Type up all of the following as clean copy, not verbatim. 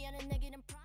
at a negative prime.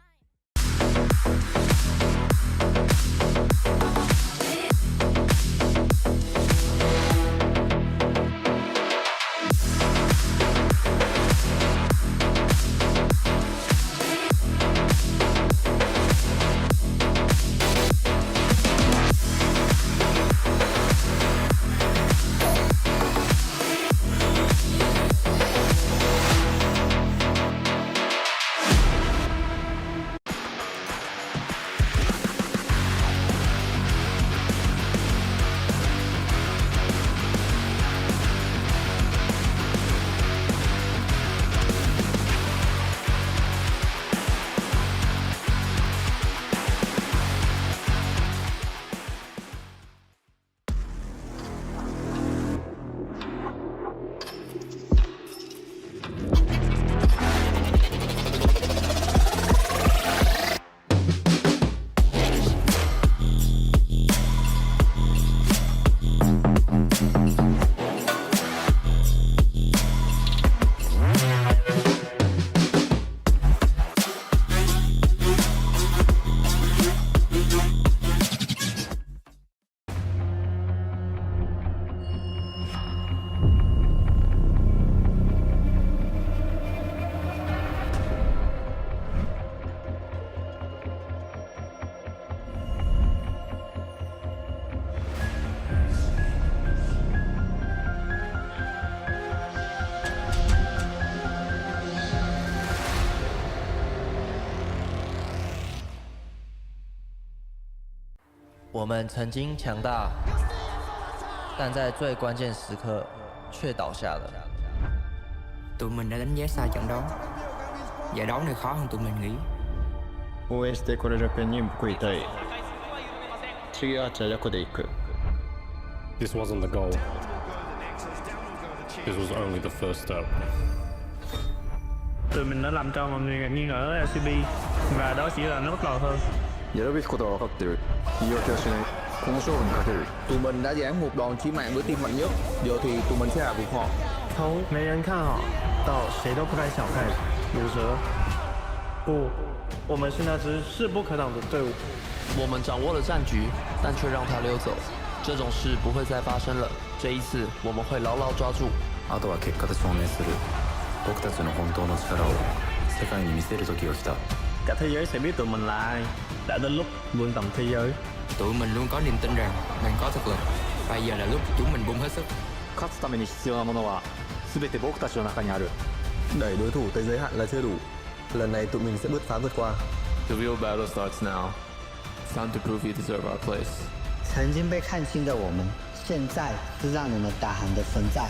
我们曾经强大，但在最关键时刻却倒下了。Tụi mình đã đánh giá sai trận đấu. Giải đấu này khó hơn tụi mình nghĩ. 応援してこれるペンに報いたい。次はチャリコで行く。This wasn't the goal. This was only the first step. Tụi mình đã làm cho mọi người nghi ngờ LCP và đó chỉ là nó bắt đầu thôi. やるべきことは分かってる。言い訳はしない。この勝負にかける。Tụi mình đã giáng một đòn chí mạng với team mạnh nhất. Giờ thì tụi mình sẽ hạ gục họ. 从没人看好到谁都不该小看鲁蛇。不，我们是那支势不可挡的队伍。我们掌握了战局，但却让他溜走。这种事不会再发生了。这一次，我们会牢牢抓住。あとは結果で証明する。僕たちの本当の力を世界に見せる時が来た。Cả thế giới sẽ biết tụi mình là ai. Đã đến lúc vươn tầm thế giới. Tụi mình luôn có niềm tin rằng mình có thực lực. Bây giờ là lúc chúng mình bung hết sức. 勝つために必要なものは全て僕たちの中にある。 Đẩy đối thủ tới giới hạn là chưa đủ. Lần này tụi mình sẽ bứt phá vượt qua. The real battle starts now. It's time to prove you deserve our place. 曾经被看轻的我们，现在是让你们大喊的存在。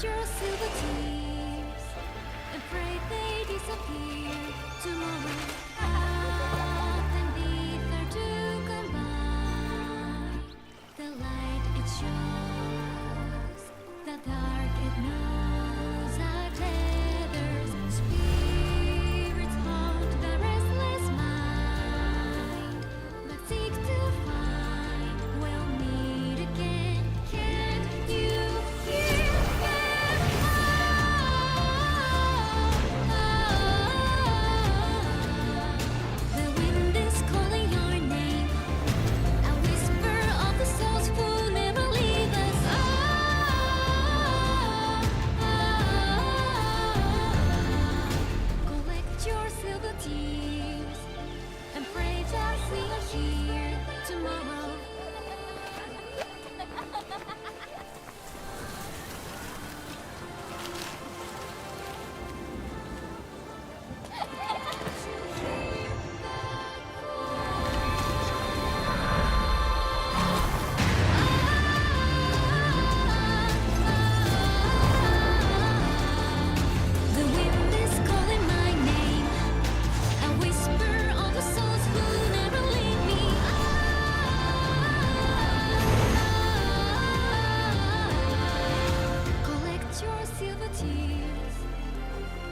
Your silver tears and pray they disappear tomorrow. Earth and ether to combine. The light it shows, the dark it knows. Our tethers, spirits haunt the restless mind, but seek to find. We'll meet again. Can't you hear them? The wind is calling your name, a whisper of the souls who never leave us. Collect your silver tears and pray that we are here tomorrow. The wind is calling my name, a whisper of the souls who never leave me. Collect your silver tears,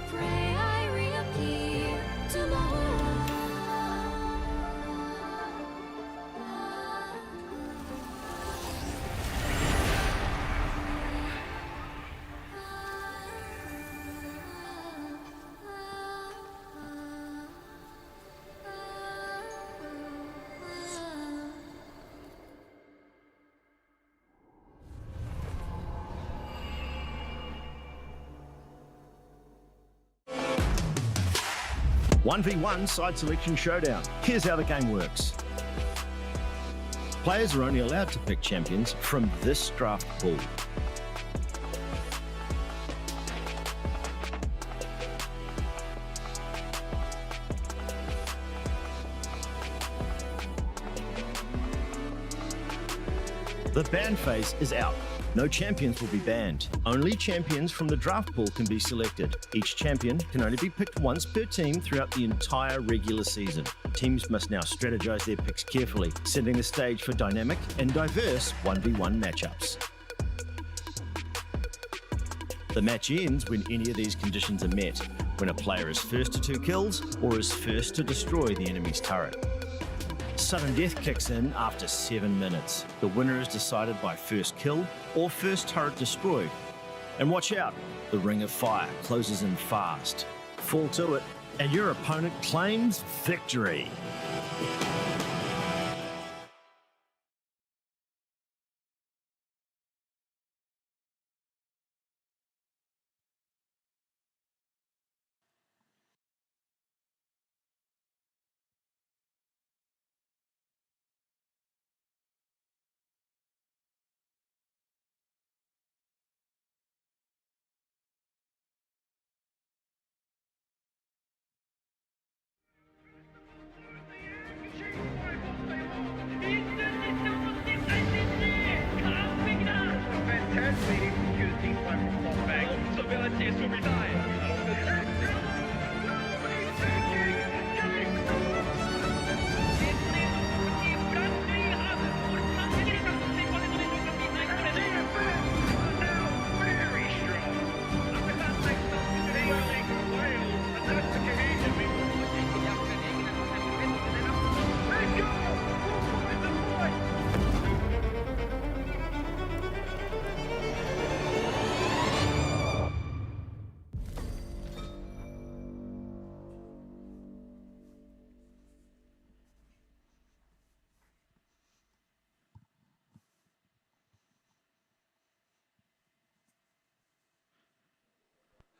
pray I reappear tomorrow. 1v1 side selection showdown. Here's how the game works. Players are only allowed to pick champions from this draft pool. The ban phase is out. No champions will be banned. Only champions from the draft pool can be selected. Each champion can only be picked once per team throughout the entire regular season. Teams must now strategize their picks carefully, setting the stage for dynamic and diverse 1v1 matchups. The match ends when any of these conditions are met, when a player is first to 2 kills or is first to destroy the enemy's turret. Sudden death kicks in after 7 minutes. The winner is decided by first kill or first turret destroyed. And watch out, the ring of fire closes in fast. Fall to it, and your opponent claims victory.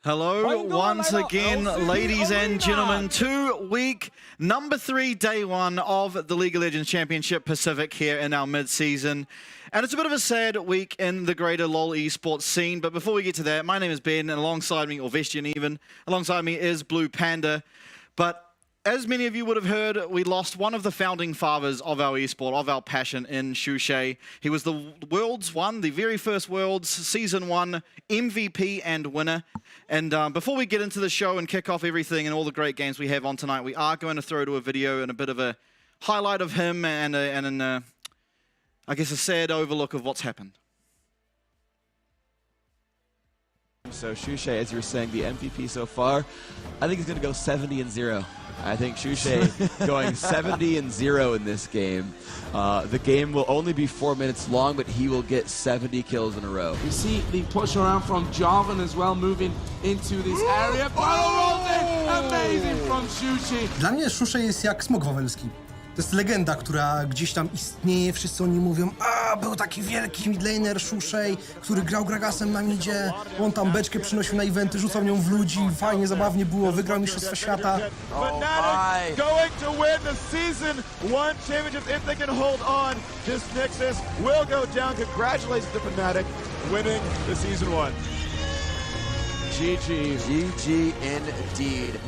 Hello once again, ladies and gentlemen, to week number 3, day 1 of the League of Legends Championship Pacific here in our mid-season. And it's a bit of a sad week in the greater LoL esports scene, but before we get to that, my name is Ben, and alongside me, or Vestian even, alongside me is Blue Panda. But as many of you would have heard, we lost one of the founding fathers of our esport, of our passion in Shushei. He was the Worlds one, the very first Worlds Season 1 MVP and winner. And before we get into the show and kick off everything and all the great games we have on tonight, we are going to throw to a video and a bit of a highlight of him and I guess a sad overlook of what's happened. So Shushei, as you were saying, the MVP so far, I think he's going to go 70-0. I think Shushei going 70-0 in this game. The game will only be 4 minutes long, but he will get 70 kills in a row. We see the push around from Jarvan as well, moving into this area. Amazing from Shushei. Dla mnie Shushei jest jak smok wawelski. To jest legenda, która gdzieś tam istnieje, wszyscy o nim mówią, a był taki wielki midlaner Shushei, który grał Gragasem na midzie, on tam beczkę przynosił na eventy, rzucał nią w ludzi, fajnie, zabawnie było, wygrał Mistrzostwa Świata. Fnatic going to win the Season 1 championship if they can hold on. This Nexus will go down. Congratulations to Fnatic winning the Season 1. GG. GG indeed.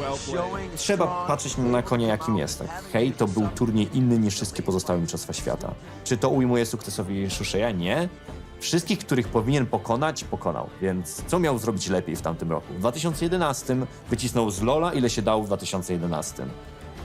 Trzeba patrzeć na konia, jakim jest. Hej, to był turniej inny niż wszystkie pozostałe mistrzostwa świata. Czy to ujmuje sukcesowi Shusheia? Nie. Wszystkich, których powinien pokonać, pokonał. Więc co miał zrobić lepiej w tamtym roku? W 2011 wycisnął z LoL'a ile się dało w 2011.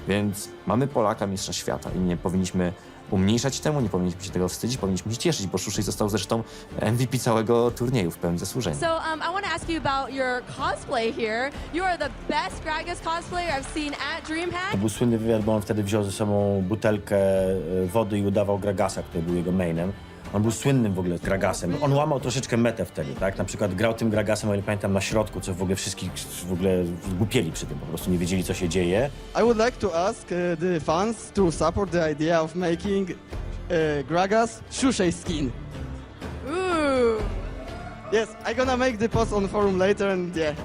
Więc mamy Polaka mistrza świata i nie powinniśmy umniejszać temu, nie powinniśmy się tego wstydzić, powinniśmy się cieszyć, bo Shushei został zresztą MVP całego turnieju w pełni zasłużenia. So I want to ask you about your cosplay here. You are the best Gragas cosplayer I've seen at DreamHack. To był słynny wywiad, bo on wtedy wziął ze sobą butelkę wody i udawał Gragasa, który był jego mainem. On był słynnym w ogóle Gragasem. On łamał troszeczkę metę wtedy, tak? Na przykład grał tym Gragasem, o ile pamiętam, na środku, co w ogóle wszystkich zgłupieli przy tym, po prostu nie wiedzieli, co się dzieje. I would like to ask the fans to support the idea of making Gragas Shushei skin. Ooh. Yes, I'm gonna make the post on the forum later and yeah.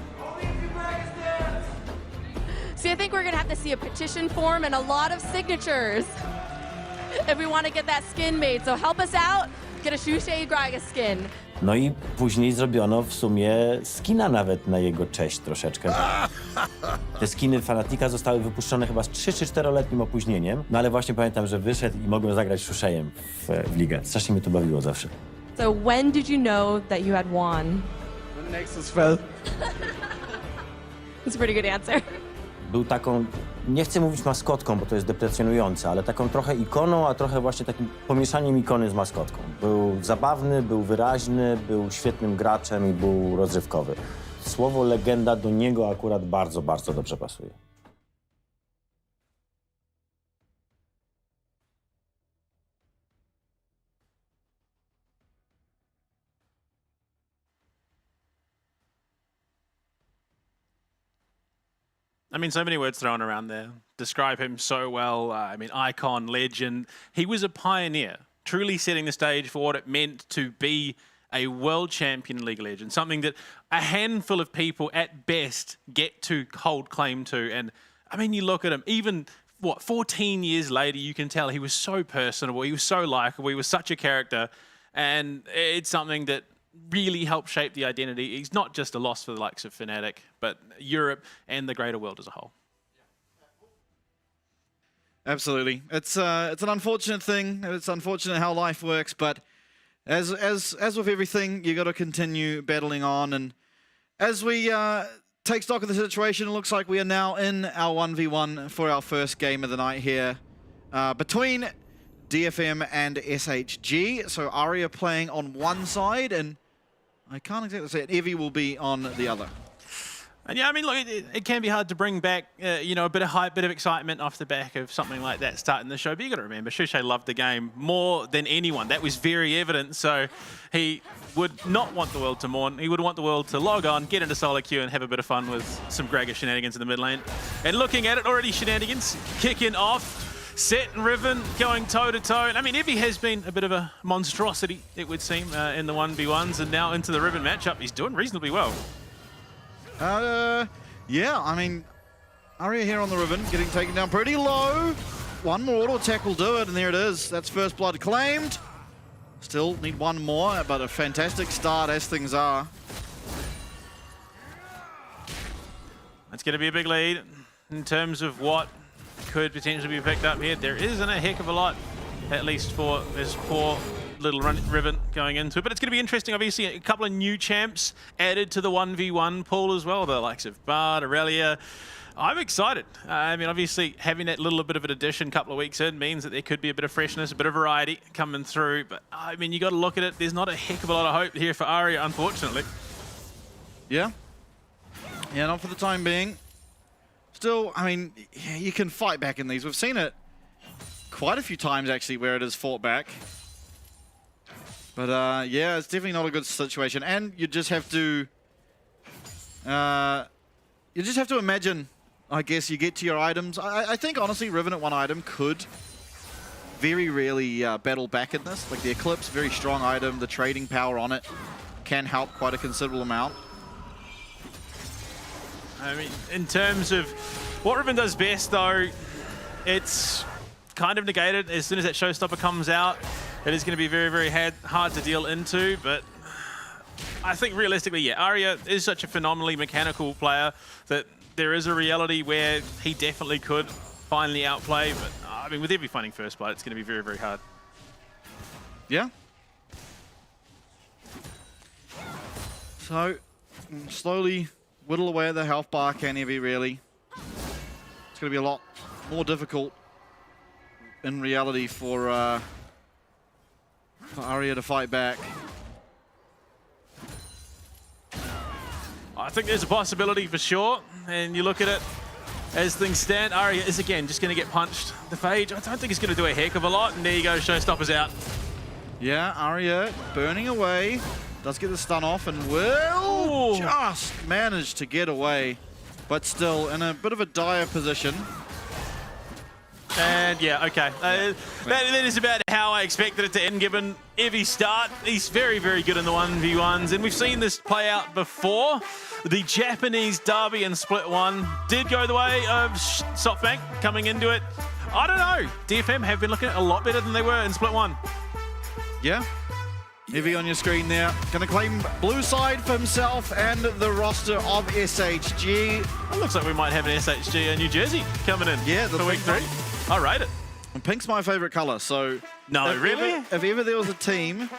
See, I think we're gonna have to see a petition form and a lot of signatures if we want to get that skin made. So help us out, get a Shushei Gragas skin. No i później zrobiono w sumie skina nawet na jego cześć troszeczkę. Te skiny Fanatica zostały wypuszczone chyba z 3 czy 4-letnim opóźnieniem, no ale właśnie pamiętam, że wyszedł i mogłem zagrać Shusheiem w ligę. Strasznie mnie to bawiło zawsze. So when did you know that you had won? When Nexus fell. That's a pretty good answer. Był taką, nie chcę mówić maskotką, bo to jest deprecjonujące, ale taką trochę ikoną, a trochę właśnie takim pomieszaniem ikony z maskotką. Był zabawny, był wyraźny, był świetnym graczem i był rozrywkowy. Słowo legenda do niego akurat bardzo, bardzo dobrze pasuje. I mean, so many words thrown around there. Describe him so well. I mean, icon, legend. He was a pioneer, truly setting the stage for what it meant to be a world champion in League of Legends, something that a handful of people at best get to hold claim to. And I mean, you look at him, even, 14 years later, you can tell he was so personable, he was so likable, he was such a character. And it's something that really helped shape the identity. He's not just a loss for the likes of Fnatic, but Europe and the greater world as a whole. Absolutely. It's an unfortunate thing. It's unfortunate how life works, but as with everything, you got to continue battling on. And as we take stock of the situation, it looks like we are now in our 1v1 for our first game of the night here between DFM and SHG. So Aria playing on one side, and I can't exactly say it. Evie will be on the other. And yeah, I mean, look, it can be hard to bring back, you know, a bit of hype, bit of excitement off the back of something like that starting the show. But you got to remember, Shushei loved the game more than anyone. That was very evident. So he would not want the world to mourn. He would want the world to log on, get into solo queue, and have a bit of fun with some Gragas shenanigans in the mid lane. And looking at it, already shenanigans kicking off. Set and Riven going toe-to-toe. I mean, Evie has been a bit of a monstrosity, it would seem, in the 1v1s, and now into the Riven matchup. He's doing reasonably well. Yeah, I mean, Aria here on the Riven, getting taken down pretty low. One more auto attack will do it, and there it is. That's first blood claimed. Still need one more, but a fantastic start as things are. That's going to be a big lead in terms of what could potentially be picked up here. There isn't a heck of a lot, at least for this poor little Riven going into it. But it's going to be interesting. Obviously, a couple of new champs added to the 1v1 pool as well, the likes of Bard, Aurelia. I'm excited. I mean, obviously, having that little bit of an addition a couple of weeks in means that there could be a bit of freshness, a bit of variety coming through. But, I mean, you got to look at it. There's not a heck of a lot of hope here for Aria, unfortunately. Yeah. Yeah, not for the time being. Still, I mean, yeah, you can fight back in these. We've seen it quite a few times, actually, where it is fought back. But, yeah, it's definitely not a good situation. And you just have to... imagine... I guess you get to your items. I think, honestly, Riven at one item could very rarely battle back in this. Like, the Eclipse, very strong item. The trading power on it can help quite a considerable amount. I mean, in terms of what Riven does best, though, it's kind of negated. As soon as that showstopper comes out, it is going to be very, very hard to deal into. But I think, realistically, yeah, Aria is such a phenomenally mechanical player that there is a reality where he definitely could finally outplay, but I mean, with every finding first blood, it's going to be very, very hard. Yeah. So, slowly whittle away at the health bar, can Evie, really. It's going to be a lot more difficult in reality for Aria to fight back. I think there's a possibility for sure, and you look at it as things stand. Aria is again just going to get punched. The Phage, I don't think he's going to do a heck of a lot, and there you go, showstopper's out. Yeah, Aria burning away, does get the stun off, and will just manage to get away, but still in a bit of a dire position. And yeah, okay. That is about how I expected it to end, given Evie's start. He's very, very good in the 1v1s, and we've seen this play out before. The Japanese derby in Split 1 did go the way of SoftBank coming into it. I don't know. DFM have been looking a lot better than they were in Split 1. Yeah. Evie on your screen there. Going to claim blue side for himself and the roster of SHG. It looks like we might have an SHG in New Jersey coming in for week 3. I rate it. And pink's my favorite color, so... No, really? If ever there was a team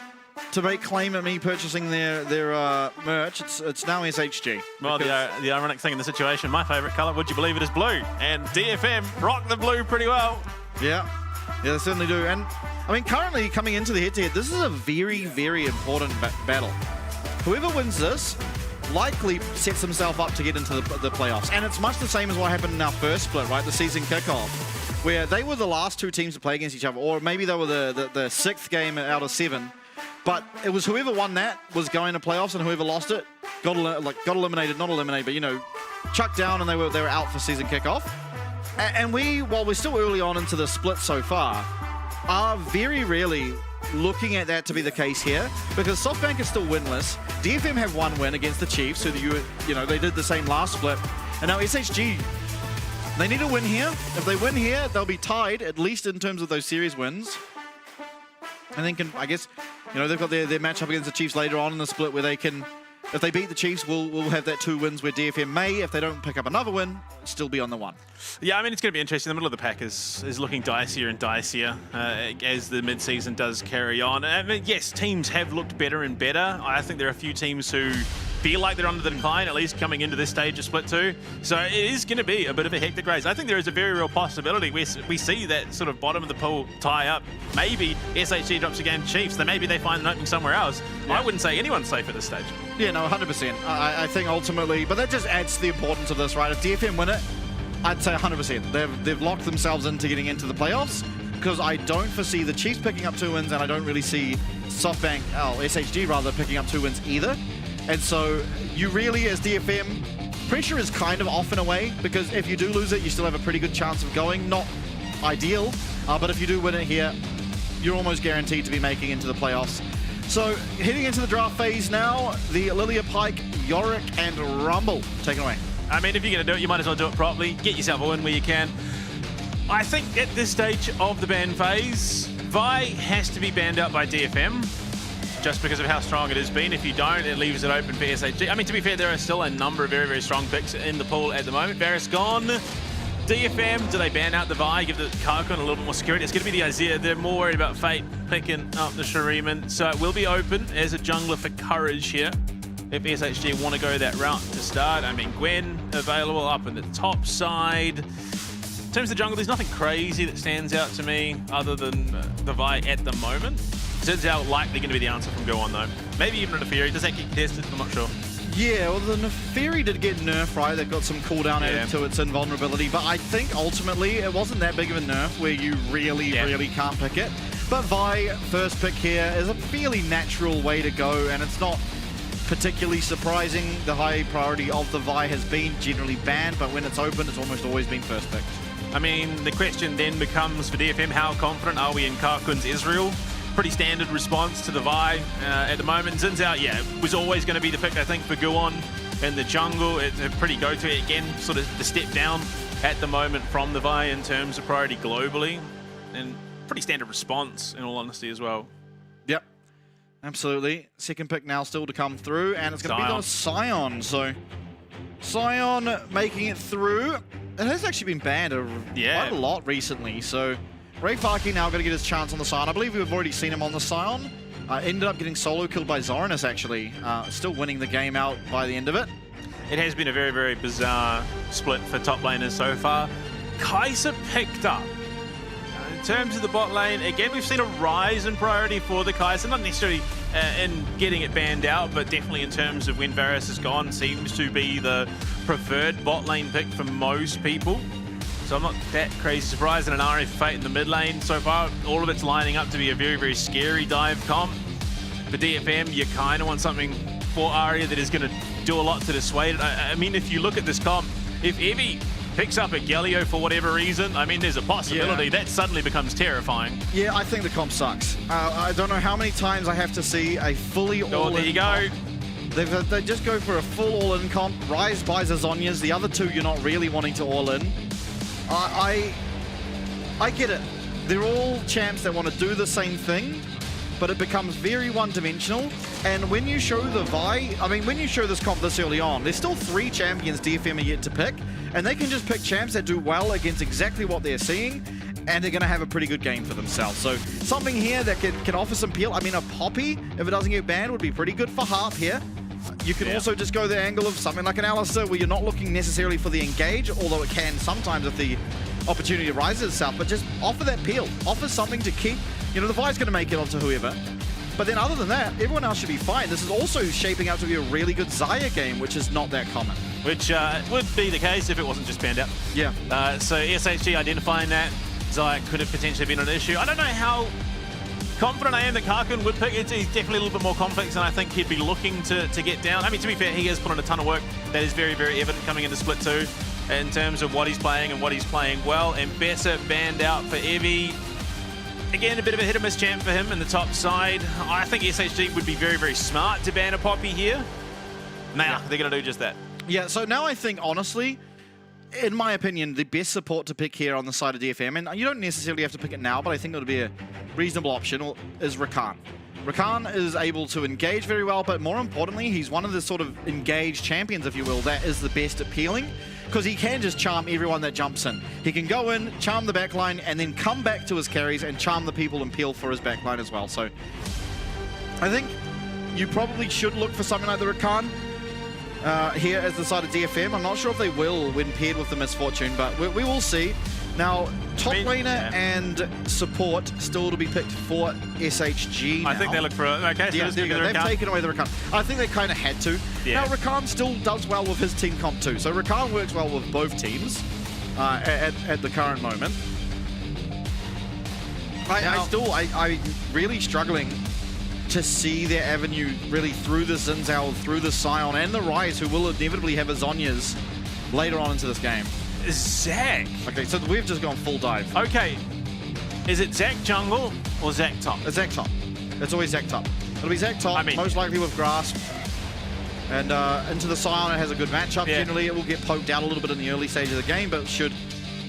to make claim at me purchasing their merch, it's now SHG. Well, the ironic thing in the situation, my favorite color, would you believe it, is blue. And DFM rock the blue pretty well. Yeah, they certainly do. And, I mean, currently, coming into the head-to-head, this is a very, very important battle. Whoever wins this likely sets himself up to get into the playoffs. And it's much the same as what happened in our first split, right? The season kickoff, where they were the last two teams to play against each other, or maybe they were the sixth game out of 7. But it was whoever won that was going to playoffs, and whoever lost it got eliminated, not eliminated, but, you know, chucked down, and they were out for season kickoff. And we, while we're still early on into the split so far, are very rarely looking at that to be the case here, because SoftBank is still winless. DFM have one win against the Chiefs, who you know they did the same last split, and now SHG, they need a win here. If they win here, they'll be tied, at least in terms of those series wins. And then I guess, you know, they've got their matchup against the Chiefs later on in the split, where they can, if they beat the Chiefs, we'll have that 2 wins where DFM may, if they don't pick up another win, still be on the 1. Yeah, I mean, it's going to be interesting. The middle of the pack is looking dicier and dicier as the mid-season does carry on. I mean, yes, teams have looked better and better. I think there are a few teams who feel like they're under the decline, at least coming into this stage of Split 2. So it is going to be a bit of a hectic race. I think there is a very real possibility we see that sort of bottom of the pool tie up. Maybe SHG drops a game to Chiefs, then maybe they find an opening somewhere else. Yeah. I wouldn't say anyone's safe at this stage. Yeah, no, 100%. I think ultimately, but that just adds to the importance of this, right? If DFM win it, I'd say 100%. They've locked themselves into getting into the playoffs, because I don't foresee the Chiefs picking up 2 wins, and I don't really see SHG rather, picking up 2 wins either. And so you really, as DFM, pressure is kind of off in a way, because if you do lose it, you still have a pretty good chance of going. Not ideal, but if you do win it here, you're almost guaranteed to be making into the playoffs. So heading into the draft phase now, the Lilia Pike, Yorick, and Rumble. Take it away. I mean, if you're going to do it, you might as well do it properly. Get yourself a win where you can. I think at this stage of the ban phase, Vi has to be banned out by DFM, just because of how strong it has been. If you don't, it leaves it open for SHG. I mean, to be fair, there are still a number of very, very strong picks in the pool at the moment. Varus gone. DFM, do they ban out the Vi, give the Karkon a little bit more security? It's going to be the Azir. They're more worried about Fate picking up the Shuriman. So it will be open as a jungler for Courage here. If SHG want to go that route to start. I mean, Gwen available up in the top side. In terms of the jungle, there's nothing crazy that stands out to me other than the Vi at the moment. Turns out likely going to be the answer from Go On though. Maybe even a Neferi. Does that get tested? I'm not sure. Yeah, well, the Neferi did get nerfed, right? They've got some cooldown added to its invulnerability, but I think ultimately it wasn't that big of a nerf where you really can't pick it. But Vi, first pick here, is a fairly natural way to go, and it's not particularly surprising. The high priority of the Vi has been generally banned, but when it's open, it's almost always been first picked. I mean, the question then becomes for DFM, how confident are we in Karkun's Israel? Pretty standard response to the Vi at the moment. Xin Zhao, yeah, was always going to be the pick, I think, for Guon in the jungle. It's a pretty go-to. Again, sort of the step down at the moment from the Vi in terms of priority globally. And pretty standard response, in all honesty, as well. Yep, absolutely. Second pick now still to come through, and it's going to be the Sion. So, Sion making it through. It has actually been banned quite a lot recently, so Ray Farkey now going to get his chance on the Sion. I believe we've already seen him on the Sion. Ended up getting solo killed by Zoranus, actually. Still winning the game out by the end of it. It has been a very, very bizarre split for top laners so far. Kai'Sa picked up. In terms of the bot lane, again, we've seen a rise in priority for the Kai'Sa. Not necessarily in getting it banned out, but definitely in terms of when Varus is gone, seems to be the preferred bot lane pick for most people. So I'm not that crazy surprised. And an RF Fate in the mid lane so far, all of it's lining up to be a very, very scary dive comp. For DFM, you kind of want something for Arya that is going to do a lot to dissuade it. I mean, if you look at this comp, if Evie picks up a Galio for whatever reason, I mean, there's a possibility that suddenly becomes terrifying. Yeah, I think the comp sucks. I don't know how many times I have to see a fully all-in there you go. They just go for a full all-in comp. Ryze buys a Zhonya's. The other two you're not really wanting to all-in. I get it. They're all champs that want to do the same thing, but it becomes very one-dimensional. And when you show the Vi, I mean, when you show this comp this early on, there's still 3 champions DFM are yet to pick, and they can just pick champs that do well against exactly what they're seeing, and they're going to have a pretty good game for themselves. So something here that can offer some peel. I mean, a Poppy, if it doesn't get banned, would be pretty good for Harp here. You can also just go the angle of something like an Alistair where you're not looking necessarily for the engage, although it can sometimes if the opportunity arises itself, but just offer that peel. Offer something to keep, you know, the Vi's going to make it onto whoever. But then other than that, everyone else should be fine. This is also shaping out to be a really good Xayah game, which is not that common. Which would be the case if it wasn't just banned out. Yeah. So SHG identifying that Xayah could have potentially been an issue. I don't know how confident I am that Karkun would pick. He's definitely a little bit more complex than I think he'd be looking to get down. I mean, to be fair, he has put in a ton of work. That is very, very evident coming into Split 2 in terms of what he's playing and what he's playing well. And Bessa banned out for Evie. Again, a bit of a hit or miss champ for him in the top side. I think SHG would be very, very smart to ban a Poppy here. Now, they're going to do just that. Yeah, so now I think, honestly, in my opinion, the best support to pick here on the side of DFM, and you don't necessarily have to pick it now, but I think it would be a reasonable option, is Rakan. Rakan is able to engage very well, but more importantly, he's one of the sort of engaged champions, if you will, that is the best at peeling, because he can just charm everyone that jumps in. He can go in, charm the backline, and then come back to his carries and charm the people and peel for his backline as well. So I think you probably should look for something like the Rakan here as the side of DFM. I'm not sure if they will when paired with the Misfortune, but we will see. Now, top laner and support still to be picked for SHG now. I think they look for okay, so they've taken away the Rakan. I think they kind of had to. Yeah. Now, Rakan still does well with his team comp too. So Rakan works well with both teams at the current moment. I'm really struggling to see their avenue really through the Xin Zhao, through the Sion, and the Ryze, who will inevitably have a Zhonya's later on into this game. Zac. Okay, so we've just gone full dive. Okay, is it Zac jungle or Zac top? It's Zac top. It's always Zac top. It'll be Zac top, most likely with Grasp. And into the Sion, it has a good matchup. Yeah. Generally, it will get poked out a little bit in the early stage of the game, but should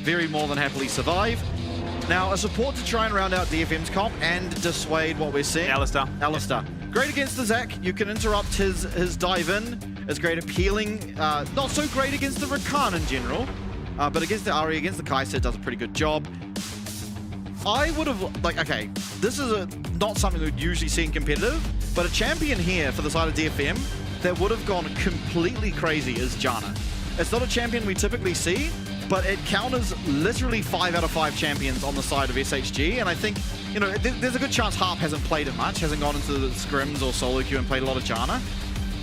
very more than happily survive. Now, a support to try and round out DFM's comp and dissuade what we're seeing. Alistair. Great against the Zac. You can interrupt his dive in. It's great at peeling. Not so great against the Rakan in general. But against the Ari, against the Kaiser, it does a pretty good job. I would have, like, okay, this is not something we'd usually see in competitive, but a champion here for the side of DFM that would have gone completely crazy is Janna. It's not a champion we typically see, but it counters literally 5 out of 5 champions on the side of SHG, and I think, you know, there's a good chance Harp hasn't played it much, hasn't gone into the scrims or solo queue and played a lot of Janna.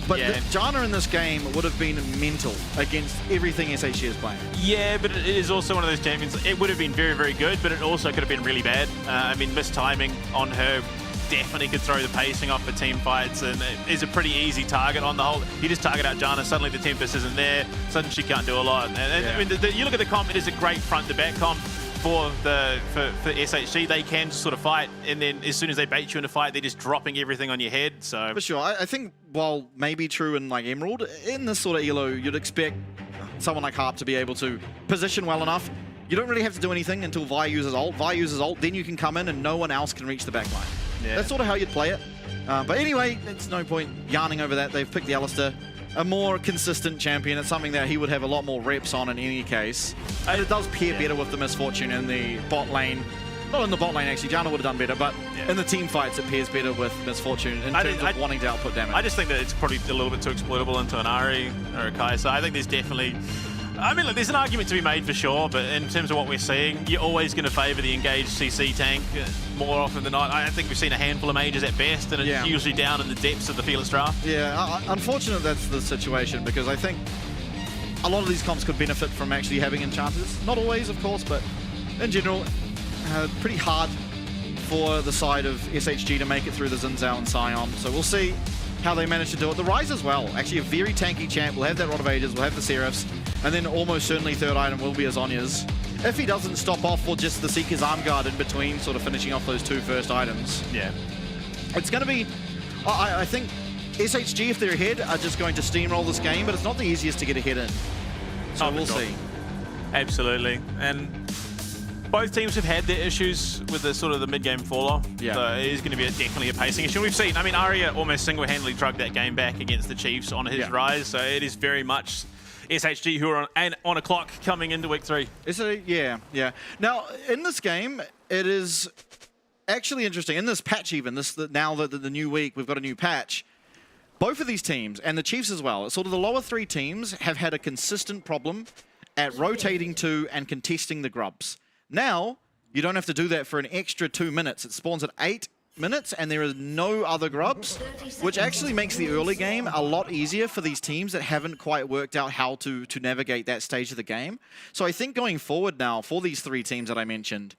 But Janna in this game would have been mental against everything SHG is playing. Yeah, but it is also one of those champions. It would have been very, very good, but it also could have been really bad. I mean, mistiming on her definitely could throw the pacing off for team fights, and it is a pretty easy target on the whole. You just target out Janna, suddenly the Tempest isn't there, suddenly she can't do a lot. And I mean, you look at the comp, it is a great front-to-back comp for SHG. They can sort of fight, and then as soon as they bait you in a fight, they're just dropping everything on your head. So for sure, I think while maybe true in like Emerald, in this sort of elo, you'd expect someone like Harp to be able to position well enough. You don't really have to do anything until Vi uses ult. Vi uses ult, then you can come in and no one else can reach the back line. Yeah. That's sort of how you'd play it. But anyway, it's no point yarning over that. They've picked the Alistair, a more consistent champion. It's something that he would have a lot more reps on in any case. And it does pair better with the Misfortune in the bot lane. Not in the bot lane, actually. Janna would have done better, but in the team fights, it pairs better with Misfortune in terms of wanting to output damage. I just think that it's probably a little bit too exploitable into an Ari or a Kai'Sa. I think there's definitely... I mean, look, there's an argument to be made for sure, but in terms of what we're seeing, you're always going to favour the engaged CC tank more often than not. I think we've seen a handful of mages at best, and it's usually down in the depths of the Fearless draft. Yeah, unfortunate that's the situation, because I think a lot of these comps could benefit from actually having enchanters. Not always, of course, but in general, pretty hard for the side of SHG to make it through the Xin Zhao and Sion. So we'll see how they manage to do it. The Rise as well, actually a very tanky champ. We'll have that Rod of Ages, we'll have the Seraphs, and then almost certainly third item will be Azonya's. If he doesn't stop off for just the Seeker's Arm Guard in between, sort of finishing off those 2 first items. Yeah. It's going to be, I think SHG, if they're ahead, are just going to steamroll this game, but it's not the easiest to get ahead in. So we'll see. Absolutely. And both teams have had their issues with the sort of the mid-game fall-off. Yeah. So it is going to be definitely a pacing issue. We've seen, I mean, Arya almost single-handedly drugged that game back against the Chiefs on his rise. So it is very much SHG who are on a clock coming into week 3. Yeah. Now, in this game, it is actually interesting. In this patch even, now that the new week, we've got a new patch. Both of these teams, and the Chiefs as well, sort of the lower 3 teams have had a consistent problem at rotating to and contesting the grubs. Now, you don't have to do that for an extra 2 minutes. It spawns at 8 minutes, and there is no other grubs, which actually makes the early game a lot easier for these teams that haven't quite worked out how to navigate that stage of the game. So I think going forward now, for these 3 teams that I mentioned,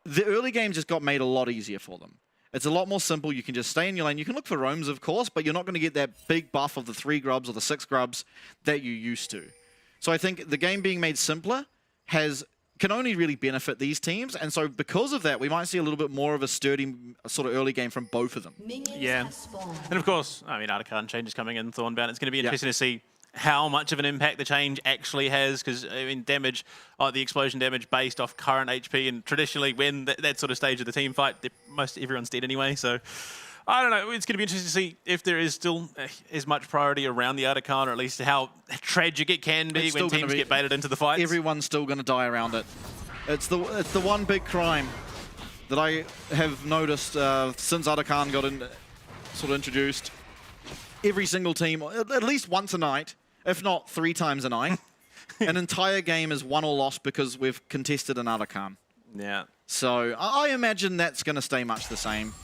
the early game just got made a lot easier for them. It's a lot more simple. You can just stay in your lane. You can look for roams, of course, but you're not going to get that big buff of the 3 grubs or the 6 grubs that you used to. So I think the game being made simpler can only really benefit these teams, and so because of that, we might see a little bit more of a sturdy sort of early game from both of them. Yeah, and of course, I mean, Arcane changes coming in, Thornbound. It's going to be interesting to see how much of an impact the change actually has, because I mean, damage, the explosion damage based off current HP, and traditionally when that sort of stage of the team fight, most everyone's dead anyway, so I don't know. It's going to be interesting to see if there is still as much priority around the Arcane, or at least how tragic it can be when teams get baited into the fights. Everyone's still going to die around it. It's the one big crime that I have noticed since Arcane got sort of introduced. Every single team, at least once a night, if not 3 times a night, an entire game is won or lost because we've contested an Arcane. Yeah. So I imagine that's going to stay much the same.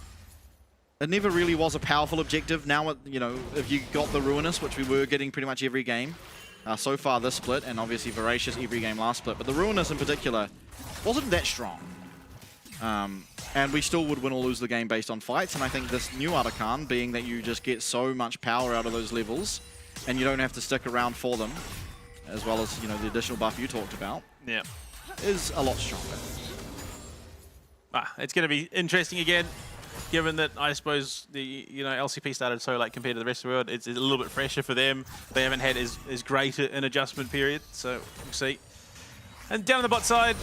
It never really was a powerful objective. Now, you know, if you got the Ruinous, which we were getting pretty much every game, so far this split, and obviously Voracious every game last split, but the Ruinous in particular wasn't that strong. And we still would win or lose the game based on fights, and I think this new Arcane, being that you just get so much power out of those levels, and you don't have to stick around for them, as well as, you know, the additional buff you talked about, is a lot stronger. It's going to be interesting again. Given that, I suppose, the LCP started so late compared to the rest of the world, it's a little bit fresher for them. They haven't had as great an adjustment period, so we'll see. And down on the bot side,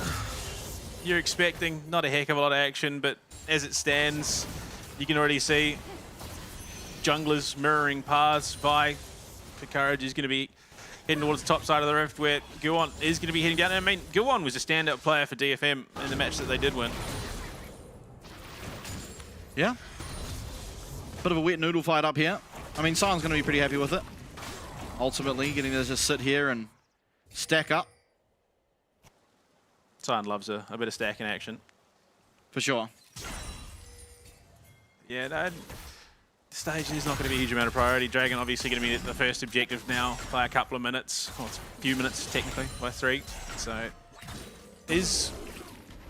you're expecting not a heck of a lot of action, but as it stands, you can already see junglers mirroring paths. Vi, for Courage, is going to be heading towards the top side of the rift where Guwon is going to be heading down. I mean, Guwon was a standout player for DFM in the match that they did win. Yeah. Bit of a wet noodle fight up here. I mean, Sion's going to be pretty happy with it. Ultimately, getting to just sit here and stack up. Sion loves a bit of stacking action. For sure. Yeah, no, stage is not going to be a huge amount of priority. Dragon obviously going to be the first objective now by a couple of minutes. Well, it's a few minutes technically, by 3. So is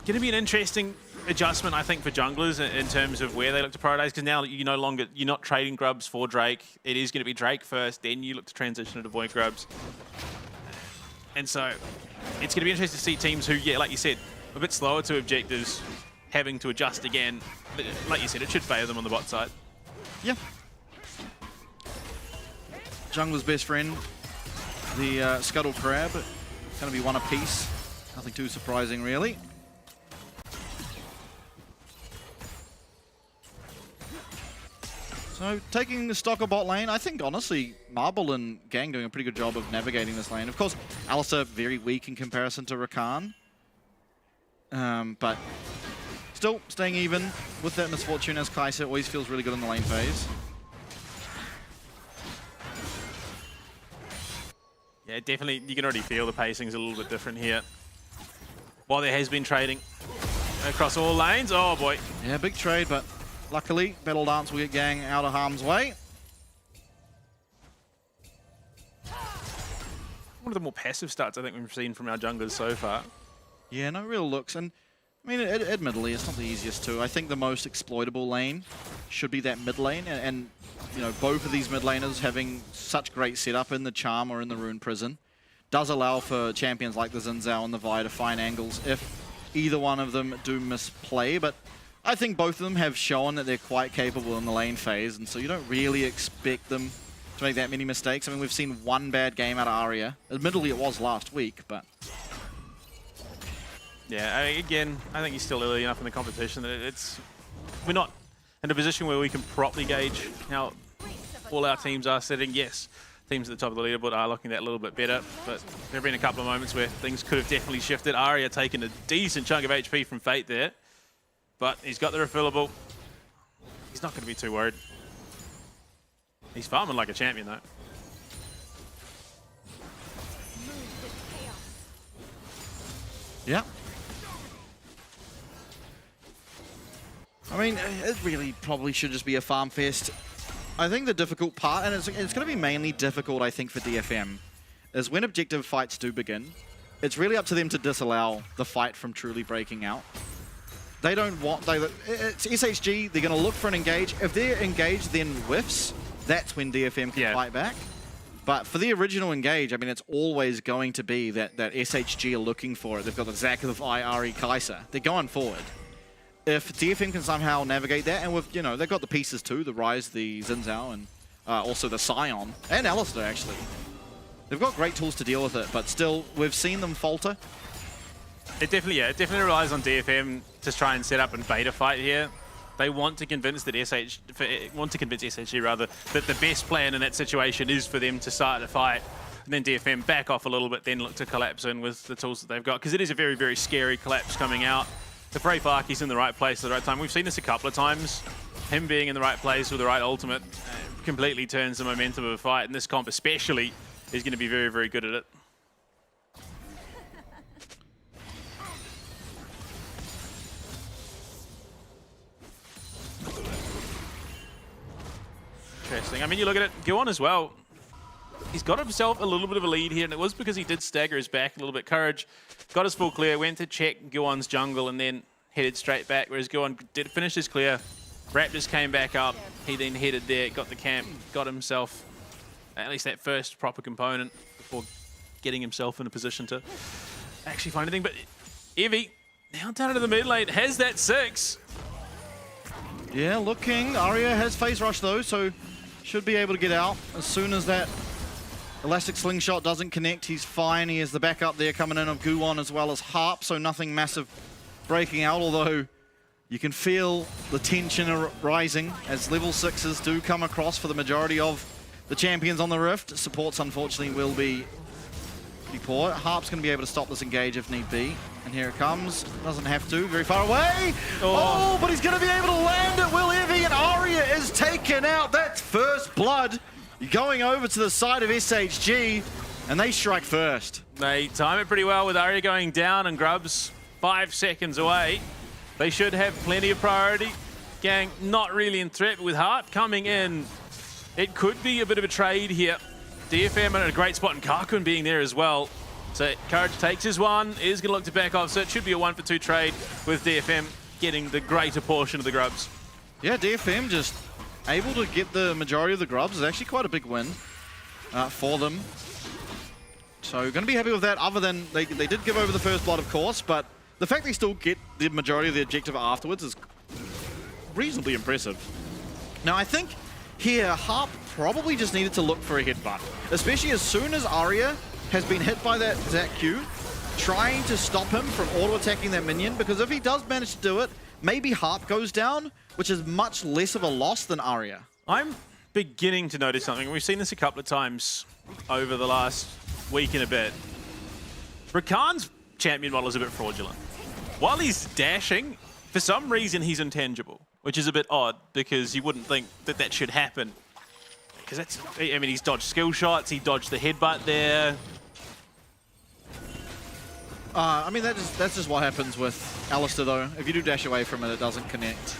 going to be an interesting adjustment, I think, for junglers in terms of where they look to prioritize, because now you're not trading grubs for Drake. It is going to be Drake first, then you look to transition into void grubs. And so it's going to be interesting to see teams who, yeah, like you said, a bit slower to objectives, having to adjust again. Like you said, it should favour them on the bot side. Yeah. Jungler's best friend, the Scuttle Crab, going to be one apiece. Nothing too surprising, really. So, taking the stock of bot lane, I think, honestly, Marble and Gang doing a pretty good job of navigating this lane. Of course, Alistar very weak in comparison to Rakan. But still, staying even with that misfortune as Kai'Sa always feels really good in the lane phase. Yeah, definitely, you can already feel the pacing's a little bit different here. While there has been trading across all lanes, oh boy. Yeah, big trade, but luckily, Battle Dance will get Gang out of harm's way. One of the more passive starts I think we've seen from our junglers so far. Yeah, no real looks. And I mean, admittedly, it's not the easiest too. I think the most exploitable lane should be that mid lane. And you know, both of these mid laners having such great setup in the Charm or in the Rune Prison does allow for champions like the Xin Zhao and the Vi to find angles if either one of them do misplay. But I think both of them have shown that they're quite capable in the lane phase, and so you don't really expect them to make that many mistakes. I mean, we've seen one bad game out of Arya. Admittedly, it was last week, but... Yeah, again, I think he's still early enough in the competition that we're not in a position where we can properly gauge how all our teams are sitting. Yes, teams at the top of the leaderboard are looking that a little bit better, but there have been a couple of moments where things could have definitely shifted. Arya taking a decent chunk of HP from Fate there, but he's got the refillable. He's not going to be too worried. He's farming like a champion, though. Yeah. I mean, it really probably should just be a farm fest. I think the difficult part, and it's going to be mainly difficult, I think, for DFM, is when objective fights do begin, it's really up to them to disallow the fight from truly breaking out. They don't want... it's SHG, they're going to look for an engage. If they're engaged, then whiffs, that's when DFM can fight back. But for the original engage, I mean, it's always going to be that SHG are looking for it. They've got the Zac of Ari Kai'Sa. They're going forward. If DFM can somehow navigate that, and with, you know, they've got the pieces too, the Ryze, the Xin Zhao, and also the Sion, and Alistar, actually. They've got great tools to deal with it, but still, we've seen them falter. It definitely relies on DFM to try and set up and bait a fight here. They want to convince SHG rather that the best plan in that situation is for them to start a fight, and then DFM back off a little bit, then look to collapse in with the tools that they've got, because it is a very, very scary collapse coming out. If Ray Farki's in the right place at the right time, we've seen this a couple of times. Him being in the right place with the right ultimate completely turns the momentum of a fight, and this comp especially is going to be very, very good at it. Interesting. I mean, you look at it, Guwon as well. He's got himself a little bit of a lead here, and it was because he did stagger his back a little bit. Courage got his full clear, went to check Guwon's jungle, and then headed straight back, whereas Guwon did finish his clear. Raptors came back up. He then headed there, got the camp, got himself at least that first proper component before getting himself in a position to actually find anything. But Evie, now down into the mid lane, has that 6. Yeah, looking. Arya has phase rush though, so should be able to get out as soon as that Elastic Slingshot doesn't connect. He's fine. He has the backup there coming in of Guwon as well as Harp, so nothing massive breaking out, although you can feel the tension rising as level 6s do come across for the majority of the champions on the Rift. Supports, unfortunately, will be Pretty poor. Harp's going to be able to stop this engage if need be. And here it comes. Doesn't have to. Very far away. Oh, but he's going to be able to land it, will Evie? And Aria is taken out. That's first blood. Going over to the side of SHG. And they strike first. They time it pretty well with Aria going down and Grubs 5 seconds away. They should have plenty of priority. Gang not really in threat, but with Harp coming in, it could be a bit of a trade here. DFM in a great spot and Karkun being there as well. So Courage takes his one, is going to look to back off, so it should be a 1-for-2 trade with DFM getting the greater portion of the Grubs. Yeah, DFM just able to get the majority of the Grubs is actually quite a big win for them. So going to be happy with that, other than they did give over the first blood, of course, but the fact they still get the majority of the objective afterwards is reasonably impressive. Now, I think here, Harp probably just needed to look for a headbutt, especially as soon as Aria has been hit by that Q, trying to stop him from auto-attacking that minion, because if he does manage to do it, maybe Harp goes down, which is much less of a loss than Aria. I'm beginning to notice something. We've seen this a couple of times over the last week and a bit. Rakan's champion model is a bit fraudulent. While he's dashing, for some reason he's intangible, which is a bit odd because you wouldn't think that that should happen. Because that's, I mean, he's dodged skill shots, he dodged the headbutt there. I mean, that's just what happens with Alistair, though. If you do dash away from it, it doesn't connect.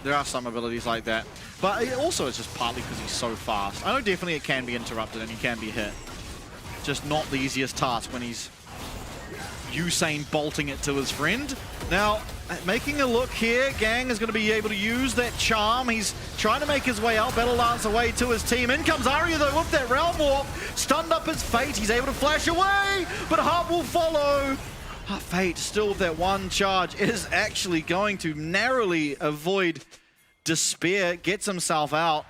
There are some abilities like that. But it also it's just partly because he's so fast. I know definitely it can be interrupted and he can be hit. Just not the easiest task when he's Usain bolting it to his friend. Now, making a look here, Gang is going to be able to use that charm. He's trying to make his way out, Battle Lance away to his team. In comes Aria, though, with that Realm Warp. Stunned up his Fate. He's able to flash away, but Harp will follow. Fate still with that one charge. It is actually going to narrowly avoid Despair. Gets himself out.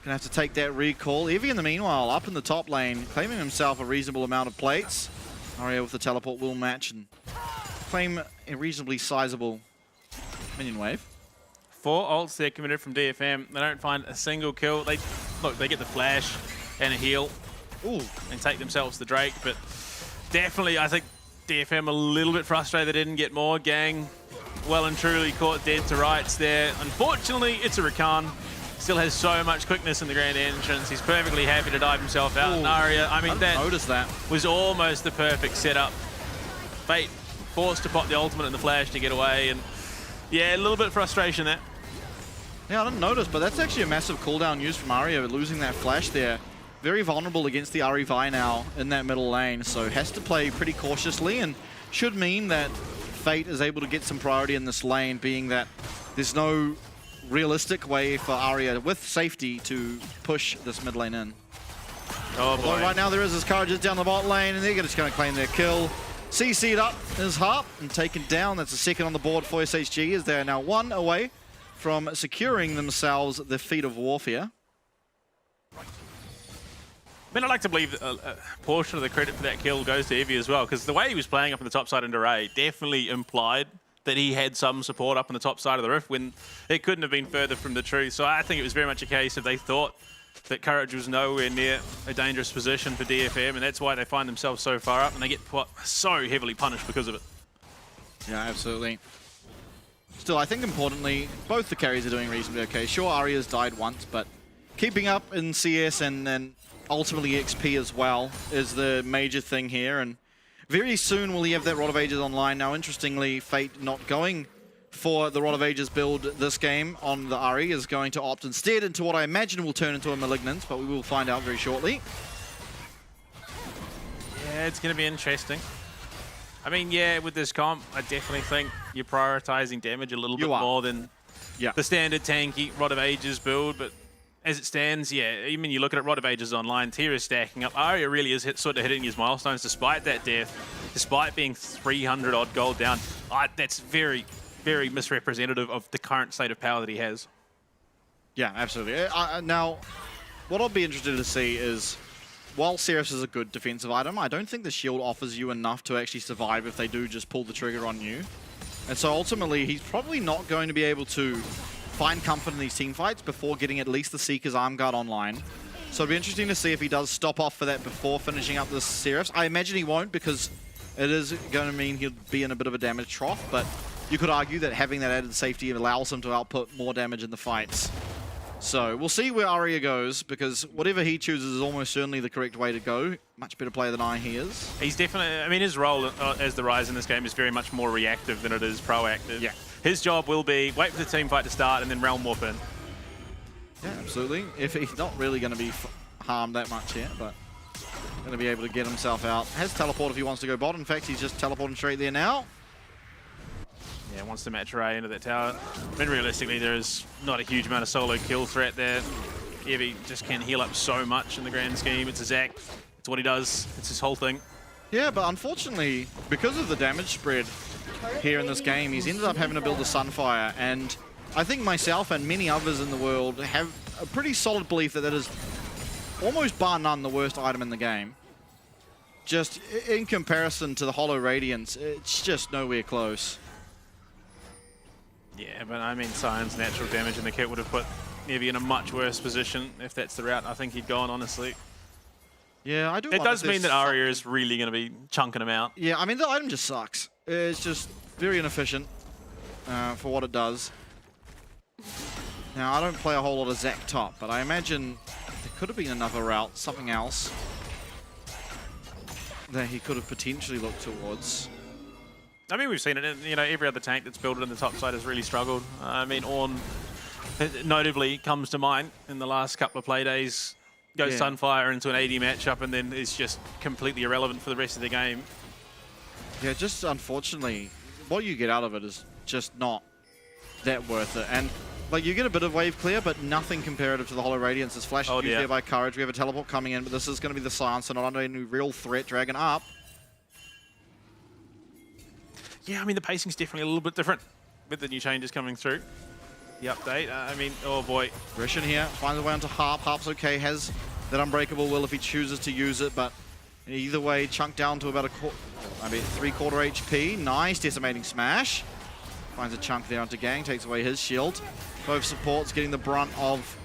Gonna have to take that recall. Evie, in the meanwhile, up in the top lane, claiming himself a reasonable amount of plates. Aria with the teleport will match and claim a reasonably sizable minion wave. 4 ults there committed from DFM. They don't find a single kill. They get the flash and a heal. Ooh, and take themselves the Drake, but definitely I think DFM a little bit frustrated they didn't get more. Gang well and truly caught dead to rights there. Unfortunately, it's a Rakan. Still has so much quickness in the grand entrance. He's perfectly happy to dive himself out. And Aria, I mean, that was almost the perfect setup. Fate forced to pop the ultimate and the flash to get away, and yeah, a little bit of frustration there. Yeah, I didn't notice, but that's actually a massive cooldown used from Aria, losing that flash there. Very vulnerable against the Ahri Vi now in that middle lane, so has to play pretty cautiously, and should mean that Fate is able to get some priority in this lane, being that there's no realistic way for Aria with safety to push this mid lane in. Oh boy. Although right now there is his Courageous down the bot lane, and they're just going to claim their kill. CC'd up is Harp and taken down. That's a second on the board for SHG, as they are now 1 away from securing themselves the Feat of Warfare. I mean, I'd like to believe a portion of the credit for that kill goes to Evie as well, because the way he was playing up on the top side into Ray definitely implied that he had some support up on the top side of the rift when it couldn't have been further from the truth. So I think it was very much a case of they thought that Courage was nowhere near a dangerous position for DFM, and that's why they find themselves so far up and they get so heavily punished because of it. Yeah, absolutely. Still, I think importantly, both the carries are doing reasonably okay. Sure, Aria's died once, but keeping up in CS and ultimately XP as well is the major thing here, and very soon will he have that Rod of Ages online. Now, interestingly, Fate not going for the Rod of Ages build this game on the Ahri, is going to opt instead into what I imagine will turn into a Malignant, but we will find out very shortly. Yeah, it's going to be interesting. I mean, yeah, with this comp, I definitely think you're prioritizing damage a little bit more than the standard tanky Rod of Ages build, but as it stands, yeah, I mean, you look at it, Rod of Ages online, tier is stacking up. Aria really is sort of hitting his milestones despite that death, despite being 300 odd gold down. That's very, very misrepresentative of the current state of power that he has. Yeah, absolutely. Now, what I'll be interested to see is, while Seraph is a good defensive item, I don't think the shield offers you enough to actually survive if they do just pull the trigger on you. And so ultimately, he's probably not going to be able to find comfort in these team fights before getting at least the Seeker's Arm Guard online. So it'll be interesting to see if he does stop off for that before finishing up the Seraphs. I imagine he won't, because it is going to mean he'll be in a bit of a damage trough, but you could argue that having that added safety allows him to output more damage in the fights. So we'll see where Arya goes, because whatever he chooses is almost certainly the correct way to go. Much better player than he is. He's definitely, I mean, his role as the Ryze in this game is very much more reactive than it is proactive. Yeah. His job will be wait for the team fight to start and then realm warp in. Yeah, absolutely. If he's not really going to be harmed that much here, but going to be able to get himself out. Has teleport if he wants to go bot. In fact, he's just teleporting straight there now. Yeah, wants to match Ray into that tower. I mean, realistically, there is not a huge amount of solo kill threat there. Evie just can heal up so much in the grand scheme. It's a Zac. It's what he does. It's his whole thing. Yeah, but unfortunately, because of the damage spread here in this game, he's ended up having to build a Sunfire, and I think myself and many others in the world have a pretty solid belief that that is almost bar none the worst item in the game. Just in comparison to the Hollow Radiance, it's just nowhere close. Yeah, but I mean, Sion's natural damage in the kit would have put Evie in a much worse position if that's the route I think he'd gone, honestly. Yeah, I do. It does mean that Arya is really going to be chunking him out. Yeah, I mean, the item just sucks. It's just very inefficient for what it does. Now, I don't play a whole lot of Zac top, but I imagine there could have been another route, something else that he could have potentially looked towards. I mean, we've seen it in, you know, every other tank that's built in the top side has really struggled. I mean, Ornn notably comes to mind in the last couple of play days. Goes Sunfire into an AD matchup and then is just completely irrelevant for the rest of the game. Yeah, just unfortunately, what you get out of it is just not that worth it. And like, you get a bit of wave clear, but nothing comparative to the Hollow Radiance. Is flashed used there by Courage. We have a teleport coming in, but this is going to be the Silence, so not under any real threat. Dragon up. Yeah, I mean, the pacing's definitely a little bit different with the new changes coming through. The update, I mean, oh boy. Grishin here finds a way onto Harp. Harp's okay, has that Unbreakable will if he chooses to use it, but either way, chunk down to about a maybe 3/4 HP. Nice decimating smash. Finds a chunk there onto Gang, takes away his shield. Both supports getting the brunt of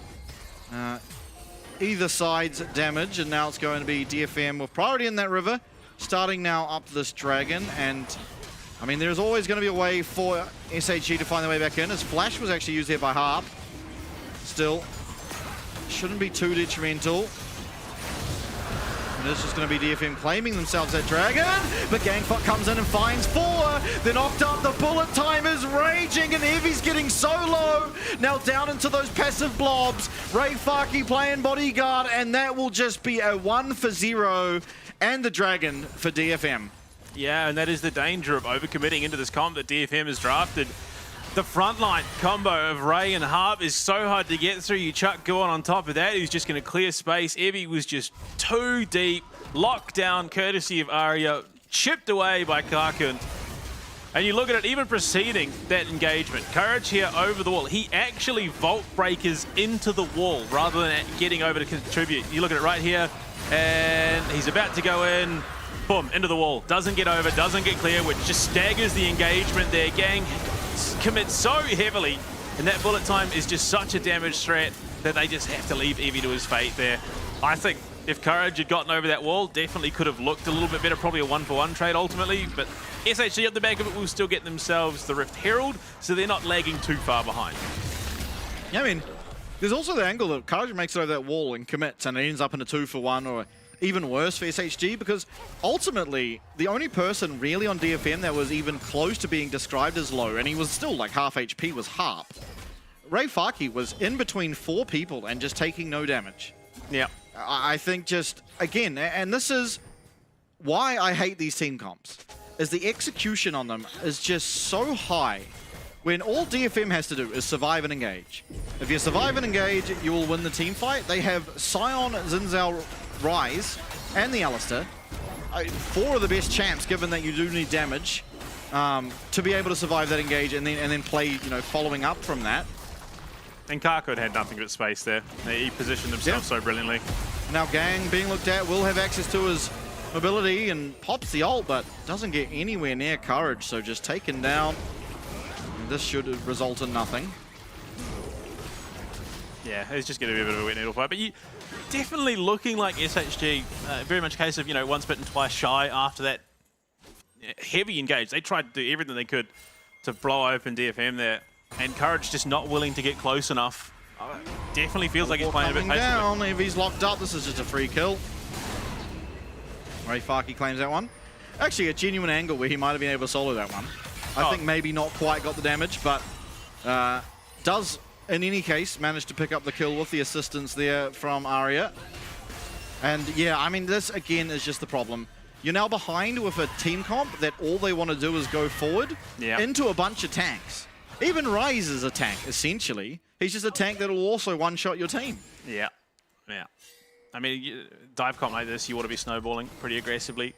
either side's damage, and now it's going to be DFM with priority in that river, starting now up this Dragon, and I mean, there's always going to be a way for SHG to find their way back in, as Flash was actually used here by Harp. Still, shouldn't be too detrimental. And it's just going to be DFM claiming themselves that Dragon, but Gangfuck comes in and finds 4. They're knocked up, the bullet time is raging, and Evie's getting so low. Now down into those passive blobs. Ray Farkey playing bodyguard, and that will just be a 1 for 0, and the Dragon for DFM. Yeah, and that is the danger of overcommitting into this comp that DFM has drafted. The frontline combo of Ray and Harp is so hard to get through. You chuck Gorn on top of that, who's just going to clear space. Evie was just too deep, locked down courtesy of Arya, chipped away by Karkun. And you look at it, even preceding that engagement, Courage here over the wall. He actually vault breakers into the wall rather than getting over to contribute. You look at it right here, and he's about to go in. Boom, into the wall. Doesn't get over, doesn't get clear, which just staggers the engagement there. Gang commits so heavily, and that bullet time is just such a damage threat that they just have to leave Evie to his fate there. I think if Courage had gotten over that wall, definitely could have looked a little bit better, probably a 1-for-1 trade ultimately, but SHG up the back of it will still get themselves the Rift Herald, so they're not lagging too far behind. Yeah, I mean, there's also the angle that Courage makes it over that wall and commits, and it ends up in a 2-for-1 or even worse for SHG, because ultimately the only person really on DFM that was even close to being described as low, and he was still like half HP, was Harp. Ray Farkey was in between 4 people and just taking no damage. Yeah. I think just, again, and this is why I hate these team comps, is the execution on them is just so high when all DFM has to do is survive and engage. If you survive and engage, you will win the team fight. They have Sion, Xin Zhao, Ryze, and the Alistar. 4 of the best champs, given that you do need damage, to be able to survive that engage and then play, you know, following up from that. And Karkun had nothing but space there. He positioned himself so brilliantly. Now Gang being looked at, will have access to his mobility and pops the ult, but doesn't get anywhere near Courage, so just taken down. This should result in nothing. Yeah, it's just going to be a bit of a wet noodle fight. But you definitely looking like SHG, very much a case of, once bitten, twice shy after that heavy engage. They tried to do everything they could to blow open DFM there. And Courage just not willing to get close enough. Definitely feels like he's playing a bit down. If he's locked up, this is just a free kill. Ray Farkey claims that one. Actually, a genuine angle where he might have been able to solo that one. I think maybe not quite got the damage, but does, in any case, manage to pick up the kill with the assistance there from Aria. And yeah, I mean, this again is just the problem. You're now behind with a team comp that all they want to do is go forward into a bunch of tanks. Even Rise is a tank, essentially. He's just a tank that will also one-shot your team. Yeah. I mean, dive comp like this, you want to be snowballing pretty aggressively.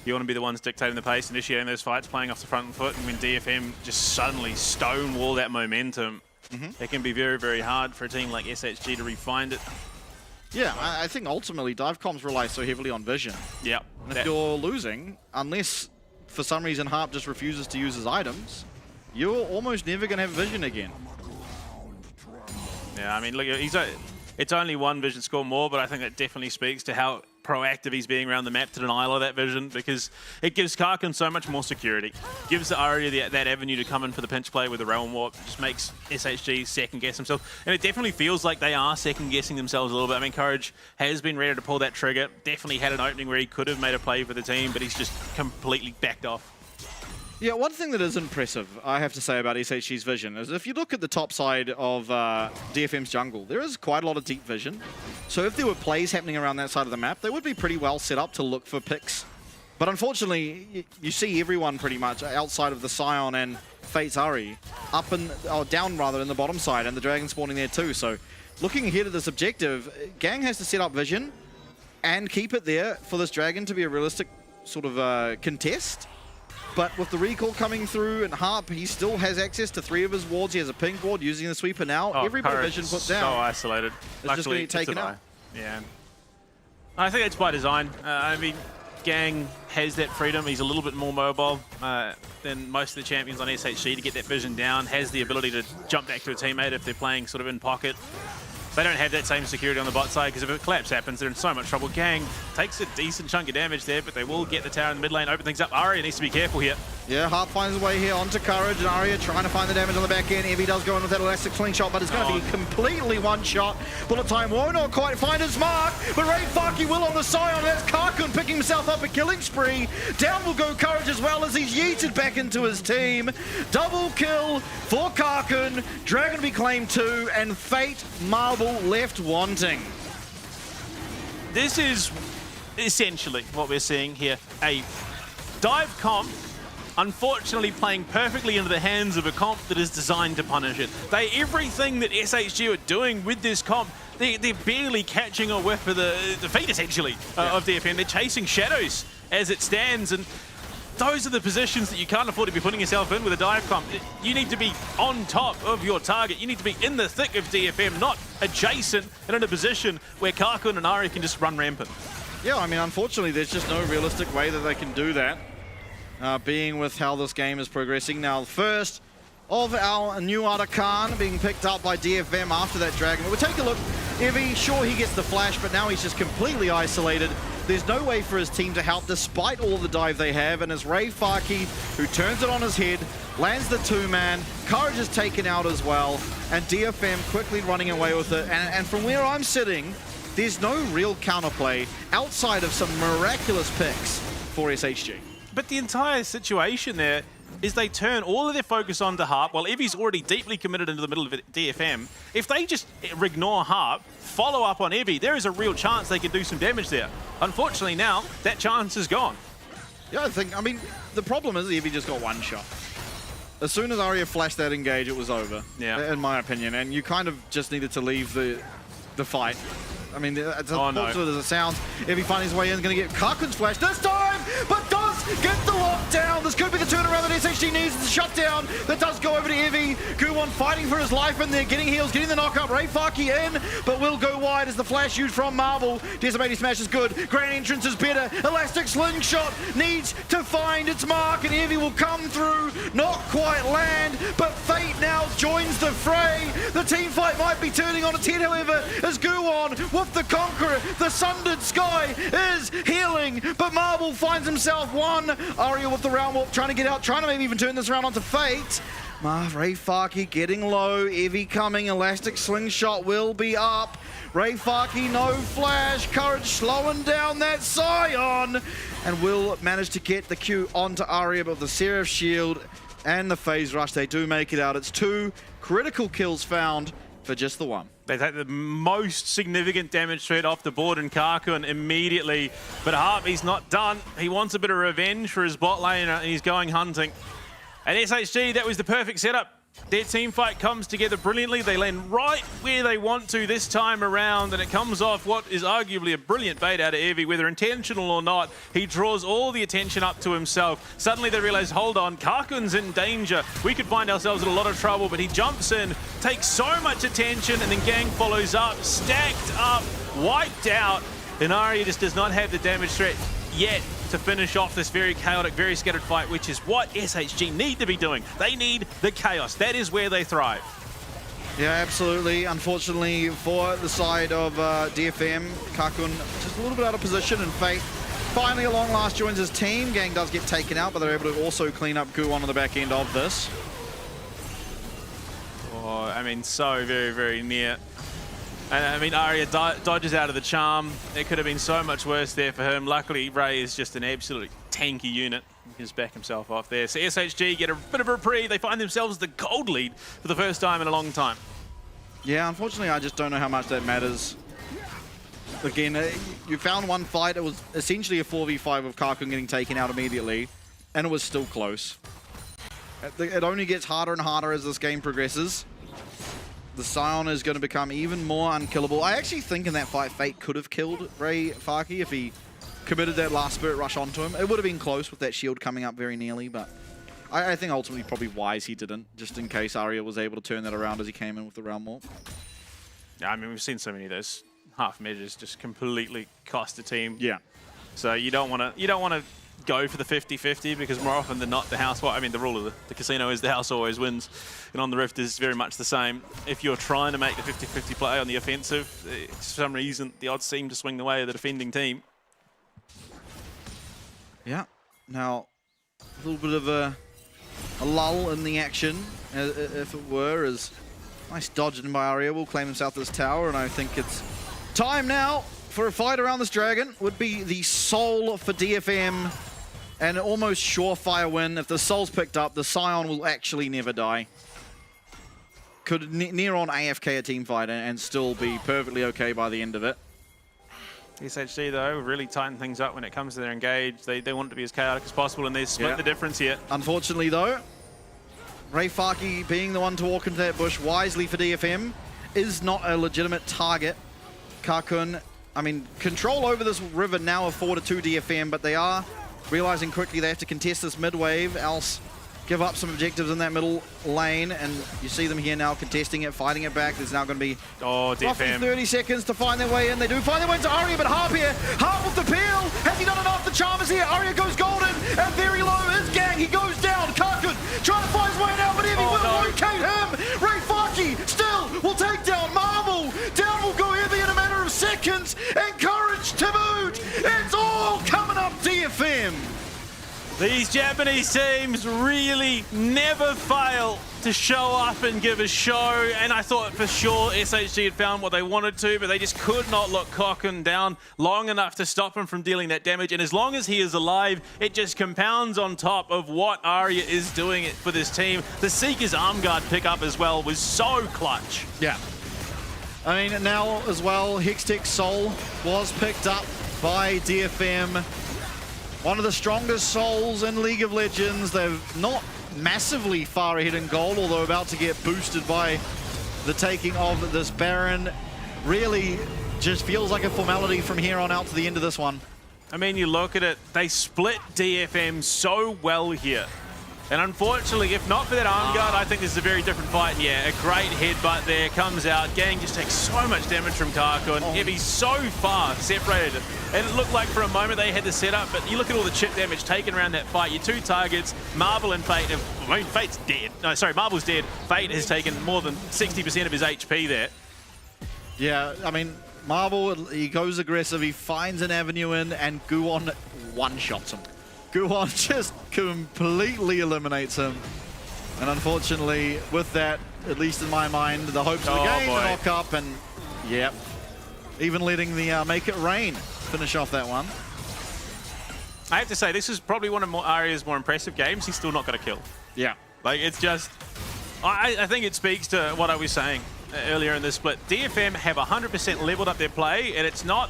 You want to be the ones dictating the pace, initiating those fights, playing off the front foot, and when DFM just suddenly stonewall that momentum, it can be very, very hard for a team like SHG to re-find it. Yeah, I think ultimately dive comps rely so heavily on vision. Yeah. And if you're losing, unless for some reason Harp just refuses to use his items, you're almost never going to have vision again. Yeah, I mean, look, it's only one vision score more, but I think that definitely speaks to how proactive he's being around the map to deny that vision, because it gives Karkin so much more security. Gives the Aria that avenue to come in for the pinch play with the Realm Warp. Just makes SHG second-guess themselves. And it definitely feels like they are second-guessing themselves a little bit. I mean, Courage has been ready to pull that trigger. Definitely had an opening where he could have made a play for the team, but he's just completely backed off. Yeah, one thing that is impressive, I have to say, about SHG's vision is if you look at the top side of DFM's jungle, there is quite a lot of deep vision. So if there were plays happening around that side of the map, they would be pretty well set up to look for picks. But unfortunately, you see everyone pretty much outside of the Scion and Fate's Ari up and down rather in the bottom side, and the Dragon spawning there too. So looking ahead at this objective, Gang has to set up vision and keep it there for this Dragon to be a realistic sort of contest. But with the recall coming through and Harp, he still has access to 3 of his wards. He has a pink ward using the sweeper now. Every bit of vision put down. So isolated. It's just going to get taken out. Yeah. I think it's by design. I mean, Gang has that freedom. He's a little bit more mobile than most of the champions on SHG to get that vision down. Has the ability to jump back to a teammate if they're playing sort of in pocket. They don't have that same security on the bot side, because if a collapse happens, they're in so much trouble. Gang takes a decent chunk of damage there, but they will get the tower in the mid lane, open things up. Aria needs to be careful here. Yeah, Harp finds his way here onto Courage, and Aria trying to find the damage on the back end. Evie does go in with that elastic slingshot, but it's going to be completely one shot. Bullet time won't not quite find his mark, but Ray Farkey will on the Scion. That's Karkin picking himself up a killing spree. Down will go Courage as well as he's yeeted back into his team. Double kill for Karkin. Dragon to be claimed 2, and Fate Marble left wanting. This is essentially what we're seeing here. A dive comp, unfortunately playing perfectly into the hands of a comp that is designed to punish it. Everything that SHG are doing with this comp, they're barely catching a whiff of the feet, essentially, of DFM. They're chasing shadows as it stands, and those are the positions that you can't afford to be putting yourself in with a dive comp. You need to be on top of your target. You need to be in the thick of DFM, not adjacent and in a position where Karkin and Ari can just run rampant. Yeah, I mean, unfortunately, there's just no realistic way that they can do that, being with how this game is progressing. Now, first of our new Arakan being picked up by DFM after that Dragon. But we'll take a look. Evie, sure, he gets the flash, but now he's just completely isolated. There's no way for his team to help despite all the dive they have, and it's Ray Farkey who turns it on his head, lands the 2-man, Courage is taken out as well, and DFM quickly running away with it. And from where I'm sitting, there's no real counterplay outside of some miraculous picks for SHG. But the entire situation there is they turn all of their focus onto Harp, while Evie's already deeply committed into the middle of DFM. If they just ignore Harp, follow up on Evie, there is a real chance they can do some damage there. Unfortunately now, that chance is gone. Yeah, I mean, the problem is Evie just got one shot. As soon as Aria flashed that engage, it was over, in my opinion, and you kind of just needed to leave the fight. I mean, as unfortunate as it sounds, if he finds his way in, he's going to get Karkin's flash this time, but does get the lockdown. This could be the turnaround that SHG needs. sees the shutdown that does go over to Evie. Guwon fighting for his life in there, getting heals, getting the knockup. Ray Faki in, but will go wide as the flash used from Marvel. Decimating Smash is good. Grand Entrance is better. Elastic Slingshot needs to find its mark, and Evie will come through. Not quite land, but Fate now joins the fray. The team fight might be turning on its head, however, as Guwon with the Conqueror, the Sundered Sky is healing, but Marvel finds himself one. Aria with the round warp, trying to get out, trying to maybe even turn this round onto Fate. Ray Faki getting low, Evie coming, Elastic Slingshot will be up. Ray Faki, no flash, Courage slowing down that Scion, and will manage to get the Q onto Aria, but the Seraph Shield and the Phase Rush, they do make it out. It's 2 critical kills found for just the one. They take the most significant damage straight off the board, and Karkun immediately, but Harvey's not done. He wants a bit of revenge for his bot lane, and he's going hunting. And SHG, that was the perfect setup. Their team fight comes together brilliantly. They land right where they want to this time around, and it comes off what is arguably a brilliant bait out of Evie, whether intentional or not. He draws all the attention up to himself. Suddenly they realize, hold on, Karkun's in danger. We could find ourselves in a lot of trouble, but he jumps in, takes so much attention, and then Gang follows up, stacked up, wiped out. And Aria just does not have the damage threat yet to finish off this very chaotic, very scattered fight, which is what SHG need to be doing. They need the chaos. That is where they thrive. Yeah, absolutely. Unfortunately for the side of DFM, Karkun just a little bit out of position, and Fate finally at long last joins his team. Gang does get taken out, but they're able to also clean up Guwon on the back end of this. Oh, I mean, so very, very near. And I mean, Aria dodges out of the charm. It could have been so much worse there for him. Luckily, Ray is just an absolutely tanky unit. He can just back himself off there. So SHG get a bit of a reprieve. They find themselves the gold lead for the first time in a long time. Yeah, unfortunately, I just don't know how much that matters. Again, you found one fight. It was essentially a 4v5 of Karkun getting taken out immediately, and it was still close. It only gets harder and harder as this game progresses. The Scion is going to become even more unkillable. I actually think in that fight, Fate could have killed Ray Faki if he committed that last Spirit Rush onto him. It would have been close with that shield coming up very nearly, but I think ultimately probably wise he didn't, just in case Aria was able to turn that around as he came in with the Realm Warp. Yeah, I mean, we've seen so many of those half measures just completely cost the team. Yeah. So you don't want to go for the 50-50, because more often than not, the house, well, I mean, the rule of the casino is the house always wins, and on the Rift is very much the same. If you're trying to make the 50-50 play on the offensive, for some reason, the odds seem to swing the way of the defending team. Yeah. Now, a little bit of a lull in the action, if it were, as nice dodging by Aria will claim himself this tower, and I think it's time now for a fight around this dragon. Would be the soul for DFM, and an almost surefire win. If the soul's picked up, the Scion will actually never die. Could near on AFK a team fight and still be perfectly okay by the end of it. SHG, though, really tighten things up when it comes to their engage. They want it to be as chaotic as possible, and they split the difference here. Unfortunately, though, Ray Faki being the one to walk into that bush wisely for DFM is not a legitimate target. Karkun, I mean, control over this river now of 4-2 DFM, but they are realizing quickly they have to contest this mid wave, else give up some objectives in that middle lane, and you see them here now contesting it, fighting it back. There's now going to be roughly 30 seconds to find their way in. They do find their way into Aria, but Harp here, Harp with the peel. Has he done enough? The charm is here. Aria goes golden, and very low is Gang. He goes down. Karkun trying to find his way down, but Evie will locate him. Ray Faki still will take down Marvel. Down will go Evie in a matter of seconds, and Courage to boot. It's all coming up DFM. These Japanese teams really never fail to show up and give a show, and I thought for sure SHG had found what they wanted to, but they just could not lock Karkun down long enough to stop him from dealing that damage, and as long as he is alive, it just compounds on top of what Aria is doing for this team. The Seeker's arm guard pickup as well was so clutch. Yeah. I mean, now as well, Hextech Soul was picked up by DFM. One of the strongest souls in League of Legends. They're not massively far ahead in gold, although about to get boosted by the taking of this Baron. Really just feels like a formality from here on out to the end of this one. I mean, you look at it, they split DFM so well here. And unfortunately, if not for that arm guard, I think this is a very different fight. And yeah, a great headbutt there comes out. Gang just takes so much damage from Karkun. He's so far separated. And it looked like for a moment they had the setup, but you look at all the chip damage taken around that fight. Your two targets, Marble and Fate, I mean, Fate's dead. No, sorry, Marble's dead. Fate has taken more than 60% of his HP there. Yeah, I mean, Marble, he goes aggressive, he finds an avenue in, and Guwon one-shots him. Guwon just completely eliminates him. And unfortunately, with that, at least in my mind, the hopes of the game to knock up, and yep, even letting the Make It Rain finish off that one. I have to say, this is probably one of Aria's more impressive games. He's still not got a kill. Yeah. Like, it's just... I think it speaks to what I was saying earlier in this split. DFM have 100% leveled up their play, and it's not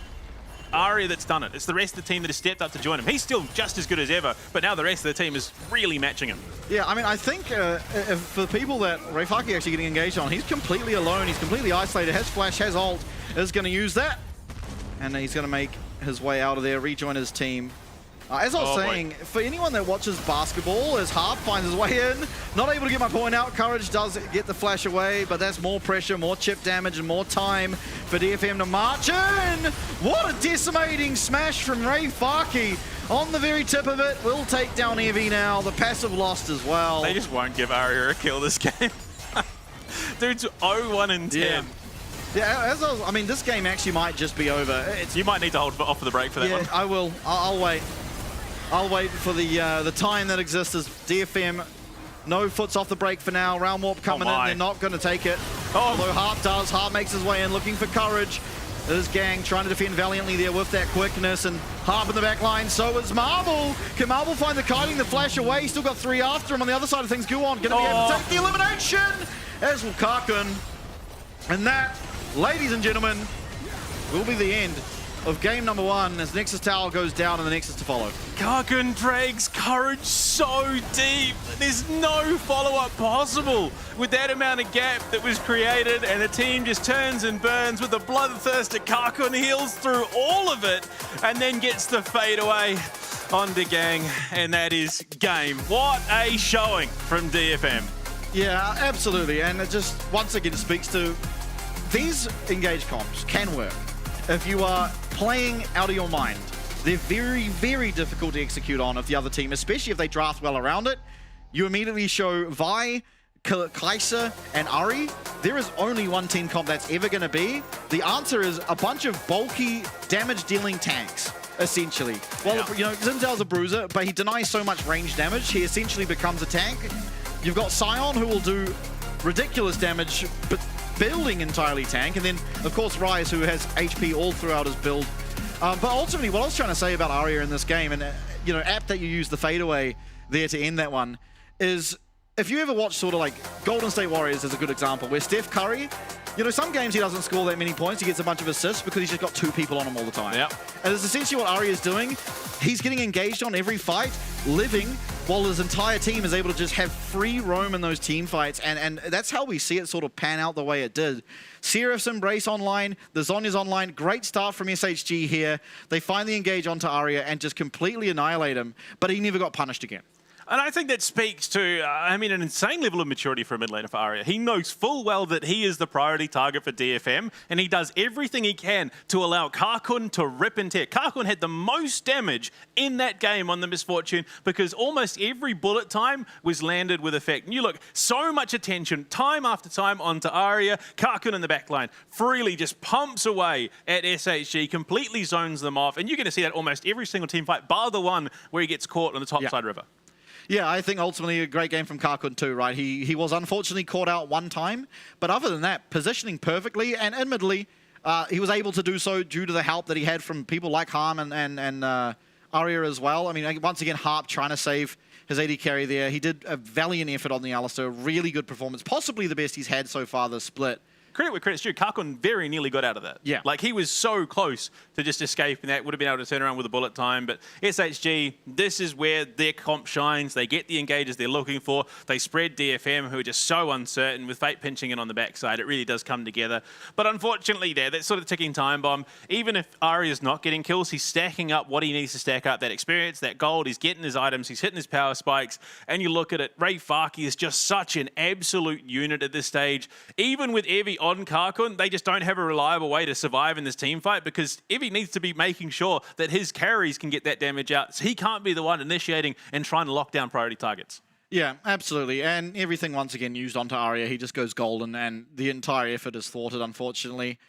Aria that's done it. It's the rest of the team that has stepped up to join him. He's still just as good as ever, but now the rest of the team is really matching him. Yeah, I mean, I think for the people that Reifaki actually getting engaged on, he's completely alone, he's completely isolated, has flash, has ult, is going to use that, and he's going to make his way out of there, rejoin his team. As I was saying, for anyone that watches basketball, as Harp finds his way in, not able to get my point out, Courage does get the flash away, but that's more pressure, more chip damage, and more time for DFM to march in. What a decimating smash from Reifaki. On the very tip of it, will take down Evie now. The passive lost as well. They just won't give Aria a kill this game. Dude's 0-1 and 10. Yeah, I mean, this game actually might just be over. You might need to hold off for the break for that one. I will. I'll wait. I'll wait for the time that exists as DFM. No foots off the break for now. Round warp coming in. They're not going to take it. Although Harp does. Harp makes his way in, looking for Courage. This Gang trying to defend valiantly there with that quickness, and Harp in the back line. So is Marble. Can Marble find the kiting, the flash away? Still got 3 after him. On the other side of things, Guwon going to be able to take the elimination, as will Karkun. And that, ladies and gentlemen, will be the end of game number 1 as Nexus Tower goes down and the Nexus to follow. Karkun drags Courage so deep. There's no follow-up possible with that amount of gap that was created, and the team just turns and burns with a bloodthirst. Karkun heals through all of it and then gets the fade away on the Gang, and that is game. What a showing from DFM. Yeah, absolutely, and it just once again speaks to these engaged comps can work if you are playing out of your mind. They're very, very difficult to execute on if the other team, especially if they draft well around it. You immediately show Vi, Kaiser, and Ari. There is only one team comp that's ever going to be. The answer is a bunch of bulky, damage-dealing tanks, essentially. Well, you know, Zinzal's a bruiser, but he denies so much range damage, he essentially becomes a tank. You've got Sion, who will do ridiculous damage, but building entirely tank, and then of course Rise, who has HP all throughout his build. But ultimately, what I was trying to say about Aria in this game, and you know, apt that you use the fadeaway there to end that one, is if you ever watch sort of like Golden State Warriors is a good example, where Steph Curry, you know, some games he doesn't score that many points, he gets a bunch of assists because he's just got 2 people on him all the time. And it's essentially what Aria is doing. He's getting engaged on every fight, living, while his entire team is able to just have free roam in those team fights, and that's how we see it sort of pan out the way it did. Seraph's Embrace online, the Zonya's online, great start from SHG here. They finally engage onto Aria and just completely annihilate him, but he never got punished again. And I think that speaks to, I mean, an insane level of maturity for a mid laner for Aria. He knows full well that he is the priority target for DFM, and he does everything he can to allow Karkun to rip and tear. Karkun had the most damage in that game on the Misfortune because almost every bullet time was landed with effect. And you look, so much attention, time after time, onto Aria. Karkun in the backline freely just pumps away at SHG, completely zones them off, and you're going to see that almost every single team fight, bar the one where he gets caught on the top side river. Yeah, I think ultimately a great game from Karkun too, right? He was unfortunately caught out one time, but other than that, positioning perfectly, and admittedly, he was able to do so due to the help that he had from people like Harm and Aria as well. I mean, once again, Harp trying to save his AD carry there. He did a valiant effort on the Alistar, really good performance, possibly the best he's had so far this split. credit where credit's due, Kakon very nearly got out of that. Yeah. Like, he was so close to just escaping that, would have been able to turn around with a bullet time. But SHG, this is where their comp shines. They get the engages they're looking for. They spread DFM, who are just so uncertain, with Fate pinching in on the backside. It really does come together. But unfortunately there, that sort of ticking time bomb, even if Arya's not getting kills, he's stacking up what he needs to stack up, that experience, that gold, he's getting his items, he's hitting his power spikes, and you look at it, Ray Farki is just such an absolute unit at this stage. Even with Evie on Kakun, they just don't have a reliable way to survive in this team fight, because Evie needs to be making sure that his carries can get that damage out. So he can't be the one initiating and trying to lock down priority targets. Yeah, absolutely. And everything once again used onto Arya. He just goes golden, and the entire effort is thwarted, unfortunately.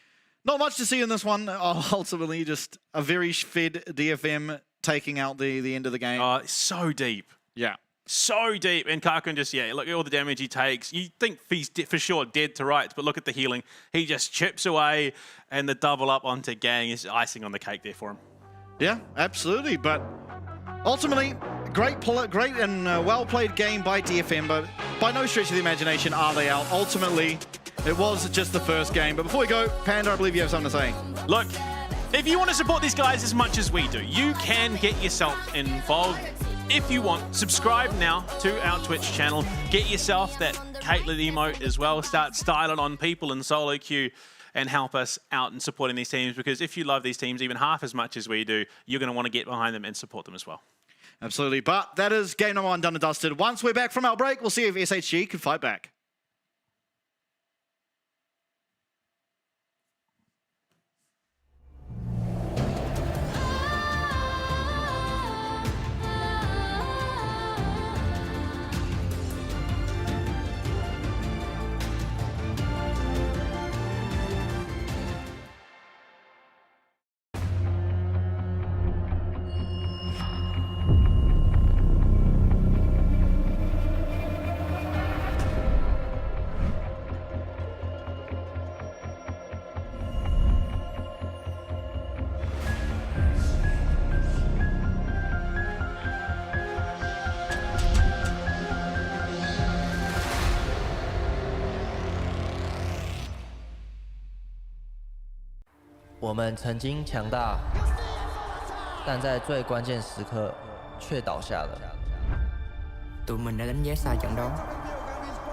Not much to see in this one. Ultimately, just a very fed DFM taking out the end of the game. So deep. Yeah. So deep. And Kakun just, look at all the damage he takes. You think he's for sure dead to rights, but look at the healing. He just chips away, and the double up onto Gang is icing on the cake there for him. Yeah, absolutely. But ultimately, great and well-played game by DFM, but by no stretch of the imagination are they out. Ultimately, it was just the first game. But before we go, Panda, I believe you have something to say. Look, if you want to support these guys as much as we do, you can get yourself involved. If you want, subscribe now to our Twitch channel. Get yourself that Caitlyn emote as well. Start styling on people in solo queue and help us out in supporting these teams, because if you love these teams even half as much as we do, you're going to want to get behind them and support them as well. Absolutely. But that is game number 1 done and dusted. Once we're back from our break, we'll see if SHG can fight back.我们曾经强大，但在最关键时刻却倒下了。 Tụi mình đã đánh giá sai trận đó.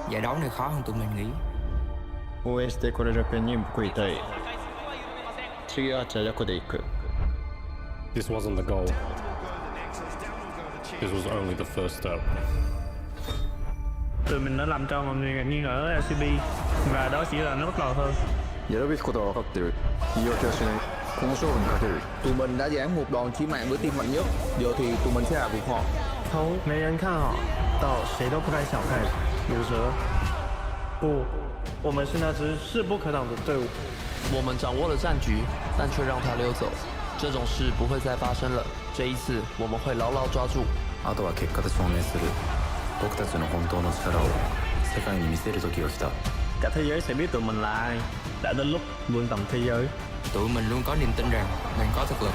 Giải đấu này khó hơn tụi mình nghĩ. 応援してくれるペンに報いたい。次はチャジャコで行く。 This wasn't the goal. This was only the first step. Tụi mình đã làm cho mọi người nghi ngờ LCP, và đó chỉ là nó bắt đầu thôi. やるべきことは分かってる。言い訳はしない。この勝負にかける。 Tụi mình đã giáng một đòn chí mạng với team mạnh nhất. Giờ thì tụi mình sẽ hạ gục họ. 从没人看好到谁都不该小看鲁蛇。不，我们是那支势不可挡的队伍。我们掌握了战局，但却让他溜走。这种事不会再发生了。这一次，我们会牢牢抓住。あとは結果で証明する。僕たちの本当の力を世界に見せる時が来た。 Cả thế giới sẽ biết tụi mình là ai. Đã đến lúc vươn tầm thế giới. Tụi mình luôn có niềm tin rằng mình có thực lực.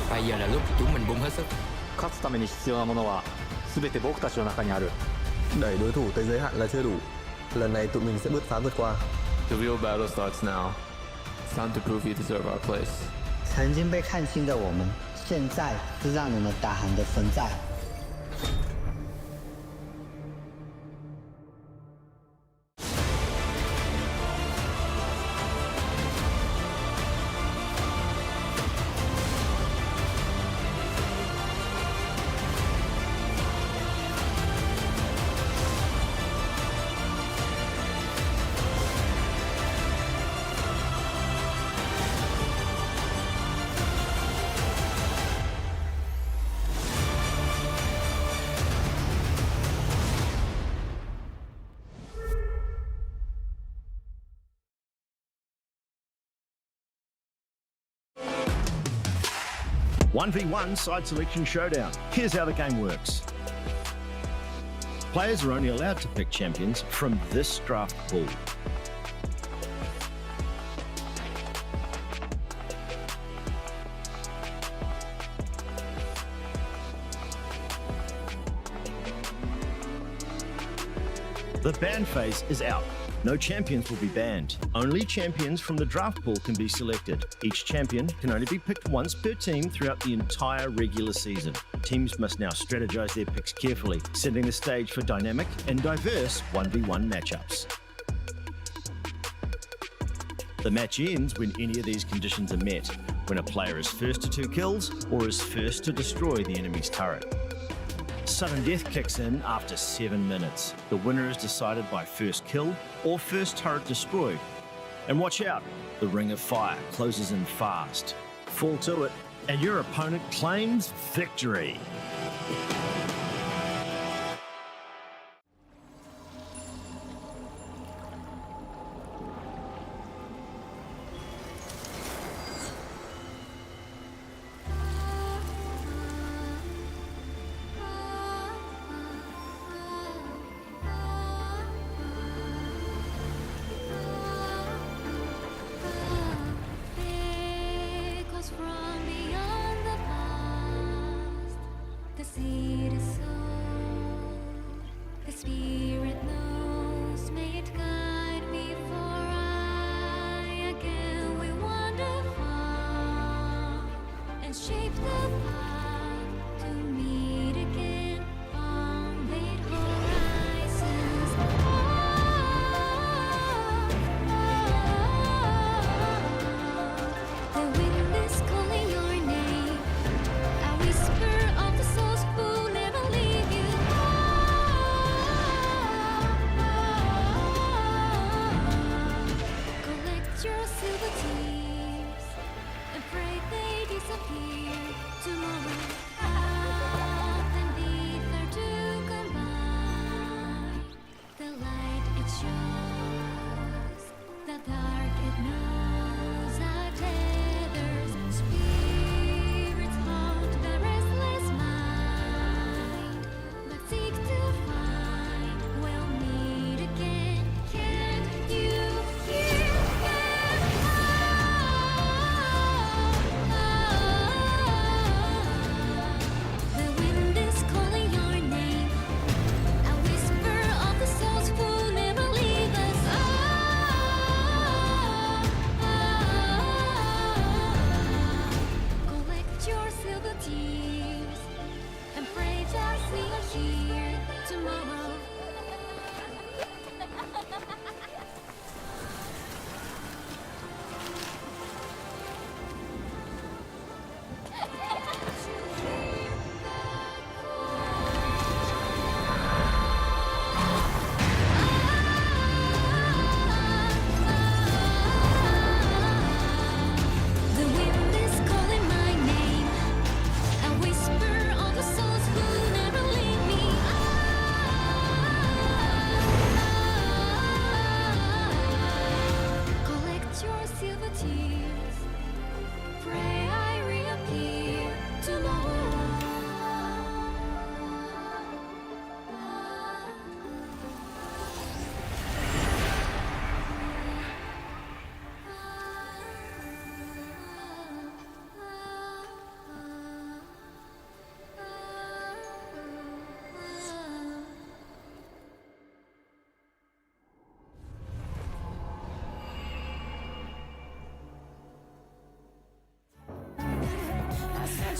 Bây giờ là lúc chúng mình bung hết sức. 勝つために必要なものは全て僕たちの中にある。 Đẩy đối thủ tới giới hạn là chưa đủ. Lần này tụi mình sẽ bứt phá vượt qua. The real battle starts now. It's time to prove you deserve our place. 曾经被看轻的我们，现在是让你们大喊的存在。 1v1 side selection showdown. Here's how the game works. Players are only allowed to pick champions from this draft pool. The ban phase is out. No champions will be banned. Only champions from the draft pool can be selected. Each champion can only be picked once per team throughout the entire regular season. Teams must now strategize their picks carefully, setting the stage for dynamic and diverse 1v1 matchups. The match ends when any of these conditions are met, when a player is first to 2 kills or is first to destroy the enemy's turret. Sudden death kicks in after 7 minutes. The winner is decided by first kill or first turret destroyed. And watch out, the ring of fire closes in fast. Fall to it, and your opponent claims victory.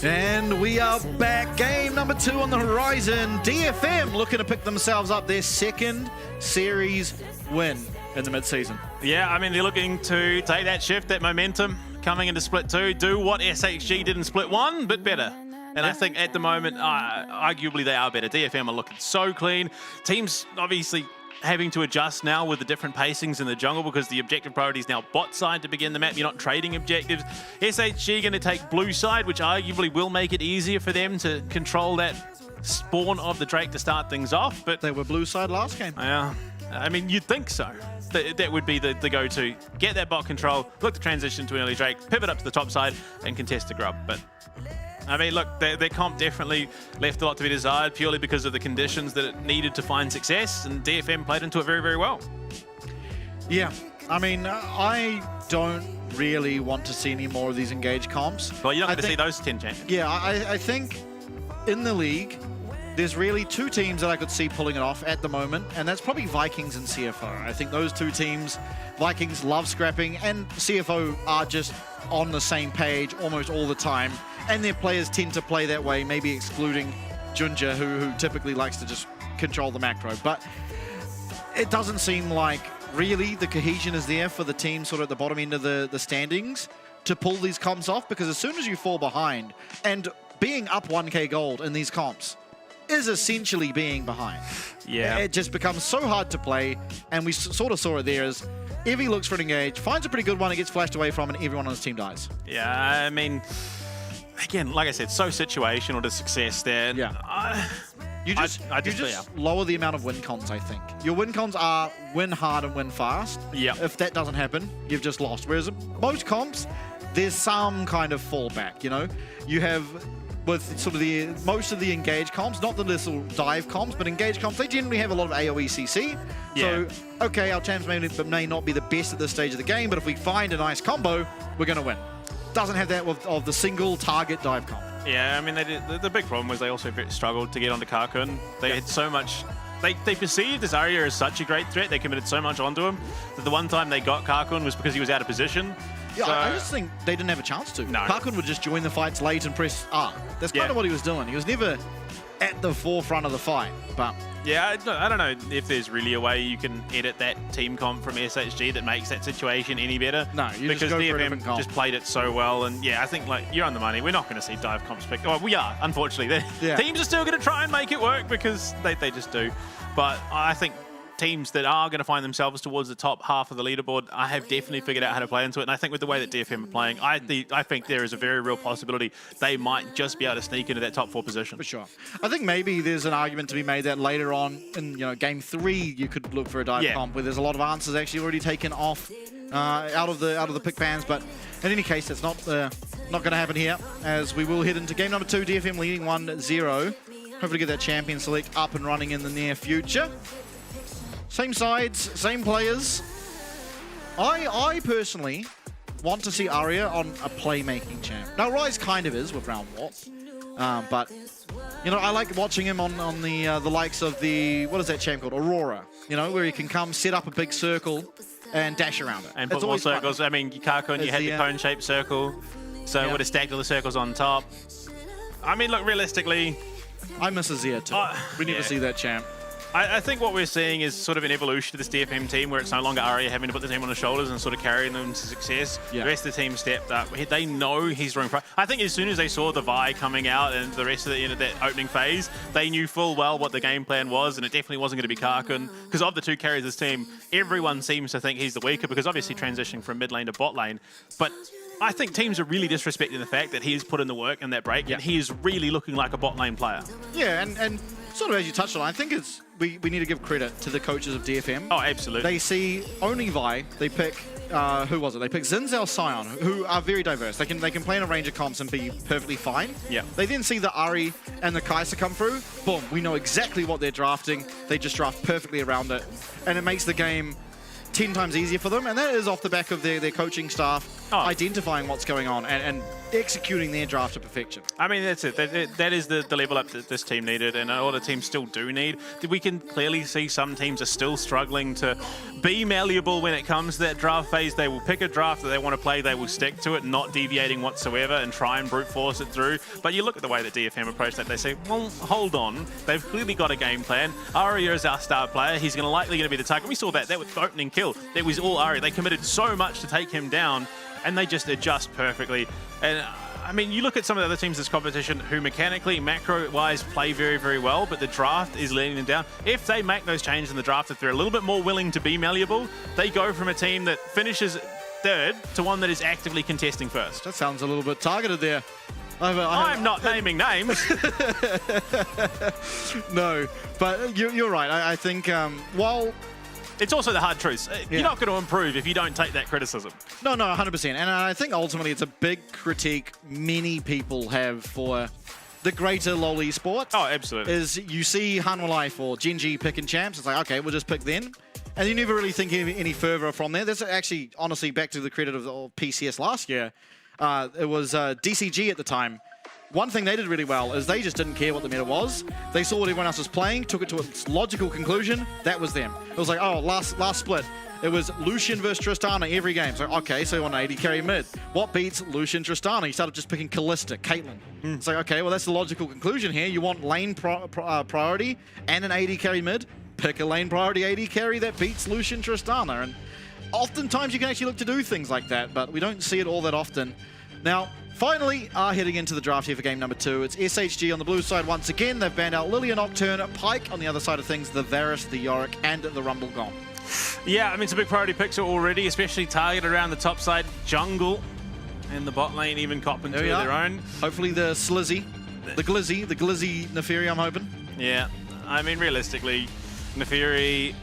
And we are back. Game number 2 on the horizon. DFM looking to pick themselves up their second series win in the mid-season. Yeah, I mean, they're looking to take that shift, that momentum coming into Split 2, do what SHG did in Split 1, but better. And I think at the moment, arguably they are better. DFM are looking so clean. Teams obviously having to adjust now with the different pacings in the jungle because the objective priority is now bot side to begin the map. You're not trading objectives. SHG going to take blue side, which arguably will make it easier for them to control that spawn of the Drake to start things off. But they were blue side last game. Yeah, I mean, you'd think so. That would be the go-to. Get that bot control, look to transition to an early Drake, pivot up to the top side, and contest the grub. But I mean, look, their comp definitely left a lot to be desired purely because of the conditions that it needed to find success, and DFM played into it very, very well. Yeah, I mean, I don't really want to see any more of these engaged comps. Well, you're not going to see those 10 champions. Yeah, I think in the league, there's really two teams that I could see pulling it off at the moment, and that's probably Vikings and CFO. I think those two teams, Vikings love scrapping, and CFO are just on the same page almost all the time, and their players tend to play that way, maybe excluding Junja, who typically likes to just control the macro. But it doesn't seem like really the cohesion is there for the team sort of at the bottom end of the standings to pull these comps off, because as soon as you fall behind, and being up 1k gold in these comps is essentially being behind. Yeah. It just becomes so hard to play, and we sort of saw it there as Evie looks for an engage, finds a pretty good one, it gets flashed away from, and everyone on his team dies. Yeah, I mean, again, like I said, so situational to success there. Yeah. You just lower the amount of win cons, I think. Your win cons are win hard and win fast. Yeah. If that doesn't happen, you've just lost. Whereas most comps, there's some kind of fallback, you know? You have, with sort of most of the engage comps, not the little dive comps, but engage comps, they generally have a lot of AoE CC. Yeah. So, okay, our champs may not be the best at this stage of the game, but if we find a nice combo, we're going to win. Doesn't have that of the single target dive comp. Yeah, I mean, the big problem was they also struggled to get onto Karkun. They had so much... They perceived this Arya as such a great threat. They committed so much onto him that the one time they got Karkun was because he was out of position. Yeah, so, I just think they didn't have a chance to. No. Karkun would just join the fights late and press R. That's kind of what he was doing. He was never at the forefront of the fight. But yeah, I don't know if there's really a way you can edit that team comp from SHG that makes that situation any better. No, you because just go for a different DFM comp. just played it so well, and yeah, I think like you're on the money. We're not going to see dive comps picked. Well, we are, unfortunately. Yeah. Teams are still going to try and make it work because they just do. But I think teams that are going to find themselves towards the top half of the leaderboard, I have definitely figured out how to play into it. And I think with the way that DFM are playing, I think there is a very real possibility they might just be able to sneak into that top 4 position. For sure. I think maybe there's an argument to be made that later on in game 3 you could look for a dive comp where there's a lot of answers actually already taken off out of the pick bans. But in any case, that's not going to happen here, as we will head into game number 2. DFM leading 1-0. Hopefully get that champion select up and running in the near future. Same sides, same players. I personally want to see Arya on a playmaking champ. Now, Rise kind of is with Round Warp. But, you know, I like watching him on the likes of the, what is that champ called? Aurora. You know, where he can come, set up a big circle and dash around it. And put more circles. I mean, Karkun, you had the cone-shaped circle. So it would have stacked all the circles on top. I mean, look, realistically... I miss Azir too. We need to see that champ. I think what we're seeing is sort of an evolution of this DFM team where it's no longer Arya having to put the team on his shoulders and sort of carrying them to success. Yeah. The rest of the team stepped up. They know he's running. I think as soon as they saw the Vi coming out and the rest of the that opening phase, they knew full well what the game plan was, and it definitely wasn't going to be Karkun. Because of the two carries of this team, everyone seems to think he's the weaker because obviously transitioning from mid lane to bot lane. But I think teams are really disrespecting the fact that he has put in the work in that break, and he is really looking like a bot lane player. Yeah, and sort of as you touched on, I think it's we need to give credit to the coaches of DFM. Oh, absolutely. They see only Vi. They pick, who was it? They pick Zinzao Sion, who are very diverse. They can play in a range of comps and be perfectly fine. Yeah. They then see the Ahri and the Kai'Sa come through. Boom, we know exactly what they're drafting. They just draft perfectly around it. And it makes the game 10 times easier for them, and that is off the back of their coaching staff identifying what's going on and executing their draft to perfection. I mean, that's it. That is the level up that this team needed, and a lot of teams still do need. We can clearly see some teams are still struggling to be malleable when it comes to that draft phase. They will pick a draft that they want to play, they will stick to it, not deviating whatsoever, and try and brute force it through. But you look at the way that DFM approach that, they say, well, hold on. They've clearly got a game plan. Arya is our star player. He's likely going to be the target. We saw that with the opening kill. It was all Arya. They committed so much to take him down, and they just adjust perfectly. And I mean, you look at some of the other teams in this competition who mechanically, macro-wise, play very, very well, but the draft is letting them down. If they make those changes in the draft, if they're a little bit more willing to be malleable, they go from a team that finishes third to one that is actively contesting first. That sounds a little bit targeted there. I'm not naming names. No, but you're right. I think while... It's also the hard truth. You're not going to improve if you don't take that criticism. No, 100%. And I think ultimately it's a big critique many people have for the greater lolesports. Oh, absolutely. Is you see Hanwha Life or Genji picking champs, it's like, okay, we'll just pick them. And you never really think any further from there. That's actually, honestly, back to the credit of PCS last year. It was DCG at the time one thing they did really well is they just didn't care what the meta was. They saw what everyone else was playing, took it to its logical conclusion. That was them. It was like, oh, last split. It was Lucian versus Tristana every game. So, okay, so you want an AD carry mid. What beats Lucian Tristana? You started just picking Callista, Caitlyn. It's like, okay, well, that's the logical conclusion here. You want lane priority and an AD carry mid. Pick a lane priority AD carry that beats Lucian Tristana. And oftentimes you can actually look to do things like that, but we don't see it all that often. Now, finally, heading into the draft here for game number 2. It's SHG on the blue side once again. They've banned out Lilia Nocturne, Pyke on the other side of things, the Varus, the Yorick, and the Rumble Gom. Yeah, I mean, it's a big priority picture already, especially targeted around the top side. Jungle and the bot lane even copping two of their own. Hopefully the Slizzy, the Glizzy Neferi, I'm hoping. Yeah, I mean, realistically, Neferi,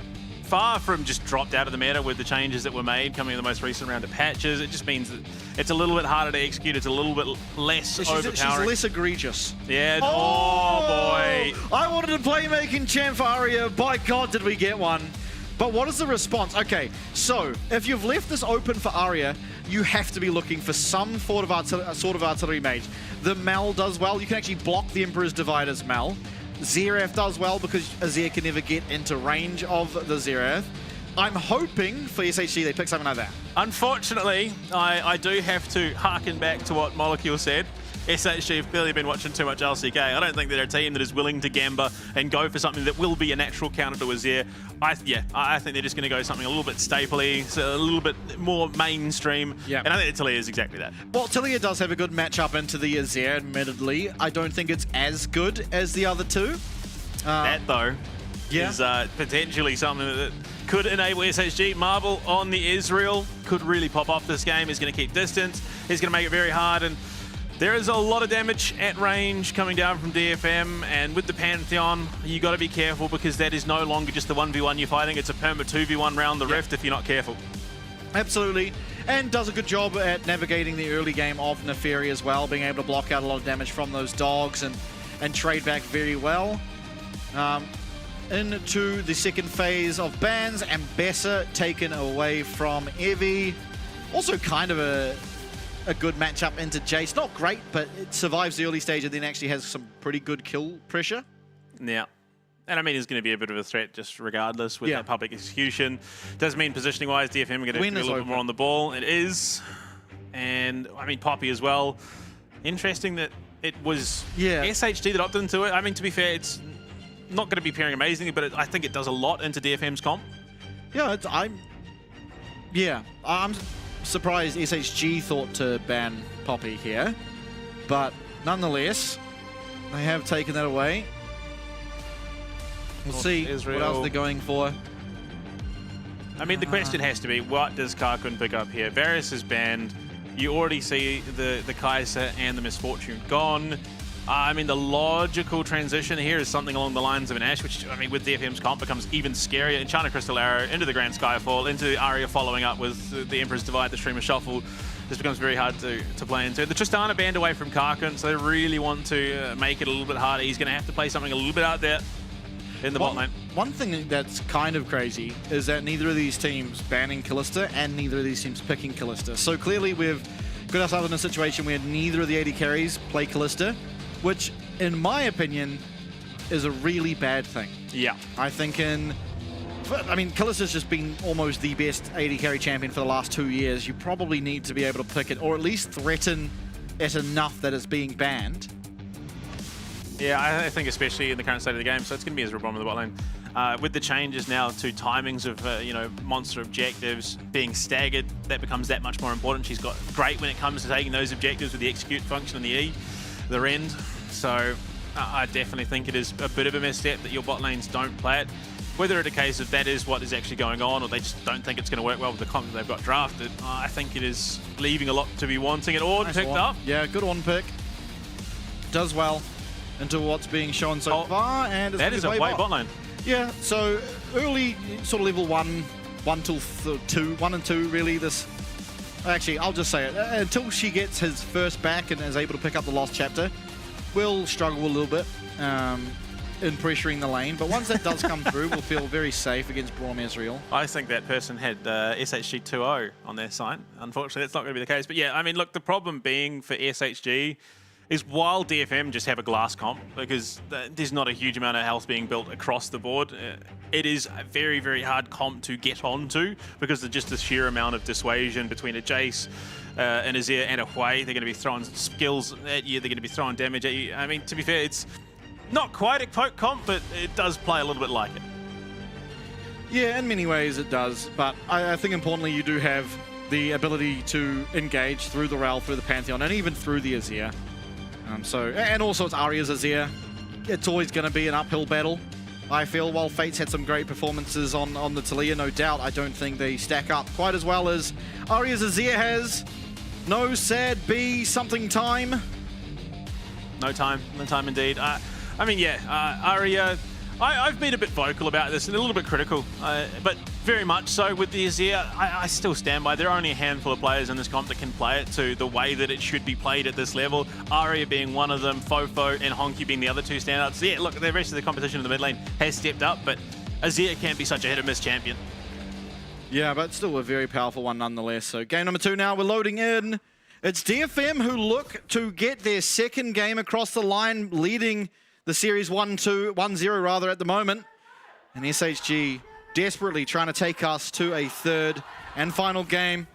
far from just dropped out of the meta with the changes that were made coming in the most recent round of patches. It just means that it's a little bit harder to execute. It's a little bit less overpowering. She's less egregious. Yeah. Oh, boy. I wanted a playmaking champ for Arya. By God, did we get one. But what is the response? Okay, so if you've left this open for Arya, you have to be looking for some sort of artillery mage. The Mal does well. You can actually block the Emperor's Divider's Mal. Xerath does well because Azir can never get into range of the Xerath. I'm hoping for SHG they pick something like that. Unfortunately, I do have to harken back to what Molecule said. SHG have clearly been watching too much LCK. I don't think they're a team that is willing to gamba and go for something that will be a natural counter to Azir. I think they're just going to go something a little bit stapley, so a little bit more mainstream. Yeah. And I think Taliyah is exactly that. Well, Taliyah does have a good matchup into the Azir, admittedly. I don't think it's as good as the other two. That, though, is potentially something that could enable SHG. Marvel on the Israel could really pop off this game. He's going to keep distance. He's going to make it very hard. And there is a lot of damage at range coming down from DFM, and with the Pantheon, you got to be careful because that is no longer just the 1v1 you're fighting. It's a perma 2v1 round the Rift if you're not careful. Absolutely. And does a good job at navigating the early game of Neferi as well, being able to block out a lot of damage from those dogs and trade back very well. Into the second phase of bans, and Bessa taken away from Evie. Also kind of a good matchup into Jace. Not great, but it survives the early stage and then actually has some pretty good kill pressure. Yeah. And I mean, it's going to be a bit of a threat just regardless with that public execution. Does mean positioning-wise, DFM are going to be a little bit more on the ball. It is. And, I mean, Poppy as well. Interesting that it was SHG that opted into it. I mean, to be fair, it's not going to be pairing amazingly, but I think it does a lot into DFM's comp. Yeah, I'm surprised SHG thought to ban Poppy here, but nonetheless, they have taken that away. We'll see what else they're going for. I mean, the question has to be, what does Karkun pick up here? Varus is banned. You already see the Kai'Sa and the Misfortune gone. I mean, the logical transition here is something along the lines of an Ashe, which, I mean, with DFM's comp becomes even scarier. Enchanted Crystal Arrow into the Grand Skyfall, into Arya following up with the Emperor's Divide, the Streamer Shuffle. This becomes very hard to play into. The Tristana banned away from Karkun, so they really want to make it a little bit harder. He's going to have to play something a little bit out there in the bot lane. One thing that's kind of crazy is that neither of these teams banning Callista and neither of these teams picking Callista. So clearly we've got ourselves in a situation where neither of the AD carries play Callista, which, in my opinion, is a really bad thing. Yeah. I think Callista's just been almost the best AD carry champion for the last 2 years. You probably need to be able to pick it, or at least threaten it enough that it's being banned. Yeah, I think especially in the current state of the game, so it's going to be Ezreal Bomb in the bot lane. With the changes now to timings of, monster objectives being staggered, that becomes that much more important. She's got great when it comes to taking those objectives with the execute function and the E, the rend. So I definitely think it is a bit of a misstep that your bot lanes don't play it. Whether it's a case of that is what is actually going on or they just don't think it's going to work well with the comp that they've got drafted, I think it is leaving a lot to be wanting. It all picked up. Yeah, good on pick. Does well into what's being shown so far. And that is a white bot lane. Yeah, so early sort of level 1 and 2 really. Actually, I'll just say it. Until she gets his first back and is able to pick up the lost chapter, we'll struggle a little bit in pressuring the lane. But once that does come through, we'll feel very safe against Braum Ezreal. I think that person had SHG 2.0 on their side. Unfortunately, that's not going to be the case. But yeah, I mean, look, the problem being for SHG is while DFM just have a glass comp, because there's not a huge amount of health being built across the board, it is a very, very hard comp to get onto because of just the sheer amount of dissuasion between a Jace, an Azir and a Hui. They're going to be throwing skills at you, they're going to be throwing damage at you. I mean, to be fair, it's not quite a poke comp, but it does play a little bit like it. Yeah, in many ways it does, but I think importantly you do have the ability to engage through the Rel, through the Pantheon, and even through the Azir. And also it's Aria's Azir. It's always going to be an uphill battle, I feel. While Fate's had some great performances on the Taliyah, no doubt, I don't think they stack up quite as well as Aria's Azir has. No sad B something time. No time indeed. I mean, yeah, Aria, I've been a bit vocal about this and a little bit critical, but very much so with the Azir. I still stand by. There are only a handful of players in this comp that can play it to the way that it should be played at this level. Aria being one of them, Fofo and Honky being the other two standouts. Yeah, look, the rest of the competition in the mid lane has stepped up, but Azir can't be such a hit-or-miss champion. Yeah, but still a very powerful one nonetheless. So game number 2 now, we're loading in. It's DFM who look to get their second game across the line, leading the series 1-0 rather at the moment. And SHG desperately trying to take us to a third and final game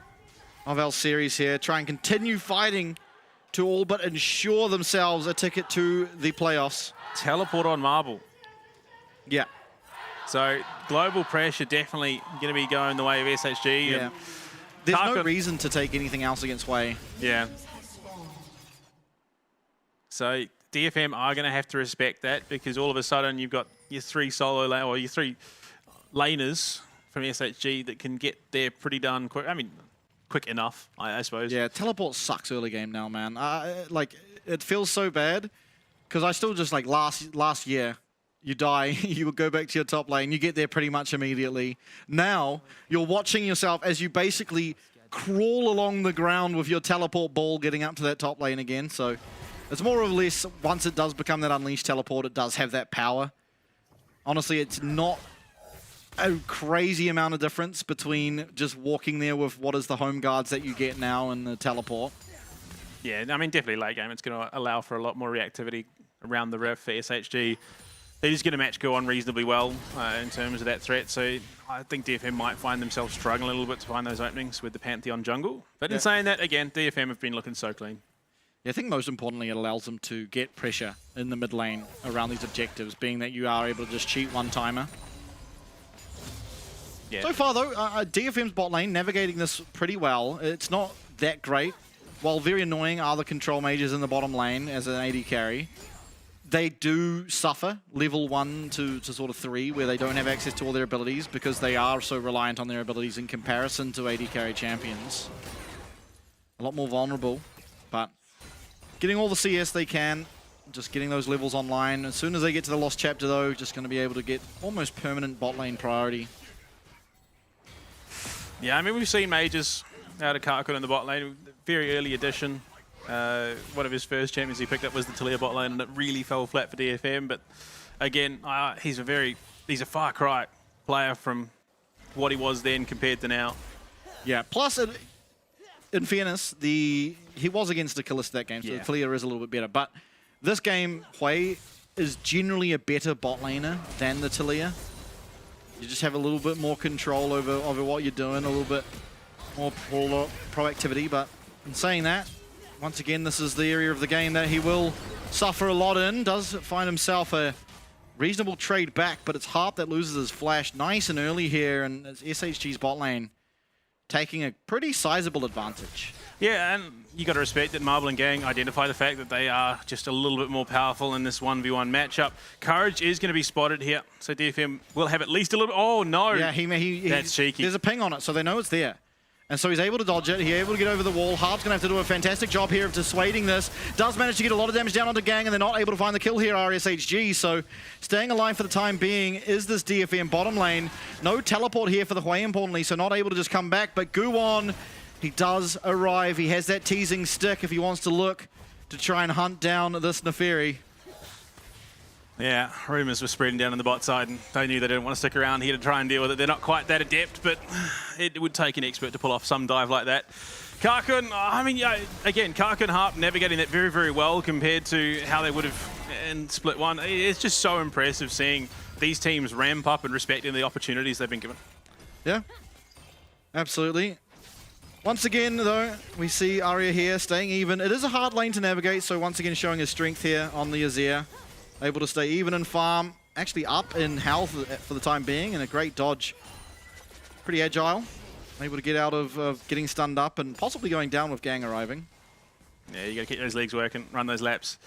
of our series here. Try and continue fighting to all but ensure themselves a ticket to the playoffs. Teleport on Marble. Yeah. So global pressure definitely going to be going the way of SHG. Yeah. There's no reason to take anything else against Wei. Yeah. So DFM are going to have to respect that, because all of a sudden you've got your 3 solo lane, or your 3 laners from SHG that can get there pretty darn quick. I mean, quick enough, I suppose. Yeah, teleport sucks early game now, man. Like, it feels so bad, because I still just, like, last year, you die, you would go back to your top lane, you get there pretty much immediately. Now, you're watching yourself as you basically crawl along the ground with your teleport ball getting up to that top lane again, so it's more or less, once it does become that unleashed teleport, it does have that power. Honestly, it's not a crazy amount of difference between just walking there with what is the home guards that you get now and the teleport. Yeah, I mean, definitely late game. It's going to allow for a lot more reactivity around the rift for SHG. They just get a match go on reasonably well in terms of that threat. So I think DFM might find themselves struggling a little bit to find those openings with the Pantheon jungle. But in saying that, again, DFM have been looking so clean. Yeah, I think most importantly, it allows them to get pressure in the mid lane around these objectives, being that you are able to just cheat one-timer. Yeah. So far, though, DFM's bot lane navigating this pretty well. It's not that great. While very annoying are the control mages in the bottom lane as an AD carry, they do suffer level 1 to sort of 3, where they don't have access to all their abilities because they are so reliant on their abilities in comparison to AD carry champions. A lot more vulnerable, but getting all the CS they can, just getting those levels online. As soon as they get to the Lost Chapter, though, just going to be able to get almost permanent bot lane priority. Yeah, I mean, we've seen mages out of Karkut in the bot lane. Very early addition. One of his first champions he picked up was the Taliyah bot lane, and it really fell flat for DFM. But again, he's a far cry player from what he was then compared to now. Yeah, plus, in fairness, he was against Achilles that game, so the Taliyah is a little bit better. But this game, Hui is generally a better bot laner than the Taliyah. You just have a little bit more control over what you're doing, a little bit more proactivity. But in saying that, once again, this is the area of the game that he will suffer a lot in. Does find himself a reasonable trade back, but it's Harp that loses his flash nice and early here, and it's SHG's bot lane taking a pretty sizable advantage. Yeah, and you got to respect that Marble and Gang identify the fact that they are just a little bit more powerful in this 1v1 matchup. Courage is going to be spotted here, so DFM will have at least a little bit. Oh, no. Yeah, that's cheeky. There's a ping on it, so they know it's there. And so he's able to dodge it. He's able to get over the wall. Harp's going to have to do a fantastic job here of dissuading this. Does manage to get a lot of damage down onto Gang, and they're not able to find the kill here, SHG. So staying alive for the time being is this DFM bottom lane. No teleport here for the Hui, importantly, so not able to just come back. But Guwon, he does arrive. He has that teasing stick if he wants to look to try and hunt down this Neferi. Yeah, rumours were spreading down on the bot side, and they knew they didn't want to stick around here to try and deal with it. They're not quite that adept, but it would take an expert to pull off some dive like that. Karkun, I mean, yeah, again, Karkun Harp navigating that very, very well compared to how they would have in Split 1. It's just so impressive seeing these teams ramp up and respecting the opportunities they've been given. Yeah, absolutely. Once again, though, we see Arya here staying even. It is a hard lane to navigate, so once again showing his strength here on the Azir. Able to stay even in farm, actually up in health for the time being, and a great dodge. Pretty agile. Able to get out of getting stunned up and possibly going down with Gang arriving. Yeah, you got to keep those legs working, run those laps.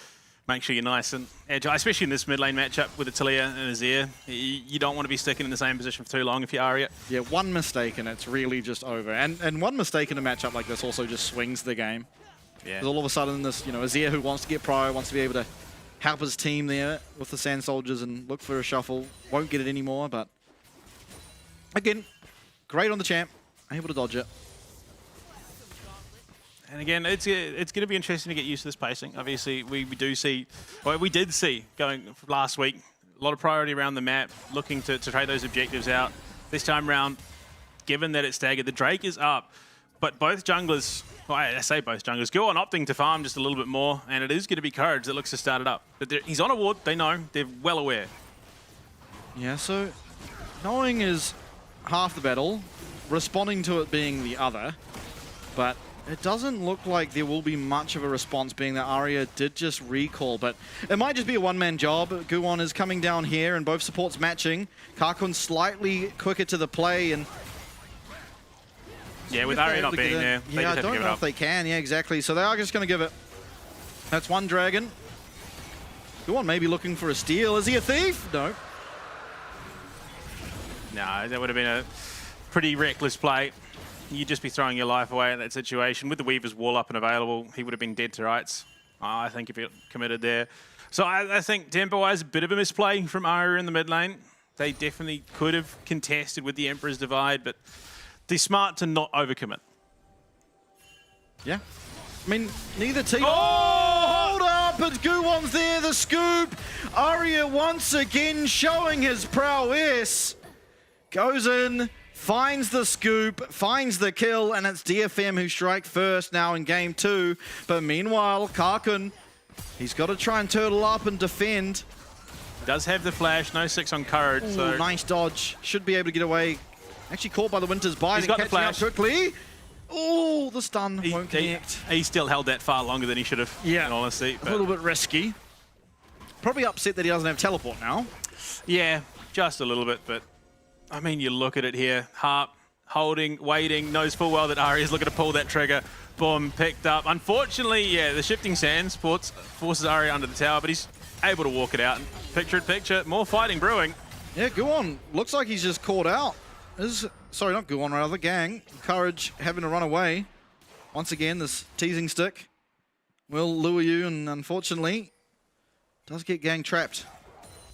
Make sure you're nice and agile, especially in this mid lane matchup with Atilia and Azir. You don't want to be sticking in the same position for too long if you're Arya. Yeah, one mistake and it's really just over. And one mistake in a matchup like this also just swings the game. Yeah. Because all of a sudden this, you know, Azir who wants to get pro, wants to be able to help his team there with the Sand Soldiers and look for a shuffle. Won't get it anymore, but again, great on the champ. Able to dodge it. And again, it's going to be interesting to get used to this pacing. Obviously, we did see going last week, a lot of priority around the map, looking to trade those objectives out. This time round, given that it's staggered, the Drake is up, but both junglers, well, I say both junglers, go on opting to farm just a little bit more, and it is going to be Courage that looks to start it up. But he's on a ward, they know, they're well aware. Yeah, so knowing is half the battle, responding to it being the other, but it doesn't look like there will be much of a response, being that Arya did just recall, but it might just be a one-man job. Guwon is coming down here and both supports matching. Karkun slightly quicker to the play, and yeah, with Arya not being there, they yeah, just I have to don't give it know up. if they can. Yeah, exactly. So they are just going to give it. That's one dragon. Guwon maybe looking for a steal. Is he a thief? No. No, that would have been a pretty reckless play. You'd just be throwing your life away in that situation. With the Weaver's wall up and available, he would have been dead to rights, I think, if he committed there. So I think tempo-wise, a bit of a misplay from Arya in the mid lane. They definitely could have contested with the Emperor's Divide, but they're smart to not overcommit. Yeah. I mean, neither team... Oh, hold up! But Guwon's there, the scoop! Arya once again showing his prowess. Goes in, finds the scoop, finds the kill, and it's DFM who strike first now in game 2. But meanwhile, Karkun, he's got to try and turtle up and defend. Does have the flash, no 6 on Courage. Ooh, so nice dodge. Should be able to get away. Actually caught by the Winter's Bite. He's got the catching up flash. quickly. Oh, the stun won't connect. He still held that far longer than he should have, Yeah, in honesty. a little bit risky. Probably upset that he doesn't have teleport now. Yeah, just a little bit, but I mean, you look at it here. Harp holding, waiting, knows full well that Arya's looking to pull that trigger. Boom, picked up. Unfortunately, yeah, the shifting sands forces Arya under the tower, but he's able to walk it out. Picture, more fighting brewing. Yeah, Guwon looks like he's just caught out. Sorry, not Guwon, rather, Gang. Courage having to run away. Once again, this teasing stick will lure you, and unfortunately, does get Gang trapped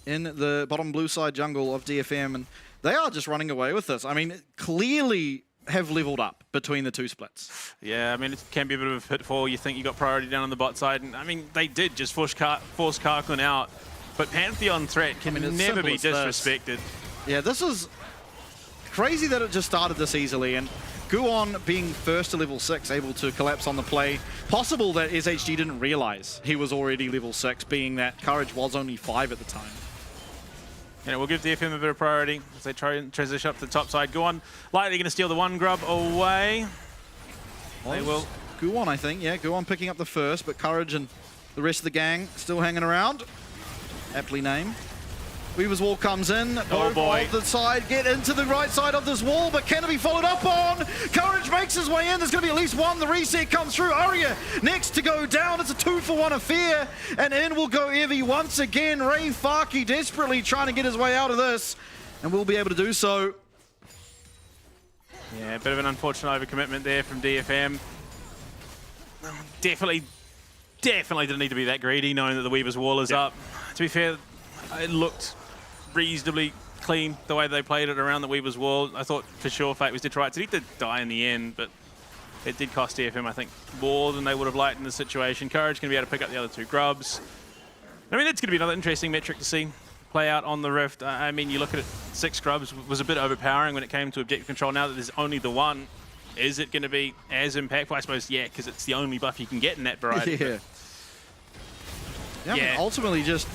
in the bottom blue side jungle of DFM, and they are just running away with this. I mean, clearly have leveled up between the two splits. Yeah, I mean, it can be a bit of a pitfall. You think you got priority down on the bot side, and I mean, they did just force Karkun out, but Pantheon threat can never be disrespected. Yeah, this is crazy that it just started this easily, and Guwon being first to level 6, able to collapse on the play. Possible that SHG didn't realize he was already level 6, being that Courage was only 5 at the time. You know, we'll give DFM a bit of priority as they try and transition up to the top side. Guwon likely going to steal the one grub away. They will. Guwon, I think. Yeah, Guwon picking up the first, but Courage and the rest of the gang still hanging around. Aptly named. Weaver's wall comes in. Oh boy. Of the side, get into the right side of this wall, but can it be followed up on? Courage makes his way in. There's going to be at least one. The reset comes through. Arya next to go down. It's a 2-for-1 affair. And in will go Evie once again. Ray Farkey desperately trying to get his way out of this, and will be able to do so. Yeah, a bit of an unfortunate overcommitment there from DFM. Definitely didn't need to be that greedy, knowing that the Weaver's wall is up. To be fair, it looked reasonably clean the way they played it around the Weaver's wall. I thought for sure Fate was Detroit. So he did die in the end, but it did cost DFM, I think, more than they would have liked in this situation. Courage going to be able to pick up the other 2 grubs. I mean, it's going to be another interesting metric to see play out on the Rift. I mean, you look at it, 6 grubs was a bit overpowering when it came to objective control. Now that there's only the one, Is it going to be as impactful? I suppose, yeah, because it's the only buff you can get in that variety. Yeah. I mean, ultimately, just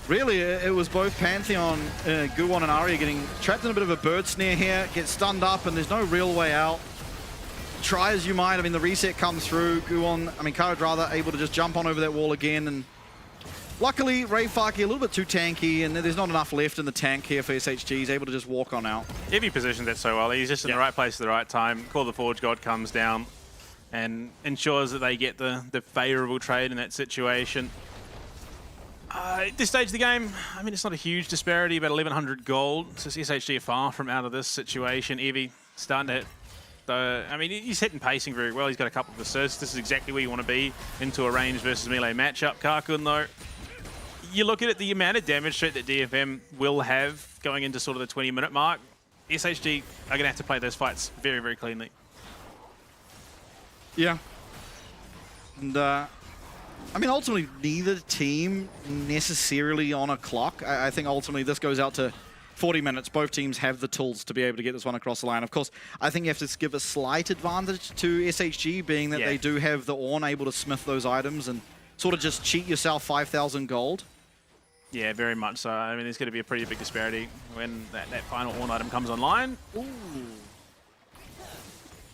really, it was both Pantheon, Guwon, and Arya getting trapped in a bit of a bird snare here, get stunned up, and there's no real way out. Try as you might, I mean, the reset comes through. Guwon, I mean, Courage rather able to just jump on over that wall again, and luckily, Rayfaki a little bit too tanky, and there's not enough left in the tank here for SHG. He's able to just walk on out. If he positions it so well, he's just in the right place at the right time. Call the Forge God comes down and ensures that they get the favourable trade in that situation. At this stage of the game, I mean, it's not a huge disparity, about 1,100 gold. So SHG are far from out of this situation. Evie starting to hit. I mean, he's hitting pacing very well. He's got a couple of assists. This is exactly where you want to be into a range versus melee matchup. Karkun, though, you look at it, the amount of damage threat that DFM will have going into sort of the 20-minute mark, SHG are going to have to play those fights very, very cleanly. Yeah. And, I mean, ultimately, neither team necessarily on a clock. I think ultimately this goes out to 40 minutes. Both teams have the tools to be able to get this one across the line. Of course, I think you have to give a slight advantage to SHG, being that they do have the Ornn able to smith those items and sort of just cheat yourself 5,000 gold. Yeah, very much so. I mean, there's going to be a pretty big disparity when that final Ornn item comes online. Ooh.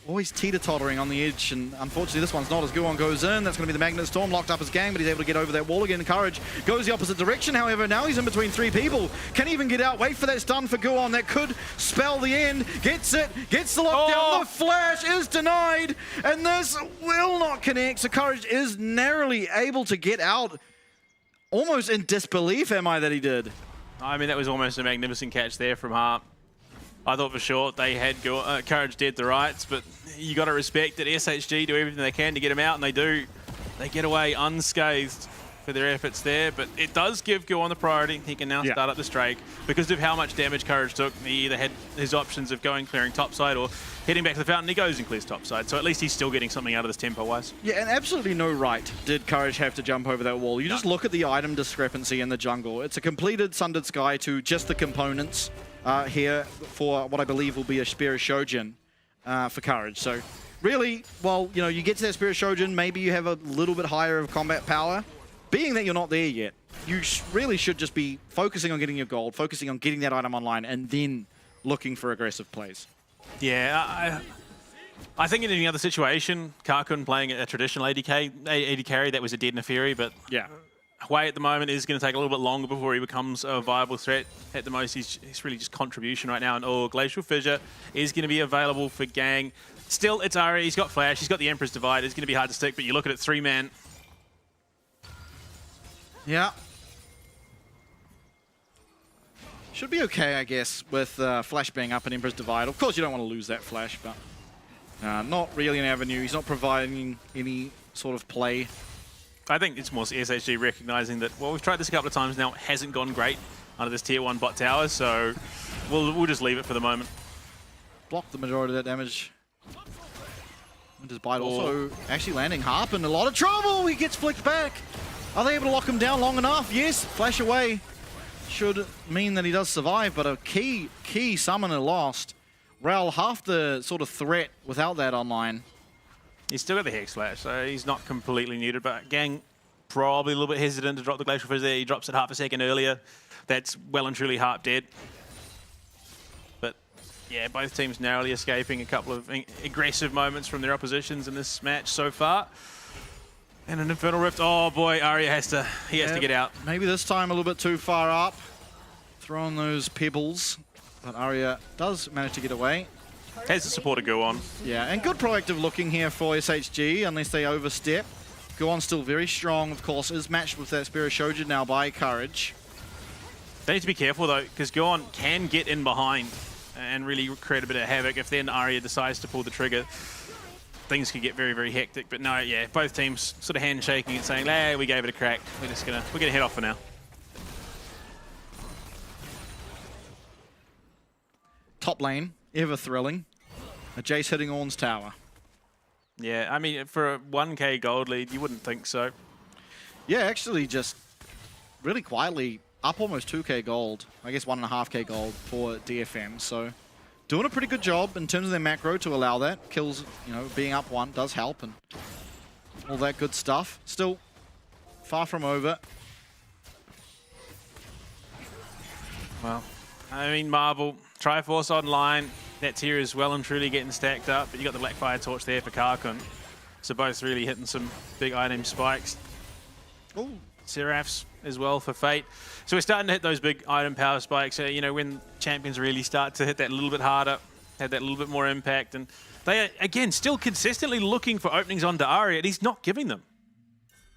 Always teeter-tottering on the edge, and unfortunately this one's not as Guwon goes in. That's going to be the Magnet Storm, locked up as Gang, but he's able to get over that wall again. Courage goes the opposite direction, however, now he's in between three people. Can't even get out, wait for that stun for Guwon. That could spell the end. Gets it, gets the lockdown. The flash is denied, and this will not connect. So Courage is narrowly able to get out. Almost in disbelief, am I, that he did. I mean, that was almost a magnificent catch there from Harp. I thought for sure they had Courage dead to rights, but you got to respect that SHG do everything they can to get him out, and they do. They get away unscathed for their efforts there, but it does give Guwon the priority. He can now start up the Drake. Because of how much damage Courage took, he either had his options of going clearing topside or heading back to the fountain. He goes and clears topside, so at least he's still getting something out of this tempo-wise. Yeah, and absolutely no right did Courage have to jump over that wall. You just look at the item discrepancy in the jungle. It's a completed Sundered Sky to just the components here for what I believe will be a Spirit Shojin for Courage. So really, well, you know, you get to that Spirit Shojin, maybe you have a little bit higher of combat power. Being that you're not there yet, you really should just be focusing on getting your gold, focusing on getting that item online, and then looking for aggressive plays. Yeah, I think in any other situation, Karkun playing a traditional AD carry, that was a dead Neferi, but yeah, Hui at the moment is going to take a little bit longer before he becomes a viable threat. At the most, he's really just contribution right now. And Glacial Fissure is going to be available for Gang. Still, it's Arya. He's got Flash. He's got the Emperor's Divide. It's going to be hard to stick, but you look at it, 3-man. Yeah. Should be okay, I guess, with Flash being up and Emperor's Divide. Of course, you don't want to lose that Flash, but not really an avenue. He's not providing any sort of play. I think it's more SHG recognizing that, well, we've tried this a couple of times now. It hasn't gone great under this tier 1 bot tower, so we'll just leave it for the moment. Block the majority of that damage. Winter's Bite also actually landing Harp in a lot of trouble. He gets flicked back. Are they able to lock him down long enough? Yes, flash away. Should mean that he does survive, but a key summoner lost. Rel, half the sort of threat without that online. He's still got the Hex Slash, so he's not completely neutered, but Gang probably a little bit hesitant to drop the Glacial Fizz there. He drops it half a second earlier. That's well and truly Harp dead. But yeah, both teams narrowly escaping a couple of aggressive moments from their oppositions in this match so far. And an Infernal Rift. Oh boy, Arya has to get out. Maybe this time a little bit too far up. Throwing those pebbles. But Arya does manage to get away. Has the support of Guwon. Yeah, and good proactive looking here for SHG, unless they overstep. Guwon still very strong, of course, is matched with that Spirit Shojin now by Courage. They need to be careful though, because Guwon can get in behind and really create a bit of havoc. If then Arya decides to pull the trigger, things could get very, very hectic. But no, yeah, both teams sort of handshaking and saying, "Hey, we gave it a crack. We're gonna head off for now." Top lane, ever thrilling. A Jace hitting Ornn's tower. Yeah, I mean, for a 1k gold lead, you wouldn't think so. Yeah, actually just really quietly up almost 2k gold. I guess 1.5k gold for DFM. So doing a pretty good job in terms of their macro to allow that. Kills, you know, being up 1 does help and all that good stuff. Still far from over. Well, I mean, Marvel, Triforce online, that tier is well and truly getting stacked up, but you got the Blackfire Torch there for Karkun. So both really hitting some big item spikes. Ooh. Seraphs as well for Fate. So we're starting to hit those big item power spikes. You know, when champions really start to hit that a little bit harder, have that little bit more impact. And they are, again, still consistently looking for openings onto Arya, and he's not giving them.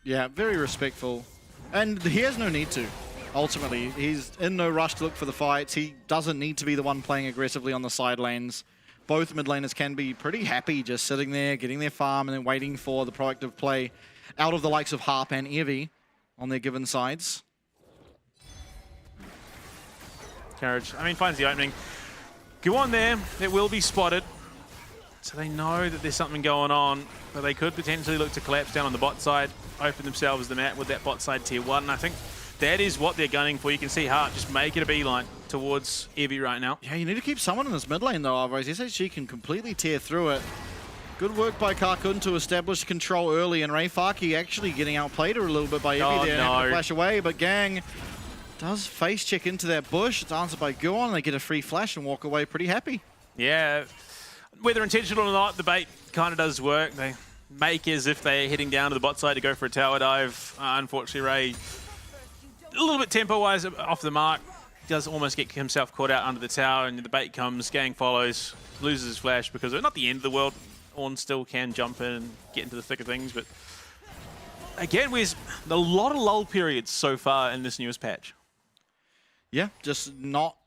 Yeah, very respectful. And he has no need to. Ultimately, he's in no rush to look for the fights. He doesn't need to be the one playing aggressively on the side lanes. Both mid laners can be pretty happy just sitting there, getting their farm, and then waiting for the proactive play out of the likes of Harp and Evie on their given sides. Courage, I mean, finds the opening. Go on there, it will be spotted. So they know that there's something going on, but they could potentially look to collapse down on the bot side, open themselves the map with that bot side tier 1. And I think that is what they're gunning for. You can see Hart just make it a beeline towards Evie right now. Yeah, you need to keep someone in this mid lane though, otherwise SHG can completely tear through it. Good work by Karkun to establish control early, and Rayfaki actually getting outplayed a little bit by Evie there. No. To flash away, but Gang does face check into that bush. It's answered by Guon. They get a free flash and walk away pretty happy. Yeah, whether intentional or not, the bait kind of does work. They make as if they're heading down to the bot side to go for a tower dive. Unfortunately, Ray, a little bit tempo-wise off the mark, does almost get himself caught out under the tower, and the bait comes, Gang follows, loses his flash because they're not the end of the world. Ornn still can jump in and get into the thick of things, but again, there's a lot of lull periods so far in this newest patch. Yeah, just not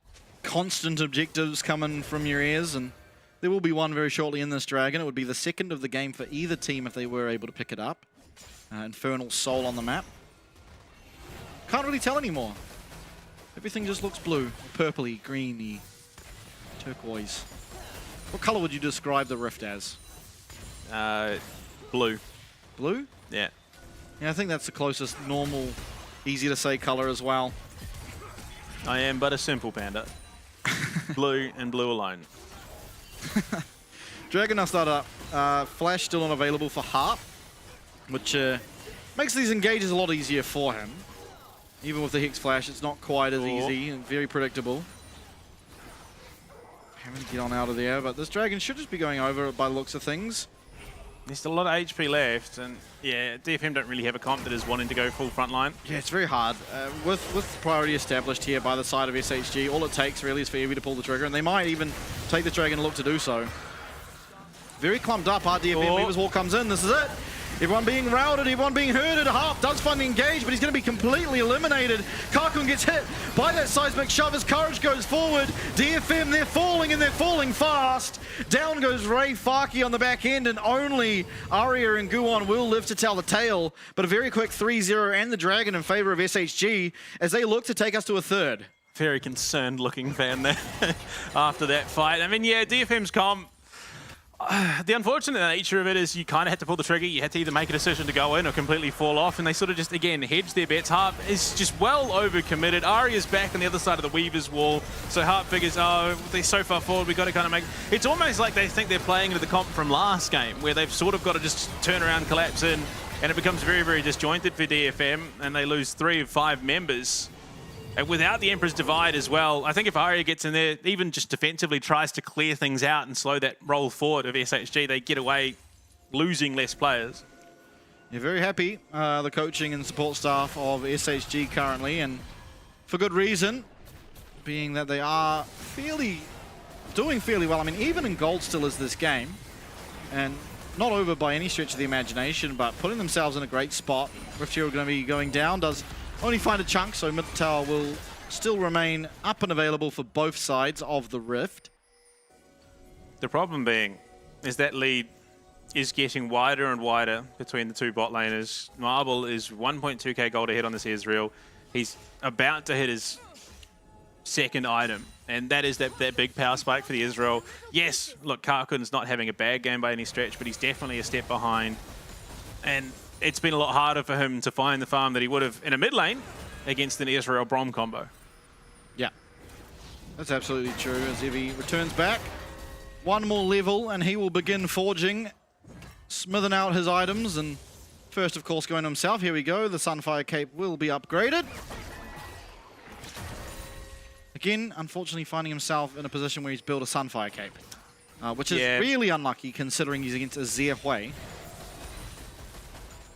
constant objectives coming from your ears, and there will be one very shortly in this Dragon. It would be the second of the game for either team if they were able to pick it up. Infernal Soul on the map. Can't really tell anymore. Everything just looks blue, purpley, greeny, turquoise. What color would you describe the Rift as? Blue. Blue? Yeah. Yeah, I think that's the closest normal, easy to say color as well. I am but a simple panda. Blue and blue alone. Dragon now started up. Flash still unavailable for Harp, which makes these engages a lot easier for him. Even with the Hex Flash, it's not quite as easy and very predictable. Having to get on out of there, but this Dragon should just be going over by the looks of things. There's still a lot of HP left, and yeah, DFM don't really have a comp that is wanting to go full front line. Yeah, it's very hard. With priority established here by the side of SHG, all it takes really is for Evie to pull the trigger, and they might even take the Dragon and look to do so. Very clumped up, DFM, Weaver's Wall comes in, this is it. Everyone being routed, everyone being herded. Harp does find the engage, but he's going to be completely eliminated. Karkun gets hit by that seismic shove as Courage goes forward. DFM, they're falling, and they're falling fast. Down goes Rayfaki on the back end, and only Arya and Guon will live to tell the tale. But a very quick 3-0 and the Dragon in favor of SHG as they look to take us to a third. Very concerned looking fan there after that fight. I mean, yeah, DFM's comp, the unfortunate nature of it is you kind of had to pull the trigger. You had to either make a decision to go in or completely fall off, and they sort of just, again, hedge their bets. Harp is just well overcommitted. Arya's back on the other side of the Weaver's Wall, so Harp figures, oh, they're so far forward, we've got to kind of make... It's almost like they think they're playing into the comp from last game, where they've sort of got to just turn around, collapse in, and it becomes very, very disjointed for DFM, and they lose 3 of 5 members. And without the Emperor's Divide as well, I think if Arya gets in there, even just defensively tries to clear things out and slow that roll forward of SHG, they get away losing less players. You're very happy, the coaching and support staff of SHG currently, and for good reason, being that they are doing fairly well. I mean, even in gold still is this game, and not over by any stretch of the imagination, but putting themselves in a great spot. Rift Hero going to be going down, does only find a chunk, so mid tower will still remain up and available for both sides of the Rift. The problem being is that lead is getting wider and wider between the two bot laners. Marble is 1.2k gold ahead on this Ezreal. He's about to hit his second item, and that is that big power spike for the Ezreal. Yes, look, Karkun's not having a bad game by any stretch, but he's definitely a step behind. And it's been a lot harder for him to find the farm that he would have in a mid lane against an Ezreal Brom combo. Yeah. That's absolutely true, as Evie returns back. One more level, and he will begin forging, smithing out his items, and first, of course, going to himself. Here we go. The Sunfire Cape will be upgraded. Again, unfortunately, finding himself in a position where he's built a Sunfire Cape, which is really unlucky, considering he's against a Zerhui.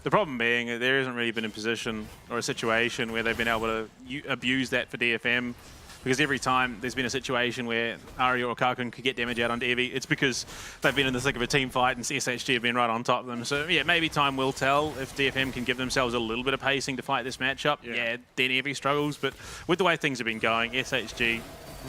The problem being that there hasn't really been a position or a situation where they've been able to abuse that for DFM. Because every time there's been a situation where Aria or Karkun could get damage out onto Evie, it's because they've been in the thick of a team fight and SHG have been right on top of them. So yeah, maybe time will tell if DFM can give themselves a little bit of pacing to fight this matchup. Yeah, then Evie struggles, but with the way things have been going, SHG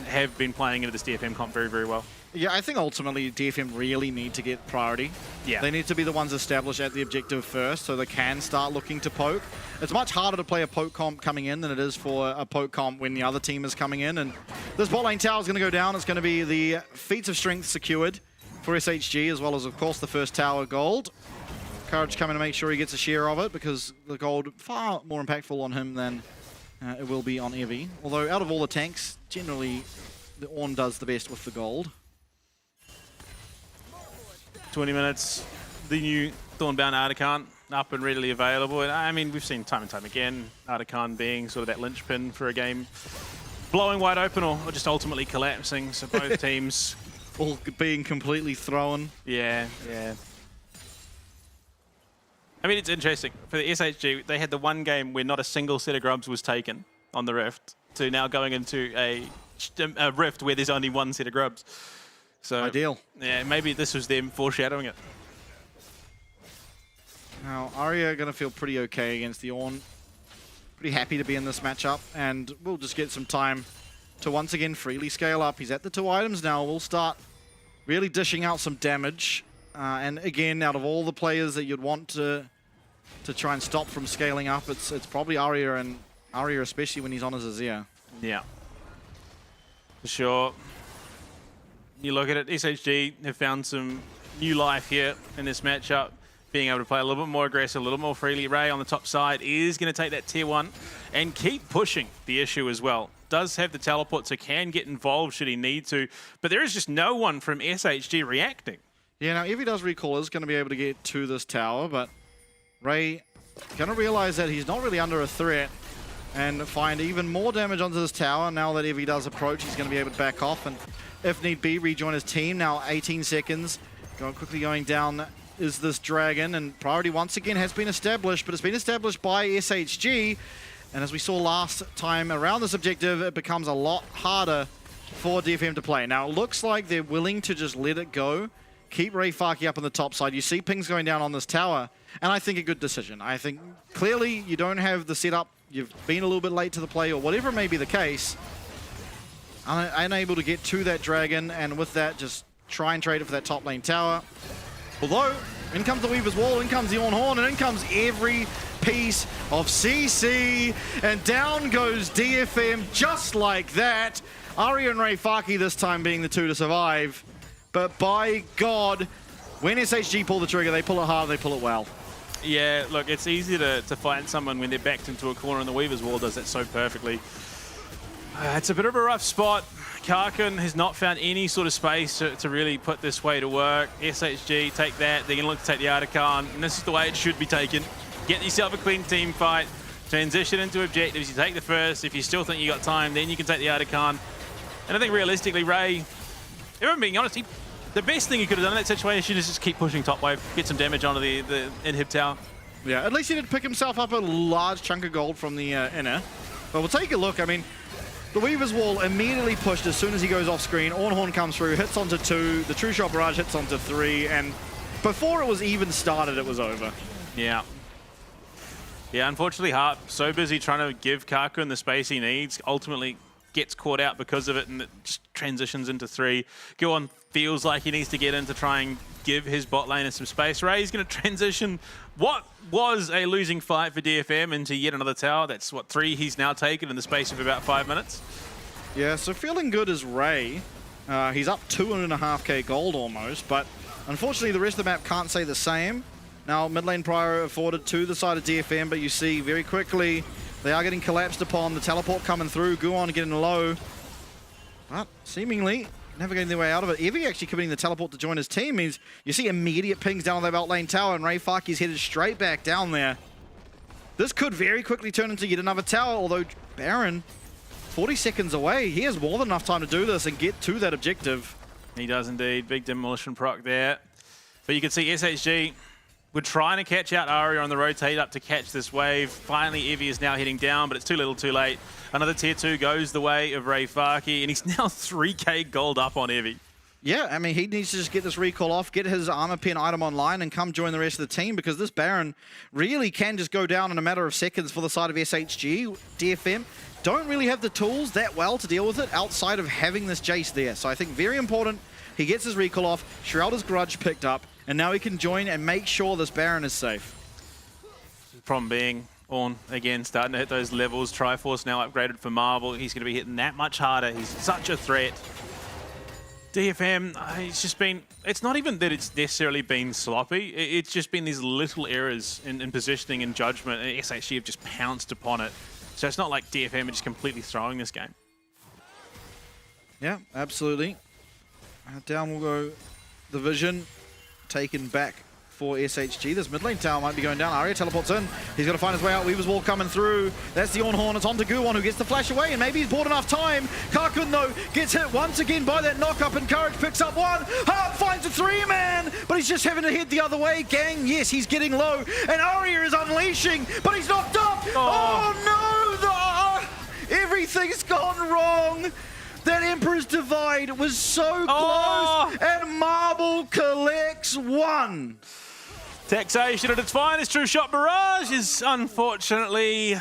have been playing into this DFM comp very, very well. Yeah, I think ultimately DFM really need to get priority. Yeah. They need to be the ones established at the objective first so they can start looking to poke. It's much harder to play a poke comp coming in than it is for a poke comp when the other team is coming in. And this bot lane tower is going to go down. It's going to be the Feats of Strength secured for SHG, as well as, of course, the first tower gold. Courage coming to make sure he gets a share of it, because the gold far more impactful on him than it will be on Evie. Although out of all the tanks, generally the Ornn does the best with the gold. 20 minutes, the new Thornbound Artican up and readily available. And I mean, we've seen time and time again, Artican being sort of that linchpin for a game, blowing wide open or just ultimately collapsing. So both teams all being completely thrown. Yeah, yeah. I mean, it's interesting. For the SHG, they had the one game where not a single set of grubs was taken on the Rift, to now going into a Rift where there's only one set of grubs. So ideal. Yeah, maybe this was them foreshadowing it. Now, Aria are going to feel pretty okay against the Ornn. Pretty happy to be in this matchup, and we'll just get some time to once again freely scale up. He's at the 2 items now. We'll start really dishing out some damage. And again, out of all the players that you'd want to try and stop from scaling up, it's probably Aria, and Aria especially when he's on his Azir. Yeah, for sure. You look at it, SHG have found some new life here in this matchup, being able to play a little bit more aggressive, a little more freely. Ray on the top side is going to take that tier 1 and keep pushing the issue as well. Does have the teleport, so can get involved should he need to, but there is just no one from SHG reacting. Yeah, now if he does recall, is going to be able to get to this tower, but Ray going to realize that he's not really under a threat and find even more damage onto this tower. Now that if he does approach, he's going to be able to back off and, if need be, rejoin his team. Now 18 seconds. Quickly going down is this dragon, and priority once again has been established, but it's been established by SHG. And as we saw last time around this objective, it becomes a lot harder for DFM to play. Now it looks like they're willing to just let it go, keep Ray Farkey up on the top side. You see pings going down on this tower, and I think a good decision. I think clearly you don't have the setup, you've been a little bit late to the play, or whatever may be the case. Unable to get to that dragon, and with that, just try and trade it for that top lane tower. Although, in comes the Weaver's Wall, in comes the Ornn Horn, and in comes every piece of CC, and down goes DFM just like that. Aria and Ray Farkey this time being the 2 to survive. But by God, when SHG pull the trigger, they pull it hard, they pull it well. Yeah, look, it's easy to fight someone when they're backed into a corner, and the Weaver's Wall does that so perfectly. It's a bit of a rough spot. Karkun has not found any sort of space to really put this way to work. SHG take that, they're going to look to take the Artican, and this is the way it should be taken. Get yourself a clean team fight, transition into objectives, you take the first. If you still think you got time, then you can take the Artican. And I think realistically, Ray, if I'm being honest, the best thing he could have done in that situation is just keep pushing top wave, get some damage onto the inhib tower. Yeah, at least he did pick himself up a large chunk of gold from the inner. But we'll take a look. I mean, the Weaver's Wall immediately pushed as soon as he goes off screen. Ornn Horn comes through, hits onto 2. The True Shot Barrage hits onto 3. And before it was even started, it was over. Yeah. Yeah, unfortunately, Hart, so busy trying to give Karkun the space he needs, ultimately gets caught out because of it, and it just transitions into 3. Guon feels like he needs to get in to try and give his bot laner some space. Ray's going to transition what was a losing fight for DFM into yet another tower. That's, what, 3 he's now taken in the space of about 5 minutes. Yeah, so feeling good is Ray. He's up 2.5k gold almost, but unfortunately the rest of the map can't say the same. Now, mid lane prior afforded to the side of DFM, but you see very quickly they are getting collapsed upon. The teleport coming through, Guon getting low. But seemingly navigating their way out of it. Evie actually committing the teleport to join his team means you see immediate pings down on their bot lane tower, and Ray Farki's headed straight back down there. This could very quickly turn into yet another tower, although Baron, 40 seconds away, he has more than enough time to do this and get to that objective. He does indeed. Big demolition proc there. But you can see SHG, we're trying to catch out Aria on the rotate up to catch this wave. Finally, Evie is now heading down, but it's too little too late. Another tier 2 goes the way of Ray Farki, and he's now 3k gold up on Evie. Yeah, I mean, he needs to just get this recall off, get his armor pen item online, and come join the rest of the team, because this Baron really can just go down in a matter of seconds for the side of SHG. DFM don't really have the tools that well to deal with it outside of having this Jace there. So I think very important, he gets his recall off, Shroud's Grudge picked up, and now he can join and make sure this Baron is safe. Problem being, Ornn, again, starting to hit those levels. Triforce now upgraded for Marble. He's going to be hitting that much harder. He's such a threat. DFM, it's just been, it's not even that it's necessarily been sloppy. It's just been these little errors in positioning and judgment. And SHG have just pounced upon it. So it's not like DFM are just completely throwing this game. Yeah, absolutely. Down will go the Vision, taken back for SHG. This mid lane tower might be going down. Aria teleports in. He's got to find his way out. Weaver's Wall coming through. That's the Ornn. It's on to Guwon, who gets the flash away, and maybe he's bought enough time. Karkun, though, gets hit once again by that knock-up, and Courage picks up one. Harp finds a 3-man, but he's just having to head the other way. Gang, yes, he's getting low, and Aria is unleashing, but he's knocked up. Oh no! Everything's gone wrong. That Emperor's Divide was so close, and Marble collects one. Taxation at its finest. True Shot Barrage is unfortunately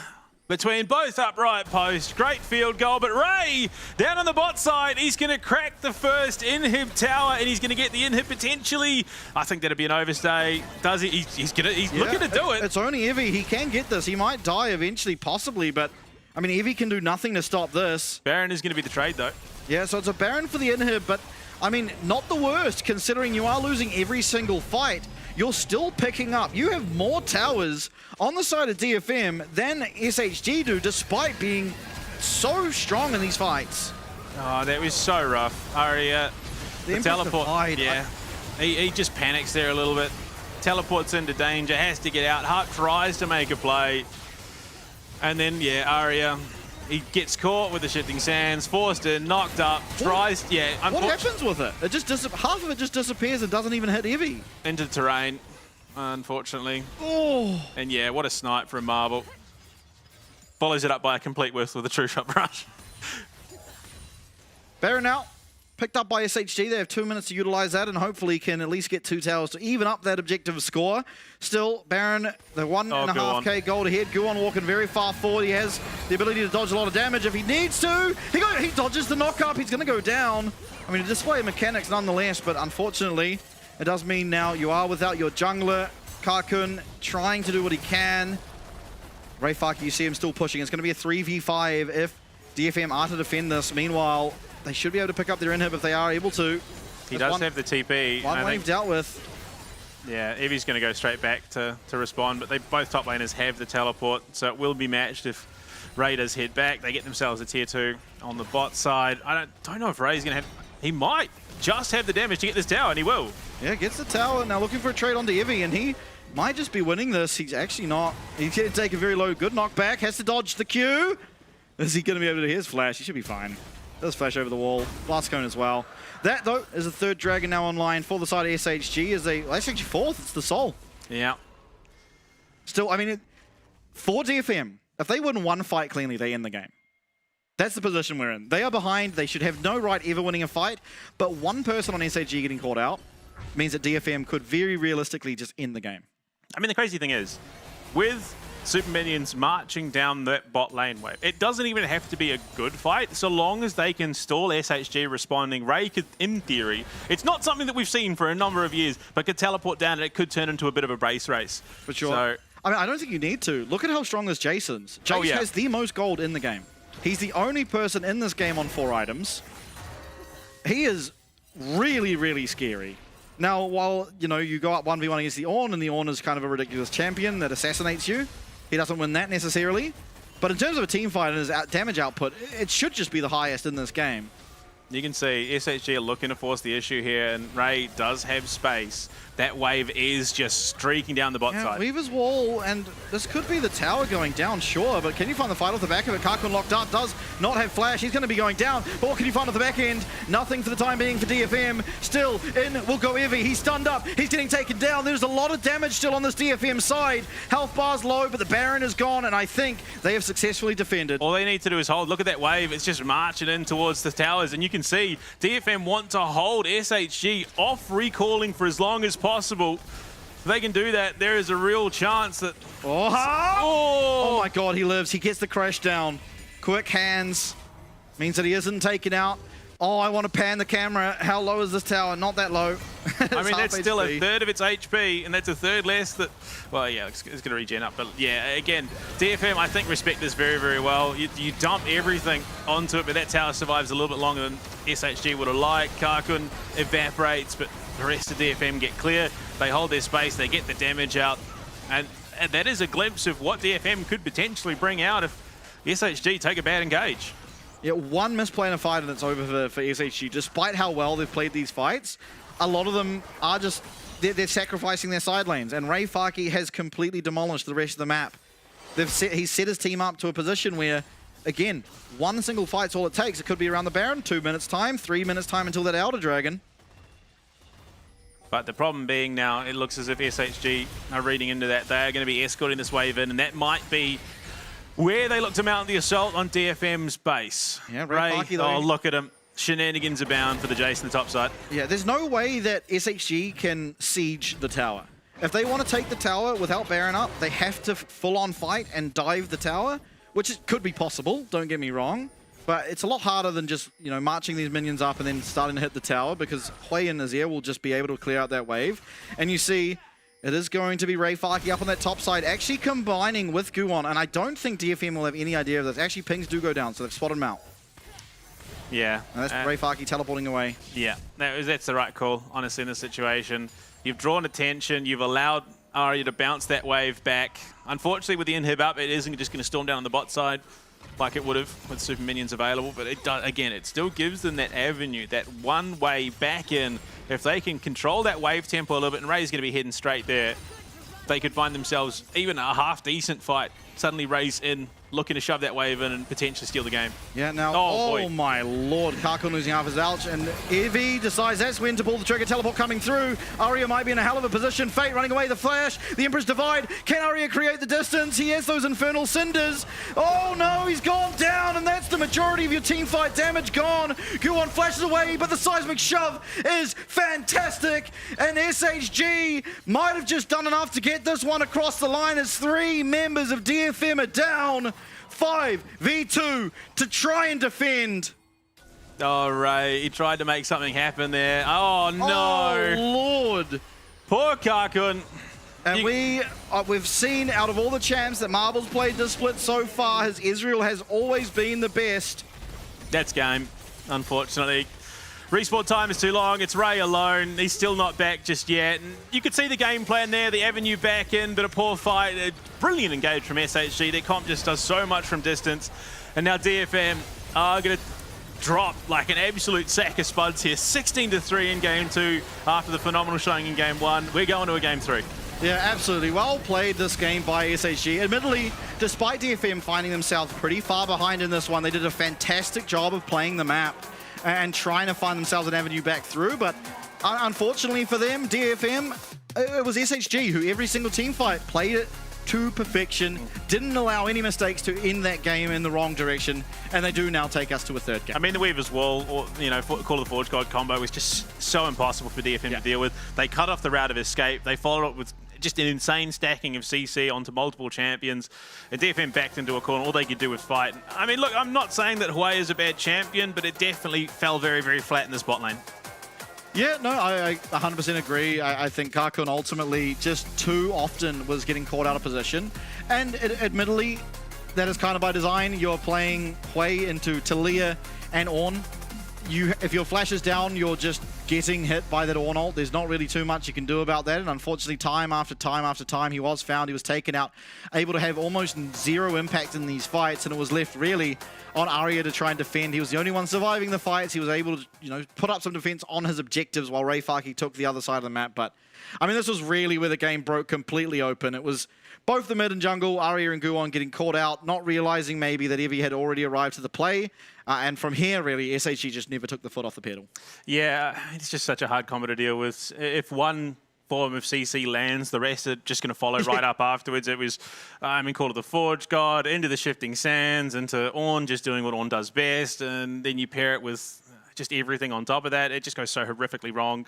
between both upright posts. Great field goal, but Ray down on the bot side, he's going to crack the first inhib tower, and he's going to get the inhib potentially. I think that'd be an overstay. Does he? He's looking to do it. It's only Evie. He can get this. He might die eventually, possibly, but I mean, Evie can do nothing to stop this. Baron is going to be the trade, though. Yeah, so it's a Baron for the inhib, but I mean, not the worst, considering you are losing every single fight. You're still picking up. You have more towers on the side of DFM than SHG do, despite being so strong in these fights. Oh, that was so rough. Aria, the teleport. Yeah, he just panics there a little bit. Teleports into danger, has to get out. Harp tries to make a play. And then, yeah, Aria, he gets caught with the shifting sands, forced in, knocked up, tries, What happens with it? It just half of it just disappears and doesn't even hit Evie. Into the terrain, unfortunately. Oh. And yeah, what a snipe from Marble. Follows it up by a complete whiff with a True Shot Brush. Baron out. Picked up by SHG. They have 2 minutes to utilize that and hopefully can at least get 2 towers to even up that objective score. Still, Baron, the 1.5k gold ahead. Guwon walking very far forward. He has the ability to dodge a lot of damage if he needs to. He dodges the knock-up. He's going to go down. I mean, a display of mechanics nonetheless, but unfortunately, it does mean now you are without your jungler. Karkun trying to do what he can. Ray Farki, you see him still pushing. It's going to be a 3v5 if DFM are to defend this. Meanwhile, they should be able to pick up their inhib if they are able to. He does have the TP. One wave dealt with. Yeah, Evie's going to go straight back to respond, but both top laners have the teleport, so it will be matched if Ray does head back. They get themselves a tier 2 on the bot side. I don't know if Ray's going to have... He might just have the damage to get this tower, and he will. Yeah, gets the tower. Now looking for a trade onto Evie, and he might just be winning this. He's actually not. He's going to take a very low good knockback. Has to dodge the Q. Is he going to be able to hit his flash? He should be fine. Does flash over the wall. Blast cone as well. That, though, is a third dragon now online for the side of SHG. SHG fourth, it's the Soul. Yeah. Still, I mean, for DFM, if they win one fight cleanly, they end the game. That's the position we're in. They are behind. They should have no right ever winning a fight. But one person on SHG getting caught out means that DFM could very realistically just end the game. I mean, the crazy thing is, with Super Minions marching down that bot lane wave, it doesn't even have to be a good fight, so long as they can stall SHG responding. Ray could, in theory, it's not something that we've seen for a number of years, but could teleport down and it could turn into a bit of a brace race. For sure. So, I mean, I don't think you need to. Look at how strong this Jason's. Jason has the most gold in the game. He's the only person in this game on 4 items. He is really, really scary. Now, while, you know, you go up 1v1 against the Ornn, and the Ornn is kind of a ridiculous champion that assassinates you, he doesn't win that necessarily. But in terms of a team fight and his damage output, it should just be the highest in this game. You can see SHG are looking to force the issue here, and Ray does have space. That wave is just streaking down the bot side. Weaver's wall, and this could be the tower going down, sure, but can you find the fight off the back of it? Karkun locked up, does not have flash. He's going to be going down, but what can you find off the back end? Nothing for the time being for DFM. Still in will go Evie. He's stunned up. He's getting taken down. There's a lot of damage still on this DFM side. Health bar's low, but the Baron is gone, and I think they have successfully defended. All they need to do is hold. Look at that wave. It's just marching in towards the towers, and you can see DFM want to hold SHG off recalling for as long as possible. If they can do that, there is a real chance that... Oh my god, he lives. He gets the crash down. Quick hands. Means that he isn't taken out. Oh, I want to pan the camera. How low is this tower? Not that low. I mean, that's still a third of its HP, and that's a third less that... Well, yeah, it's going to regen up. But yeah, again, DFM, I think, respect this very, very well. You dump everything onto it, but that tower survives a little bit longer than SHG would have liked. Karkun evaporates, but the rest of DFM get clear. They hold their space, they get the damage out, and that is a glimpse of what DFM could potentially bring out if SHG take a bad engage. Yeah, one misplay in a fight and it's over for SHG. Despite how well they've played these fights, a lot of them are just, they're sacrificing their side lanes, and Ray Faki has completely demolished the rest of the map. He's set his team up to a position where, again, one single fight's all it takes. It could be around the Baron, 2 minutes time, 3 minutes time until that Elder Dragon. But the problem being now, it looks as if SHG are reading into that. They are going to be escorting this wave in, and that might be where they look to mount the assault on DFM's base. Yeah, Ray, oh, look at him. Shenanigans abound for the Jace on the top side. Yeah, there's no way that SHG can siege the tower. If they want to take the tower without Baron up, they have to full-on fight and dive the tower, which could be possible, don't get me wrong. But it's a lot harder than just, you know, marching these minions up and then starting to hit the tower, because Hui and Nazir will just be able to clear out that wave. And you see, it is going to be Ray Faki up on that top side, actually combining with Guwon. And I don't think DFM will have any idea of this. Actually, pings do go down, so they've spotted him out. Yeah. And that's Ray Faki teleporting away. Yeah, that's the right call, honestly, in this situation. You've drawn attention, you've allowed Arya to bounce that wave back. Unfortunately, with the inhib up, it isn't just going to storm down on the bot side like it would have with super minions available, but it does, again, it still gives them that avenue, that one way back in. If they can control that wave tempo a little bit, and Ray's going to be heading straight there, they could find themselves even a half-decent fight. Suddenly Ray's in, looking to shove that wave in and potentially steal the game. Yeah, now, oh my lord, Karkun losing half his ouch, and Evie decides that's when to pull the trigger. Teleport coming through. Arya might be in a hell of a position. Fate running away, the flash, the Emperor's Divide. Can Arya create the distance? He has those Infernal Cinders. Oh no, he's gone down, and that's the majority of your team fight damage gone. Guwon flashes away, but the seismic shove is fantastic, and SHG might have just done enough to get this one across the line as 3 members of DFM are down. 5v2 to try and defend. Oh, Ray, he tried to make something happen there. Oh, no. Oh, Lord. Poor Karkun. And we've seen out of all the champs that Marvel's played this split so far, his Israel has always been the best. That's game, unfortunately. Respawn time is too long. It's Ray alone. He's still not back just yet. And you could see the game plan there, the avenue back in, but a poor fight. A brilliant engage from SHG. Their comp just does so much from distance. And now DFM are going to drop like an absolute sack of spuds here. 16-3 in game 2 after the phenomenal showing in game 1. We're going to a game 3. Yeah, absolutely. Well played this game by SHG. Admittedly, despite DFM finding themselves pretty far behind in this one, they did a fantastic job of playing the map and trying to find themselves an avenue back through, but unfortunately for them, DFM, it was SHG who every single team fight played it to perfection, didn't allow any mistakes to end that game in the wrong direction, and they do now take us to a third game. I mean, the Weaver's Wall, or, you know, Call of the Forge God combo was just so impossible for DFM to deal with. They cut off the route of escape, they followed up with just an insane stacking of CC onto multiple champions. And DFM backed into a corner. All they could do was fight. I mean, look, I'm not saying that Hui is a bad champion, but it definitely fell very, very flat in this bot lane. Yeah, no, I 100% agree. I think Karkun ultimately just too often was getting caught out of position. And admittedly, that is kind of by design. You're playing Hui into Talia and Ornn. If your flash is down, you're just getting hit by that Ornalt. There's not really too much you can do about that, and unfortunately time after time after time he was found, he was taken out, able to have almost zero impact in these fights, and it was left really on Aria to try and defend. He was the only one surviving the fights. He was able to, you know, put up some defense on his objectives while Rayfaki took the other side of the map. But I mean, this was really where the game broke completely open. It was both the mid and jungle, Aria and Guwon, getting caught out, not realizing maybe that Evie had already arrived to the play. And from here, really, SHG just never took the foot off the pedal. Yeah, it's just such a hard combo to deal with. If one form of CC lands, the rest are just going to follow right up afterwards. It was, I mean, Call of the Forge God, into the Shifting Sands, into Ornn just doing what Ornn does best, and then you pair it with just everything on top of that. It just goes so horrifically wrong.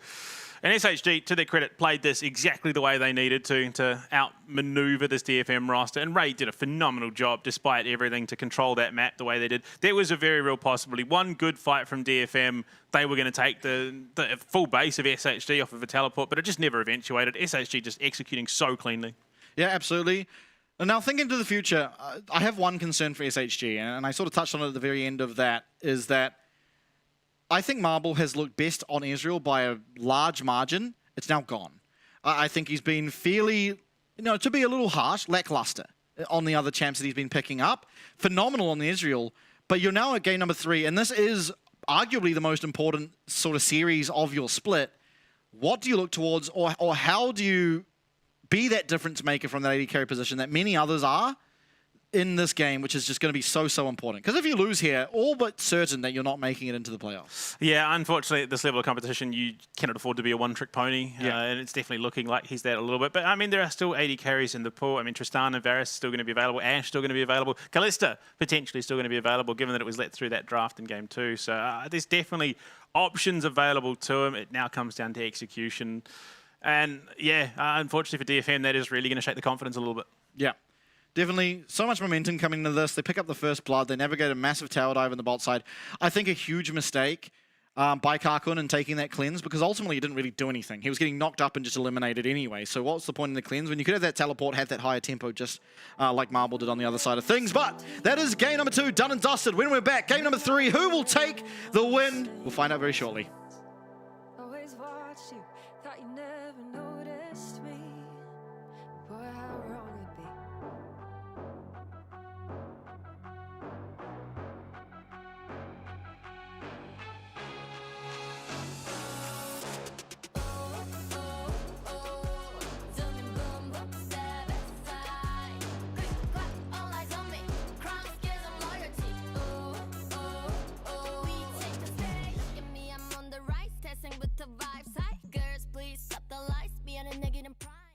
And SHG, to their credit, played this exactly the way they needed to outmaneuver this DFM roster. And Ray did a phenomenal job, despite everything, to control that map the way they did. There was a very real possibility. One good fight from DFM, they were going to take the full base of SHG off of a teleport, but it just never eventuated. SHG just executing so cleanly. Yeah, absolutely. And now thinking to the future, I have one concern for SHG, and I sort of touched on it at the very end of that, is that I think Marble has looked best on Israel by a large margin. It's now gone. I think he's been fairly, you know, to be a little harsh, lackluster on the other champs that he's been picking up. Phenomenal on the Israel, but you're now at game number 3, and this is arguably the most important sort of series of your split. What do you look towards, or how do you be that difference maker from that AD carry position that many others are in this game, which is just going to be so, so important? Because if you lose here, all but certain that you're not making it into the playoffs. Yeah, unfortunately, at this level of competition, you cannot afford to be a one-trick pony. Yeah. And it's definitely looking like he's that a little bit. But, I mean, there are still 80 carries in the pool. I mean, Tristan and Varus still going to be available. Ash still going to be available. Kalista potentially still going to be available, given that it was let through that draft in game 2. So there's definitely options available to him. It now comes down to execution. And, yeah, unfortunately for DFM, that is really going to shake the confidence a little bit. Yeah. Definitely so much momentum coming into this. They pick up the first blood. They navigate a massive tower dive on the bot side. I think a huge mistake by Karkun in taking that cleanse, because ultimately he didn't really do anything. He was getting knocked up and just eliminated anyway. So what's the point in the cleanse when you could have that teleport, have that higher tempo, just like Marble did on the other side of things. But that is game number 2 done and dusted. When we're back, game number 3, who will take the win? We'll find out very shortly. Always watch you, thought you never noticed me. Boy, how wrong it'd be. With the vibe side, girls, please stop the lights, be on a negative prime.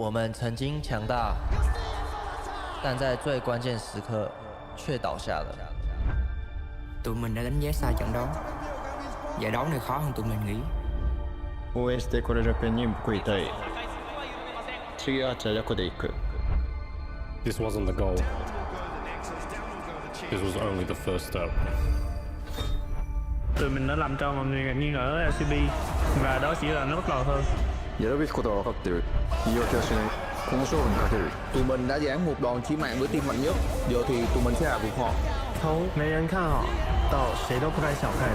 我们曾經強大，但在最關鍵時刻卻倒下了。Tụi mình đã đánh giá sai trận đấu. Giải đấu này khó hơn tụi mình nghĩ. 応援してこれるペンに報いたい。次はチャジャコで行く。This wasn't the goal. This was only the first step. Tụi mình đã làm cho mọi người nghi ngờ LCP và đó chỉ là nó bất ngờ hơn. やるべきことは分かってる。言い訳はしない。この勝負にかける。Tụi mình đã giáng một đòn chí mạng với team mạnh nhất. Giờ thì tụi mình sẽ hạ gục họ. 从没人看好到谁都不该小看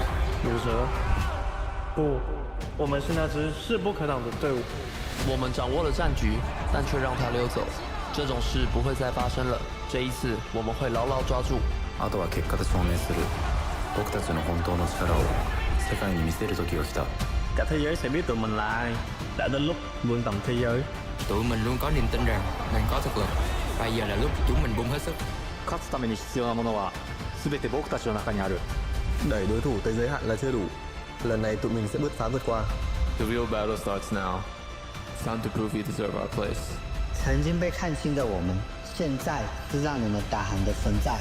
鲁蛇。不，我们是那支势不可挡的队伍。我们掌握了战局，但却让他溜走。这种事不会再发生了。这一次，我们会牢牢抓住。あとは結果で証明する。僕たちの本当の力を世界に見せる時が来た。Cả thế giới sẽ biết tụi mình là ai. Đã đến lúc vươn tầm thế giới. Tụi mình luôn có niềm tin rằng mình có thực lực. Bây giờ là lúc chúng mình bung hết sức. 勝つために必要なものは全て僕たちの中にある。 Đẩy đối thủ tới giới hạn là chưa đủ. Lần này tụi mình sẽ bứt phá vượt qua. The real battle starts now. It's time to prove you deserve our place. 曾经被看轻的我们，现在是让你们打鼾的存在。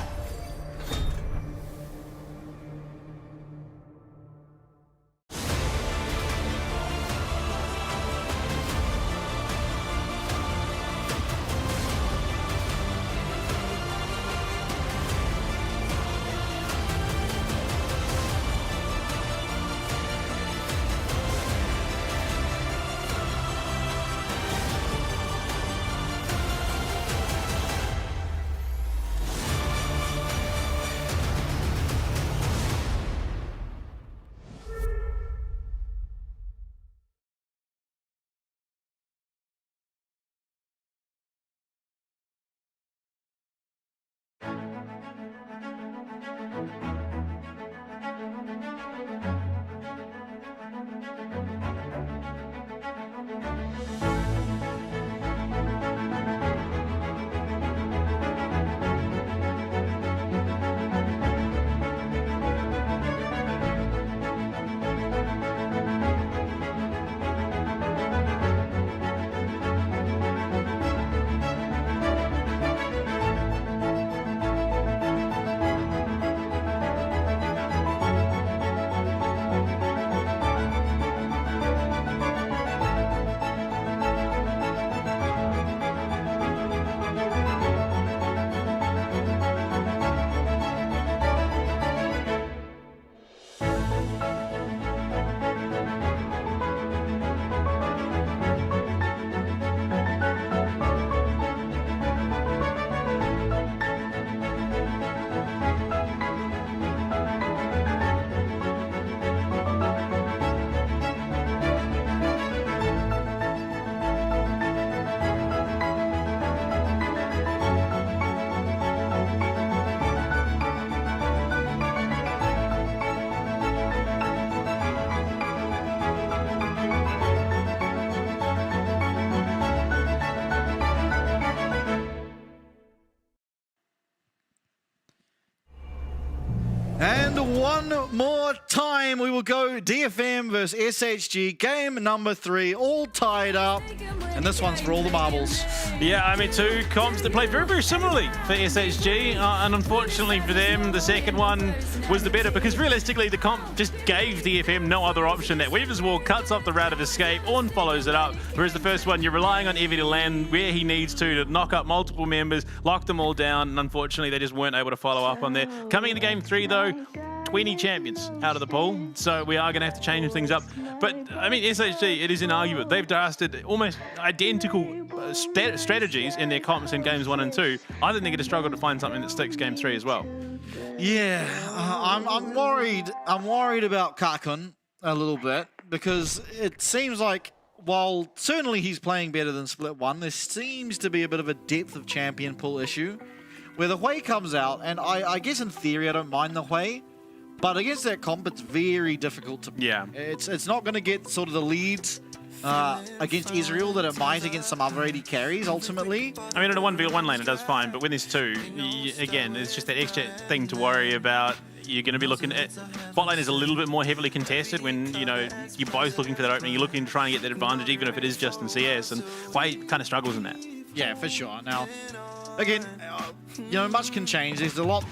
And one more time, we will go DFM versus SHG, game number 3, all tied up. And this one's for all the marbles. Yeah, I mean, two comps that played very, very similarly for SHG. And unfortunately for them, the second one was the better because realistically, the comp just gave DFM no other option. That Weaver's Wall cuts off the route of escape. Ornn follows it up. Whereas the first one, you're relying on Evie to land where he needs to knock up multiple members, lock them all down. And unfortunately, they just weren't able to follow up on there. Coming into game 3, though, 20 champions out of the pool, so we are going to have to change things up. But, I mean, SHG, it is inarguable. They've drafted almost identical strategies in their comps in games 1 and 2. I think they're going to struggle to find something that sticks game 3 as well. Yeah, I'm worried. I'm worried about Kakun a little bit because it seems like while certainly he's playing better than Split 1, there seems to be a bit of a depth of champion pool issue where the Hui comes out, and I guess in theory I don't mind the Hui, but against that comp it's very difficult to... Yeah. It's not going to get sort of the leads against Israel that it might against some other AD carries ultimately. I mean, in a 1v1 lane it does fine, but when there's 2, again, it's just that extra thing to worry about. you're going to be looking at... Bot lane is a little bit more heavily contested when, you know, you're both looking for that opening. You're looking to try and get that advantage, even if it is just in CS. And Wei kind of struggles in that. Yeah, for sure. Now, again, you know, much can change. There's a lot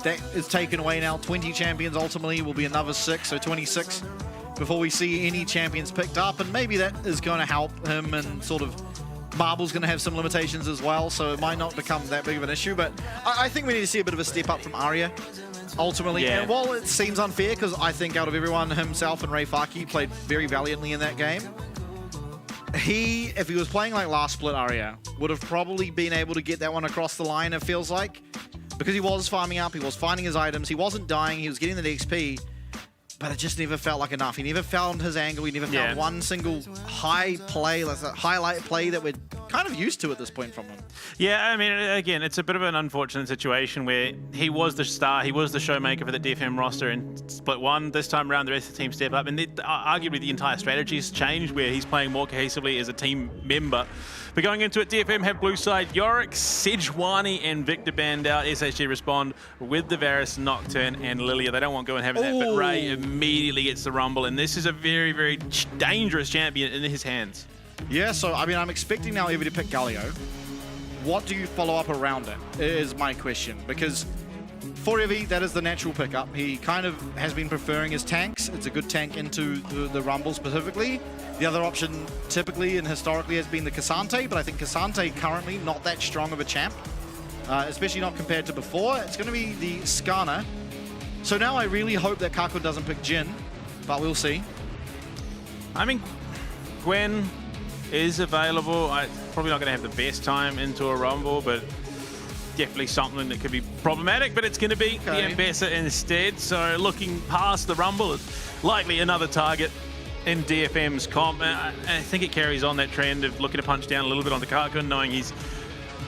that is taken away now. 20 champions ultimately will be another 6, so 26 before we see any champions picked up. And maybe that is going to help him, and sort of Marble's going to have some limitations as well, so it might not become that big of an issue. But I think we need to see a bit of a step up from Arya, ultimately. Yeah. And while it seems unfair, because I think out of everyone, himself and Ray Faki played very valiantly in that game, if he was playing like last split Arya, would have probably been able to get that one across the line, it feels like. Because he was farming up, he was finding his items, he wasn't dying, he was getting the XP, but it just never felt like enough. He never found his angle, he never found one single high play, like a highlight play that we're kind of used to at this point from him. Yeah, I mean, again, it's a bit of an unfortunate situation where he was the star, he was the showmaker for the DFM roster in split 1. This time around, the rest of the team step up, and arguably the entire strategy's changed where he's playing more cohesively as a team member. But going into it, DFM have blue side Yorick, Sejuani, and Victor banned out. SHG respond with the Varus, Nocturne, and Lilia. They don't want going having that, but Ray immediately gets the Rumble, and this is a very, very dangerous champion in his hands. Yeah, so, I mean, I'm expecting now Evie to pick Galio. What do you follow up around it, is my question. Because for Evie, that is the natural pickup. He kind of has been preferring his tanks. It's a good tank into the Rumble specifically. The other option typically and historically has been the Cassante, but I think Cassante currently not that strong of a champ, especially not compared to before. It's going to be the Skarner. So now I really hope that Kakun doesn't pick Jhin, but we'll see. I mean, Gwen is available. Probably not going to have the best time into a Rumble, but definitely something that could be problematic, but it's going to be the Ambassador instead. So looking past the Rumble, it's likely another target in DFM's comp. I think it carries on that trend of looking to punch down a little bit on the Kakun, knowing he's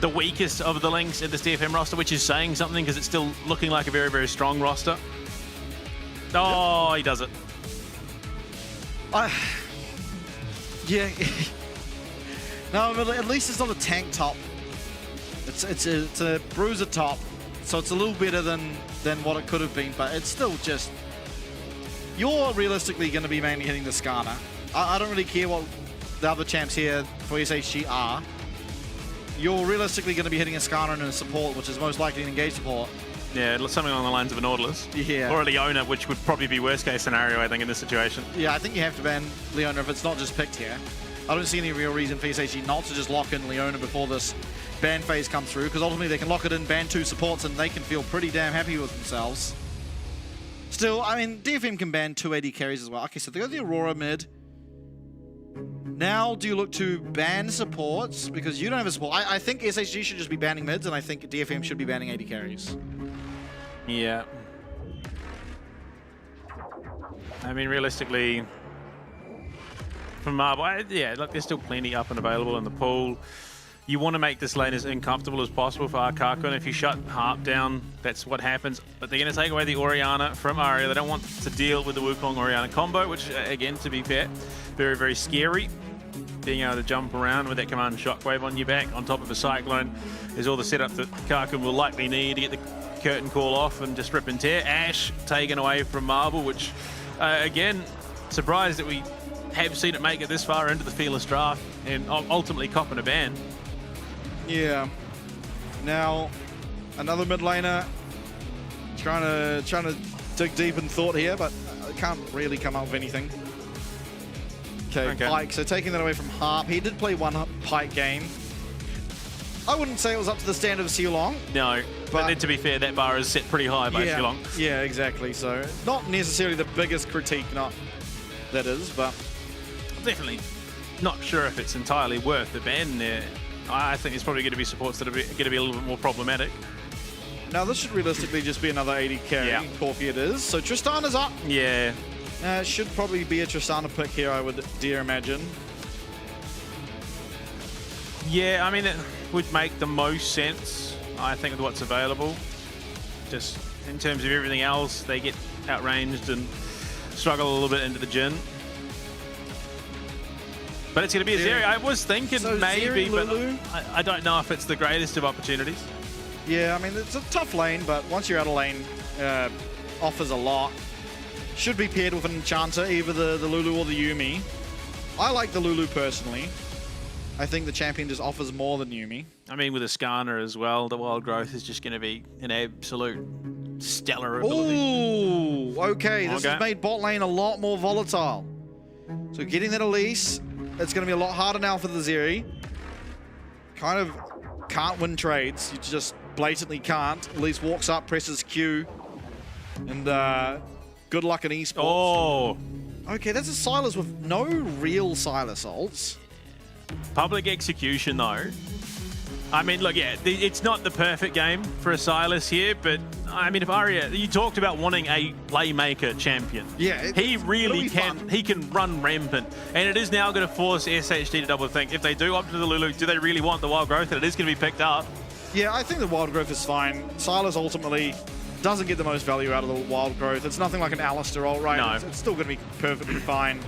the weakest of the links at this DFM roster, which is saying something because it's still looking like a very, very strong roster. Oh, he does it. Yeah. No, but at least it's not a tank top. It's a bruiser top, so it's a little better than what it could have been, but it's still just... You're realistically going to be mainly hitting the Skarner. I don't really care what the other champs here for SHG are. You're realistically going to be hitting a Skarner and a support, which is most likely an engaged support. Yeah, something along the lines of a Nautilus. Yeah. Or a Leona, which would probably be worst case scenario, I think, in this situation. Yeah, I think you have to ban Leona if it's not just picked here. I don't see any real reason for SHG not to just lock in Leona before this ban phase comes through, because ultimately they can lock it in, ban 2 supports, and they can feel pretty damn happy with themselves. Still, I mean, DFM can ban 2 AD carries as well. Okay, so they go the Aurora mid. Now, do you look to ban supports? Because you don't have a support. I think SHG should just be banning mids, and I think DFM should be banning AD carries. Yeah. I mean, realistically, from Marble, yeah, look, there's still plenty up and available in the pool. You want to make this lane as uncomfortable as possible for Kakun. If you shut Harp down, that's what happens. But they're going to take away the Orianna from Arya. They don't want to deal with the Wukong Orianna combo, which, again, to be fair, very, very scary. Being able to jump around with that command shockwave on your back on top of a Cyclone is all the setup that Kakun will likely need to get the curtain call off and just rip and tear. Ashe taken away from Marble, which, again, surprised that we have seen it make it this far into the Fearless draft and ultimately copping a ban. Yeah. Now, another mid laner trying to dig deep in thought here, but can't really come up with anything. Okay, Pike. So taking that away from Harp. He did play one Pike game. I wouldn't say it was up to the standard of Silong. No, but then to be fair, that bar is set pretty high by Silong. Yeah, exactly. So not necessarily the biggest critique, that is, but definitely not sure if it's entirely worth the ban there. I think there's probably going to be supports that are going to be a little bit more problematic. Now this should realistically just be another 80 carry. Yeah. Corki it is. So Tristan is up. Yeah. Should probably be a Tristana pick here, I would dare imagine. Yeah, I mean, it would make the most sense, I think, with what's available. Just in terms of everything else, they get outranged and struggle a little bit into the Jhin. But it's going to be a Zeri. I was thinking so maybe, Zeri, but I don't know if it's the greatest of opportunities. Yeah, I mean, it's a tough lane, but once you're out of lane, offers a lot. Should be paired with an Enchanter, either the Lulu or the Yuumi. I like the Lulu personally. I think the champion just offers more than Yuumi. I mean, with a Skarner as well, the Wild Growth is just going to be an absolute stellar ability. Ooh, okay. This has made bot lane a lot more volatile. So getting that Elise, it's going to be a lot harder now for the Zeri. Kind of can't win trades. You just blatantly can't. Elise walks up, presses Q, and good luck in esports. Oh. Okay, that's a Sylas with no real Sylas ults. Public execution, though. I mean, look, yeah, it's not the perfect game for a Sylas here, but I mean, if Arya, you talked about wanting a playmaker champion. Yeah, he really can. He can run rampant, and it is now going to force SHG to double think. If they do opt to the Lulu, do they really want the Wild Growth? And it is going to be picked up. Yeah, I think the Wild Growth is fine. Sylas ultimately doesn't get the most value out of the Wild Growth. It's nothing like an Alistair ult, right? No. It's still going to be perfectly fine.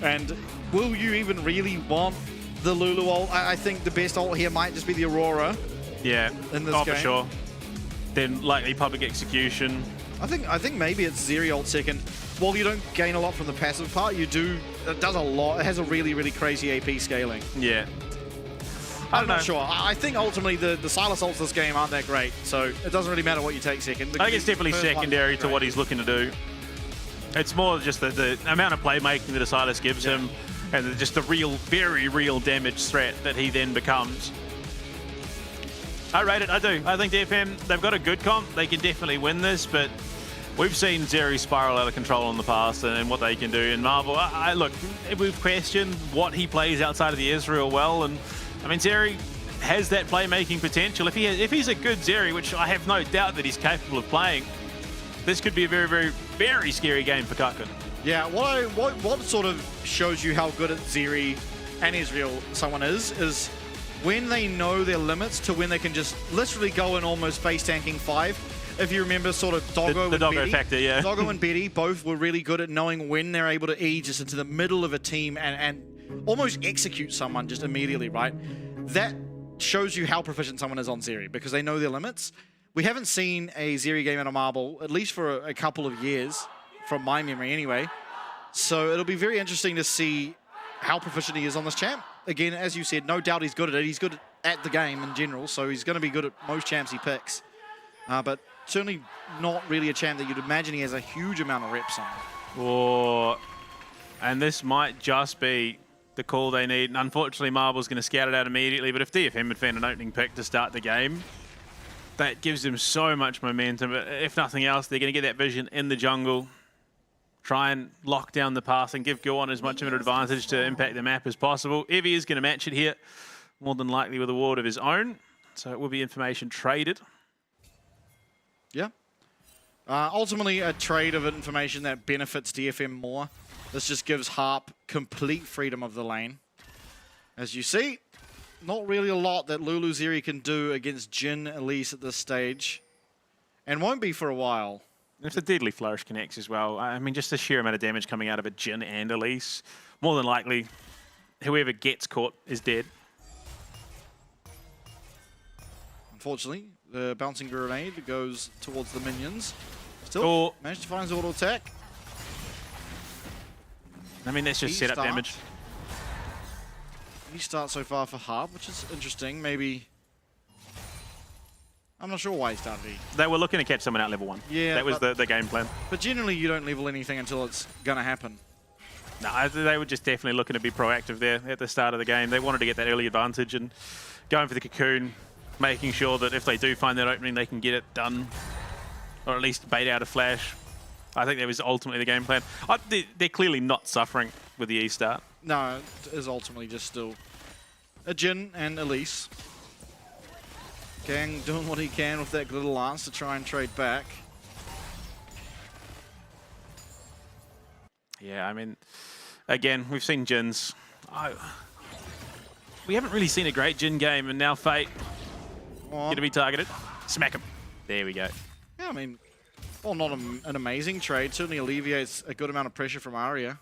And will you even really want the Lulu ult? I think the best ult here might just be the Aurora. Yeah, in this game. for sure. Then likely public execution. I think maybe it's Zeri ult second. While you don't gain a lot from the passive part, you do. It does a lot. It has a really, really crazy AP scaling. Yeah. I'm not sure. I think ultimately the Sylas ults this game aren't that great, so it doesn't really matter what you take second. I think it's definitely secondary to what he's looking to do. It's more just the amount of playmaking that a Sylas gives him, and just the real, very real damage threat that he then becomes. I rate it, I do. I think DFM, they've got a good comp. They can definitely win this, but we've seen Zeri spiral out of control in the past and what they can do in Marvel. Look, we've questioned what he plays outside of the Ezreal well, and I mean, Zeri has that playmaking potential. If he's a good Zeri, which I have no doubt that he's capable of playing, this could be a very, very, very scary game for Kakun. Yeah, what sort of shows you how good at Zeri and Ezreal someone is when they know their limits to when they can just literally go in almost face tanking 5. If you remember sort of Doggo the Doggo factor, yeah. Doggo and Betty both were really good at knowing when they're able to E just into the middle of a team and almost execute someone just immediately, right? That shows you how proficient someone is on Zeri because they know their limits. We haven't seen a Zeri game out of Marble, at least for a couple of years, from my memory anyway. So it'll be very interesting to see how proficient he is on this champ. Again, as you said, no doubt he's good at it. He's good at the game in general, so he's going to be good at most champs he picks. But certainly not really a champ that you'd imagine he has a huge amount of reps on. And this might just be the call they need. And unfortunately, Marble's going to scout it out immediately. But if DFM had found an opening pick to start the game, that gives them so much momentum. But if nothing else, they're going to get that vision in the jungle, try and lock down the path and give Guan as much of an advantage to impact the map as possible. Evie is going to match it here, more than likely with a ward of his own. So it will be information traded. Yeah. Ultimately, a trade of information that benefits DFM more. This just gives Harp complete freedom of the lane. As you see, not really a lot that Lulu Zeri can do against Jhin Elise at this stage. And won't be for a while. If the Deadly Flourish connects as well, I mean, just the sheer amount of damage coming out of a Jhin and Elise, more than likely, whoever gets caught is dead. Unfortunately, the bouncing grenade goes towards the minions. Still managed to find his auto attack. I mean, that's just set up damage. He starts so far for Harp, which is interesting. Maybe... I'm not sure why he started E. They were looking to catch someone out level 1. Yeah, that was the game plan. But generally, you don't level anything until it's going to happen. No, they were just definitely looking to be proactive there at the start of the game. They wanted to get that early advantage and going for the cocoon, making sure that if they do find that opening, they can get it done. Or at least bait out a flash. I think that was ultimately the game plan. They're clearly not suffering with the E start. No, it is ultimately just still a Jhin and Elise. Gang doing what he can with that little lance to try and trade back. Yeah, I mean, again, we've seen Jhin's. We haven't really seen a great Jhin game, and now Fate going to be targeted. Smack him. There we go. Yeah, I mean, well, not an amazing trade. Certainly alleviates a good amount of pressure from Arya.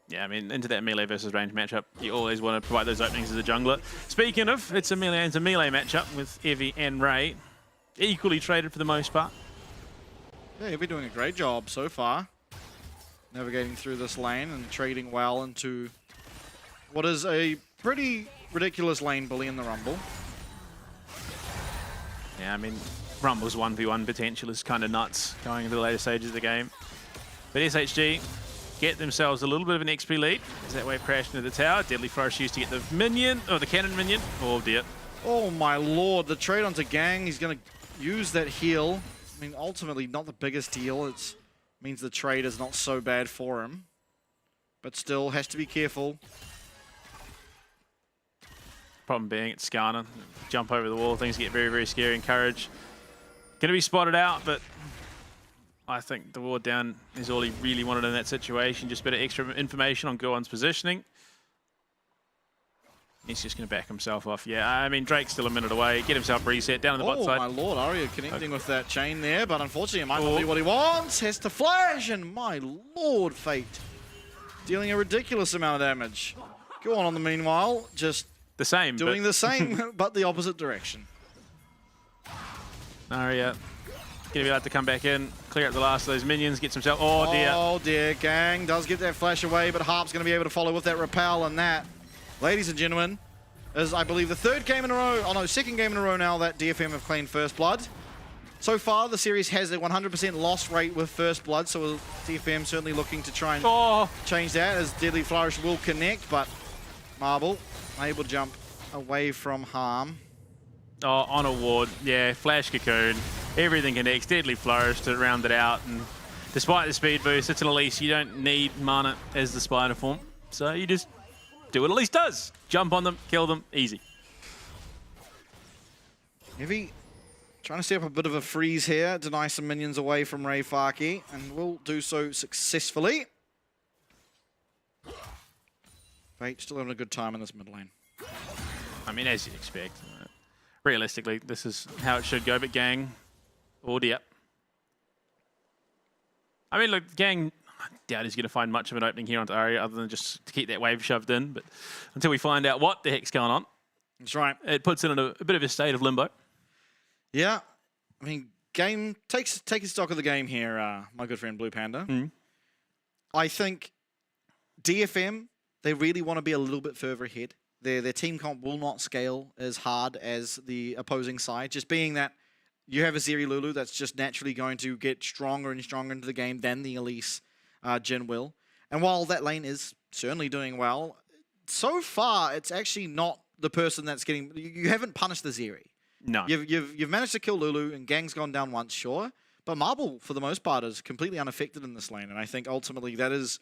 Yeah, I mean, into that melee versus range matchup, you always want to provide those openings as a jungler. Speaking of, it's a melee matchup with Evie and Ray. Equally traded for the most part. Yeah, you've been doing a great job so far. Navigating through this lane and trading well into what is a pretty ridiculous lane bully in the Rumble. Yeah, I mean, Rumble's 1v1 potential is kind of nuts going into the later stages of the game. But SHG get themselves a little bit of an XP lead as that wave crashed into the tower. Deadly Flourish used to get the minion, or the cannon minion. Oh dear. Oh my lord, the trade onto Gang. He's going to use that heal. I mean, ultimately, not the biggest deal. It means the trade is not so bad for him. But still, has to be careful. Problem being, it's Skarner. Jump over the wall, things get very, very scary. Encourage. Going to be spotted out, but I think the ward down is all he really wanted in that situation. Just a bit of extra information on Gohan's positioning. He's just going to back himself off. Yeah, I mean, Drake's still a minute away. Get himself reset down on the bot side. Oh, my lord, Arya connecting with that chain there, but unfortunately it might not be what he wants. Has to flash, and my lord, Fate. Dealing a ridiculous amount of damage. Gohan on the meanwhile, just the same, doing the same, but the opposite direction. Arya going to be able to come back in, clear up the last of those minions, gets himself... Oh, dear. Oh, dear. Gang does get that flash away, but Harp's going to be able to follow with that repel, and that, ladies and gentlemen, is, I believe, the third game in a row, oh no, second game in a row now that DFM have claimed First Blood. So far, the series has a 100% loss rate with First Blood, so DFM certainly looking to try and change that as Deadly Flourish will connect, but Marble able to jump away from harm. Oh, on a ward. Yeah, Flash Cocoon. Everything connects. Deadly Flourish to round it out. And despite the speed boost, it's an Elise. You don't need mana as the spider form. So you just do what Elise does. Jump on them, kill them, easy. Heavy trying to set up a bit of a freeze here, deny some minions away from Ray Farki, and will do so successfully. Fate still having a good time in this mid lane. I mean, as you'd expect. Realistically, this is how it should go, but Gang, oh dear. I mean, look, Gang, I doubt he's going to find much of an opening here onto Arya other than just to keep that wave shoved in, but until we find out what the heck's going on. That's right. It puts it in a bit of a state of limbo. Yeah. I mean, game, taking stock of the game here, my good friend Blue Panda. I think DFM, they really want to be a little bit further ahead. Their team comp will not scale as hard as the opposing side, just being that you have a Zeri Lulu that's just naturally going to get stronger and stronger into the game than the Elise Jhin will. And while that lane is certainly doing well, so far it's actually not the person that's getting... You haven't punished the Zeri. No. You've managed to kill Lulu, and Gang's gone down once, sure. But Marble, for the most part, is completely unaffected in this lane. And I think ultimately that is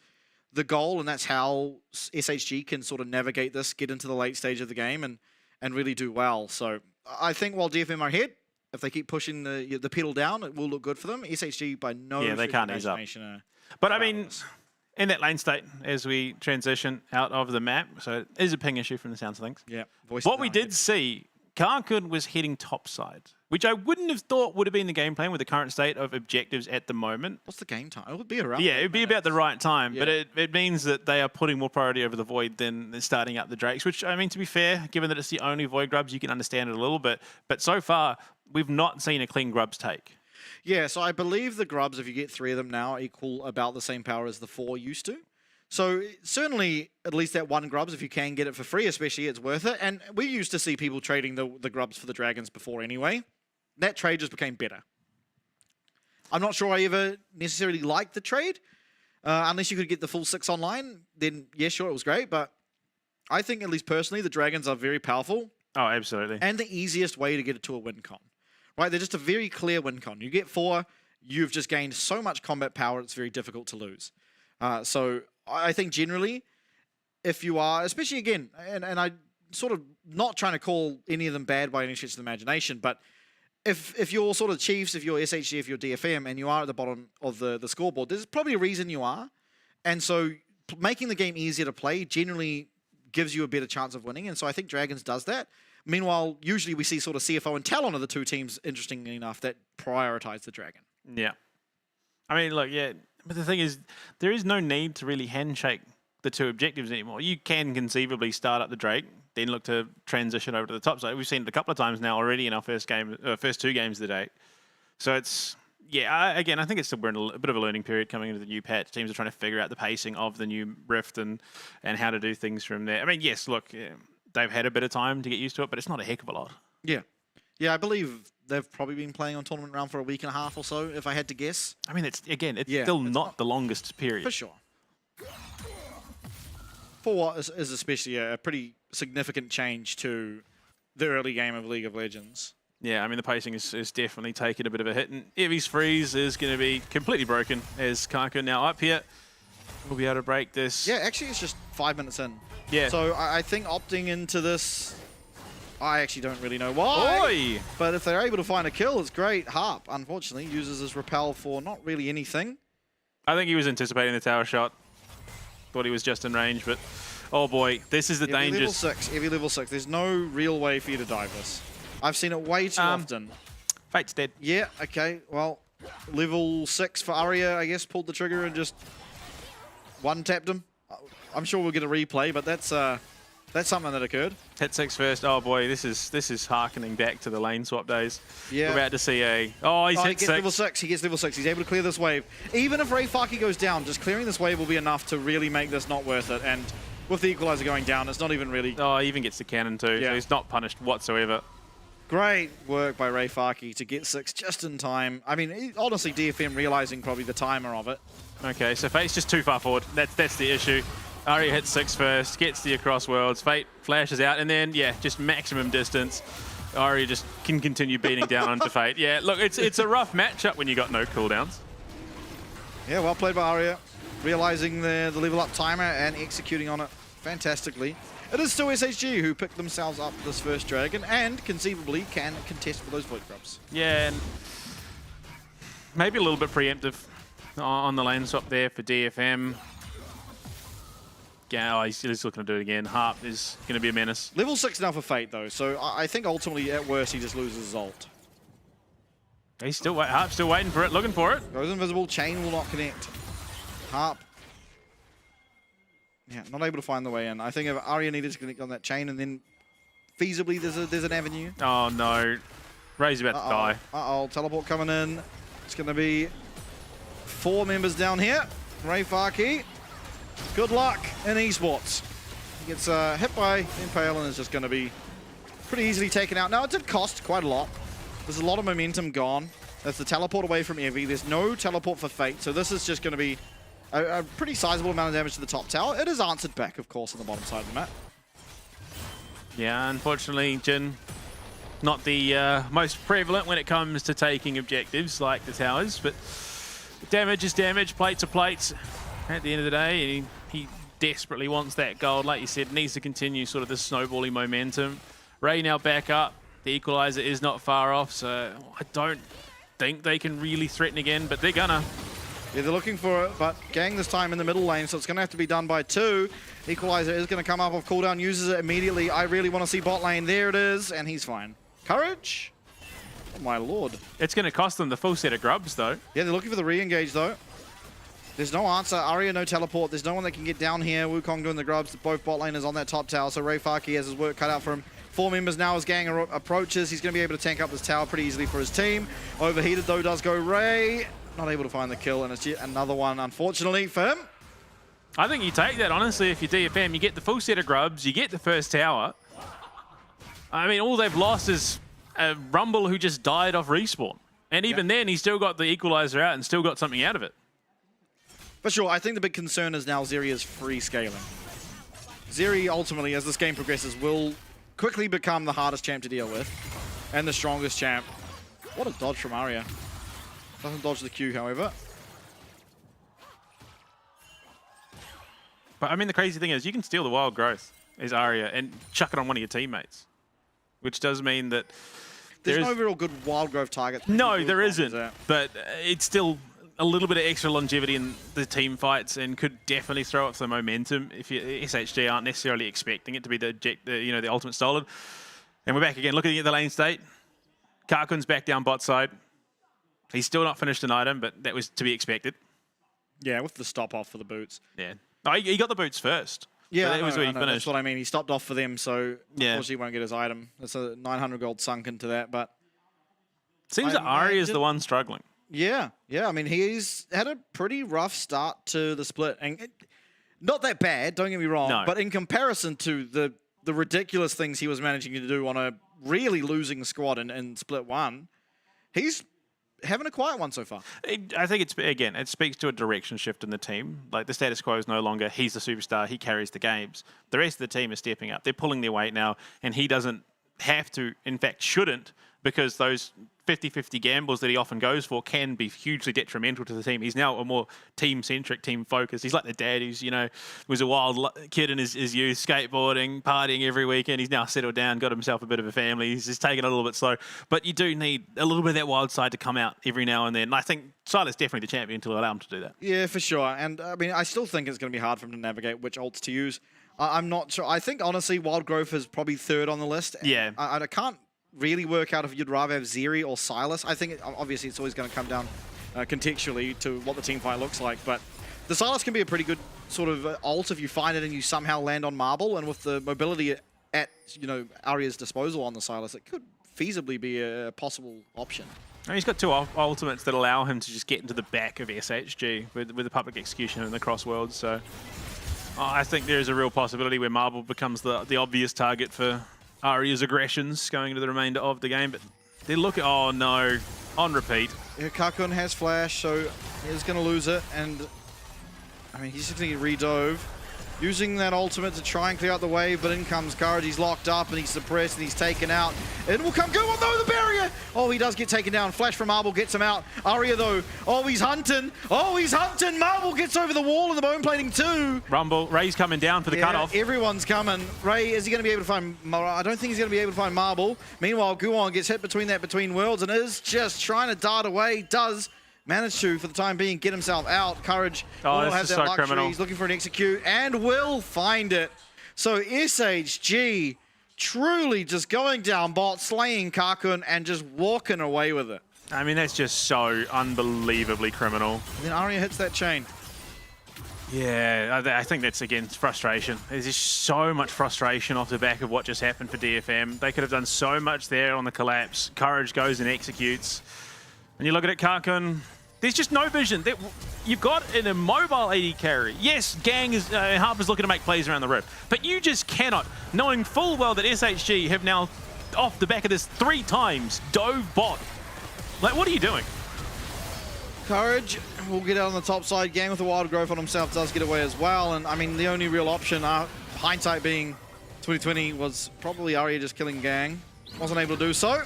the goal, and that's how SHG can sort of navigate this, get into the late stage of the game, and really do well. So I think while DFM are ahead, if they keep pushing the pedal down, it will look good for them. SHG by no they can't ease up. But I mean, in that lane state, as we transition out of the map, so it is a ping issue from the sounds of things. Yeah. What we did see, Karkun was heading topside, which I wouldn't have thought would have been the game plan with the current state of objectives at the moment. What's the game time? It would be around. Yeah, it would be about the right time, but it means that they are putting more priority over the Void than starting up the Drakes, which, I mean, to be fair, given that it's the only Void Grubs, you can understand it a little bit. But so far, we've not seen a clean Grubs take. Yeah, so I believe the Grubs, if you get 3 of them now, equal about the same power as the 4 used to. So certainly, at least that 1 Grubs, if you can get it for free, especially, it's worth it. And we used to see people trading the Grubs for the Dragons before anyway. That trade just became better. I'm not sure I ever necessarily liked the trade. Unless you could get the full 6 online, then yeah, sure, it was great. But I think, at least personally, the Dragons are very powerful. Oh, absolutely. And the easiest way to get it to a win con. Right? They're just a very clear win con. You get 4, you've just gained so much combat power, it's very difficult to lose. So I think generally, if you are, especially again, and I sort of not trying to call any of them bad by any stretch of the imagination, but if you're sort of Chiefs, if you're SHG, if you're DFM, and you are at the bottom of the scoreboard, there's probably a reason you are. And so making the game easier to play generally gives you a better chance of winning. And so I think Dragons does that. Meanwhile, usually we see sort of CFO and Talon are the 2 teams, interestingly enough, that prioritize the Dragon. Yeah. I mean, look, yeah. But the thing is, there is no need to really handshake the 2 objectives anymore. You can conceivably start up the Drake, then look to transition over to the top side. We've seen it a couple of times now already in our first 2 games of the day. So it's yeah, again, I think it's still we're in a bit of a learning period coming into the new patch. Teams are trying to figure out the pacing of the new Rift and how to do things from there. I mean, yes, look, they've had a bit of time to get used to it, but it's not a heck of a lot. Yeah. Yeah, I believe they've probably been playing on tournament round for a week and a half or so, if I had to guess. I mean, it's still not the longest period. For sure. For what is especially a pretty significant change to the early game of League of Legends. Yeah, I mean, the pacing is definitely taking a bit of a hit, and Evi's freeze is going to be completely broken as Kaku now up here. We'll be able to break this. Yeah, actually, it's just 5 minutes in. Yeah. So I think opting into this, I actually don't really know why. Oi! But if they're able to find a kill, it's great. Harp, unfortunately, uses his repel for not really anything. I think he was anticipating the tower shot. Thought he was just in range, but oh boy, this is the dangerous. Every level 6. There's no real way for you to dive this. I've seen it way too often. Fate's dead. Yeah, okay. Well, level 6 for Arya, I guess, pulled the trigger and just one-tapped him. I'm sure we'll get a replay, but that's something that occurred. Hit 6 first. Oh boy, this is harkening back to the lane swap days. Yeah. We're about to see a... Oh, he's hit he gets 6. level 6. He gets level 6. He's able to clear this wave. Even if Rayfaki goes down, just clearing this wave will be enough to really make this not worth it. And with the equalizer going down, it's not even really... Oh, he even gets the cannon too, Yeah. so he's not punished whatsoever. Great work by Rayfaki to get 6 just in time. I mean, honestly, DFM realizing probably the timer of it. Okay, so Fate's just too far forward. That's the issue. Arya hits 6 first, gets the across worlds. Fate flashes out, and then, yeah, just maximum distance. Arya just can continue beating down onto Fate. Yeah, look, it's a rough matchup when you got no cooldowns. Yeah, well played by Arya. Realizing the level up timer and executing on it fantastically. It is still SHG who picked themselves up this first dragon and conceivably can contest for those void grubs. Yeah, and maybe a little bit preemptive on the lane swap there for DFM. Yeah, oh, he's looking to do it again. Harp is going to be a menace. Level 6 now for Fate, though, so I think ultimately, at worst, he just loses his ult. He's still Harp's still waiting for it, looking for it. Goes invisible, chain will not connect. Harp. Yeah, not able to find the way in. I think if Arya needed to connect on that chain, and then feasibly there's an avenue. Oh no, Ray's about to die. Uh-oh, teleport coming in. It's going to be 4 members down here. Rayfaki. Good luck in esports. He gets hit by Impale and is just going to be pretty easily taken out. Now, it did cost quite a lot. There's a lot of momentum gone. That's the teleport away from Evie. There's no teleport for Fate, so this is just going to be a pretty sizable amount of damage to the top tower. It is answered back, of course, on the bottom side of the map. Yeah, unfortunately, Jin, not the most prevalent when it comes to taking objectives like the towers, but damage is damage, plates are plates. At the end of the day, he desperately wants that gold. Like you said, needs to continue sort of the snowballing momentum. Ray now back up. The equalizer is not far off, so I don't think they can really threaten again, but they're gonna. Yeah, they're looking for it, but Gang this time in the middle lane, so it's going to have to be done by 2. Equalizer is going to come up off cooldown, uses it immediately. I really want to see bot lane. There it is, and he's fine. Courage? Oh, my lord. It's going to cost them the full set of grubs, though. Yeah, they're looking for the re-engage, though. There's no answer. Arya, no teleport. There's no one that can get down here. Wukong doing the grubs. Both bot laners on that top tower, so Rayfaki has his work cut out for him. 4 members now as Gang approaches. He's going to be able to tank up this tower pretty easily for his team. Overheated, though, does go Ray. Not able to find the kill, and it's yet another one, unfortunately, for him. I think you take that, honestly, if you're DFM. You get the full set of grubs. You get the first tower. I mean, all they've lost is a Rumble who just died off respawn. And even then, he's still got the equalizer out and still got something out of it. For sure, I think the big concern is now Zeria's free scaling. Zeri, ultimately, as this game progresses, will quickly become the hardest champ to deal with and the strongest champ. What a dodge from Arya. Doesn't dodge the Q, however. But I mean, the crazy thing is you can steal the wild growth as Arya and chuck it on one of your teammates, which does mean that there's no real good wild growth target. No, there isn't. But it's still a little bit of extra longevity in the team fights and could definitely throw up some momentum if you, SHG aren't necessarily expecting it to be the ultimate stolen. And we're back again, looking at the lane state. Karkun's back down bot side. He's still not finished an item, but that was to be expected. Yeah, with the stop off for the boots. Yeah. Oh, he got the boots first. Yeah, that was where he finished. That's what I mean. He stopped off for them, so yeah, unfortunately he won't get his item. That's a 900 gold sunk into that, but... Seems that Arya is the one struggling. Yeah. I mean, he's had a pretty rough start to the split. And not that bad, don't get me wrong. No. But in comparison to the ridiculous things he was managing to do on a really losing squad in split 1, he's having a quiet one so far. I think it speaks to a direction shift in the team. Like, the status quo is no longer he's the superstar, he carries the games. The rest of the team is stepping up. They're pulling their weight now, and he doesn't have to, in fact shouldn't, because those 50-50 gambles that he often goes for can be hugely detrimental to the team. He's now a more team-centric, team-focused. He's like the dad who's, was a wild kid in his youth, skateboarding, partying every weekend. He's now settled down, got himself a bit of a family. He's just taking it a little bit slow. But you do need a little bit of that wild side to come out every now and then. And I think Silas definitely the champion to allow him to do that. Yeah, for sure. And I mean, I still think it's going to be hard for him to navigate which ults to use. I'm not sure. I think, honestly, Wild Growth is probably 3rd on the list. Yeah. I can't really work out if you'd rather have Zeri or Silas. I think, obviously, it's always going to come down contextually to what the team fight looks like. But the Silas can be a pretty good sort of ult if you find it and you somehow land on Marble. And with the mobility at, Arya's disposal on the Silas, it could feasibly be a possible option. And he's got 2 ultimates that allow him to just get into the back of SHG with the public execution and the cross worlds. So I think there is a real possibility where Marble becomes the obvious target for Arya's aggressions going into the remainder of the game. But they look at, oh no, on repeat. Yeah, Kakun has flash, so he's going to lose it. And I mean, he's just going to get redove. Using that ultimate to try and clear out the wave, but in comes Courage. He's locked up and he's suppressed and he's taken out. It will come. Go on, though, the barrier! Oh, he does get taken down. Flash from Marble gets him out. Arya, though. Oh, he's hunting. Oh, he's hunting. Marble gets over the wall in the bone plating, too. Rumble. Ray's coming down for the cutoff. Everyone's coming. Ray, is he going to be able to find... I don't think he's going to be able to find Marble. Meanwhile, Guon gets hit between worlds and is just trying to dart away. Does manage to, for the time being, get himself out. Courage will has that so luxury. criminal. He's looking for an execute and will find it. So SHG truly just going down bot, slaying Kakun and just walking away with it. I mean, that's just so unbelievably criminal. And then Arya hits that chain. Yeah, I think that's, again, frustration. There's just so much frustration off the back of what just happened for DFM. They could have done so much there on the collapse. Courage goes and executes. And you look at it, Kakun, there's just no vision. You've got an immobile AD carry. Yes, Gang is Harper's looking to make plays around the rip, but you just cannot, knowing full well that SHG have now, off the back of this 3 times, dove bot. Like, what are you doing? Courage will get out on the top side. Gang with the Wild Growth on himself does get away as well. And I mean, the only real option, hindsight being 2020, was probably Arya just killing Gang. Wasn't able to do so.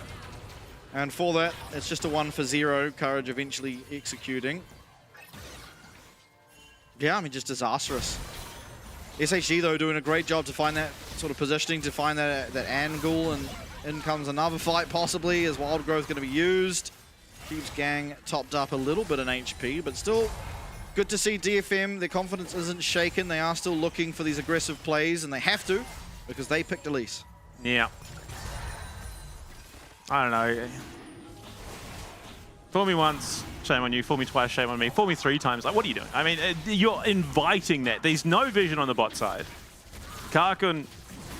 And for that, it's just a 1 for 0. Courage eventually executing. Yeah, I mean, just disastrous. SHG, though, doing a great job to find that sort of positioning, to find that angle. And in comes another fight, possibly, as Wild Growth going to be used. Keeps Gang topped up a little bit in HP, but still good to see DFM. Their confidence isn't shaken. They are still looking for these aggressive plays, and they have to, because they picked Elise. Yeah. I don't know. Fool me once, shame on you. Fool me twice, shame on me. Fool me 3 times. Like, what are you doing? I mean, you're inviting that. There's no vision on the bot side. Kakun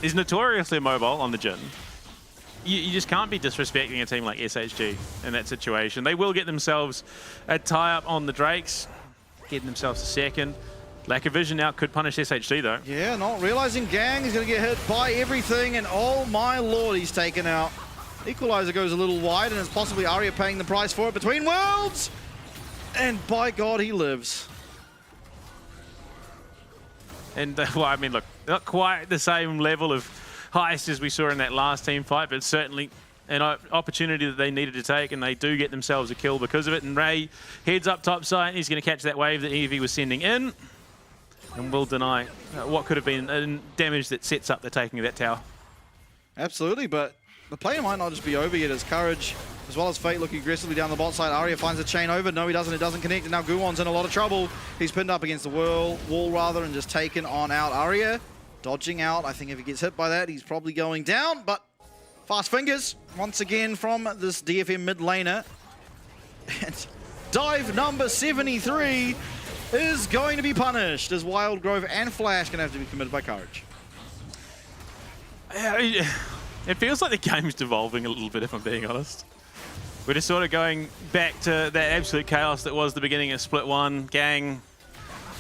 is notoriously mobile on the Jhin. You just can't be disrespecting a team like SHG in that situation. They will get themselves a tie-up on the Drakes, getting themselves a second. Lack of vision now could punish SHG, though. Yeah, not realizing Gang is going to get hit by everything, and oh my lord, he's taken out. Equalizer goes a little wide, and it's possibly Arya paying the price for it between worlds. And by God, he lives. And, well, I mean, look, not quite the same level of heist as we saw in that last team fight, but certainly an opportunity that they needed to take, and they do get themselves a kill because of it. And Ray heads up top side, and he's going to catch that wave that Evie was sending in, and will deny what could have been damage that sets up the taking of that tower. Absolutely, but the play might not just be over yet, as Courage, as well as Fate, looking aggressively down the bot side. Arya finds a chain over. No, he doesn't. It doesn't connect, and now Guwon's in a lot of trouble. He's pinned up against the wall rather, and just taken on out. Arya dodging out. I think if he gets hit by that, he's probably going down, but fast fingers once again from this DFM mid laner. And dive number 73 is going to be punished, as Wild Grove and Flash going to have to be committed by Courage. It feels like the game's devolving a little bit, if I'm being honest. We're just sort of going back to that absolute chaos that was the beginning of Split 1. Gang,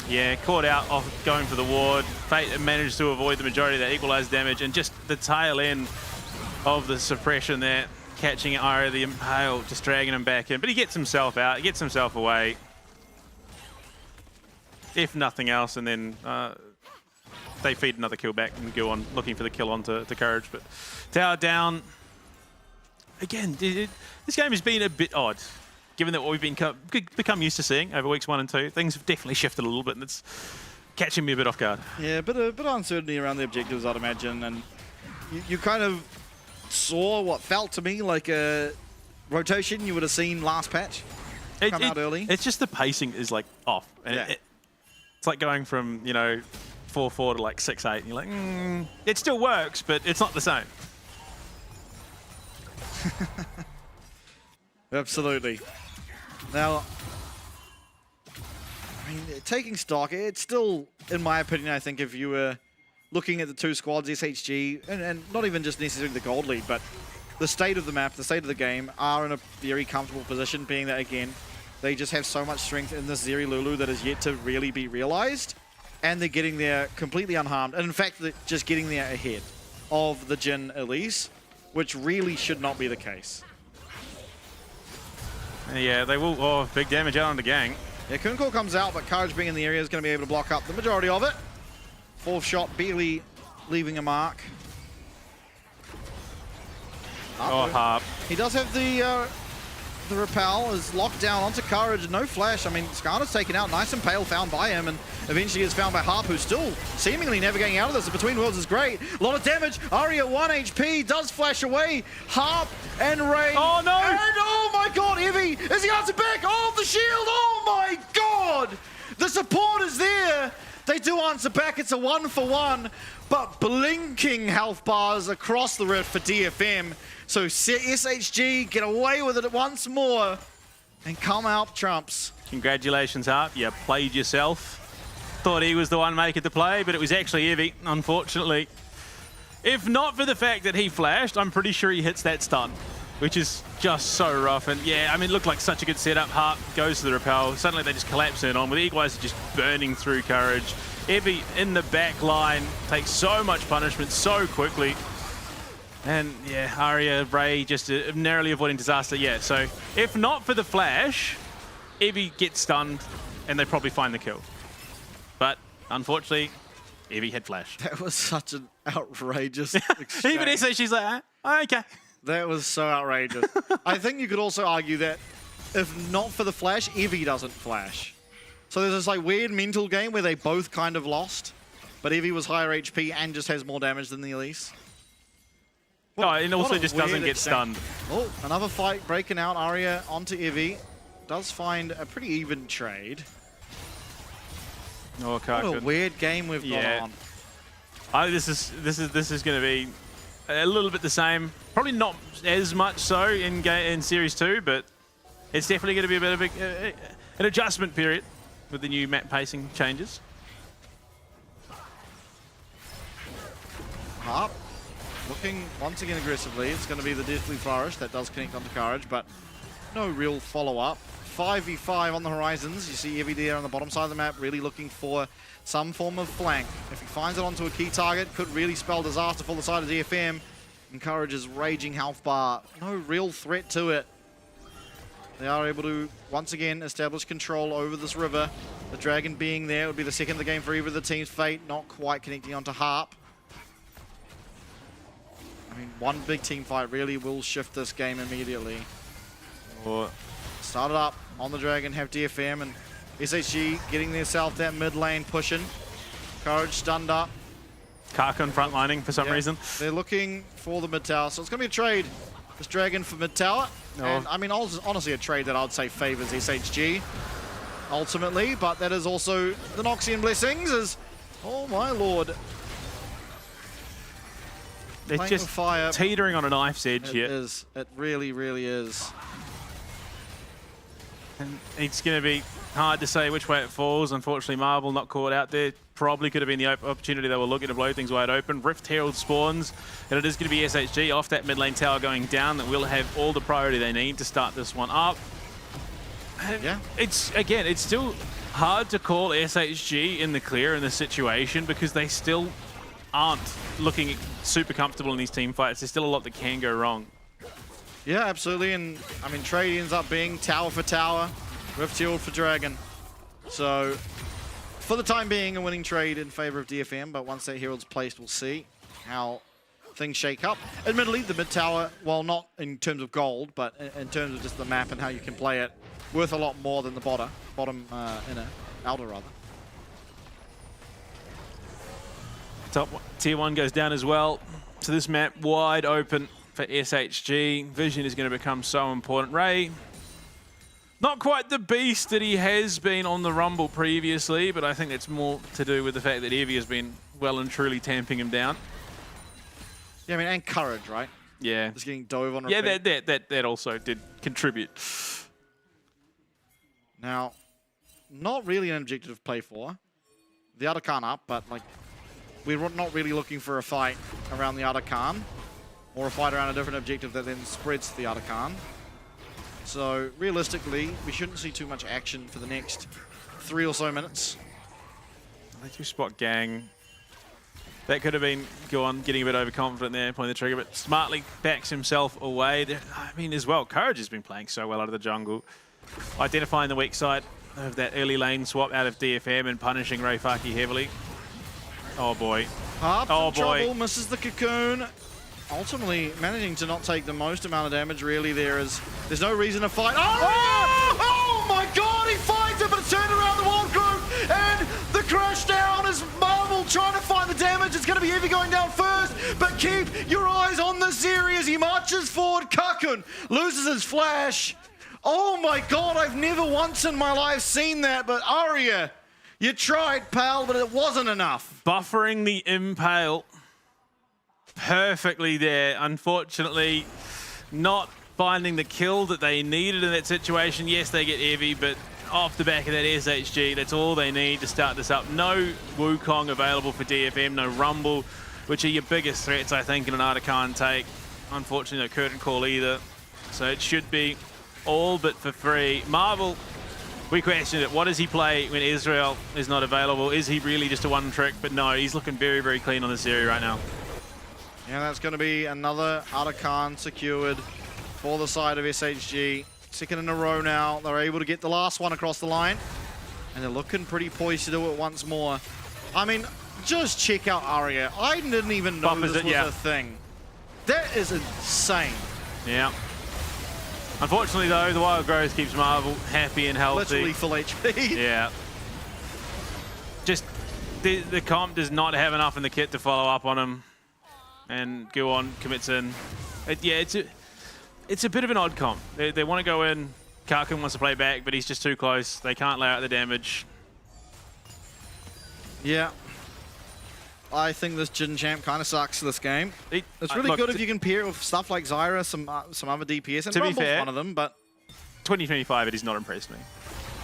yeah, caught out off going for the ward. Fate managed to avoid the majority of that equalized damage, and just the tail end of the suppression there, catching Arya the Impale, just dragging him back in. But he gets himself out, he gets himself away. If nothing else, and then they feed another kill back and go on looking for the kill onto Courage. But tower down. Again, this game has been a bit odd, given that what we've become used to seeing over weeks 1 and 2. Things have definitely shifted a little bit, and it's catching me a bit off guard. Yeah, a bit of uncertainty around the objectives, I'd imagine, and you kind of saw what felt to me like a rotation you would have seen last patch come out early. It's just the pacing is like off, and yeah. It's like going from 4-4 to like 6-8, and you're like, it still works, but it's not the same. Absolutely. Now, I mean, taking stock, it's still, in my opinion, I think if you were looking at the two squads, SHG, and not even just necessarily the gold lead, but the state of the map, the state of the game, are in a very comfortable position, being that, again, they just have so much strength in this Zeri Lulu that is yet to really be realized, and they're getting there completely unharmed, and in fact, they're just getting there ahead of the Jhin Elise, which really should not be the case. Yeah, they will. Oh, big damage out on the gang. Yeah, Kunkor comes out, but Courage being in the area is going to be able to block up the majority of it. Fourth shot barely leaving a mark. Oh, Harp. He does have the repel, is locked down onto Courage, no flash. I mean, Skarner's taken out, nice and pale, found by him, and eventually is found by Harp, who's still seemingly navigating out of this. The Between Worlds is great. A lot of damage. Arya 1 HP, does flash away. Harp and Ray. Oh, no! And oh my god, Evie, is he answered back? Oh, the shield, oh my god! The support is there. They do answer back, it's a 1-for-1, but blinking health bars across the rift for DFM. So SHG get away with it once more and come out trumps. Congratulations, Harp. You played yourself. Thought he was the one making the play, but it was actually Evie, unfortunately. If not for the fact that he flashed, I'm pretty sure he hits that stun, which is just so rough. And yeah, I mean, it looked like such a good setup. Harp goes to the repel. Suddenly they just collapse in on with the Equalizer just burning through Courage. Evie in the back line takes so much punishment so quickly. And yeah, Arya, Ray just narrowly avoiding disaster. Yeah, so if not for the flash, Evie gets stunned and they probably find the kill. But unfortunately, Evie had flash. That was such an outrageous exchange. Even so, she's like, okay. That was so outrageous. I think you could also argue that if not for the flash, Evie doesn't flash. So there's this like weird mental game where they both kind of lost, but Evie was higher HP and just has more damage than the Elise. Oh, and also just doesn't get stunned. Oh, another fight breaking out. Arya onto Evie. Does find a pretty even trade. Oh, what a weird game we've got on. This is going to be a little bit the same. Probably not as much so in Series 2, but it's definitely going to be a bit of an adjustment period with the new map pacing changes. Harp looking once again aggressively. It's going to be the Deathly Flourish that does connect onto Courage, but no real follow-up. 5v5 on the horizons. You see Evie there on the bottom side of the map, really looking for some form of flank. If he finds it onto a key target, could really spell disaster for the side of DFM. And Courage's raging health bar, no real threat to it. They are able to, once again, establish control over this river. The Dragon being there would be the second of the game for either of the teams. Fate not quite connecting onto Harp. I mean, one big team fight really will shift this game immediately. Started up on the Dragon, have DFM and SHG getting their south that mid lane pushing. Courage stunned up. Karkun frontlining for some reason. They're looking for the mid tower, so it's going to be a trade. This Dragon for mid tower. Oh. And I mean, honestly, a trade that I'd say favors SHG ultimately, but that is also the Noxian blessings. Is oh my lord. It's just fire. Teetering on a knife's edge here. It is. It really, really is. And it's going to be Hard to say which way it falls. Unfortunately, Marvel not caught out there. Probably could have been the opportunity they were looking to blow things wide open. Rift Herald spawns, and it is going to be SHG off that mid lane tower going down that will have all the priority they need to start this one up. Yeah. It's still hard to call SHG in the clear in this situation because they still aren't looking super comfortable in these team fights. There's still a lot that can go wrong. Yeah, absolutely. And I mean, trade ends up being tower for tower, Rift Herald for Dragon. So for the time being, a winning trade in favor of DFM, but once that Herald's placed, we'll see how things shake up. Admittedly, the mid tower, while not in terms of gold, but in terms of just the map and how you can play it, worth a lot more than the bottom inner, outer rather. Top tier 1 goes down as well. So this map wide open for SHG. Vision is going to become so important. Ray, not quite the beast that he has been on the Rumble previously, but I think that's more to do with the fact that Evie has been well and truly tamping him down. Yeah, I mean, and courage, right? Yeah. Just getting dove on. Yeah, that also did contribute. Now, not really an objective to play for. The Otacon up, but like, we're not really looking for a fight around the Otacon, or a fight around a different objective that then spreads the Otacon. So realistically, we shouldn't see too much action for the next 3 or so minutes. They do spot gang. That could have been getting a bit overconfident there, pulling the trigger, but smartly backs himself away. I mean, as well, Courage has been playing so well out of the jungle. Identifying the weak side of that early lane swap out of DFM and punishing Rayfaki heavily. Oh boy. Oh boy. Trouble, misses the cocoon. Ultimately managing to not take the most amount of damage really. There's no reason to fight. Oh my god, he finds it, but it's turned around the wall group, and the crash down is Marvel trying to find the damage. It's going to be Evie going down first, but keep your eyes on the series. He marches forward. Kakun loses his flash. Oh my god, I've never once in my life seen that, but Arya, you tried, pal, but it wasn't enough. Buffering the impale perfectly there. Unfortunately, not finding the kill that they needed in that situation. Yes, they get Evie, but off the back of that SHG, that's all they need to start this up. No Wukong available for DFM, no Rumble, which are your biggest threats, I think, in an Otacon take. Unfortunately, no Curtain Call either. So it should be all but for free. Marvel, we questioned it. What does he play when Israel is not available? Is he really just a one trick? But no, he's looking very, very clean on this area right now. Yeah, that's going to be another Otacon secured for the side of SHG. Second in a row now. They're able to get the last one across the line. And they're looking pretty poised to do it once more. I mean, just check out Arya. I didn't even know this was a thing. That is insane. Yeah. Unfortunately, though, the wild growth keeps Marvel happy and healthy. Literally full HP. Yeah. Just the comp does not have enough in the kit to follow up on him, and Guon commits in. It's a bit of an odd comp. They want to go in. Karkin wants to play back, but he's just too close. They can't lay out the damage. Yeah. I think this Jin champ kind of sucks this game. It's really good if you can pair it with stuff like Zyra, some other DPS, and Rumble's one of them, but 2025, it has not impressed me.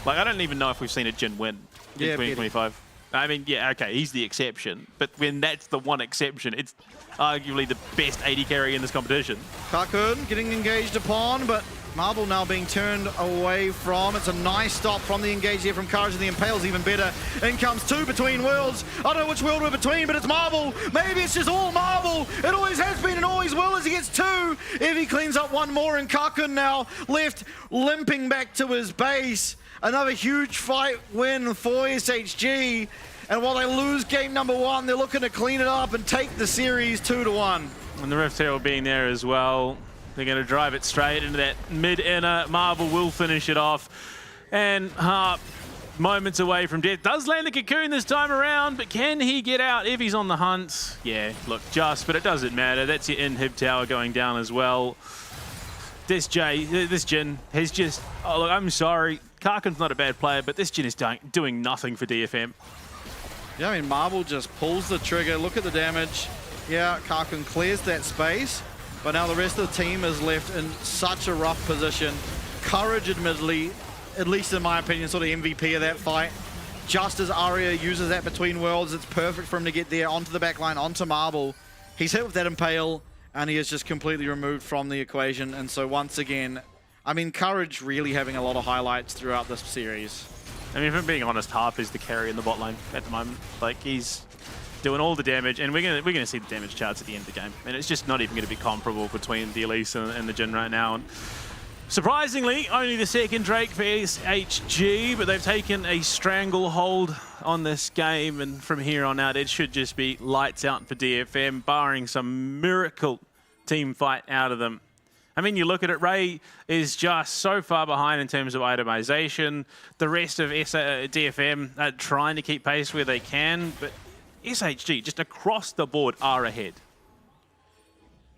Like, I don't even know if we've seen a Jin win in 2025. I mean, yeah, okay, he's the exception, but when that's the one exception, it's arguably the best AD carry in this competition. Kakun getting engaged upon, but Marvel now being turned away from. It's a nice stop from the engage here from Courage, and the Impale's even better. In comes two between worlds. I don't know which world we're between, but it's Marvel. Maybe it's just all Marvel. It always has been and always will as he gets two. Evie cleans up one more, and Kakun now left limping back to his base. Another huge fight win for SHG. And while they lose game number one, they're looking to clean it up and take the series 2-1. And the Rift Herald being there as well. They're going to drive it straight into that mid-inner. Marvel will finish it off. And Harp, moments away from death. Does land the cocoon this time around, but can he get out if he's on the hunt? Yeah, look, but it doesn't matter. That's your inhib tower going down as well. This Jin has just... Oh, look, I'm sorry. Karkin's not a bad player, but this Jin is doing nothing for DFM. Yeah, I mean, Marvel just pulls the trigger. Look at the damage. Yeah, Karkin clears that space, but now the rest of the team is left in such a rough position. Courage, admittedly, at least in my opinion, sort of MVP of that fight. Just as Aria uses that between worlds, it's perfect for him to get there onto the back line, onto Marble. He's hit with that Impale, and he is just completely removed from the equation. And so once again, I mean, Courage really having a lot of highlights throughout this series. I mean, if I'm being honest, Harp is the carry in the bot lane at the moment. Like, he's doing all the damage, and we're gonna see the damage charts at the end of the game. And it's just not even going to be comparable between the Elise and the Jhin right now. And surprisingly, only the second Drake for SHG, but they've taken a stranglehold on this game, and from here on out, it should just be lights out for DFM, barring some miracle team fight out of them. I mean, you look at it, Ray is just so far behind in terms of itemization. The rest of DFM are trying to keep pace where they can, but SHG, just across the board, are ahead.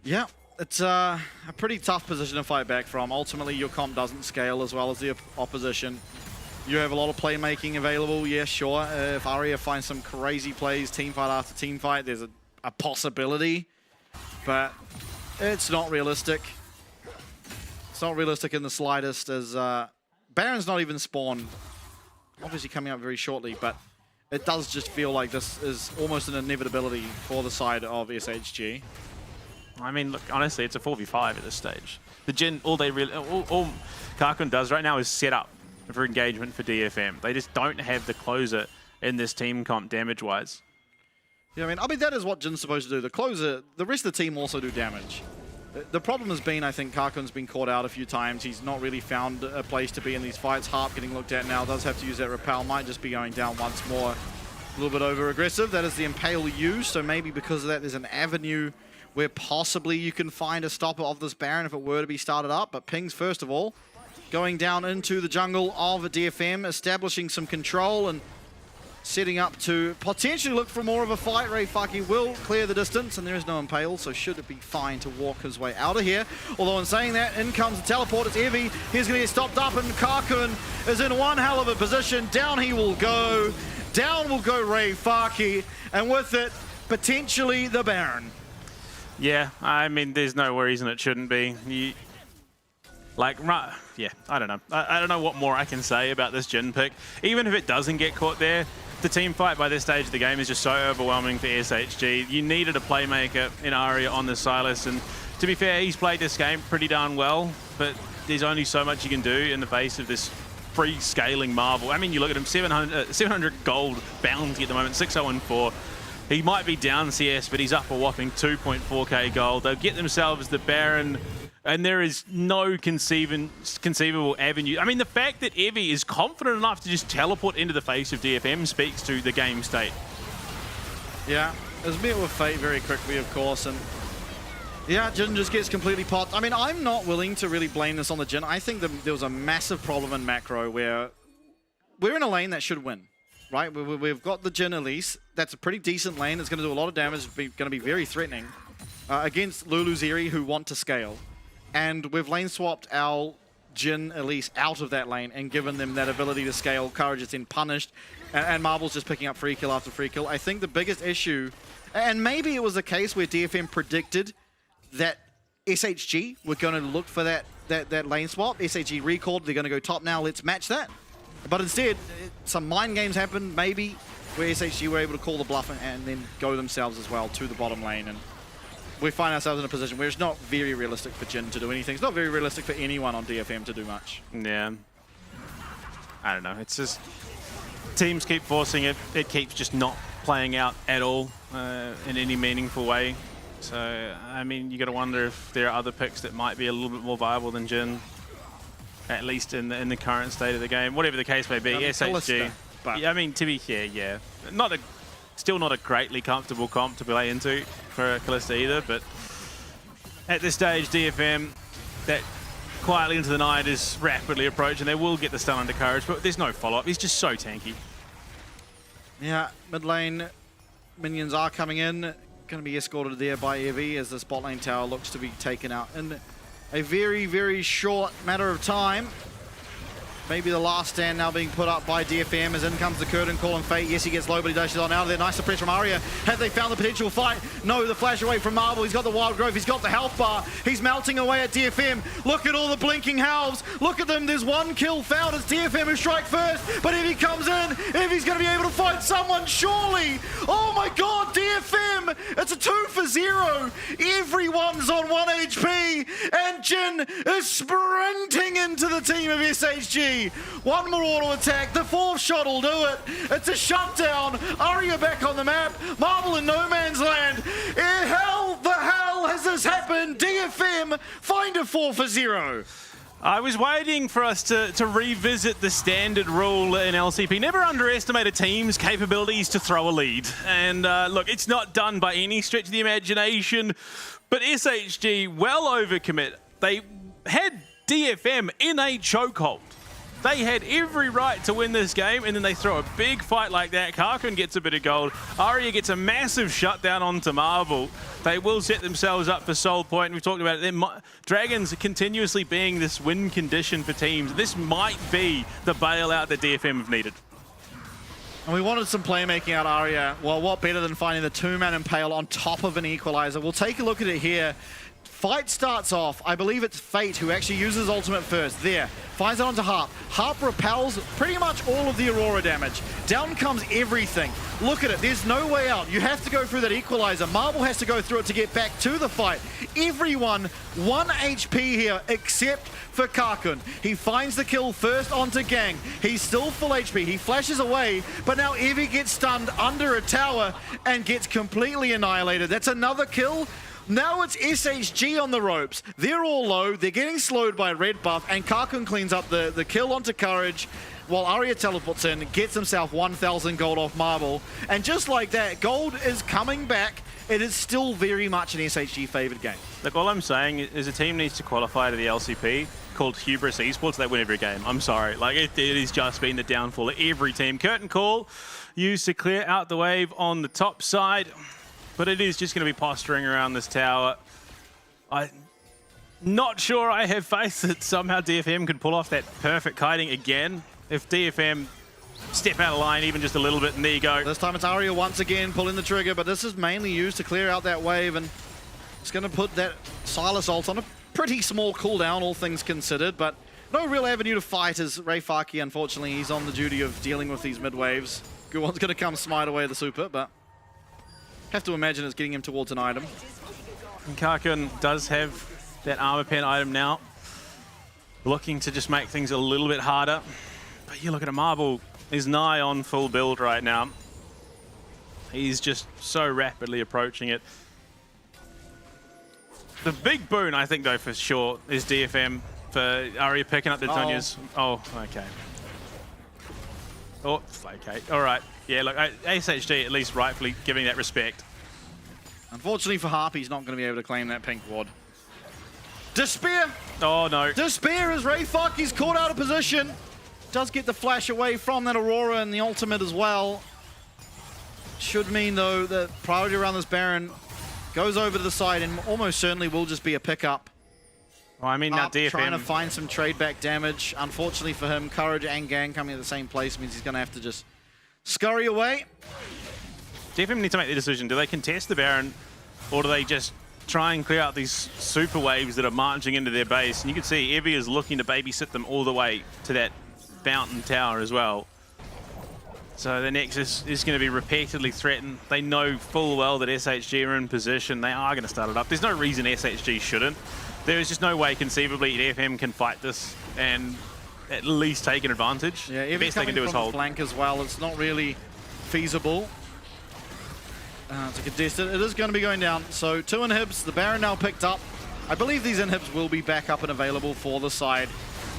Yeah, it's a pretty tough position to fight back from. Ultimately, your comp doesn't scale as well as the opposition. You have a lot of playmaking available, yeah, sure. If Aria finds some crazy plays, team fight after team fight, there's a possibility, but it's not realistic. It's not realistic in the slightest, as Baron's not even spawned. Obviously coming up very shortly, but it does just feel like this is almost an inevitability for the side of SHG. I mean, look, honestly, it's a 4v5 at this stage. The Jhin, all Karkun does right now is set up for engagement for DFM. They just don't have the closer in this team comp damage-wise. Yeah, I mean that is what Jin's supposed to do. The closer, the rest of the team also do damage. The problem has been, I think, Karkun's been caught out a few times. He's not really found a place to be in these fights. Harp getting looked at now, does have to use that repel. Might just be going down once more. A little bit over-aggressive. That is the Impale used, so maybe because of that there's an avenue where possibly you can find a stopper of this Baron if it were to be started up. But Pings, first of all, going down into the jungle of DFM, establishing some control and setting up to potentially look for more of a fight. Rayfaki will clear the distance, and there is no Impale, so should it be fine to walk his way out of here. Although in saying that, in comes the teleport. It's Evie. He's going to get stopped up, and Karkun is in one hell of a position. Down he will go. Down will go Rayfaki, and with it, potentially the Baron. Yeah, I mean, there's no reason it shouldn't be. Yeah, I don't know. I don't know what more I can say about this Jhin pick. Even if it doesn't get caught there, the team fight by this stage of the game is just so overwhelming for SHG. You needed a playmaker in Aria on the Silas, and to be fair, he's played this game pretty darn well, but there's only so much you can do in the face of this free scaling Marvel. I mean, you look at him, 700 gold bounty at the moment, 6-0-4. He might be down CS, but he's up a whopping 2.4k gold. They'll get themselves the Baron, and there is no conceivable avenue. I mean, the fact that Evie is confident enough to just teleport into the face of DFM speaks to the game state. Yeah, it was met with fate very quickly, of course, and yeah, Jhin just gets completely popped. I mean, I'm not willing to really blame this on the Jhin. I think that there was a massive problem in macro where we're in a lane that should win, right? We've got the Jhin Elise. That's a pretty decent lane. It's going to do a lot of damage. It's going to be very threatening against Lulu Zeri, who want to scale. And we've lane swapped our Jhin Elise out of that lane and given them that ability to scale. Courage is then punished, and Marble's just picking up free kill after free kill. I think the biggest issue, and maybe it was a case where DFM predicted that SHG were going to look for that lane swap. SHG recalled, they're going to go top now, let's match that. But instead, some mind games happened, maybe, where SHG were able to call the bluff and then go themselves as well to the bottom lane. And we find ourselves in a position where it's not very realistic for Jhin to do anything. It's not very realistic for anyone on DFM to do much. Yeah. I don't know. It's just teams keep forcing it. It keeps just not playing out at all in any meaningful way. So, I mean, you got to wonder if there are other picks that might be a little bit more viable than Jhin, at least in the current state of the game. Whatever the case may be, SHG. Yeah, I mean, to be fair, yeah. Still not a greatly comfortable comp to play into for Kalista either, but at this stage, DFM, that quietly into the night is rapidly approaching. They will get the stun under Courage, but there's no follow-up. He's just so tanky. Yeah, mid lane minions are coming in. Going to be escorted there by Evie as the bot lane tower looks to be taken out in a very, very short matter of time. Maybe the last stand now being put up by DFM as in comes the curtain call and Fate. Yes, he gets low, but he dashes on out of there. Nice suppress from Aria. Have they found the potential fight? No, the flash away from Marvel. He's got the wild growth. He's got the health bar. He's melting away at DFM. Look at all the blinking halves. Look at them. There's one kill found. It's DFM who strike first, but if he comes in, if he's going to be able to fight someone, surely. Oh my God, DFM. It's a 2 for 0. Everyone's on 1 HP, and Jin is sprinting into the team of SHG. One more auto attack, the 4th shot will do it. It's a shutdown. Aria back on the map. Marvel in no man's land. The hell has this happened? DFM find a 4 for 0. I was waiting for us to revisit the standard rule in LCP. Never underestimate a team's capabilities to throw a lead. And look, it's not done by any stretch of the imagination, but SHG well overcommit. They had DFM in a chokehold. They had every right to win this game, and then they throw a big fight like that. Karkun gets a bit of gold. Aria gets a massive shutdown onto Marvel. They will set themselves up for Soul Point. We've talked about it. Dragons are continuously being this win condition for teams. This might be the bailout that DFM have needed. And we wanted some playmaking out Aria. Well, what better than finding the 2-man impale on top of an equalizer? We'll take a look at it here. Fight starts off, I believe it's Fate who actually uses ultimate first. There, finds it onto Harp. Harp repels pretty much all of the Aurora damage. Down comes everything. Look at it, there's no way out. You have to go through that equalizer. Marvel has to go through it to get back to the fight. Everyone 1 HP here except for Karkun. He finds the kill first onto Gang. He's still full HP. He flashes away, but now Evie gets stunned under a tower and gets completely annihilated. That's another kill. Now it's SHG on the ropes. They're all low, they're getting slowed by red buff, and Karkun cleans up the kill onto Courage, while Aria teleports in, gets himself 1,000 gold off Marvel. And just like that, gold is coming back. It is still very much an SHG favored game. Look, all I'm saying is a team needs to qualify to the LCP called Hubris Esports. They win every game. I'm sorry. Like, it has just been the downfall of every team. Curtain call used to clear out the wave on the top side. But it is just going to be posturing around this tower. I'm not sure I have faith that somehow DFM could pull off that perfect kiting again. If DFM step out of line even just a little bit, and there you go. This time it's Aria once again pulling the trigger, but this is mainly used to clear out that wave, and it's going to put that Silas ult on a pretty small cooldown, all things considered, but no real avenue to fight as Ray Faki, unfortunately, he's on the duty of dealing with these mid waves. Guwon's going to come smite away the super, but have to imagine it's getting him towards an item. And Karkun does have that armor pen item now. Looking to just make things a little bit harder. But you look at a Marvel is nigh on full build right now. He's just so rapidly approaching it. The big boon, I think, though, for sure, is DFM for Aria picking up the Tonyas. Oh, okay. Oh, okay. All right. Yeah, look, SHG at least rightfully giving that respect. Unfortunately for Harp, he's not going to be able to claim that pink ward. Despair! Oh, no. Despair as Ray Faki's caught out of position. Does get the flash away from that Aurora and the ultimate as well. Should mean, though, that priority around this Baron goes over to the side and almost certainly will just be a pickup. Well, I mean, now DFM trying to find some trade back damage. Unfortunately for him, Courage and Gang coming at the same place means he's going to have to just scurry away. DFM need to make the decision. Do they contest the Baron, or do they just try and clear out these super waves that are marching into their base? And you can see Evie is looking to babysit them all the way to that fountain tower as well. So the Nexus is going to be repeatedly threatened. They know full well that SHG are in position. They are going to start it up. There's no reason SHG shouldn't. There is just no way conceivably DFM can fight this and at least take an advantage. Yeah, the best they can do is hold. Flank as well. It's not really feasible to contest it. It is going to be going down. So 2 inhibs. The Baron now picked up. I believe these inhibs will be back up and available for the side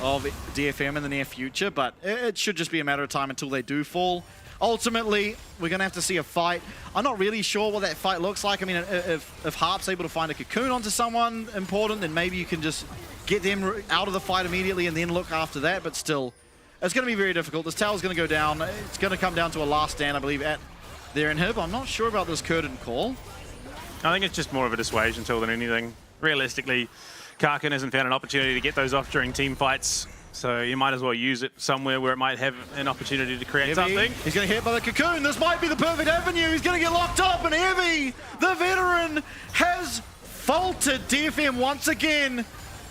of DFM in the near future, but it should just be a matter of time until they do fall. Ultimately, we're going to have to see a fight. I'm not really sure what that fight looks like. I mean, if Harp's able to find a cocoon onto someone important, then maybe you can just get them out of the fight immediately and then look after that, but still, it's going to be very difficult. This tower's going to go down. It's going to come down to a last stand, I believe, at their inhib. I'm not sure about this curtain call. I think it's just more of a dissuasion tool than anything. Realistically, Karkun hasn't found an opportunity to get those off during team fights So you might as well use it somewhere where it might have an opportunity to create something. He's going to hit by the cocoon. This might be the perfect avenue. He's going to get locked up, and Heavy, the veteran, has faltered DFM once again.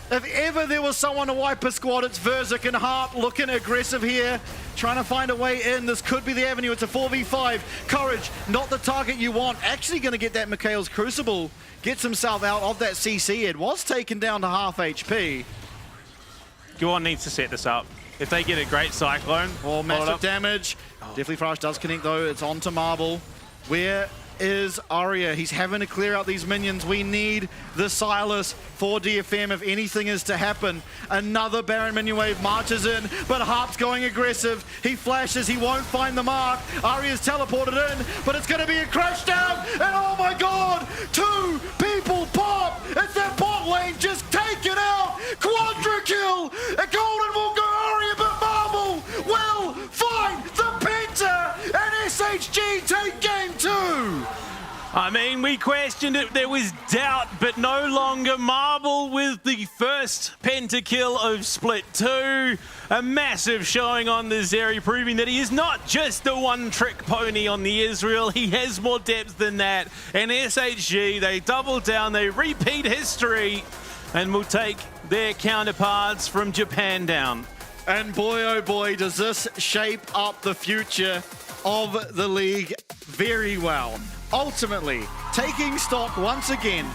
If ever there was someone to wipe a squad, it's Verzik and Harp looking aggressive here, trying to find a way in. This could be the avenue. It's a 4v5. Courage, not the target you want. Actually going to get that Mikhail's Crucible. Gets himself out of that CC. It was taken down to half HP. Gorn needs to set this up. If they get a great Cyclone. Oh, massive damage. Definitely Frosh does connect though. It's on to Marble. Where is Aria? He's having to clear out these minions. We need the Silas for DFM if anything is to happen. Another Baron minion wave marches in, but Harp's going aggressive. He flashes, he won't find the mark. Aria's teleported in, but it's going to be a crash down, and oh my god, 2 people pop! It's that bot lane just taken out! Quadra kill! A golden will go Aria, but Marble will find the Penta, and SHG take game 2! I mean, we questioned it, there was doubt, but no longer. Marble with the first pentakill of Split 2. A massive showing on the Zeri, proving that he is not just the one-trick pony on the Israel. He has more depth than that. And SHG, they double down, they repeat history, and will take their counterparts from Japan down. And boy, oh boy, does this shape up the future of the league very well. Ultimately, taking stock once again,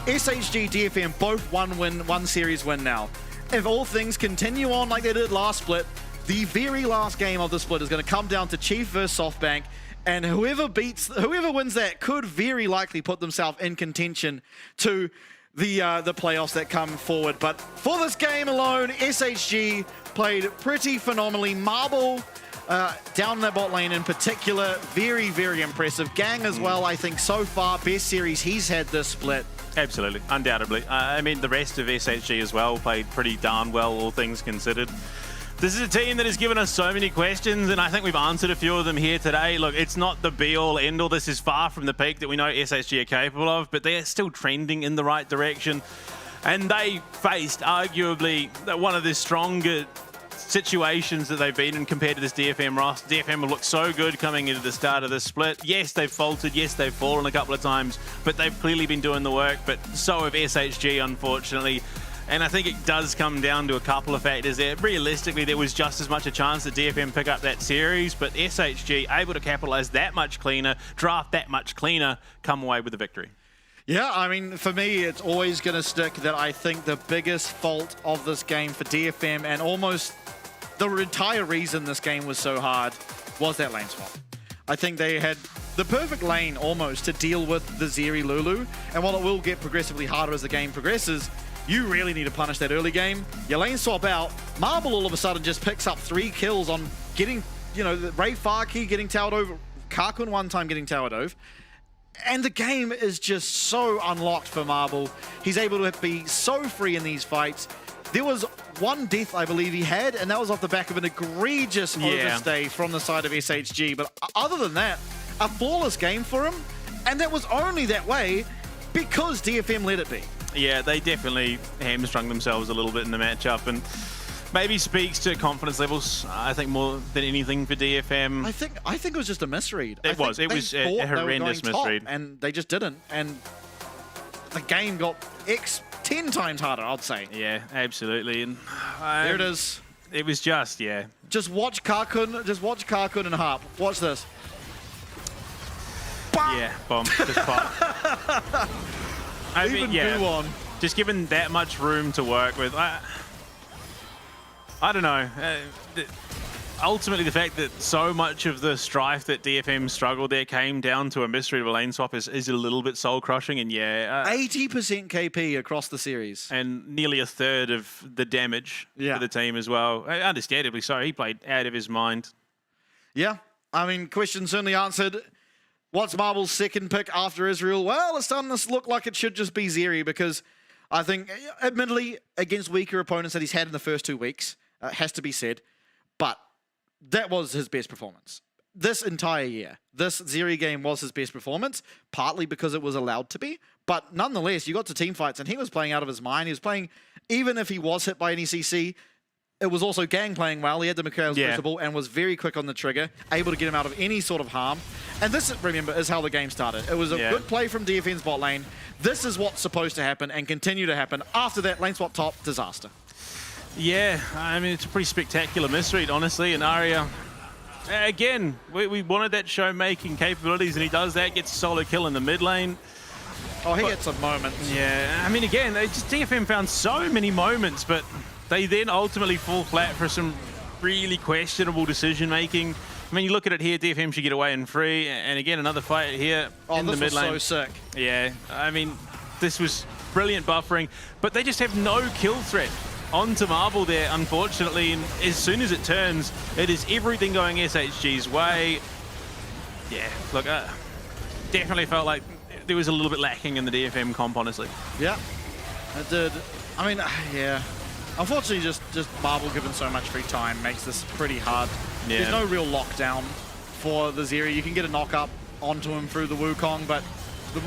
SHG, DFM, both one series win now. If all things continue on like they did last split, the very last game of the split is going to come down to Chief versus SoftBank, and whoever wins that could very likely put themselves in contention to the playoffs that come forward. But for this game alone, SHG played pretty phenomenally. Marble down the bot lane in particular, very, very impressive. Gang as well, I think so far, best series he's had this split. Absolutely, undoubtedly. I mean, the rest of SHG as well played pretty darn well, all things considered. This is a team that has given us so many questions, and I think we've answered a few of them here today. Look, it's not the be-all, end-all. This is far from the peak that we know SHG are capable of, but they are still trending in the right direction. And they faced, arguably, one of the stronger situations that they've been in compared to this DFM roster. DFM will look so good coming into the start of this split. Yes, they've faltered. Yes, they've fallen a couple of times, but they've clearly been doing the work, but so have SHG, unfortunately. And I think it does come down to a couple of factors there. Realistically, there was just as much a chance that DFM pick up that series, but SHG able to capitalize that much cleaner, draft that much cleaner, come away with the victory. Yeah, I mean, for me, it's always going to stick that I think the biggest fault of this game for DFM, and almost the entire reason this game was so hard, was that lane swap. I think they had the perfect lane almost to deal with the Zeri Lulu, and while it will get progressively harder as the game progresses, you really need to punish that early game. Your lane swap out, Marble all of a sudden just picks up 3 kills on getting, you know, Ray Farkey getting towered over, Karkun one time getting towered over, and the game is just so unlocked for Marble. He's able to be so free in these fights. There was one death, I believe he had, and that was off the back of an egregious overstay from the side of SHG. But other than that, a flawless game for him, and that was only that way because DFM let it be. Yeah, they definitely hamstrung themselves a little bit in the matchup, and maybe speaks to confidence levels, I think, more than anything for DFM. I think it was just a misread. It was a horrendous misread. And they just didn't, and the game got 10 times harder, I'd say. Yeah, absolutely. And there it is. It was just, yeah. Just watch Karkun and Harp. Watch this. Yeah, bomb. Just pop. I mean, yeah, just given that much room to work with, I don't know. Ultimately, the fact that so much of the strife that DFM struggled there came down to a misread of a lane swap is a little bit soul-crushing, and yeah. 80% KP across the series. And nearly a third of the damage for the team as well. Understandably so, he played out of his mind. Yeah, I mean, question certainly answered. What's Marble's second pick after Israel? Well, it's starting to look like it should just be Zeri, because I think, admittedly, against weaker opponents that he's had in the first 2 weeks, has to be said, but that was his best performance. This entire year, this Zeri game was his best performance, partly because it was allowed to be, but nonetheless, you got to team fights, and he was playing out of his mind. He was playing, even if he was hit by any CC, it was also Gang playing well. He had the Mikhail's Crucible and was very quick on the trigger, able to get him out of any sort of harm. And this, remember, is how the game started. It was a good play from DFM's bot lane. This is what's supposed to happen and continue to happen. After that, lane swap top, disaster. Yeah, I mean, it's a pretty spectacular misread, honestly. And Arya, again, we wanted that show-making capabilities, and he does that, gets a solo kill in the mid lane. Oh, he gets some moments. Yeah, I mean, again, DFM found so many moments, but they then ultimately fall flat for some really questionable decision-making. I mean, you look at it here, DFM should get away in free, and again, another fight here in the mid lane. Oh, this was so sick. Yeah, I mean, this was brilliant buffering, but they just have no kill threat onto Marble there, unfortunately, and as soon as it turns, it is everything going SHG's way. Yeah, look, definitely felt like there was a little bit lacking in the DFM comp, honestly. Yeah, it did. I mean, yeah. Unfortunately, just Marble given so much free time makes this pretty hard. Yeah. There's no real lockdown for the Zeri. You can get a knock-up onto him through the Wukong, but...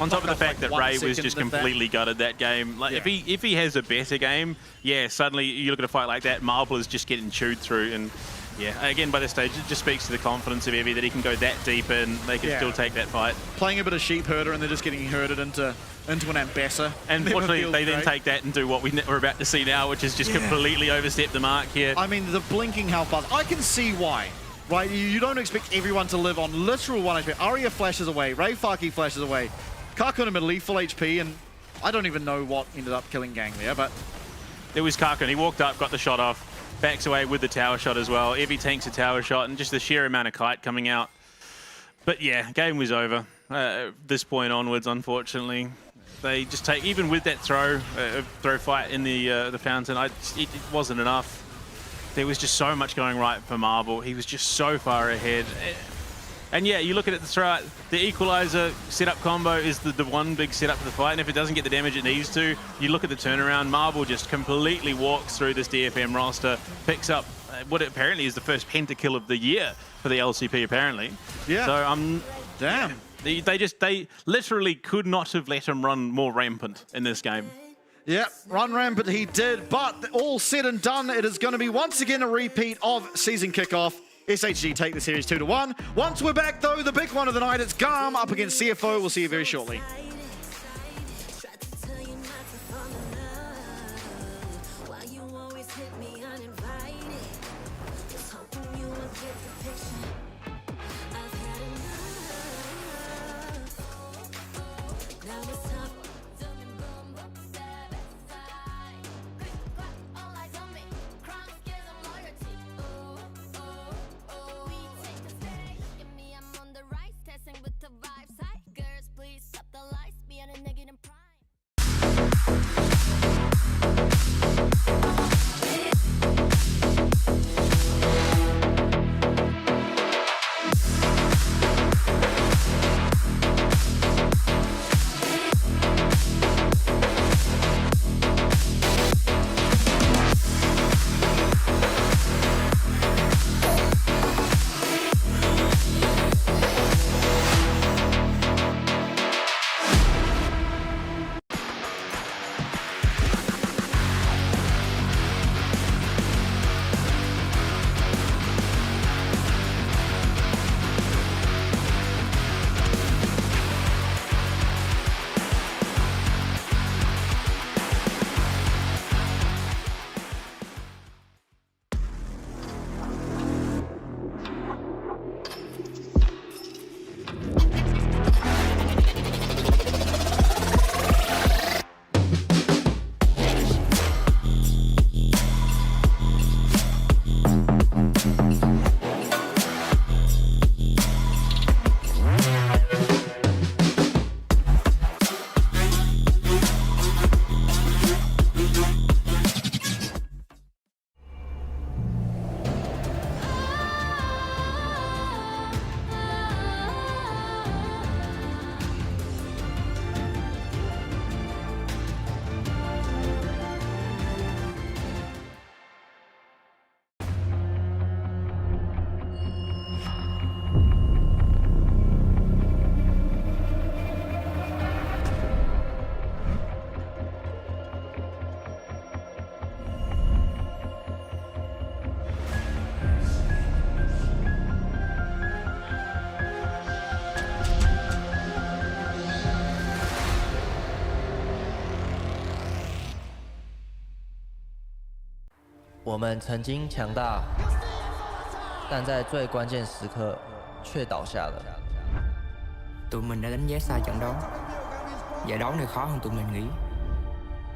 On top of the fact that Ray was just completely gutted that game. Like, if he has a better game, yeah, suddenly you look at a fight like that, Marble is just getting chewed through, and yeah, again, by this stage, it just speaks to the confidence of Evie that he can go that deep and they can still take that fight. Playing a bit of sheep herder and they're just getting herded into an ambassador. And fortunately, they then take that and do what we're about to see now, which is just completely overstep the mark here. I mean, the blinking health bars, I can see why. Right, you don't expect everyone to live on literal 1 HP. Arya flashes away, Ray Faki flashes away. Karkun in middle, full HP, and I don't even know what ended up killing Gang there, but... It was Karkun. He walked up, got the shot off, backs away with the tower shot as well. Evie tanks a tower shot, and just the sheer amount of kite coming out. But yeah, game was over. This point onwards, unfortunately. They just take, even with that throw fight in the fountain, it wasn't enough. There was just so much going right for Marble. He was just so far ahead. And yeah, you look at it throughout, the equalizer setup combo is the one big setup for the fight, and if it doesn't get the damage it needs to, you look at the turnaround, Marble just completely walks through this DFM roster, picks up what apparently is the first pentakill of the year for the LCP, apparently. Yeah. So, damn. They literally could not have let him run more rampant in this game. Yeah, run rampant he did, but all said and done, it is going to be once again a repeat of season kickoff. SHG take the series 2-1. Once we're back, though, the big one of the night, it's Garm up against CFO. We'll see you very shortly. With the vibes, hi girls, please stop the light. 我们曾经强大，但在最关键时刻却倒下了。Tụi mình đã đánh giá sai trận đó. Giải đấu này khó hơn tụi mình nghĩ.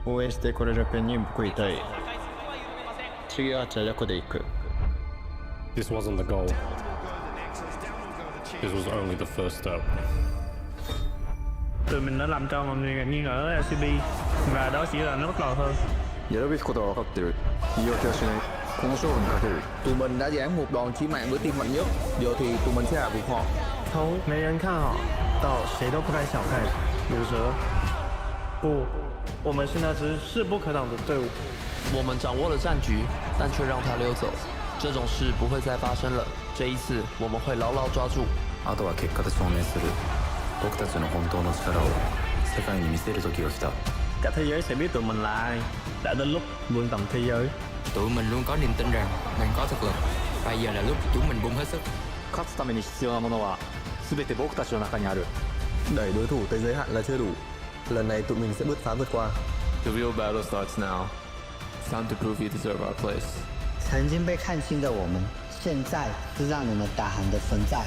応援してくれるペンに報いたい。次はチャジャコで行く。This wasn't the goal. This was only the first step. Tụi mình đã làm cho mọi người nghi ngờ LCP và đó chỉ là nó bắt đầu thôi. やるべきことは分かってる。言い訳はしない。この勝負にかける。Tụi mình đã giáng một đòn chí mạng với team mạnh nhất. Giờ thì tụi mình sẽ hạ gục họ. 从没人看好到谁都不该小看有蛇。不，我们是那支势不可挡的队伍。我们掌握了战局，但却让他溜走。这种事不会再发生了。这一次，我们会牢牢抓住。あとは結果で証明する。僕たちの本当の力を世界に見せる時が来た。Cả thế giới sẽ biết tụi mình là ai. Đã đến lúc vươn tầm thế giới. Tụi mình luôn có niềm tin rằng mình có thực lực. Bây giờ là lúc chúng mình bung hết sức. 勝つために必要なものは全て僕たちの中にある。 Đẩy đối thủ tới giới hạn là chưa đủ. Lần này tụi mình sẽ bứt phá vượt qua. The real battle starts now. It's time to prove you deserve our place. 曾经被看轻的我们，现在是让你们打鼾的存在。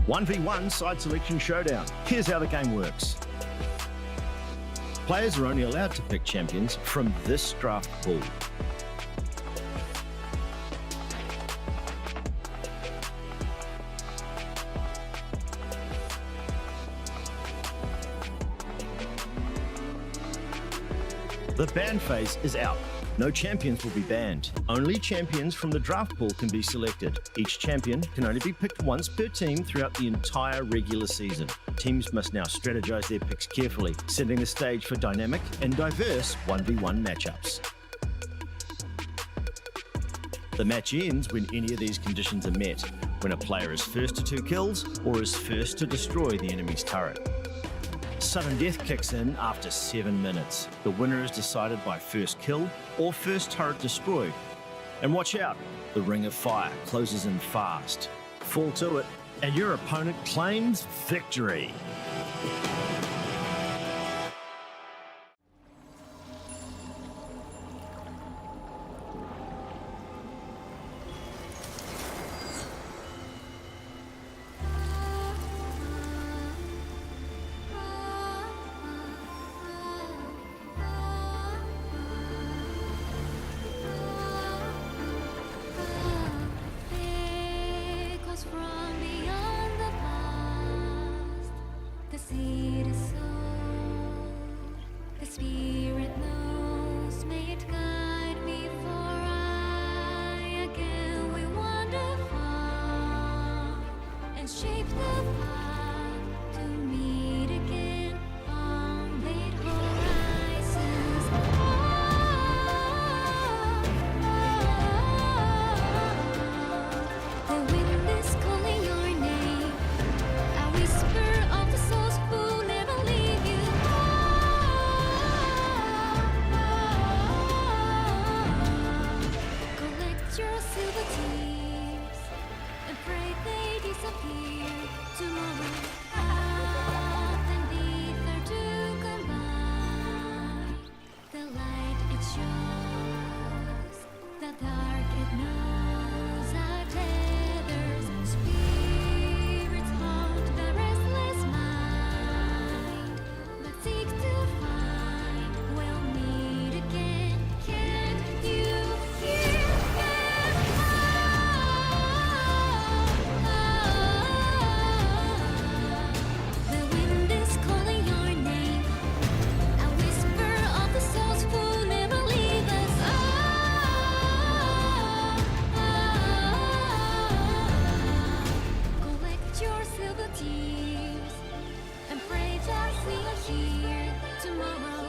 1v1 side selection showdown. Here's how the game works. Players are only allowed to pick champions from this draft pool. The ban phase is out. No champions will be banned. Only champions from the draft pool can be selected. Each champion can only be picked once per team throughout the entire regular season. Teams must now strategize their picks carefully, setting the stage for dynamic and diverse 1v1 matchups. The match ends when any of these conditions are met, when a player is first to 2 kills or is first to destroy the enemy's turret. Sudden death kicks in after 7 minutes. The winner is decided by first kill or first turret destroyed. And watch out, the ring of fire closes in fast. Fall to it, and your opponent claims victory. disappear tomorrow. Earth and ether to combine. The light it shows, the dark it knows our tethers. Spirits haunt the restless mind, but seek to find we'll meet again. Can't you hear the wind is calling your name? A whisper of the souls who never leave us. Collect your silver tears and pray that we are here tomorrow.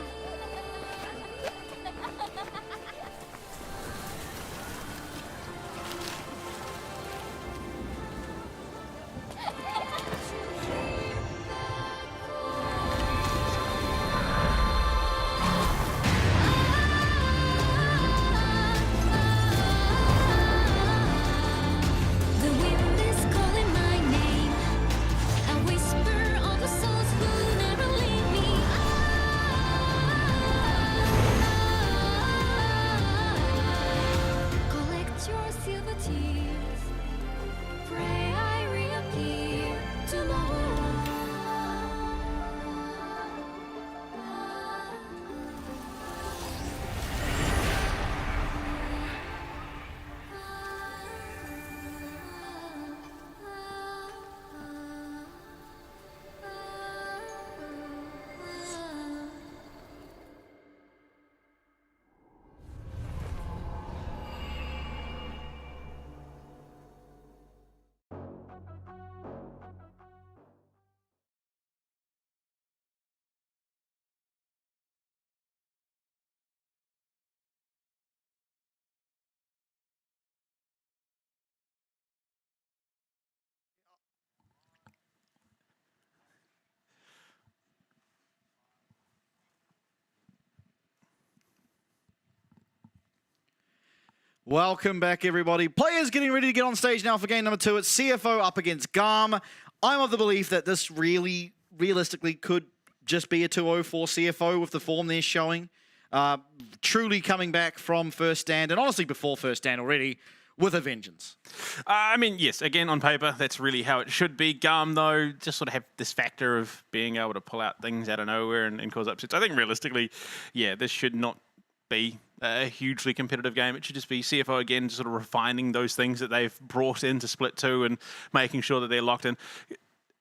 The wind is calling my name, a whisper of the souls who never leave me. Collect your silver tears, pray I reappear tomorrow. Welcome back, everybody. Players getting ready to get on stage now for game number 2. It's CFO up against Garm. I'm of the belief that this realistically could just be a 2-0 for CFO with the form they're showing. Truly coming back from first stand, and honestly before first stand already, with a vengeance. I mean, yes, again, on paper, that's really how it should be. Garm, though, just sort of have this factor of being able to pull out things out of nowhere and cause upsets. I think realistically, yeah, this should not be a hugely competitive game. It should just be CFO again, sort of refining those things that they've brought into Split 2 and making sure that they're locked in.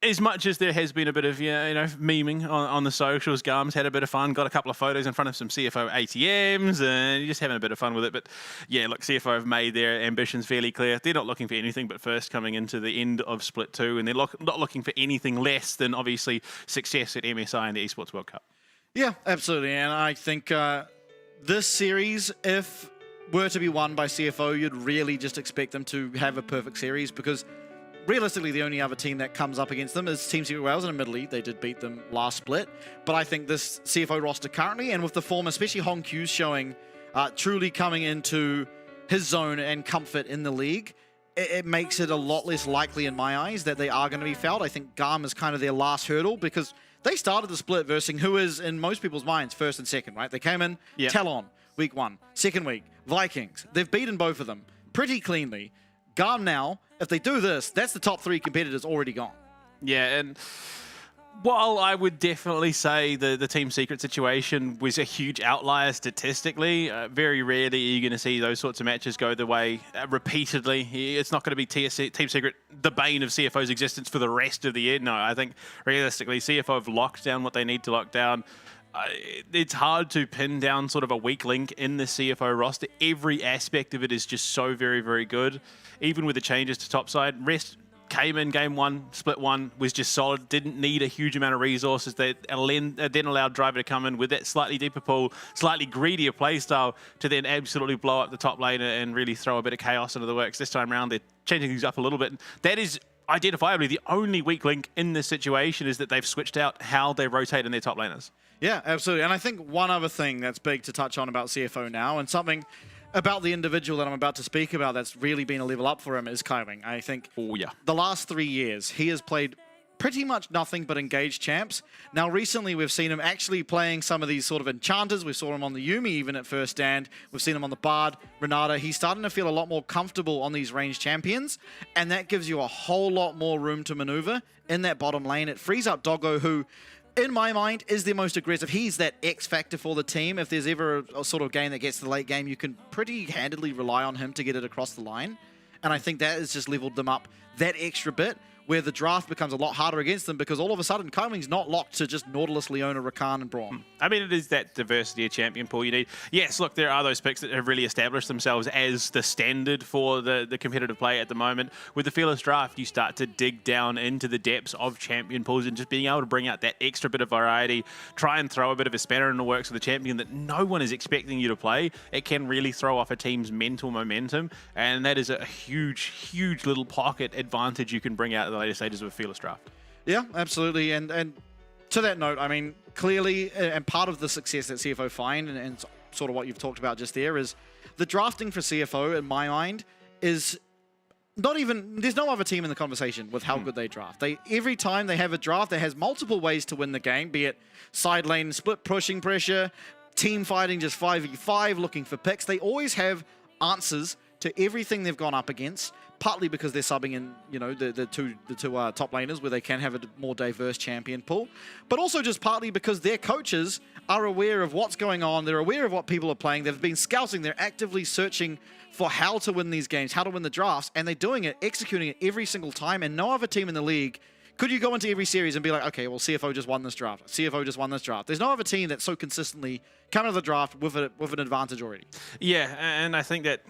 As much as there has been a bit of, memeing on the socials, Garm's had a bit of fun, got a couple of photos in front of some CFO ATMs, and just having a bit of fun with it. But yeah, look, CFO have made their ambitions fairly clear. They're not looking for anything but first coming into the end of Split 2, and they're not looking for anything less than, obviously, success at MSI and the Esports World Cup. Yeah, absolutely. And I think this series, if were to be won by CFO, you'd really just expect them to have a perfect series, because realistically, the only other team that comes up against them is Team Secret Wales, and admittedly, they did beat them last split. But I think this CFO roster currently, and with the form, especially Hong Q's showing, truly coming into his zone and comfort in the league, it makes it a lot less likely in my eyes that they are going to be fouled. I think Garm is kind of their last hurdle, because they started the split versus who is, in most people's minds, first and second, right? They came in, Talon, week 1. Second week, Vikings. They've beaten both of them pretty cleanly. Garm now, if they do this, that's the top 3 competitors already gone. Yeah, and while I would definitely say the Team Secret situation was a huge outlier statistically, very rarely are you going to see those sorts of matches go the way repeatedly. It's not going to be Team Secret, the bane of CFO's existence for the rest of the year. No, I think realistically, CFO have locked down what they need to lock down. It's hard to pin down sort of a weak link in the CFO roster. Every aspect of it is just so very, very good. Even with the changes to topside, rest came in game 1, split 1, was just solid, didn't need a huge amount of resources. They then allowed Driver to come in with that slightly deeper pool, slightly greedier playstyle to then absolutely blow up the top lane and really throw a bit of chaos into the works. This time around, they're changing things up a little bit. That is identifiably the only weak link in this situation, is that they've switched out how they rotate in their top laners. Yeah, absolutely. And I think one other thing that's big to touch on about CFO now, and something about the individual that I'm about to speak about that's really been a level up for him is Kaiwing. I think the last 3 years, he has played pretty much nothing but engaged champs. Now, recently, we've seen him actually playing some of these sort of enchanters. We saw him on the Yuumi even at first stand. We've seen him on the Bard, Renata. He's starting to feel a lot more comfortable on these ranged champions, and that gives you a whole lot more room to maneuver in that bottom lane. It frees up Doggo, who, in my mind, is the most aggressive. He's that X factor for the team. If there's ever a sort of game that gets to the late game, you can pretty handily rely on him to get it across the line. And I think that has just leveled them up that extra bit, where the draft becomes a lot harder against them because all of a sudden Kaiwing's not locked to just Nautilus, Leona, Rakan, and Braum. I mean, it is that diversity of champion pool you need. Yes, look, there are those picks that have really established themselves as the standard for the competitive play at the moment. With the Fearless Draft, you start to dig down into the depths of champion pools and just being able to bring out that extra bit of variety, try and throw a bit of a spanner in the works with a champion that no one is expecting you to play. It can really throw off a team's mental momentum, and that is a huge, huge little pocket advantage you can bring out at the later stages of a Fearless Draft. Yeah, absolutely. And to that note, I mean, clearly, and part of the success that CFO find, and sort of what you've talked about just there, is the drafting for CFO, in my mind, is not even, there's no other team in the conversation with how good they draft. Every time they have a draft that has multiple ways to win the game, be it side lane split pushing pressure, team fighting just 5v5, looking for picks, they always have answers to everything they've gone up against, partly because they're subbing in, you know, the two top laners where they can have a more diverse champion pool, but also just partly because their coaches are aware of what's going on, they're aware of what people are playing, they've been scouting, they're actively searching for how to win these games, how to win the drafts, and they're doing it, executing it every single time, and no other team in the league could you go into every series and be like, okay, well, CFO just won this draft. CFO just won this draft. There's no other team that's so consistently come out of the draft with an advantage already. Yeah, and I think that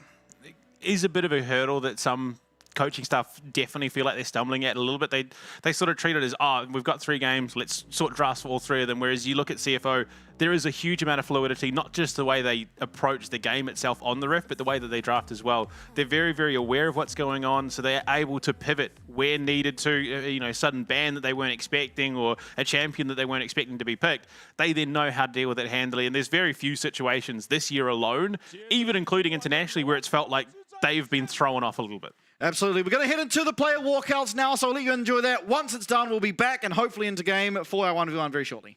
is a bit of a hurdle that some coaching staff definitely feel like they're stumbling at a little bit. They sort of treat it as, oh, we've got 3 games, let's sort drafts for all 3 of them. Whereas you look at CFO, there is a huge amount of fluidity, not just the way they approach the game itself on the Rift, but the way that they draft as well. They're very, very aware of what's going on, so they're able to pivot where needed to, you know, sudden ban that they weren't expecting or a champion that they weren't expecting to be picked. They then know how to deal with it handily, and there's very few situations this year alone, even including internationally, where it's felt like they've been thrown off a little bit. Absolutely. We're going to head into the player walkouts now, so I'll let you enjoy that. Once it's done, we'll be back and hopefully into game for our 1v1 very shortly.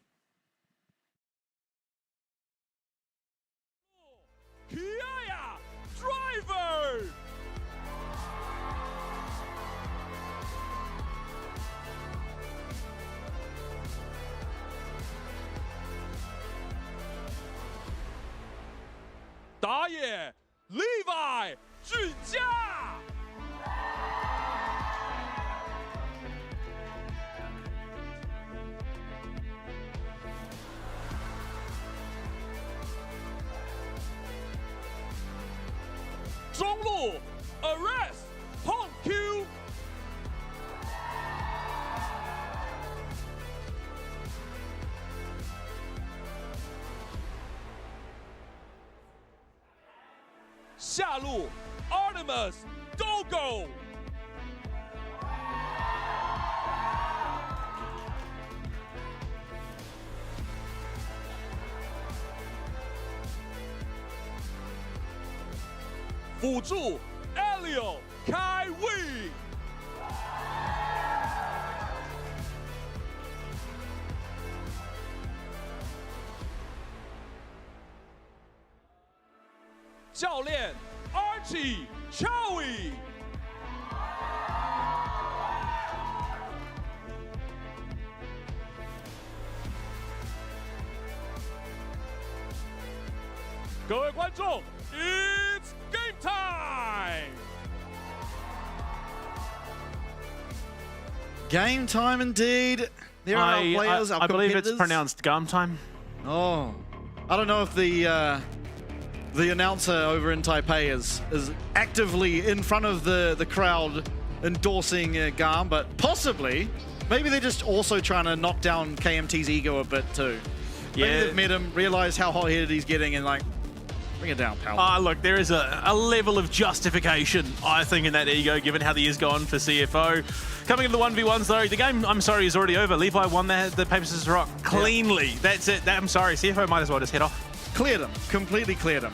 Driver!打野 Levi 俊佳。中路 Arrest Home Q。下路 Artemis Dogo。辅助 Elio 开胃。教练 Archie Chowie。各位观众 ，It's game time! Game time indeed. There are our players, our I believe it's competitors. pronounced Garm time. Oh, I don't know if the announcer over in Taipei is actively in front of the crowd endorsing Garm, but possibly, maybe they're just also trying to knock down KMT's ego a bit too. Maybe they've met him, realized how hot-headed he's getting, and like, bring it down, pal. Look, there is a level of justification, I think, in that ego, given how the year's gone for CFO. Coming into the 1v1s, though, the game, I'm sorry, is already over. Levi won the paper, scissors, rock cleanly. Yeah. That's it. I'm sorry, CFO might as well just head off. Cleared him. Completely cleared him.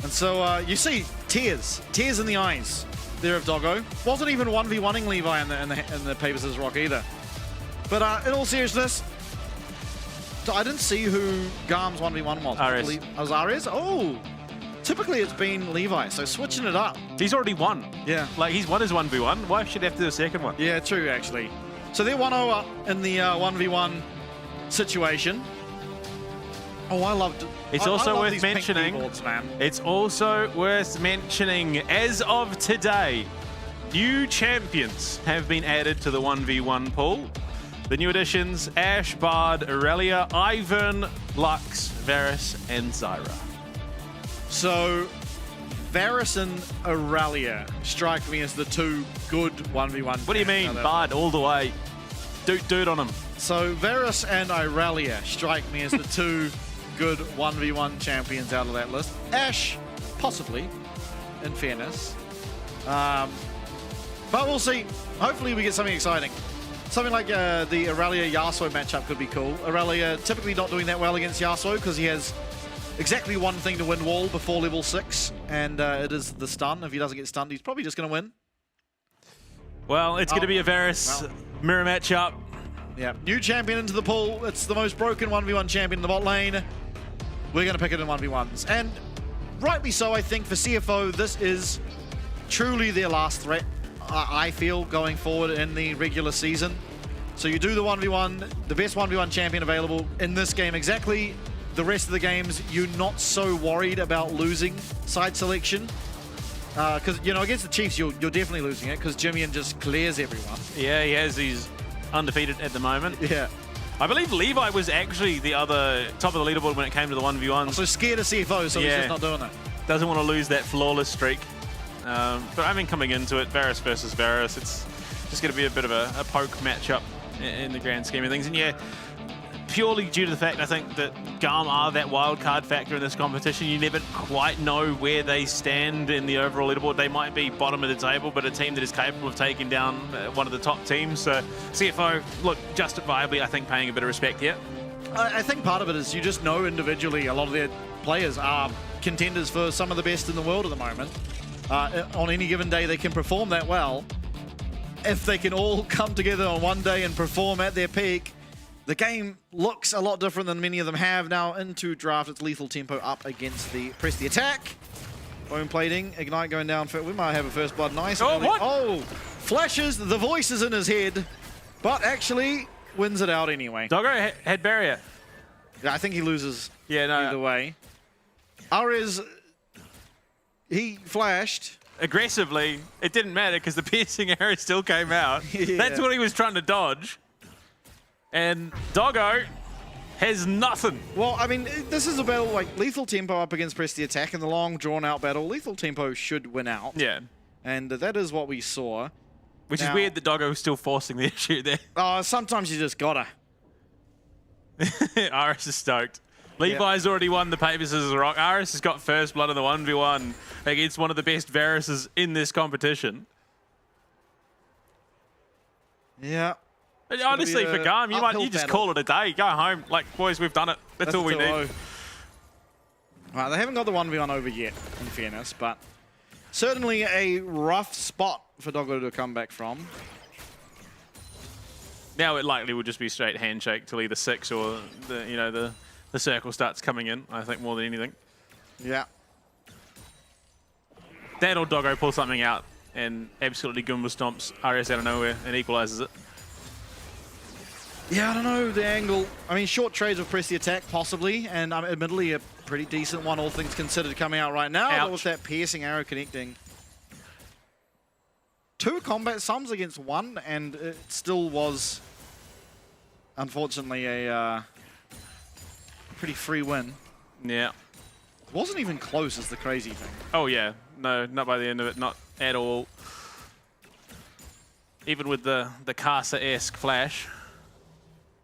And so you see tears in the eyes there of Doggo. Wasn't even 1v1ing Levi in the Paper Scissors Rock either. But in all seriousness, I didn't see who Garm's 1v1 was. Ares. It was Ares? Oh! Typically it's been Levi, so switching it up. He's already won. Yeah. Like, he's won his 1v1. Why should he have to do a second one? Yeah, true, actually. So they're 1-0 up in the 1v1 situation. Oh, I loved it. It's also worth mentioning. It's also worth mentioning, as of today, new champions have been added to the 1v1 pool. The new additions: Ash, Bard, Aurelia, Ivern, Lux, Varus, and Zyra. So, Varus and Aurelia strike me as the two good 1v1. What do you mean? Bard all the way. Dude on him. So, Varus and Aurelia strike me as the two good 1v1 champions out of that list. Ash, possibly, in fairness. But we'll see. Hopefully we get something exciting. Something like the Aurelia-Yasuo matchup could be cool. Aurelia typically not doing that well against Yasuo because he has exactly one thing to win wall before level 6, and it is the stun. If he doesn't get stunned, he's probably just going to win. Well, it's going to be a Varus mirror matchup. Yeah, new champion into the pool. It's the most broken 1v1 champion in the bot lane. We're going to pick it in 1v1s. And rightly so, I think, for CFO, this is truly their last threat, I feel, going forward in the regular season. So you do the 1v1, the best 1v1 champion available in this game. Exactly the rest of the games, you're not so worried about losing side selection. Because, you know, against the Chiefs, you're definitely losing it because Jimmy just clears everyone. Yeah, he has. He's undefeated at the moment. Yeah. I believe Levi was actually the other top of the leaderboard when it came to the 1v1s. So scared of CFO, so he's just not doing that. Doesn't want to lose that flawless streak. But I mean, coming into it, Varus versus Varus, it's just going to be a bit of a poke matchup in the grand scheme of things. And yeah, purely due to the fact, I think, that Garm are that wild card factor in this competition. You never quite know where they stand in the overall leaderboard. They might be bottom of the table, but a team that is capable of taking down one of the top teams. So CFO, look, justifiably, I think, paying a bit of respect here. I think part of it is you just know individually a lot of their players are contenders for some of the best in the world at the moment. On any given day, they can perform that well. If they can all come together on one day and perform at their peak, the game looks a lot different than many of them have. Now into draft, it's lethal tempo up against the press the attack. Bone plating, Ignite going down. We might have a first blood. Nice. Oh, what? Oh, flashes, the voice is in his head, but actually wins it out anyway. Doggo had barrier. Yeah, I think he loses either way. Ares, he flashed. Aggressively, it didn't matter because the piercing arrow still came out. Yeah. That's what he was trying to dodge. And Doggo has nothing. Well, I mean, this is a battle like lethal tempo up against press the attack in the long drawn-out battle. Lethal tempo should win out. Yeah. And that is what we saw. Which is weird that Doggo was still forcing the issue there. Oh, sometimes you just gotta. Ares is stoked. Levi's already won the Paper Scissors Rock. Ares has got first blood in the 1v1 against one of the best Varuses in this competition. Yeah. Honestly, for Garm, you just call it a day. Go home. Like, boys, we've done it. That's all we need. Right, they haven't got the 1v1 over yet, in fairness, but certainly a rough spot for Doggo to come back from. Now it likely will just be straight handshake till either 6 or the circle starts coming in, I think, more than anything. Yeah. That or Doggo pulls something out and absolutely Goomba stomps Ares out of nowhere and equalizes it. Yeah, I don't know the angle. I mean, short trades will press the attack, possibly, and admittedly a pretty decent one, all things considered, coming out right now. But with that piercing arrow connecting. 2 combat sums against 1, and it still was, unfortunately, a pretty free win. Yeah. It wasn't even close, is the crazy thing. Oh, yeah. No, not by the end of it. Not at all. Even with the Casa-esque flash,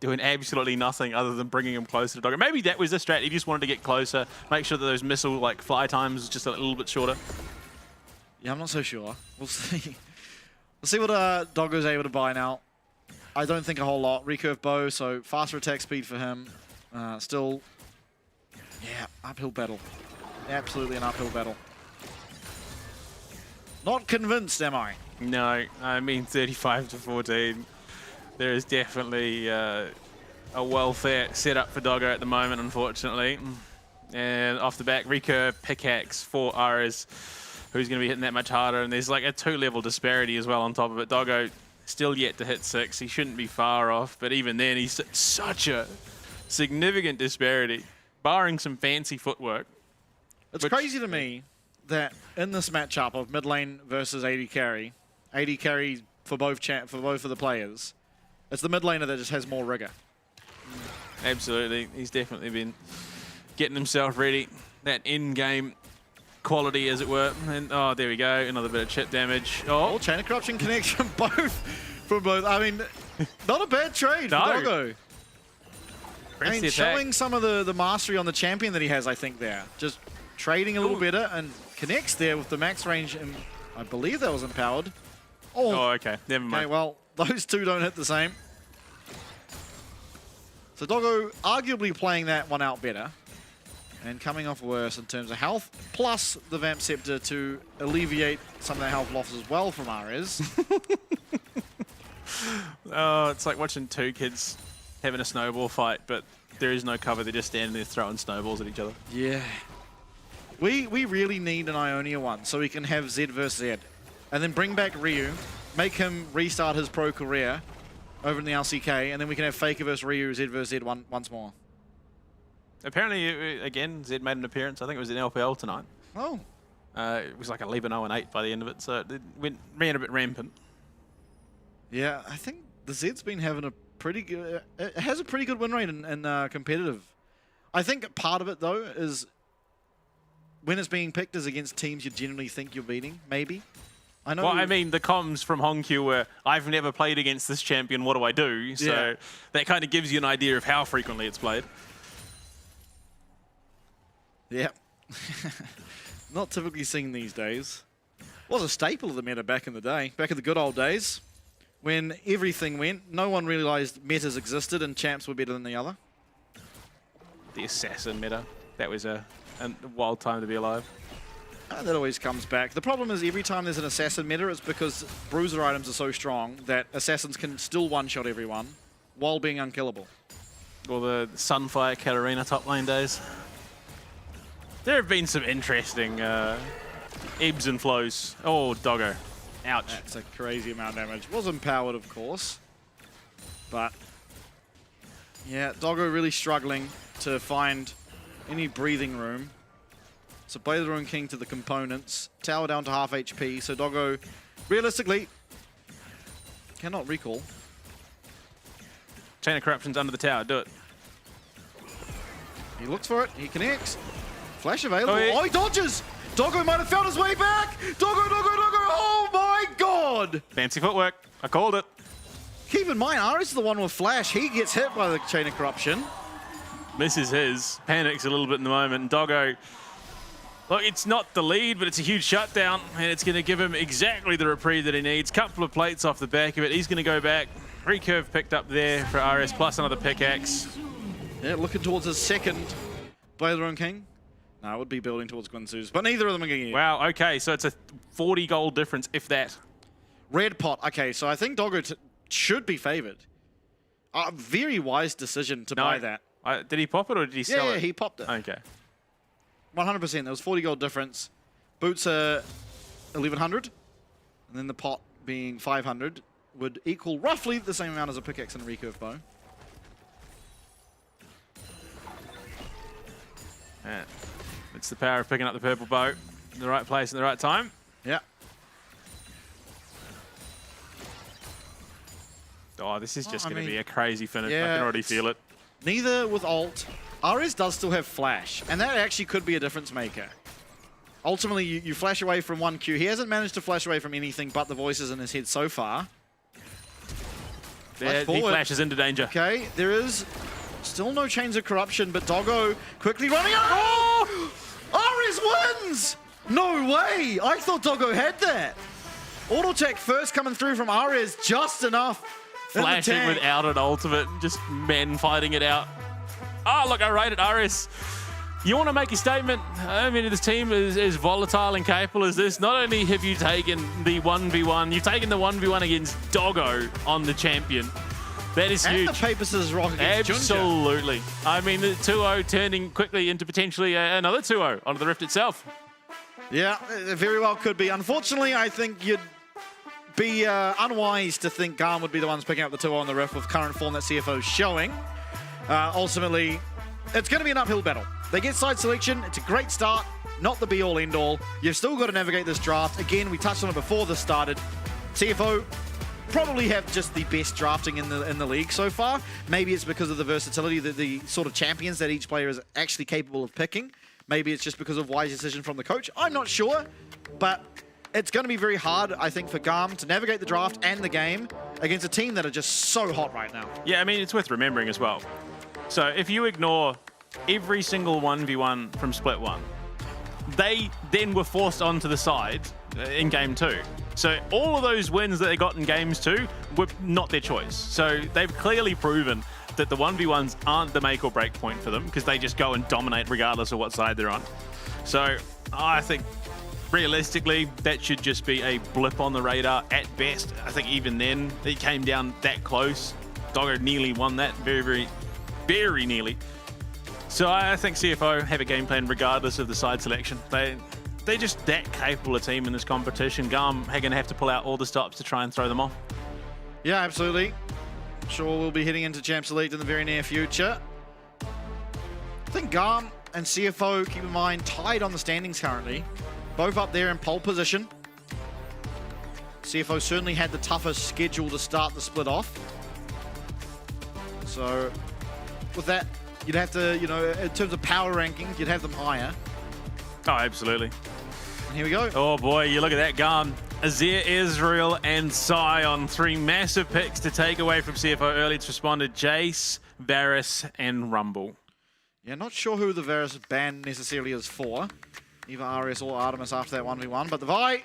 doing absolutely nothing other than bringing him closer to Doggo. Maybe that was the strat. He just wanted to get closer, make sure that those missile fly times was just a little bit shorter. Yeah, I'm not so sure. We'll see. We'll see what Doggo's able to buy now. I don't think a whole lot. Recurve bow, so faster attack speed for him. Still, yeah, uphill battle. absolutely an uphill battle. Not convinced, am I? No, I mean 35-14. There is definitely a well-set setup for Doggo at the moment, unfortunately. And off the back, recurve, pickaxe for Ares, who's going to be hitting that much harder. And there's like a 2-level disparity as well on top of it. Doggo still yet to hit 6. He shouldn't be far off, but even then, he's such a significant disparity, barring some fancy footwork. It's crazy to me that in this matchup of mid lane versus AD carry for both of the players, it's the mid laner that just has more rigor. Absolutely, he's definitely been getting himself ready. That in-game quality, as it were. And oh, there we go, another bit of chip damage. Oh, Chain of Corruption connection from both. I mean, not a bad trade for Doggo. I mean, showing some of the mastery on the champion that he has, I think, there. Just trading a little better and connects there with the max range, and I believe that was empowered. Oh, okay. Never mind. Okay, well, those two don't hit the same. So Doggo arguably playing that one out better and coming off worse in terms of health, plus the Vamp Scepter to alleviate some of that health loss as well from Ares. Oh, it's like watching two kids having a snowball fight, but there is no cover. They're just standing there throwing snowballs at each other. Yeah. We really need an Ionia one so we can have Zed versus Zed. And then bring back Ryu, make him restart his pro career over in the LCK, and then we can have Faker versus Ryu, Zed versus Zed once more. Apparently, again, Zed made an appearance. I think it was in LPL tonight. Oh. It was like 11-0-8 by the end of it, so it ran a bit rampant. Yeah, I think the Zed's been having a pretty good... It has a pretty good win rate in competitive. I think part of it, though, is when it's being picked is against teams you generally think you're beating, maybe. I know. Well, I mean, the comms from Hongkyu were, I've never played against this champion, what do I do? So that kind of gives you an idea of how frequently it's played. Yeah. Not typically seen these days. Was a staple of the meta back in the day, back in the good old days, when everything went. No one realized metas existed and champs were better than the other. The assassin meta. That was a wild time to be alive. And that always comes back. The problem is every time there's an assassin meta, it's because bruiser items are so strong that assassins can still one-shot everyone while being unkillable. Or the Sunfire Katarina top lane days. There have been some interesting ebbs and flows. Oh, Doggo. Ouch. That's a crazy amount of damage. Was empowered, of course. But, yeah, Doggo really struggling to find any breathing room. So play the Ruin King to the components. Tower down to half HP. So Doggo, realistically, cannot recall. Chain of Corruption's under the tower. Do it. He looks for it. He connects. Flash available. Oh, he dodges! Doggo might have found his way back! Doggo! Oh my god! Fancy footwork. I called it. Keep in mind, Ares is the one with Flash. He gets hit by the Chain of Corruption. Misses his. Panics a little bit in the moment. Doggo, look, it's not the lead, but it's a huge shutdown, and it's going to give him exactly the reprieve that he needs. Couple of plates off the back of it. He's going to go back. Recurve picked up there for Ares, plus another pickaxe. Yeah, looking towards his second Blade of the Ruin King. No, it would be building towards Guinsoo's, but neither of them are going to get. Wow, okay, so it's a 40 gold difference, if that. Red pot. Okay, so I think Doggo should be favored. Very wise decision to buy that. Did he pop it or did he sell it? Yeah, he popped it. Okay. 100%. There was 40 gold difference. Boots are 1,100, and then the pot being 500 would equal roughly the same amount as a pickaxe and a recurve bow. Yeah. It's the power of picking up the purple bow in the right place at the right time. Yeah. Oh, this is just going to be a crazy finish. Yeah, I can already feel it. Neither with ult. Ares does still have flash, and that actually could be a difference maker. Ultimately, you flash away from one Q. He hasn't managed to flash away from anything but the voices in his head so far. There, he flashes into danger. Okay, there is still no chains of corruption, but Doggo quickly running out. Oh! Ares wins! No way! I thought Doggo had that. Auto tech first coming through from Ares, just enough. Flashing without an ultimate, just men fighting it out. Oh, look, I rated Ares. you want to make a statement? I mean, this team is as volatile and capable as this. Not only have you taken the 1v1, you've taken the 1v1 against Doggo on the champion. That is huge. And the Paper Rock against Absolutely. I mean, the 2-0 turning quickly into potentially another 2-0 onto the Rift itself. Yeah, it very well could be. Unfortunately, I think you'd be unwise to think Garm would be the ones picking up the 2-0 on the Rift with current form that CFO is showing. Ultimately, it's going to be an uphill battle. They get side selection. It's a great start, not the be-all, end-all. You've still got to navigate this draft. Again, we touched on it before this started. CFO probably have just the best drafting in the league so far. Maybe it's because of the versatility, the sort of champions that each player is actually capable of picking. Maybe it's just because of wise decision from the coach. I'm not sure, but it's going to be very hard, I think, for Garm to navigate the draft and the game against a team that are just so hot right now. Yeah, I mean, it's worth remembering as well. So if you ignore every single 1v1 from Split 1, they then were forced onto the side in Game 2. So all of those wins that they got in Games 2 were not their choice. So they've clearly proven that the 1v1s aren't the make or break point for them because they just go and dominate regardless of what side they're on. So I think realistically, that should just be a blip on the radar at best. I think even then, it came down that close. Doggo nearly won that, very, very, very nearly. So I think CFO have a game plan regardless of the side selection. They're just that capable a team in this competition. Garm are going to have to pull out all the stops to try and throw them off. Yeah, absolutely. I'm sure we'll be heading into Champs Elite in the very near future. I think Garm and CFO, keep in mind, tied on the standings currently. Both up there in pole position. CFO certainly had the toughest schedule to start the split off. So with that, you'd have to, you know, in terms of power rankings, you'd have them higher. Oh, absolutely. And here we go. Oh boy, you look at that, Garm. Azir, Israel, and Sion. 3 massive picks to take away from CFO early. It's responded Jace, Varus, and Rumble. Yeah, not sure who the Varus ban necessarily is for. Either Arius or Artemis after that 1v1. But the Vi,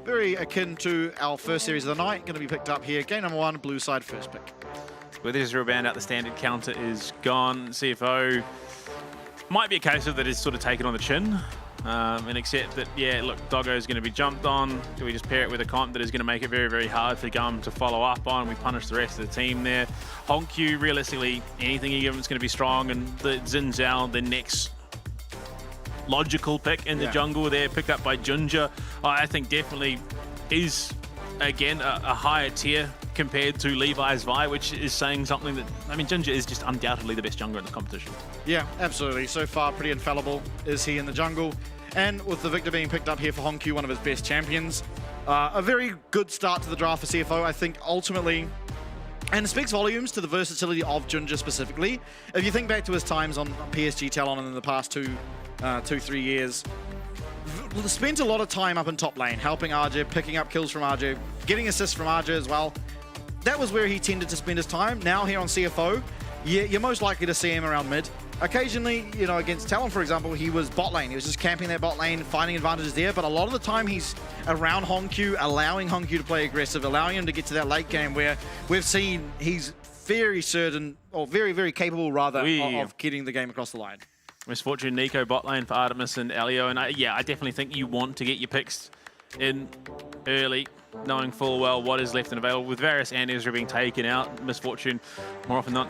very akin to our first series of the night, going to be picked up here. Game number 1, blue side first pick. With Israel banned out, the standard counter is gone. CFO might be a case of that is sort of taken on the chin. And accept that, yeah, look, Doggo is going to be jumped on. Do we just pair it with a comp that is going to make it very, very hard for Garm to follow up on? We punish the rest of the team there. Honkyu, realistically, anything you give him is going to be strong. And the Xin Zhao, the next logical pick in the jungle there, picked up by Junja, I think definitely is, again, a higher tier compared to Levi's Vi, which is saying something that, I mean, Junja is just undoubtedly the best jungler in the competition. Yeah, absolutely. So far, pretty infallible is he in the jungle. And with the Victor being picked up here for Honkyu, one of his best champions, a very good start to the draft for CFO, I think, ultimately. And it speaks volumes to the versatility of Junja specifically. If you think back to his times on PSG Talon in the past 2-3 years, spent a lot of time up in top lane, helping RJ, picking up kills from RJ, getting assists from RJ as well. That was where he tended to spend his time. Now here on CFO, you're most likely to see him around mid. Occasionally, you know, against Talon, for example, he was bot lane. He was just camping that bot lane, finding advantages there. But a lot of the time, he's around Honkyu, allowing Honkyu to play aggressive, allowing him to get to that late game where we've seen he's very certain, or very, very capable, rather, of getting the game across the line. Misfortune, Nico bot lane for Artemis and Elio. And I definitely think you want to get your picks in early, knowing full well what is left and available. With Varus and Ezra being taken out, Misfortune, more often not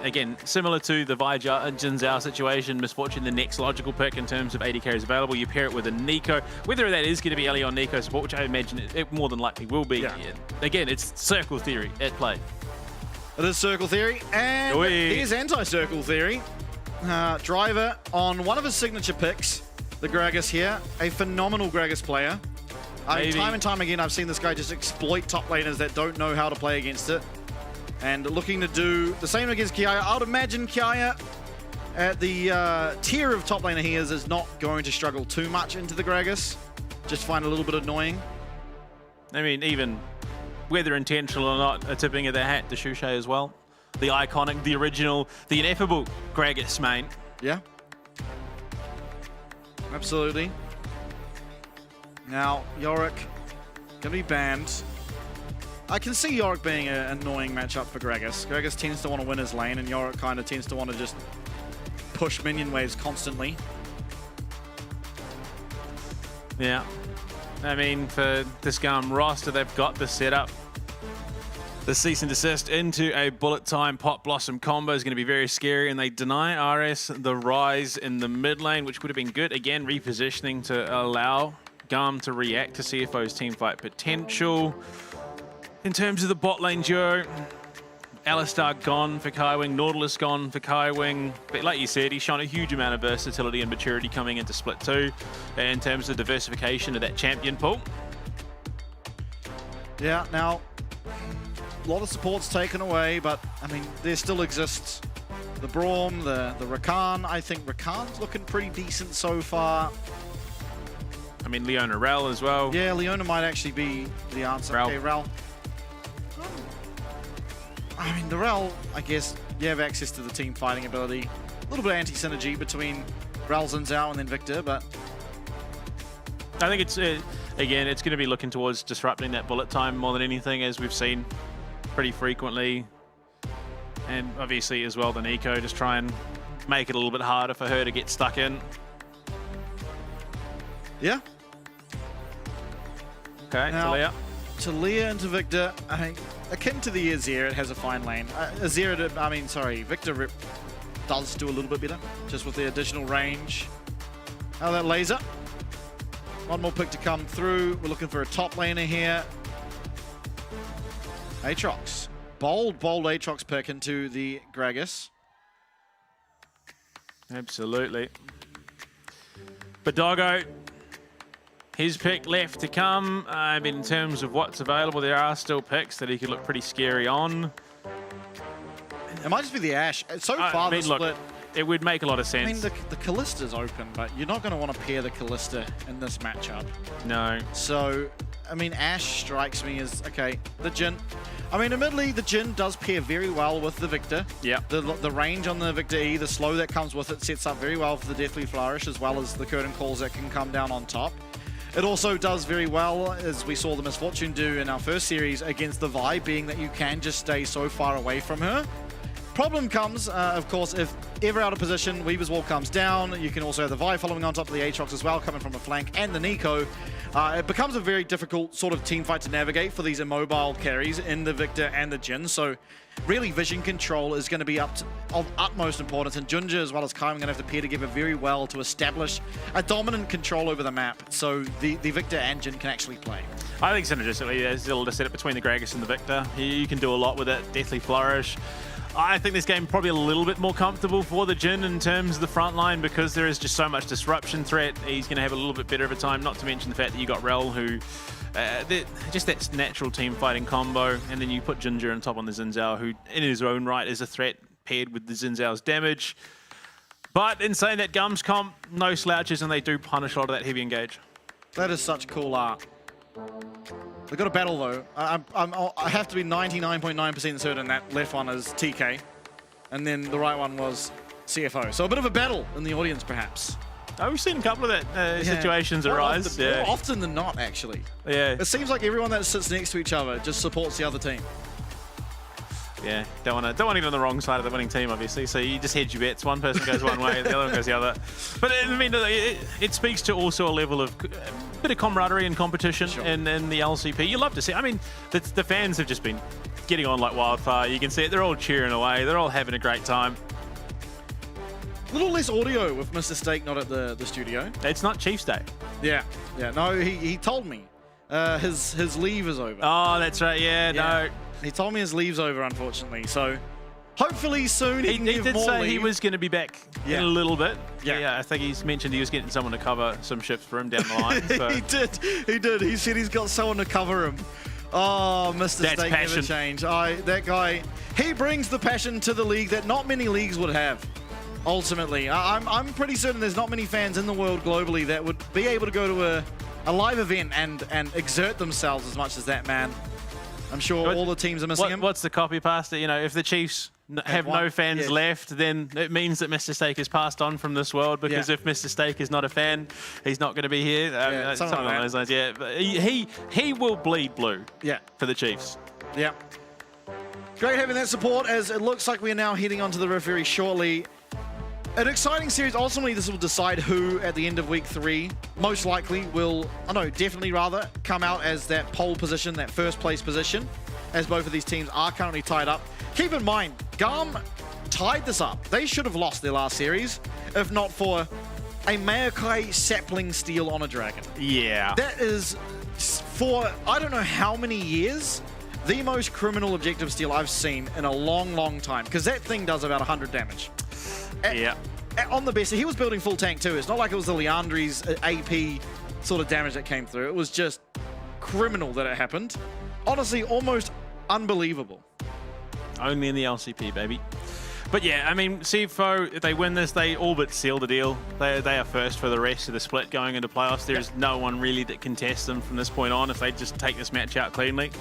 again, similar to the Vijay and Jin Zhao situation, Misfortune the next logical pick in terms of AD carries available. You pair it with a Nico. Whether that is going to be Elio or Nico support, which I imagine it more than likely will be. Yeah. Again, it's circle theory at play. It is circle theory, and here's anti-circle theory. Driver on one of his signature picks, the Gragas here, a phenomenal Gragas player. Time and time again, I've seen this guy just exploit top laners that don't know how to play against it. And looking to do the same against Kiaya. I would imagine Kiaya, at the tier of top laner he is not going to struggle too much into the Gragas. Just find a little bit annoying. I mean, even whether intentional or not, a tipping of the hat to Shushei as well. The iconic, the original, the ineffable Gragas main. Yeah. Absolutely. Now, Yorick going to be banned. I can see Yorick being an annoying matchup for Gragas. Gragas tends to want to win his lane, and Yorick kind of tends to want to just push minion waves constantly. Yeah. I mean, for this Garm roster, they've got the setup. The cease and desist into a bullet time Pot Blossom combo is going to be very scary, and they deny RS the rise in the mid lane, which would have been good. Again, repositioning to allow Garm to react to CFO's teamfight potential. In terms of the bot lane duo, Alistar gone for Kaiwing, Nautilus gone for Kaiwing. But like you said, he's shown a huge amount of versatility and maturity coming into Split 2 in terms of diversification of that champion pool. Yeah, now, a lot of support's taken away, but I mean, there still exists the Braum, the Rakan. I think Rakan's looking pretty decent so far. I mean, Leona Rel as well. Yeah, Leona might actually be the answer. Rel. Okay, Rel. I mean, the Rel, I guess, you have access to the team fighting ability. A little bit of anti-synergy between Rel, Xin Zhao, and then Victor, but... I think it's, again, it's going to be looking towards disrupting that bullet time more than anything, as we've seen pretty frequently. And obviously as well, the Nico, just try and make it a little bit harder for her to get stuck in. Yeah. Okay, now, Talia. Talia into Victor, I mean, akin to the Azir, it has a fine lane. Victor does do a little bit better, just with the additional range. Now that laser. One more pick to come through. We're looking for a top laner here. Aatrox. Bold Aatrox pick into the Gragas. Absolutely. But Doggo, his pick left to come. I mean, in terms of what's available, there are still picks that he could look pretty scary on. It might just be the Ashe. So far, the split... Look, it would make a lot of sense. I mean, the Kallista's open, but you're not going to want to pair the Kallista in this matchup. No. So, I mean, Ashe strikes me as, okay, the Jhin. I mean, admittedly, the Jhin does pair very well with the Victor. Yeah. The range on the Victor E, the slow that comes with it, sets up very well for the Deathly Flourish, as well as the Curtain Calls that can come down on top. It also does very well, as we saw the Misfortune do in our first series, against the Vi, being that you can just stay so far away from her. Problem comes, of course, if ever out of position, Weaver's Wall comes down. You can also have the Vi following on top of the Aatrox as well, coming from a flank, and the Nico. It becomes a very difficult sort of team fight to navigate for these immobile carries in the Victor and the Jhin. So really, vision control is going to be of utmost importance, and Junja as well as Kai are going to have to pair together very well to establish a dominant control over the map, so the Victor and Jhin can actually play. I think synergistically, there's a little set up between the Gragas and the Victor. You can do a lot with it. Deathly Flourish. I think this game probably a little bit more comfortable for the Jhin in terms of the front line, because there is just so much disruption threat. He's going to have a little bit better of a time, not to mention the fact that you got Rel, who just that natural team fighting combo, and then you put Ginger on top on the Xin Zhao, who in his own right is a threat paired with the Xin Zhao's damage. But in saying that, Gum's comp, no slouches, and they do punish a lot of that heavy engage. That is such cool art. They've got a battle though. I have to be 99.9% certain that left one is TK, and then the right one was CFO. So a bit of a battle in the audience, perhaps. Oh, we've seen a couple of that situations arise. More often than not, actually. Yeah. It seems like everyone that sits next to each other just supports the other team. Yeah, don't want to get on the wrong side of the winning team, obviously. So you just hedge your bets. One person goes one way, the other one goes the other. But I mean, it speaks to also a level of bit of camaraderie and competition in the LCP. You love to see. I mean, the fans have just been getting on like wildfire. You can see it. They're all cheering away. They're all having a great time. A little less audio with Mr. Steak not at the studio. It's not Chiefs Day. Yeah. No, he told me his leave is over. Oh, that's right. Yeah. No. He told me his leave's over, unfortunately. So hopefully soon he can give did more say leave. He was going to be back in a little bit. Yeah. I think he's mentioned he was getting someone to cover some shifts for him down the line. So. He did. He said he's got someone to cover him. Oh, Mr. That's Steak passion. never changed. That guy, he brings the passion to the league that not many leagues would have. Ultimately, I'm pretty certain there's not many fans in the world globally that would be able to go to a live event and exert themselves as much as that man. I'm sure all the teams are missing him. What's the copy pasta? You know, if the Chiefs have no fans left, then it means that Mr. Steak has passed on from this world, because if Mr. Steak is not a fan, he's not going to be here. Something along those lines. Yeah, but he will bleed blue. Yeah, for the Chiefs. Yeah. Great having that support, as it looks like we are now heading onto the riff very shortly. An exciting series. Ultimately, this will decide who at the end of week 3 most likely will, definitely rather, come out as that pole position, that first place position, as both of these teams are currently tied up. Keep in mind, Garm tied this up. They should have lost their last series, if not for a Maokai sapling steal on a dragon. Yeah. That is, for I don't know how many years, the most criminal objective steal I've seen in a long, long time, because that thing does about 100 damage. Yeah. On the best, he was building full tank too. It's not like it was the Leandri's AP sort of damage that came through. It was just criminal that it happened. Honestly, almost unbelievable. Only in the LCP, baby. But yeah, I mean, CFO, if they win this, they all but seal the deal. They are first for the rest of the split going into playoffs. There's no one really that can test them from this point on if they just take this match out cleanly.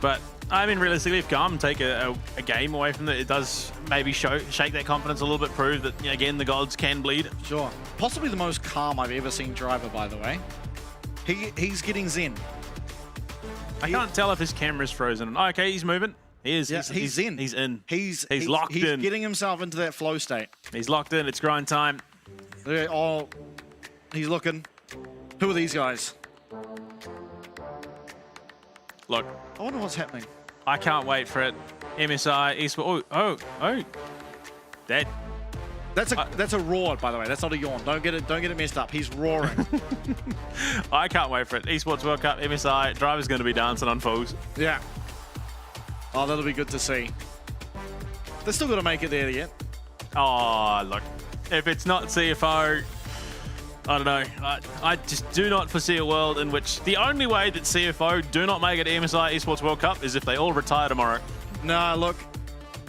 But I mean, realistically, if Garm take a game away from it, it does maybe shake that confidence a little bit, prove that, again, the gods can bleed. Sure. Possibly the most calm I've ever seen Driver, by the way. He's getting zen. I can't tell if his camera's frozen. Oh, okay, he's moving. He is. Yeah, he's zen. He's in. He's locked in. He's getting himself into that flow state. He's locked in. It's grind time. Oh, he's looking. Who are these guys? Look. I wonder what's happening. I can't wait for it. MSI, eSport. Oh. That's a roar, by the way. That's not a yawn. Don't get it messed up. He's roaring. I can't wait for it. Esports World Cup, MSI, Driver's going to be dancing on fools. Yeah. Oh, that'll be good to see. They're still going to make it there yet. Oh, look. If it's not CFO, I don't know. I just do not foresee a world in which the only way that CFO do not make it to MSI Esports World Cup is if they all retire tomorrow. Nah, look.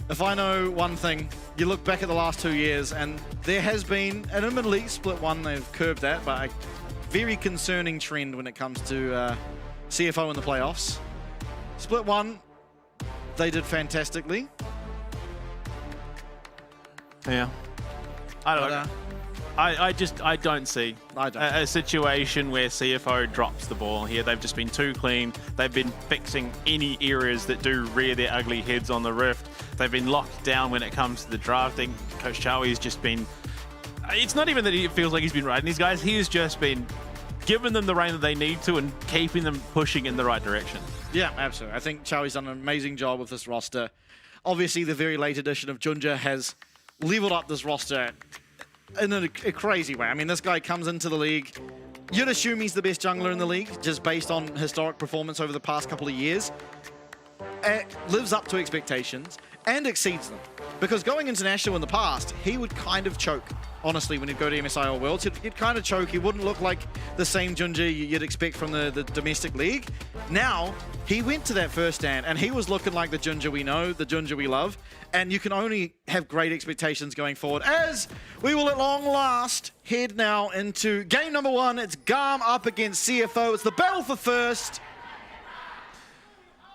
If I know one thing, you look back at the last 2 years, and there has been, and admittedly, Split 1, they've curved that, but a very concerning trend when it comes to CFO in the playoffs. Split 1, they did fantastically. Yeah. I don't know. I don't see a situation where CFO drops the ball here. They've just been too clean. They've been fixing any areas that do rear their ugly heads on the Rift. They've been locked down when it comes to the drafting. Coach Chowie's just been... It's not even that he feels like he's been riding these guys. He has just been giving them the rein that they need to and keeping them pushing in the right direction. Yeah, absolutely. I think Chowie's done an amazing job with this roster. Obviously, the very late addition of Junja has leveled up this roster in a crazy way. I mean, this guy comes into the league. You'd assume he's the best jungler in the league, just based on historic performance over the past couple of years. Lives up to expectations and exceeds them. Because going international in the past, he would kind of choke, honestly, when he'd go to MSI or Worlds. He'd kind of choke. He wouldn't look like the same Junja you'd expect from the domestic league. Now, he went to that first stand, and he was looking like the Junja we know, the Junja we love. And you can only have great expectations going forward, as we will at long last head now into game number 1. It's Garm up against CFO. It's the battle for first.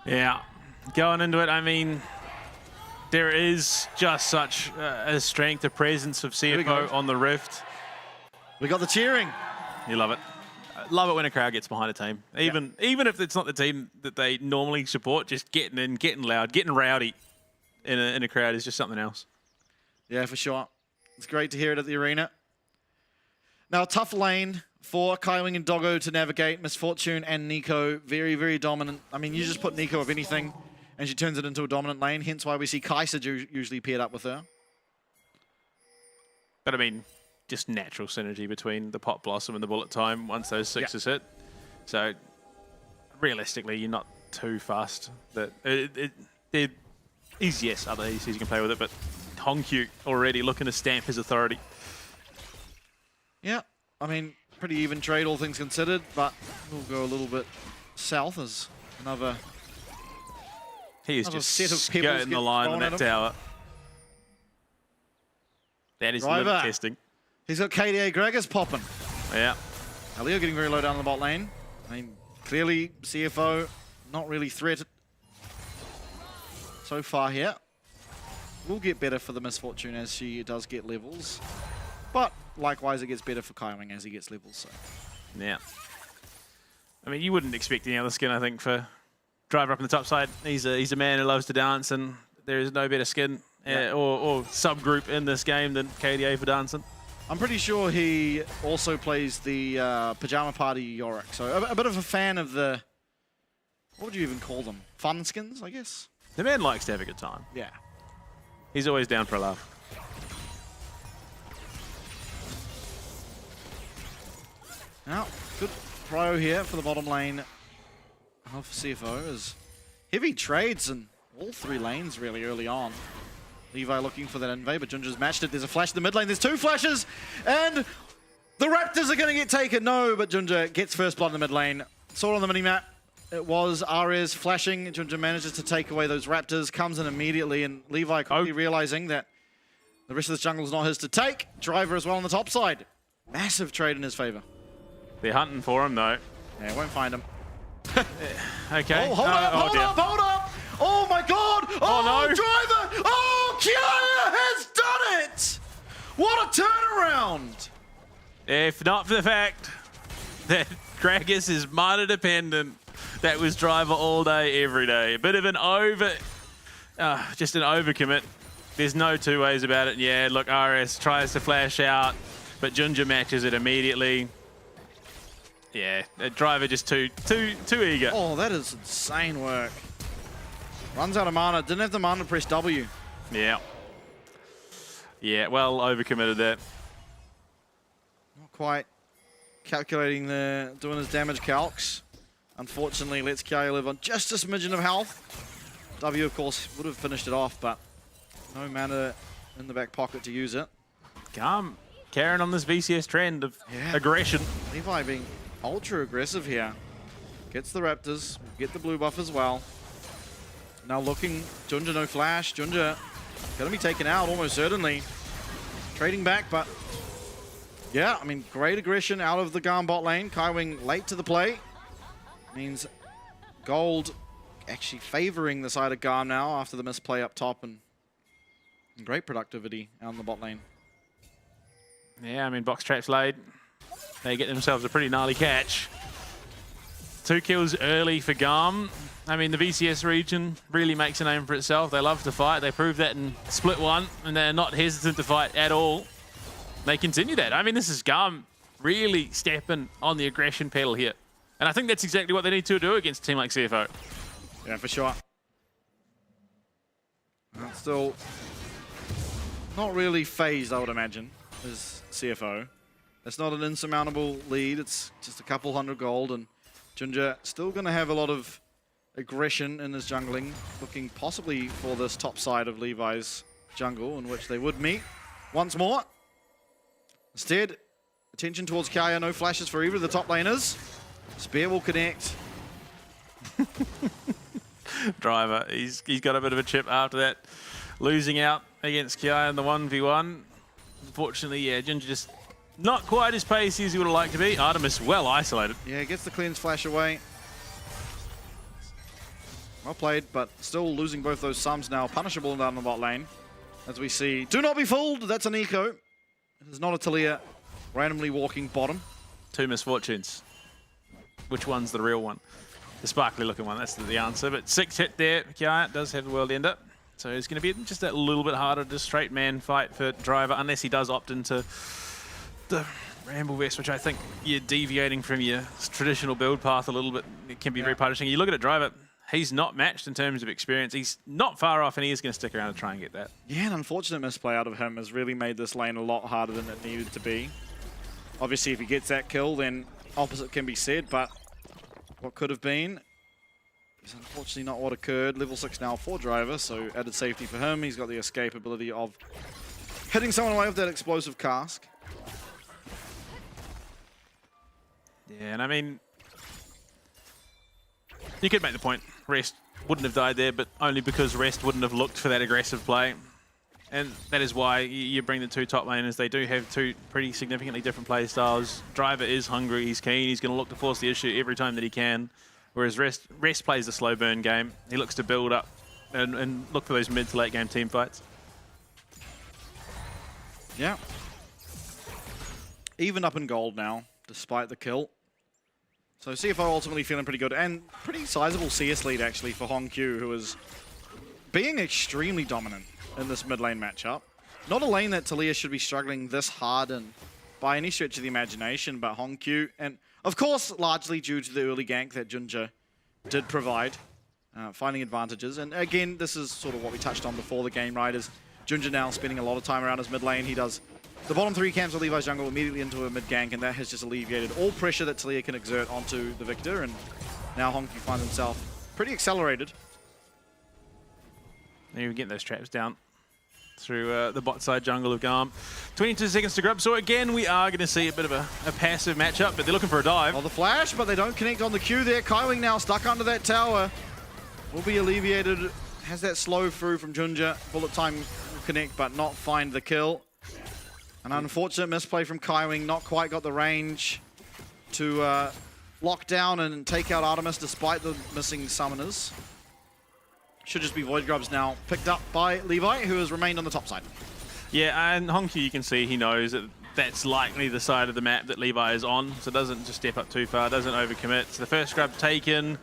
Yeah, going into it, I mean, there is just such a strength, a presence of CFO on the Rift. We got the cheering. You love it. Love it when a crowd gets behind a team. Even if it's not the team that they normally support, just getting in, getting loud, getting rowdy in a crowd is just something else. Yeah, for sure. It's great to hear it at the arena. Now, tough lane for Kaiwing and Doggo to navigate. Misfortune and Nico, very, very dominant. I mean, you just put Nico of anything, and she turns it into a dominant lane, hence why we see Kai'Sa usually paired up with her. But I mean, just natural synergy between the Pot Blossom and the Bullet Time once those sixes hit. So, realistically, you're not too fast. Yes, other ADCs you can play with it, but Hongkyu already looking to stamp his authority. Yeah, I mean, pretty even trade, all things considered, but we'll go a little bit south as another... He is just skirting the line on that tower. That is limit testing. He's got KDA Gragas popping. Yeah. Leo getting very low down in the bot lane. I mean, clearly CFO not really threatened so far here. Will get better for the Misfortune as she does get levels. But likewise, it gets better for Kaiwing as he gets levels. So. Yeah. I mean, you wouldn't expect any other skin, I think, for Driver up in the top side. He's a man who loves to dance, and there is no better skin or subgroup in this game than KDA for dancing. I'm pretty sure he also plays the Pajama Party Yorick. So a bit of a fan of the, what would you even call them? Fun skins, I guess? The man likes to have a good time. Yeah. He's always down for a laugh. Now, good prio here for the bottom lane of CFO as heavy trades in all three lanes really early on. Levi looking for that invade, but Junja's matched it. There's a flash in the mid lane. There's two flashes, and the Raptors are going to get taken. No, but Junja gets first blood in the mid lane. Saw it on the minimap. It was Ares flashing. Junja manages to take away those Raptors, comes in immediately, and Levi quickly realizing that the rest of this jungle is not his to take. Driver as well on the top side. Massive trade in his favor. They're hunting for him, though. Yeah, won't find him. Okay. Oh, hold up! Oh my god! Oh, no! Driver! Oh, Kiaya has done it! What a turnaround! If not for the fact that Gragas is mana dependent, that was Driver all day, every day. A bit of an just an overcommit. There's no two ways about it. Yeah, look, RS tries to flash out, but Junja matches it immediately. Yeah, Driver just too eager. Oh, that is insane work. Runs out of mana. Didn't have the mana to press W. Yeah. Yeah, well overcommitted that. Not quite calculating doing his damage calcs. Unfortunately, lets Kiaya live on just a smidgen of health. W, of course, would have finished it off, but no mana in the back pocket to use it. Garm carrying on this VCS trend of aggression. Levi being ultra aggressive here. Gets the Raptors, get the blue buff as well. Now looking, Junja no flash. Junja gonna be taken out almost certainly. Trading back, but yeah, I mean, great aggression out of the Garm bot lane. Kaiwing late to the play. Means gold actually favoring the side of Garm now after the misplay up top, and great productivity out in the bot lane. Yeah, I mean, box traps laid. They get themselves a pretty gnarly catch. 2 kills early for Garm. I mean, the VCS region really makes a name for itself. They love to fight. They proved that in Split 1, and they're not hesitant to fight at all. They continue that. I mean, this is Garm really stepping on the aggression pedal here. And I think that's exactly what they need to do against a team like CFO. Yeah, for sure. Still not really phased, I would imagine, as CFO. It's not an insurmountable lead. It's just a couple hundred gold, and Junja still going to have a lot of aggression in his jungling, looking possibly for this top side of Levi's jungle, in which they would meet once more. Instead, attention towards Kiaya. No flashes for either of the top laners. Spear will connect. Driver, he's got a bit of a chip after that. Losing out against Kiaya in the 1v1. Unfortunately, yeah, Junja just not quite as pacey as he would have liked to be. Artemis well isolated. Yeah, gets the cleanse flash away. Well played, but still losing both those sums now. Punishable down the bot lane. As we see, do not be fooled. That's an eco. It is not a Talia randomly walking bottom. 2 misfortunes. Which one's the real one? The sparkly looking one, that's the answer. But 6 hit there, Kiaya does have the world ender. So it's going to be just that little bit harder to straight man fight for Driver, unless he does opt into the Ramble Vest, which I think you're deviating from your traditional build path a little bit. It can be very punishing. You look at it, Driver, he's not matched in terms of experience. He's not far off, and he is going to stick around and try and get that. Yeah, an unfortunate misplay out of him has really made this lane a lot harder than it needed to be. Obviously, if he gets that kill, then opposite can be said, but what could have been is unfortunately not what occurred. Level 6 now for Driver, so added safety for him. He's got the escape ability of hitting someone away with that explosive cask. Yeah, and I mean, you could make the point. Rest wouldn't have died there, but only because Rest wouldn't have looked for that aggressive play. And that is why you bring the 2 top laners. They do have 2 pretty significantly different play styles. Driver is hungry, he's keen, he's going to look to force the issue every time that he can. Whereas Rest plays the slow burn game. He looks to build up and look for those mid to late game team fights. Yeah. Even up in gold now, despite the kill. So CFO ultimately feeling pretty good, and pretty sizable CS lead actually for Hong Q, who is being extremely dominant. in this mid lane matchup. Not a lane that Taliyah should be struggling this hard in by any stretch of the imagination, but Hongkyu, and of course largely due to the early gank that Junja did provide, finding advantages. And again, this is sort of what we touched on before the game, right? Is Junja now spending a lot of time around his mid lane. He does the bottom 3 camps of Levi's jungle immediately into a mid gank, and that has just alleviated all pressure that Taliyah can exert onto the Victor, and now Hongkyu finds himself pretty accelerated. There we get those traps down through the bot side jungle of Garm. 22 seconds to grab. So again, we are going to see a bit of a passive matchup, but they're looking for a dive. Oh, the flash, but they don't connect on the Q there. Kaiwing now stuck under that tower. Will be alleviated. Has that slow through from Junja. Bullet time will connect, but not find the kill. An unfortunate misplay from Kaiwing. Not quite got the range to lock down and take out Artemis despite the missing summoners. Should just be Void Grubs now, picked up by Levi, who has remained on the top side. Yeah, and Hongkyu, you can see he knows that that's likely the side of the map that Levi is on, so doesn't just step up too far, doesn't overcommit. So the first grab taken.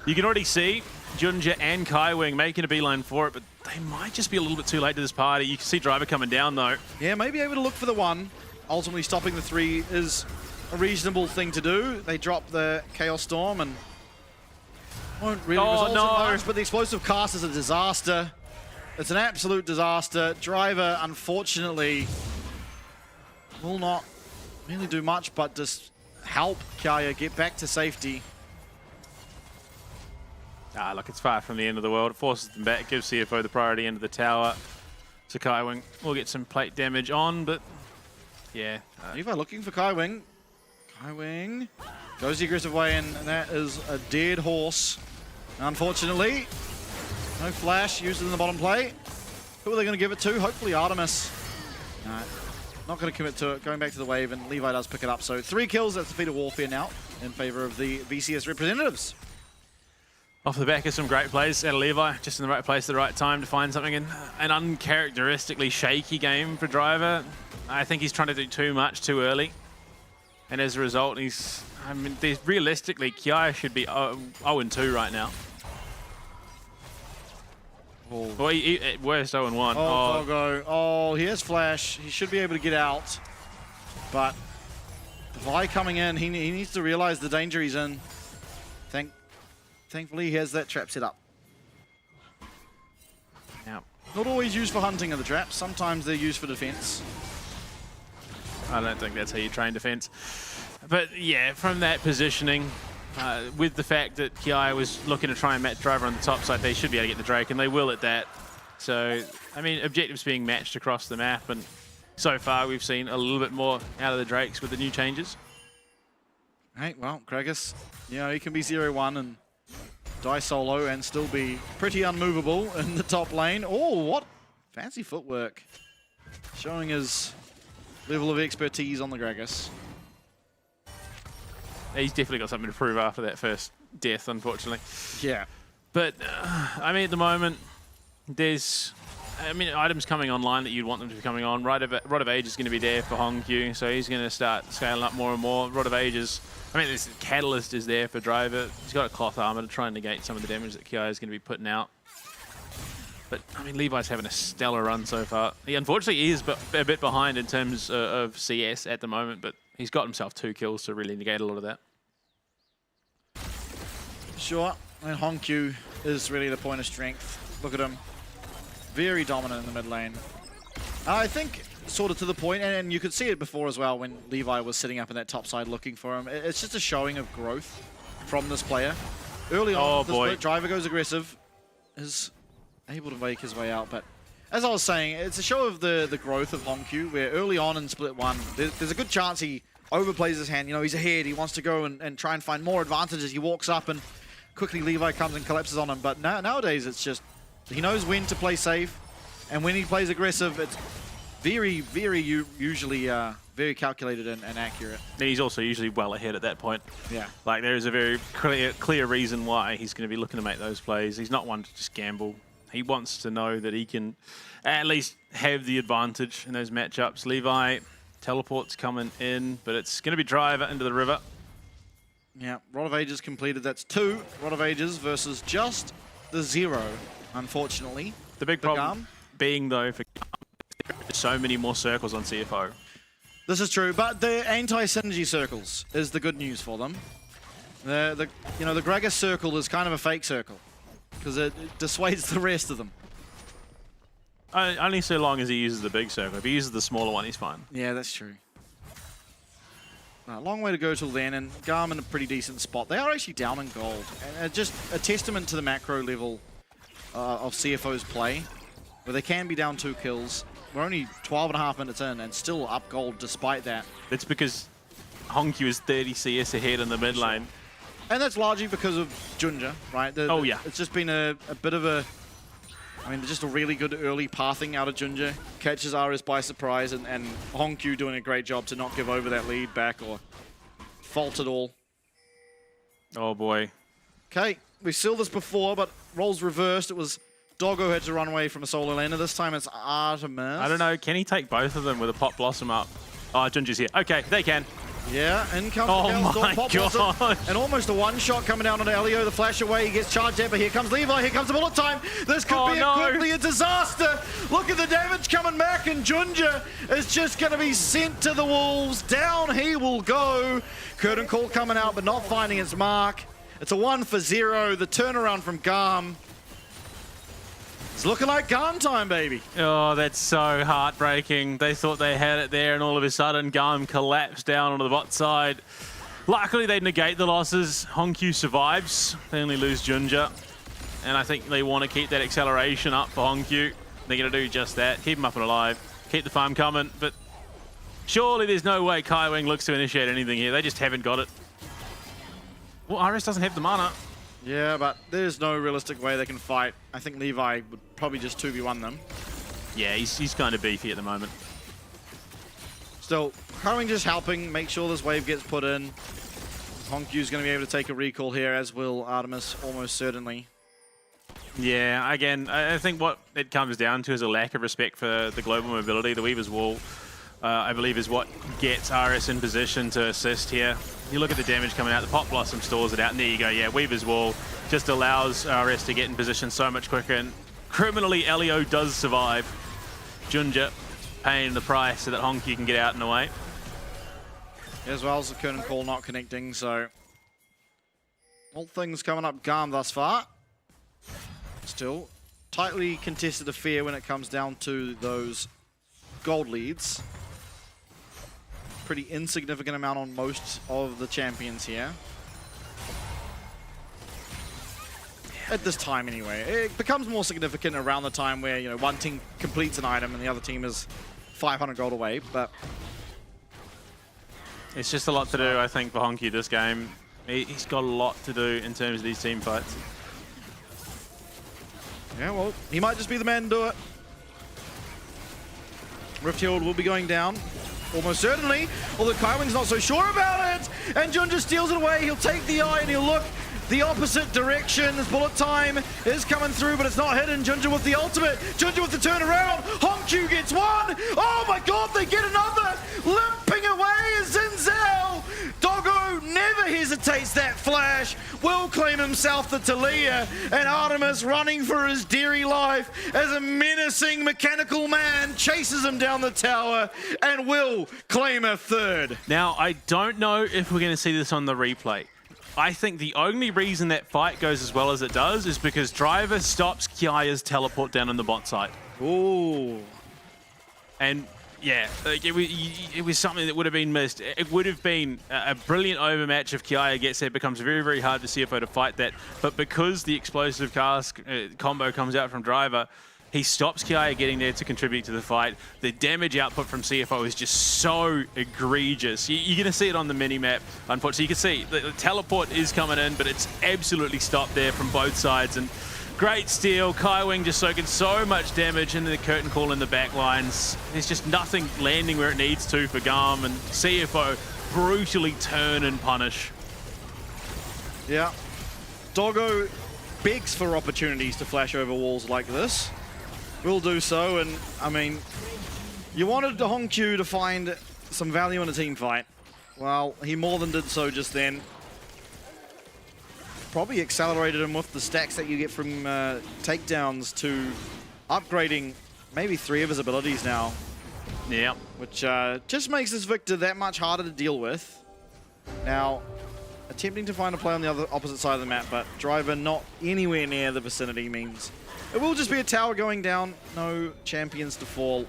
You can already see Junja and Kaiwing making a beeline for it, but they might just be a little bit too late to this party. You can see Driver coming down, though. Yeah, maybe able to look for the 1. Ultimately, stopping the 3 is a reasonable thing to do. They drop the Chaos Storm and won't really result in much, but the explosive cast is a disaster. It's an absolute disaster. Driver, unfortunately, will not really do much but just help Kaya get back to safety. Look, it's far from the end of the world. It forces them back, gives CFO the priority into the tower. So Kaiwing will get some plate damage on, but yeah. Levi looking for Kaiwing. Kaiwing goes the aggressive way in, and that is a dead horse. Unfortunately, no flash used in the bottom play. Who are they going to give it to? Hopefully Artemis. Not going to commit to it. Going back to the wave, and Levi does pick it up. So 3 kills. That's defeated Warfare now in favor of the VCS representatives. Off the back of some great plays out of Levi, just in the right place at the right time to find something in an uncharacteristically shaky game for Driver. I think he's trying to do too much too early. And as a result, realistically, Kiai should be 0-2 right now. Oh. Well, worst 0-1. Oh, Fogo. Oh, he has flash. He should be able to get out. But the Vi coming in, he needs to realize the danger he's in. Thankfully, he has that trap set up. Now, not always used for hunting of the traps. Sometimes they're used for defense. I don't think that's how you train defense. But yeah, from that positioning, with the fact that Kiai was looking to try and match Driver on the top side, they should be able to get the Drake, and they will at that. So, I mean, objectives being matched across the map, and so far we've seen a little bit more out of the Drakes with the new changes. Hey, well, Gragas, you know, he can be 0-1 and die solo and still be pretty unmovable in the top lane. Oh, what fancy footwork. Showing his level of expertise on the Gragas. He's definitely got something to prove after that first death, unfortunately. Yeah. But, I mean, at the moment, there's, items coming online that you'd want them to be coming on. Rod of Age is going to be there for Hongkyu, so he's going to start scaling up more and more. Rod of Age is, this Catalyst is there for Driver. He's got a cloth armor to try and negate some of the damage that Kiai is going to be putting out. But, Levi's having a stellar run so far. He unfortunately is a bit behind in terms of CS at the moment, but he's got himself 2 kills to really negate a lot of that. Sure. Hongkyu is really the point of strength. Look at him. Very dominant in the mid lane. I think sort of to the point, and you could see it before as well when Levi was sitting up in that top side looking for him. It's just a showing of growth from this player. Early on, the split, Driver goes aggressive, is able to make his way out, but as I was saying, it's a show of the growth of Hongkyu, where early on in split 1, there's a good chance he overplays his hand. You know, he's ahead, he wants to go and try and find more advantages. He walks up and quickly Levi comes and collapses on him, but nowadays it's just, he knows when to play safe, and when he plays aggressive, it's very, very usually very calculated and accurate. And he's also usually well ahead at that point. Yeah. Like, there is a very clear reason why he's going to be looking to make those plays. He's not one to just gamble. He wants to know that he can at least have the advantage in those matchups. Levi, teleport's coming in, but it's going to be Driver into the river. Yeah, Rod of Ages completed. That's 2 Rod of Ages versus just the 0, unfortunately. The big problem being, though, for so many more circles on CFO. This is true, but the anti-synergy circles is the good news for them. The Gragas circle is kind of a fake circle because it dissuades the rest of them. Only so long as he uses the big circle. If he uses the smaller one, he's fine. Yeah, that's true. A long way to go till then, and Garm in a pretty decent spot. They are actually down in gold, and just a testament to the macro level of CFO's play, where they can be down 2 kills. We're only 12.5 minutes in and still up gold despite that. It's because Hongyu is 30 CS ahead in the mid lane. And that's largely because of Junja, right? Yeah. It's just been a bit of a... I mean, just a really good early pathing out of Junja. Catches RS by surprise, and Hongyu doing a great job to not give over that lead back or fault at all. Oh boy. Okay, we saw this before, but roles reversed. It was Doggo had to run away from a solo laner. This time it's Artemis. I don't know, can he take both of them with a Pop Blossom up? Oh, Junja's here. Okay, they can. Yeah, in comes oh my Pop Blossom, and almost a one-shot coming down onto Elio. The flash away, he gets charged at, but here comes Levi, here comes the bullet time. This could be quickly a disaster. Look at the damage coming back, and Junja is just going to be sent to the wolves. Down he will go. Curtain Call coming out, but not finding its mark. It's a 1-for-0. The turnaround from Garm. It's looking like Garm time, baby. Oh, that's so heartbreaking. They thought they had it there, and all of a sudden, Garm collapsed down onto the bot side. Luckily, they negate the losses. Hongyu survives. They only lose Junja. And I think they want to keep that acceleration up for Hongyu. They're going to do just that. Keep him up and alive. Keep the farm coming. But surely there's no way Kaiwing looks to initiate anything here. They just haven't got it. Well, RS doesn't have the mana. Yeah, but there's no realistic way they can fight. I think Levi would probably just 2v1 them. Yeah, he's kind of beefy at the moment. Still, Kaiwing just helping, make sure this wave gets put in. Honkyu's going to be able to take a recall here, as will Artemis, almost certainly. Yeah, again, I think what it comes down to is a lack of respect for the global mobility. The Weaver's Wall, I believe, is what gets RS in position to assist here. You look at the damage coming out, the Pop Blossom stores it out, and there you go. Yeah, Weaver's Wall just allows RS to get in position so much quicker, and criminally, Elio does survive. Junja paying the price so that Hongyu can get out and away. As well as the Curtain Call not connecting, so all things coming up Garm thus far. Still tightly contested affair when it comes down to those gold leads. Pretty insignificant amount on most of the champions here. At this time anyway. It becomes more significant around the time where, you know, one team completes an item and the other team is 500 gold away, but it's just a lot to do, I think, for Hongyu this game. He's got a lot to do in terms of these team fights. Yeah, well, he might just be the man to do it. Rift Herald will be going down. Almost certainly, although Kaiwing's not so sure about it. And Junja steals it away. He'll take the eye and he'll look the opposite direction. His bullet time is coming through, but it's not hidden. Junja with the ultimate. Junja with the turnaround. Hongyu gets one. Oh my god, they get another. Limping away is Zinzel. Doggo never hesitates that flash. Will claim himself the Talia. And Artemis running for his dearie life as a menacing mechanical man chases him down the tower and will claim a third. Now, I don't know if we're going to see this on the replay. I think the only reason that fight goes as well as it does is because Driver stops Kiaya's teleport down on the bot side. Ooh. And yeah, like it was something that would have been missed. It would have been a brilliant overmatch if Kiaya gets there. It becomes very, very hard for CFO to fight that. But because the explosive cask combo comes out from Driver, he stops Kiaya getting there to contribute to the fight. The damage output from CFO is just so egregious. You're going to see it on the mini-map, unfortunately. You can see the teleport is coming in, but it's absolutely stopped there from both sides. And great steal. Kaiwing just soaking so much damage into the Curtain Call in the back lines. There's just nothing landing where it needs to for Garm, and CFO brutally turn and punish. Yeah. Doggo begs for opportunities to flash over walls like this. Will do so, and I mean, you wanted the Hongyu to find some value in a team fight. Well, he more than did so just then. Probably accelerated him with the stacks that you get from takedowns to upgrading maybe 3 of his abilities now. Yeah. Which just makes this Victor that much harder to deal with. Now, attempting to find a play on the opposite side of the map, but Driver not anywhere near the vicinity means it will just be a tower going down. No champions to fall.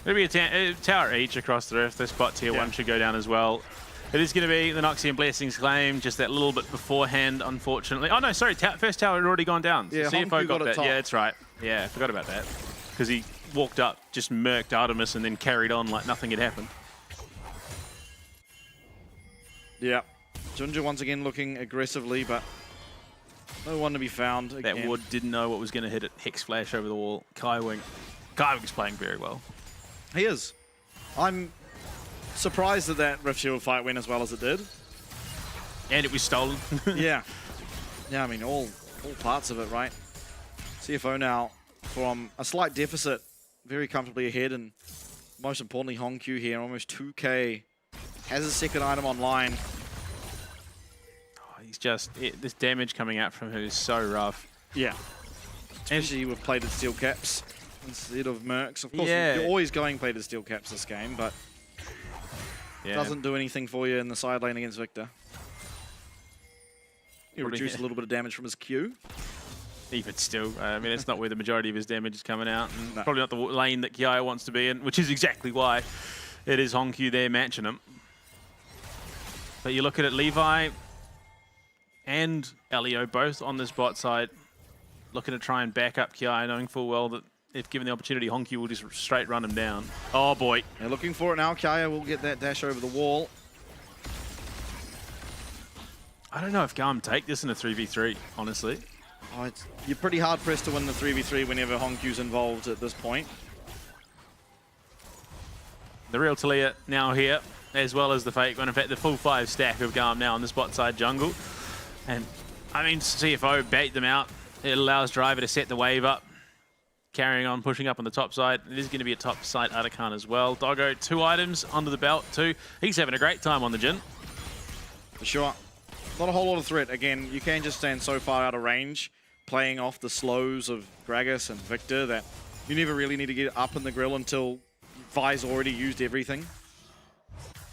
It'll be a tower each across the rift. This bot tier 1 should go down as well. It is going to be the Noxian Blessings claim, just that little bit beforehand, unfortunately. Oh no, sorry, first tower had already gone down. So yeah, CFO got that. Top. Yeah, that's right. Yeah, I forgot about that. Because he walked up, just murked Artemis, and then carried on like nothing had happened. Yeah. Junja once again looking aggressively, but no one to be found again. That Wood didn't know what was going to hit it. Hex Flash over the wall. Kaiwing's playing very well. He is. I'm surprised that Rift Shield fight went as well as it did. And it was stolen. Yeah. Yeah, I mean, all parts of it, right? CFO now from a slight deficit, very comfortably ahead, and most importantly, Hongq here, almost 2K, has his second item online. Oh, he's just, this damage coming out from him is so rough. Yeah. Especially with plated steel caps instead of mercs. Of course, Yeah. you're always going plated steel caps this game, but Yeah. doesn't do anything for you in the side lane against Victor. You reduce a little bit of damage from his Q. Even still, I mean, it's not where the majority of his damage is coming out. And probably not the lane that Kiai wants to be in, which is exactly why it is Hongq there matching him. But you look at it, Levi and Elio both on this bot side, looking to try and back up Kiai, knowing full well that if given the opportunity, Hongq will just straight run him down. Oh boy. They're looking for it now. Kiai will get that dash over the wall. I don't know if Garm take this in a 3v3, honestly. Oh, you're pretty hard pressed to win the 3v3 whenever Hongq's involved at this point. The real Talia now here, as well as the fake one. In fact, the full 5 stack of Garm now on this bot side jungle. And, I mean, CFO bait them out. It allows Driver to set the wave up. Carrying on, pushing up on the top side. It is going to be a top side Atakan as well. Doggo, 2 items under the belt too. He's having a great time on the Jhin. For sure. Not a whole lot of threat. Again, you can just stand so far out of range, playing off the slows of Gragas and Victor, that you never really need to get up in the grill until Vi's already used everything.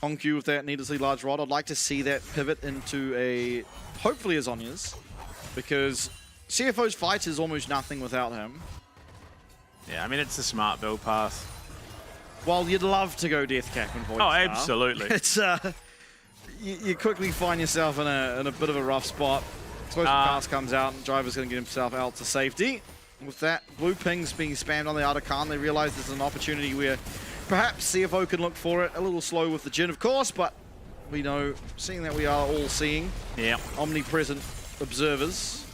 Hongq with that needlessly large rod. I'd like to see that pivot into a, hopefully a Zhonya's, because CFO's fight is almost nothing without him. Yeah, I mean, it's a smart build path. Well, you'd love to go Death Cap and Void Oh, Star. absolutely. It's you quickly find yourself in a bit of a rough spot. Explosive pass comes out, and Driver's going to get himself out to safety. With that, blue pings being spammed on the Atakan, they realize there's an opportunity where perhaps CFO can look for it. A little slow with the Jhin, of course, but we know, seeing that we are all seeing, omnipresent observers,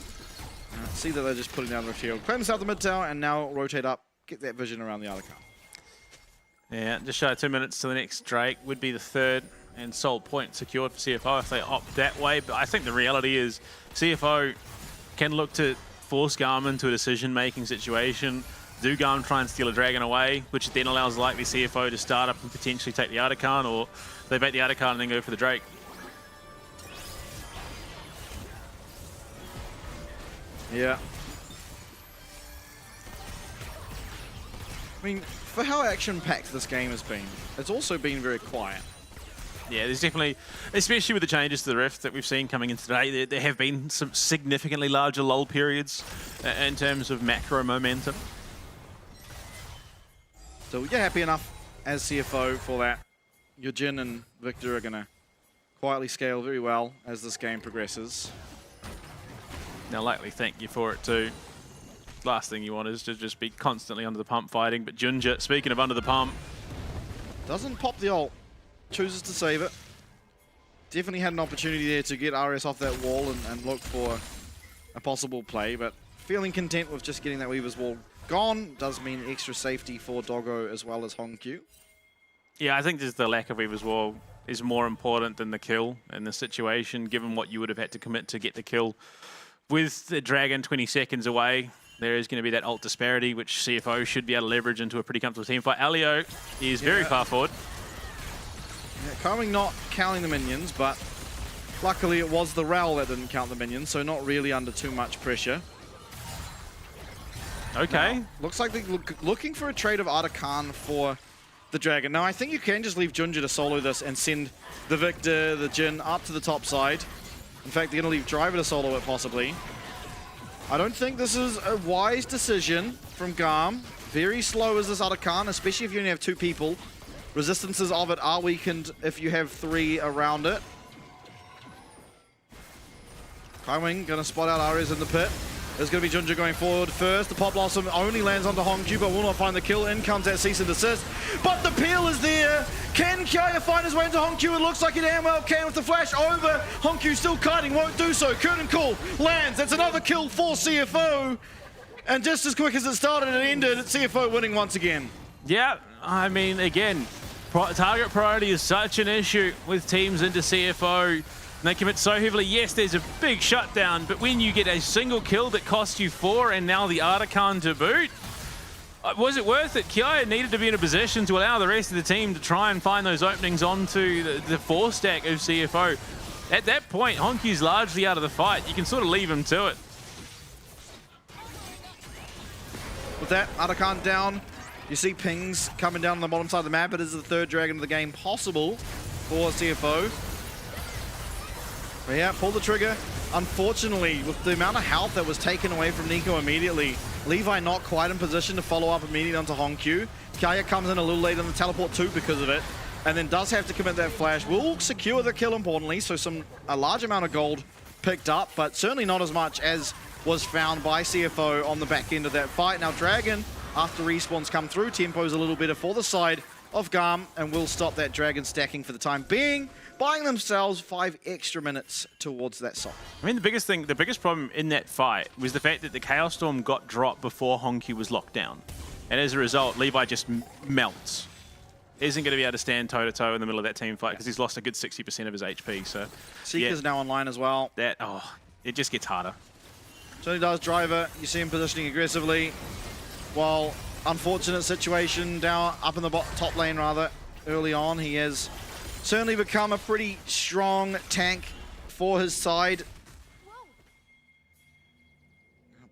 see that they're just putting down the shield. Claim this out the mid tower, and now rotate up, get that vision around the Atakan. Yeah, just shy of 2 minutes to the next Drake. Would be the 3rd and sole point secured for CFO if they opt that way. But I think the reality is CFO can look to force Garm into a decision-making situation. Do Garm try and steal a dragon away, which then allows likely CFO to start up and potentially take the Atakan, or they bait the Atakan and then go for the Drake. Yeah. I mean, for how action-packed this game has been, it's also been very quiet. Yeah, there's definitely, especially with the changes to the Rift that we've seen coming in today, there have been some significantly larger lull periods in terms of macro momentum. So you're happy enough as CFO for that. Your Jhin and Victor are going to quietly scale very well as this game progresses. They'll likely thank you for it too. Last thing you want is to just be constantly under the pump fighting, but Junja, speaking of under the pump, doesn't pop the ult. Chooses to save it. Definitely had an opportunity there to get RS off that wall and look for a possible play, but feeling content with just getting that Weaver's Wall gone does mean extra safety for Doggo as well as Hongq. Yeah, I think just the lack of Weaver's Wall is more important than the kill in this situation, given what you would have had to commit to get the kill. With the Dragon 20 seconds away, there is going to be that ult disparity, which CFO should be able to leverage into a pretty comfortable team fight. Alio is very far forward. Yeah, Kaiwing not counting the minions, but luckily it was the Rel that didn't count the minions, so not really under too much pressure. Okay. Now, looks like they're looking for a trade of Artikan for the Dragon. Now, I think you can just leave Junja to solo this and send the Victor, the Jin, up to the top side. In fact, they're going to leave Driver to solo it, possibly. I don't think this is a wise decision from Garm. Very slow is this Artikan, especially if you only have 2 people. Resistances of it are weakened if you have 3 around it. Kaiwing going to spot out Arias in the pit. There's going to be Junja going forward first. The Pop Blossom only lands onto Hongju, but will not find the kill. In comes that cease and desist. But the peel is there. Can Kaya find his way into Hongju? It looks like he damn well can with the flash over. Hongju still kiting, won't do so. Curtain Call lands. That's another kill for CFO. And just as quick as it started, it ended. CFO winning once again. Yeah, I mean, again, target priority is such an issue with teams into CFO. They commit so heavily. Yes, there's a big shutdown, but when you get a single kill that costs you 4 and now the Artikan to boot, was it worth it? Kia needed to be in a position to allow the rest of the team to try and find those openings onto the 4 stack of CFO. At that point, Honkyu's largely out of the fight. You can sort of leave him to it. With that, Artikan down. You see pings coming down on the bottom side of the map. It is the 3rd Dragon of the game possible for CFO. But yeah, pull the trigger. Unfortunately, with the amount of health that was taken away from Nico immediately, Levi not quite in position to follow up immediately onto Hongkyu. Kaya comes in a little late on the teleport too because of it, and then does have to commit that flash. Will secure the kill importantly, so a large amount of gold picked up, but certainly not as much as was found by CFO on the back end of that fight. Now Dragon, after respawns come through, tempo's a little better for the side of Garm, and will stop that Dragon stacking for the time being, buying themselves 5 extra minutes towards that side. I mean, the biggest problem in that fight was the fact that the Chaos Storm got dropped before Hongkyu was locked down. And as a result, Levi just melts. Isn't going to be able to stand toe-to-toe in the middle of that team fight because he's lost a good 60% of his HP. So Seeker's now online as well. It just gets harder. So he does Driver. You see him positioning aggressively. While unfortunate situation down up in the top lane rather early on, he has certainly become a pretty strong tank for his side.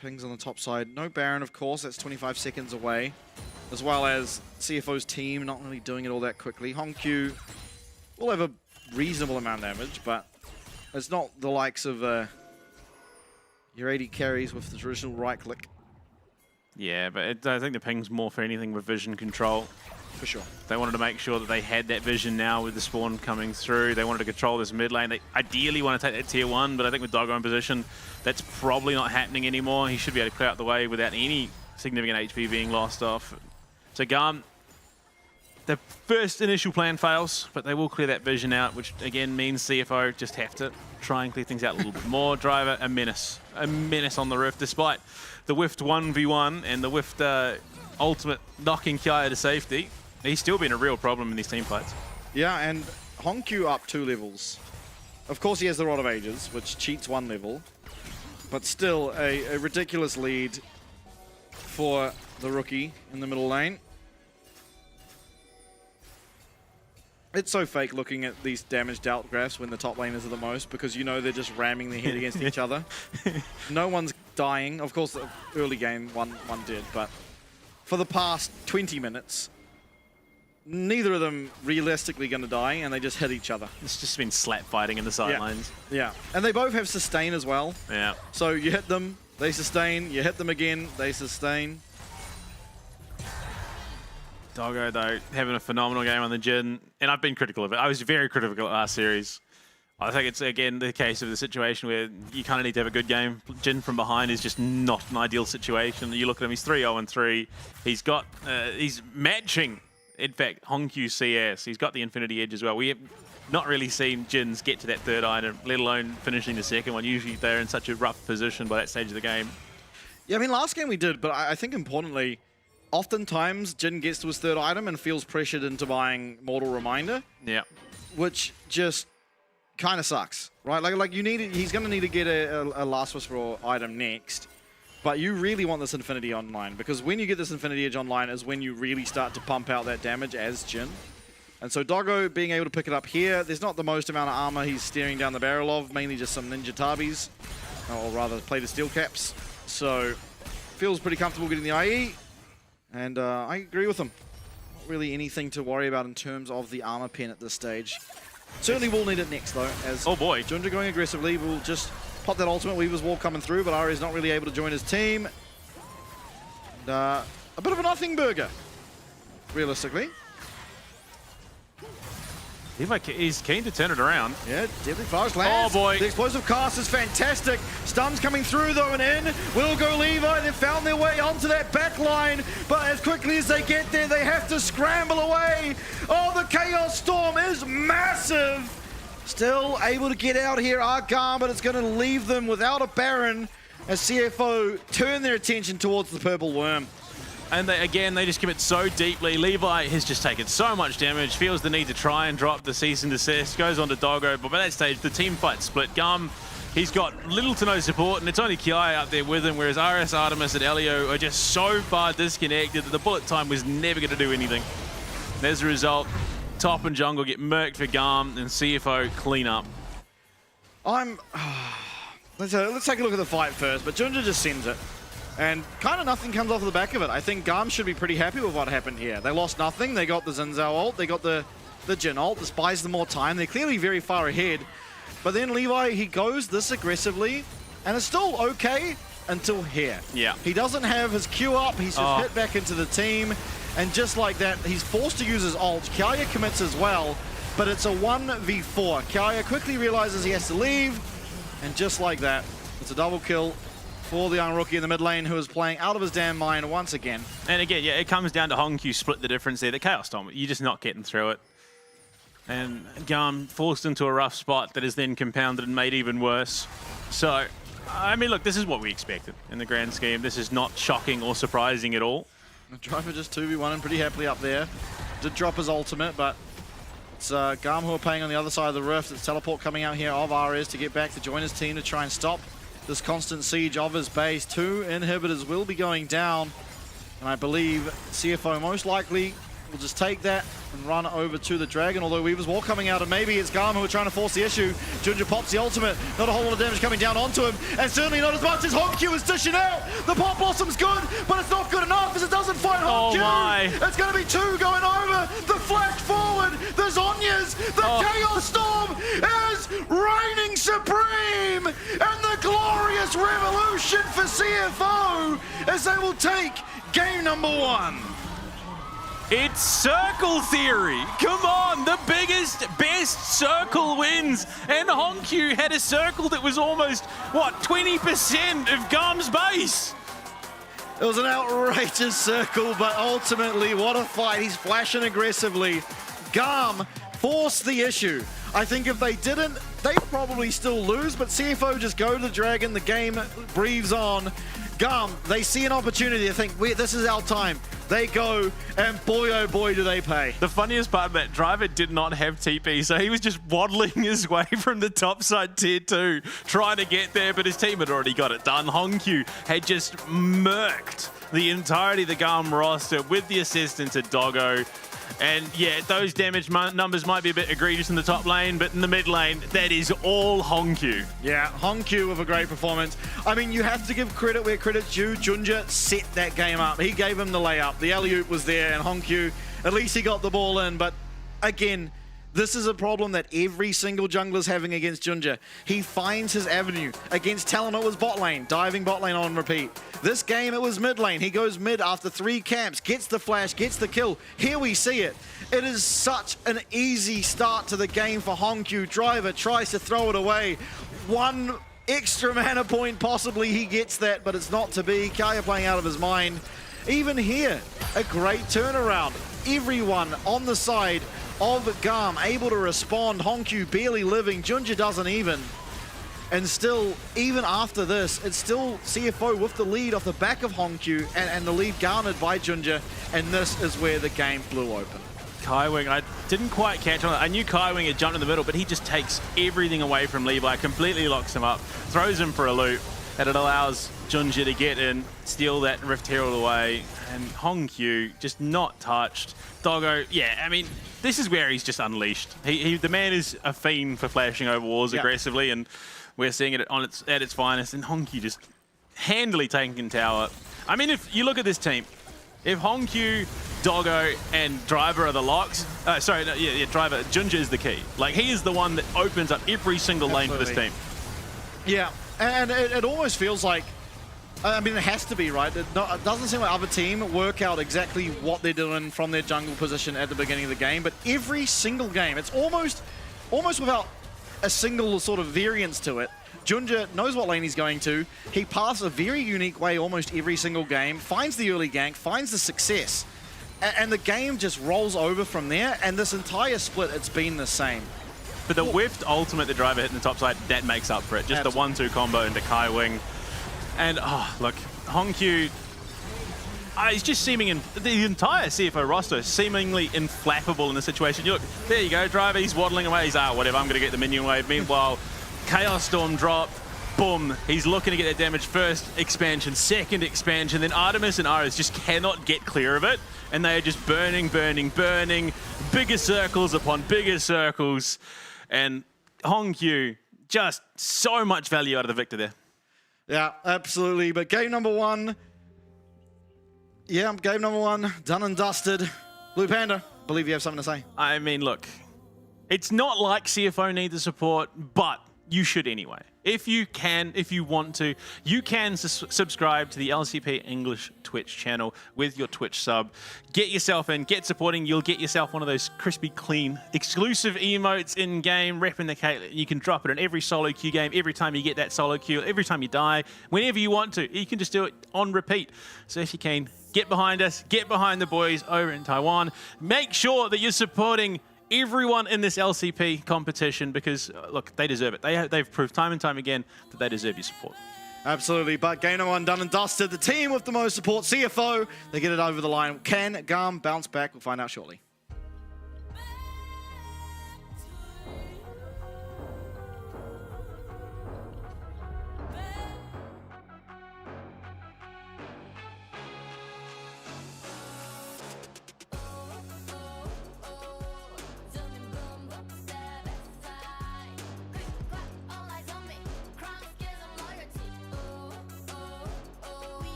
Pings on the top side. No Baron, of course. That's 25 seconds away. As well as CFO's team not really doing it all that quickly. Hongkyu will have a reasonable amount of damage, but it's not the likes of your 80 carries with the traditional right click. Yeah, but I think the ping's more for anything with vision control. For sure. They wanted to make sure that they had that vision now with the spawn coming through. They wanted to control this mid lane. They ideally want to take that tier 1, but I think with Doggo in position, that's probably not happening anymore. He should be able to clear out the way without any significant HP being lost off. So Garm, the first initial plan fails, but they will clear that vision out, which again means CFO just have to try and clear things out a little bit more. Driver, a menace on the Rift, despite the Whiffed 1v1 and the Whiffed ultimate knocking Kaya to safety. He's still been a real problem in these team fights. Yeah, and Hongkyu up 2 levels. Of course, he has the Rod of Ages, which cheats 1 level, but still a ridiculous lead for the rookie in the middle lane. It's so fake looking at these damage dealt graphs when the top laners are the most, because you know they're just ramming their head against each other. No one's dying. Of course, the early game, one did, but for the past 20 minutes, neither of them realistically going to die, and they just hit each other. It's just been slap fighting in the sidelines. Yeah, and they both have sustain as well. Yeah. So you hit them, they sustain. You hit them again, they sustain. Doggo, though, having a phenomenal game on the Jin, and I've been critical of it. I was very critical of last series. I think it's, again, the case of the situation where you kind of need to have a good game. Jin from behind is just not an ideal situation. You look at him, he's 3-0-3. He's got, he's matching, in fact, Hongkyu CS. He's got the Infinity Edge as well. We have not really seen Jins get to that 3rd item, let alone finishing the 2nd one. Usually they're in such a rough position by that stage of the game. Yeah, I mean, last game we did, but I think importantly, oftentimes Jin gets to his 3rd item and feels pressured into buying Mortal Reminder. Yeah. Which just kind of sucks, right? Like you need, he's going to need to get a Last Whisper item next, but you really want this Infinity online, because when you get this Infinity Edge online is when you really start to pump out that damage as Jin. And so Doggo being able to pick it up here, there's not the most amount of armor he's staring down the barrel of, mainly just some Ninja Tabis, or rather plated steel caps. So feels pretty comfortable getting the IE, and I agree with him. Not really anything to worry about in terms of the armor pen at this stage. Certainly will need it next though, as oh boy, Junja going aggressively will just pop that ultimate. Weaver's Wall coming through, but Ari is not really able to join his team. And, a bit of a nothing burger, realistically. He's keen to turn it around. Yeah, deadly fast lands. Oh boy. The explosive cast is fantastic. Stuns coming through though, and in will go Levi. They've found their way onto that back line, but as quickly as they get there, they have to scramble away. Oh, the Chaos Storm is massive. Still able to get out here are Garm, but it's going to leave them without a Baron as CFO turn their attention towards the Purple Worm. And they just commit so deeply. Levi has just taken so much damage, feels the need to try and drop the cease and desist, goes on to Doggo, but by that stage, the team fight split. Garm, he's got little to no support, and it's only Kiai up there with him, whereas RS, Artemis, and Elio are just so far disconnected that the bullet time was never going to do anything. And as a result, top and jungle get murked for Garm, and CFO clean up. Let's take a look at the fight first, but Junja just sends it. And kind of nothing comes off the back of it. I think Garm should be pretty happy with what happened here. They lost nothing. They got the Xin Zhao ult. They got the Jin ult. This buys them more time. They're clearly very far ahead. But then Levi, he goes this aggressively, and it's still okay until here. Yeah. He doesn't have his Q up. He's just hit back into the team. And just like that, he's forced to use his ult. Kiaya commits as well, but it's a 1v4. Kiaya quickly realizes he has to leave, and just like that, it's a double kill for the young rookie in the mid lane, who is playing out of his damn mind once again. And again, yeah, it comes down to Hongq split the difference there. The Chaos Storm, you're just not getting through it. And Garm forced into a rough spot that is then compounded and made even worse. So, I mean, look, this is what we expected in the grand scheme. This is not shocking or surprising at all. The driver just 2v1 pretty happily up there. Did drop his ultimate, but it's Garm who are playing on the other side of the rift. It's teleport coming out here of Ares to get back to join his team to try and stop this constant siege of his base. 2 inhibitors will be going down, and I believe CFO most likely will just take that and run over to the Dragon, although Weaver's Wall coming out, and maybe it's Garm who are trying to force the issue. Junja pops the ultimate, not a whole lot of damage coming down onto him, and certainly not as much as Hongq is dishing out. The Pop Blossom's good, but it's not good enough as it doesn't fight Hongq. Oh my. It's going to be 2 going over, the flash forward, the Zhonya's, the Chaos Storm is reigning supreme, and the glorious revolution for CFO as they will take game number 1. It's circle theory. Come on, the biggest, best circle wins. And Hongq had a circle that was almost, what, 20% of Garm's base. It was an outrageous circle, but ultimately, what a fight. He's flashing aggressively. Garm forced the issue. I think if they didn't, they probably still lose, but CFO just go to the Dragon, the game breathes on. Garm, they see an opportunity, they think, this is our time. They go, and boy, oh boy, do they pay. The funniest part of that, driver did not have TP, so he was just waddling his way from the top side tier 2, trying to get there, but his team had already got it done. Hongq had just murked the entirety of the Garm roster with the assistance of Doggo. And yeah, those damage numbers might be a bit egregious in the top lane, but in the mid lane, that is all Hongq. Yeah, Hongq with a great performance. I mean, you have to give credit where credit's due. Junja set that game up. He gave him the layup. The alley-oop was there, and Hongq, at least he got the ball in. But again, this is a problem that every single jungler's having against Junja. He finds his avenue. Against Talon, it was bot lane, diving bot lane on repeat. This game, it was mid lane. He goes mid after 3 camps, gets the flash, gets the kill. Here we see it. It is such an easy start to the game for Hongq. Driver tries to throw it away. 1 extra mana point, possibly he gets that, but it's not to be. Kaya playing out of his mind. Even here, a great turnaround. Everyone on the side of Garm able to respond. Hongq barely living. Junja doesn't even. And still, even after this, it's still CFO with the lead off the back of Hongq and the lead garnered by Junja. And this is where the game blew open. Kaiwing, I didn't quite catch on it. I knew Kaiwing had jumped in the middle, but he just takes everything away from Levi, completely locks him up, throws him for a loop, and it allows Junja to get in, steal that Rift Herald away, and Hongq just not touched. Doggo, yeah, I mean, this is where he's just unleashed. The man is a fiend for flashing over walls aggressively, and we're seeing it at its finest, and Hongq just, handily taken tower. I mean, if you look at this team, if Hongkyu, Doggo, and Driver are the locks, Driver, Junja is the key. Like, he is the one that opens up every single lane for this team. Yeah, and it almost feels like, I mean, it has to be, right? It doesn't seem like other team work out exactly what they're doing from their jungle position at the beginning of the game, but every single game, it's almost without a single sort of variance to it. Junja knows what lane he's going to. He passes a very unique way almost every single game, finds the early gank, finds the success, and the game just rolls over from there, and this entire split, it's been the same. But the whiffed ultimate the Driver hit in the top side, that makes up for it. Just Absolutely. the 1-2 combo into Kai Wing. And, look, Hongkyu, he's just seeming, the entire CFO roster seemingly inflappable in the situation. Look, there you go, Driver, he's waddling away. He's, whatever, I'm going to get the minion wave. Meanwhile, Chaos Storm drop, boom, he's looking to get that damage. First expansion, second expansion, then Artemis and Ares just cannot get clear of it. And they are just burning, burning, burning, bigger circles upon bigger circles. And Hongkyu, just so much value out of the victor there. Yeah, absolutely. But game number one, done and dusted. Blue Panda, believe you have something to say. I mean, look, it's not like CFO need the support, but you should anyway. If you can, if you want to, you can subscribe to the LCP English Twitch channel with your Twitch sub. Get yourself in, get supporting. You'll get yourself one of those crispy, clean, exclusive emotes in-game, repping the Caitlyn. You can drop it in every solo queue game, every time you get that solo queue, every time you die, whenever you want to. You can just do it on repeat. So if you can, get behind us, get behind the boys over in Taiwan. Make sure that you're supporting everyone in this LCP competition because, look, they deserve it. They've proved time and time again that they deserve your support. Absolutely, but game number one done and dusted. The team with the most support, CFO, they get it over the line. Can Garm bounce back? We'll find out shortly.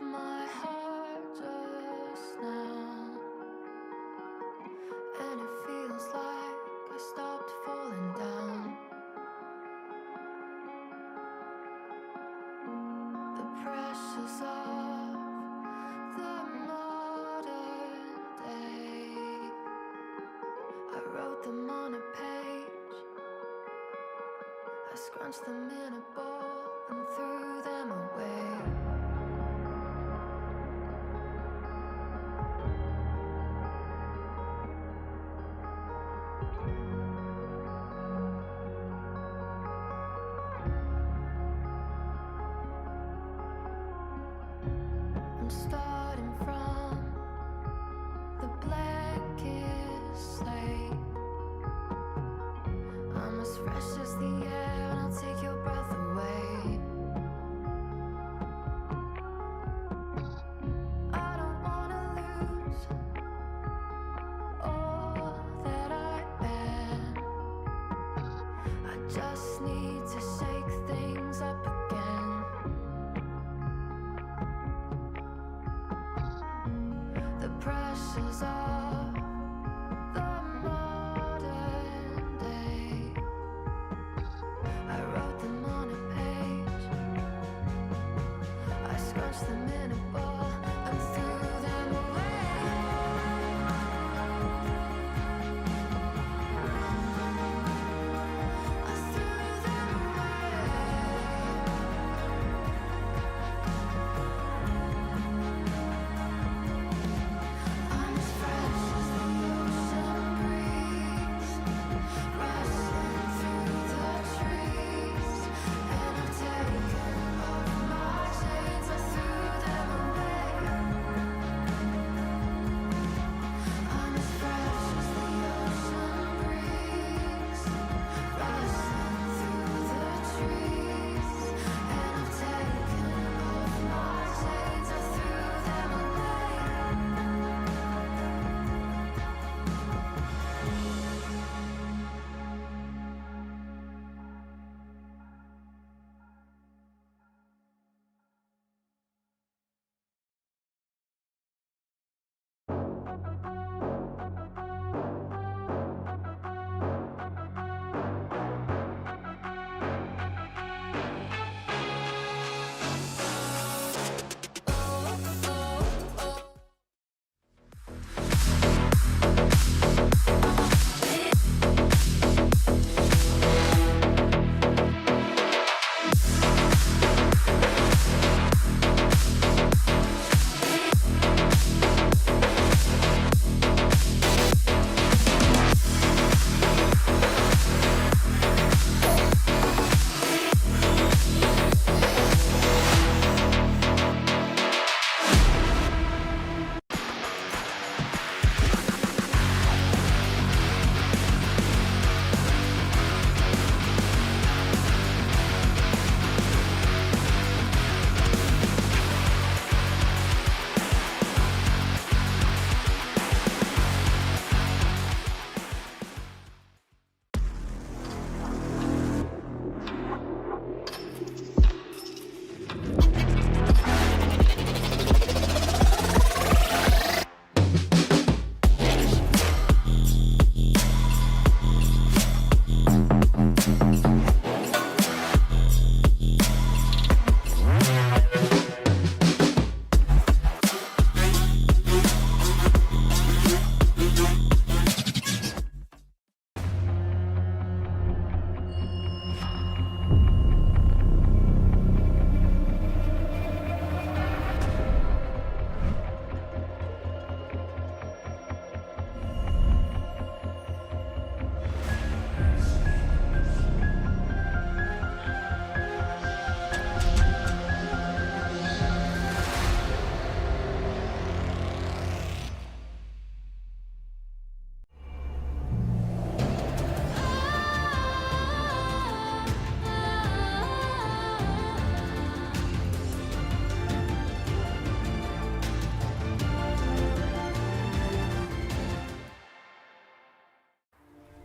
My heart just now, and it feels like I stopped falling down. The pressures of the modern day, I wrote them on a page, I scrunched them in a ball and threw them away. Starting from the blackest slate, I'm as fresh as the air, and I'll take your breath away. I don't wanna lose all that I am. I just need to shake things up again. The pressures of the modern day, I wrote them on a page, I scrunched them in a ball and threw them away. I threw them I'm as fresh as the ocean breeze, rushing through the trees, and I've taken off my chains, I threw them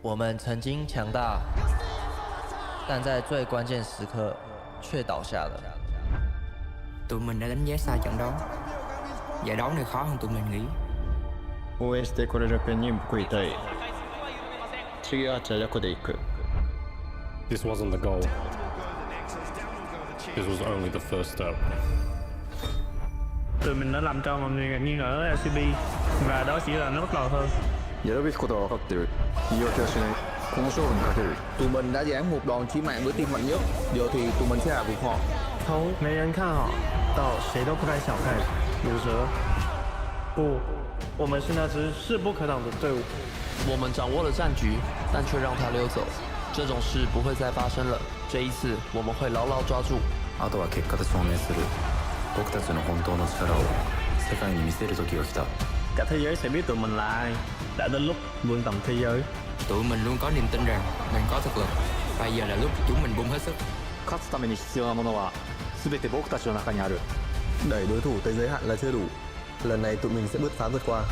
我们曾經強大，但在最關鍵時刻卻倒下了。Tụi mình đã đánh giá sai trận đó. Giải đấu này khó hơn tụi mình nghĩ. 応援してこれるペンに報いたい。次はチャリコで行く。This wasn't the goal. This was only the first step. Tụi mình đã làm cho mọi người nghi ngờ LCP và đó chỉ là nó bắt đầu thôi. やるべきことは分かってる。言い訳はしない。この勝負にかける。Tụi mình đã giáng một đòn chí mạng với team mạnh nhất, giờ thì tụi mình sẽ hạ gục họ. 从没人看好到谁都不该小看鲁蛇。不，我们是那支势不可挡的队伍。我们掌握了战局，但却让他溜走。这种事不会再发生了。这一次，我们会牢牢抓住。あとは結果で証明する。僕たちの本当の力を世界に見せる時が来た。Cả thế giới sẽ biết tụi mình là ai. Đã đến lúc vươn tầm thế giới. Tụi mình luôn có niềm tin rằng mình có thực lực. Bây giờ là lúc chúng mình bung hết sức. 勝つために必要なものは全て僕たちの中にある。 Đẩy đối thủ tới giới hạn là chưa đủ. Lần này tụi mình sẽ bứt phá vượt qua.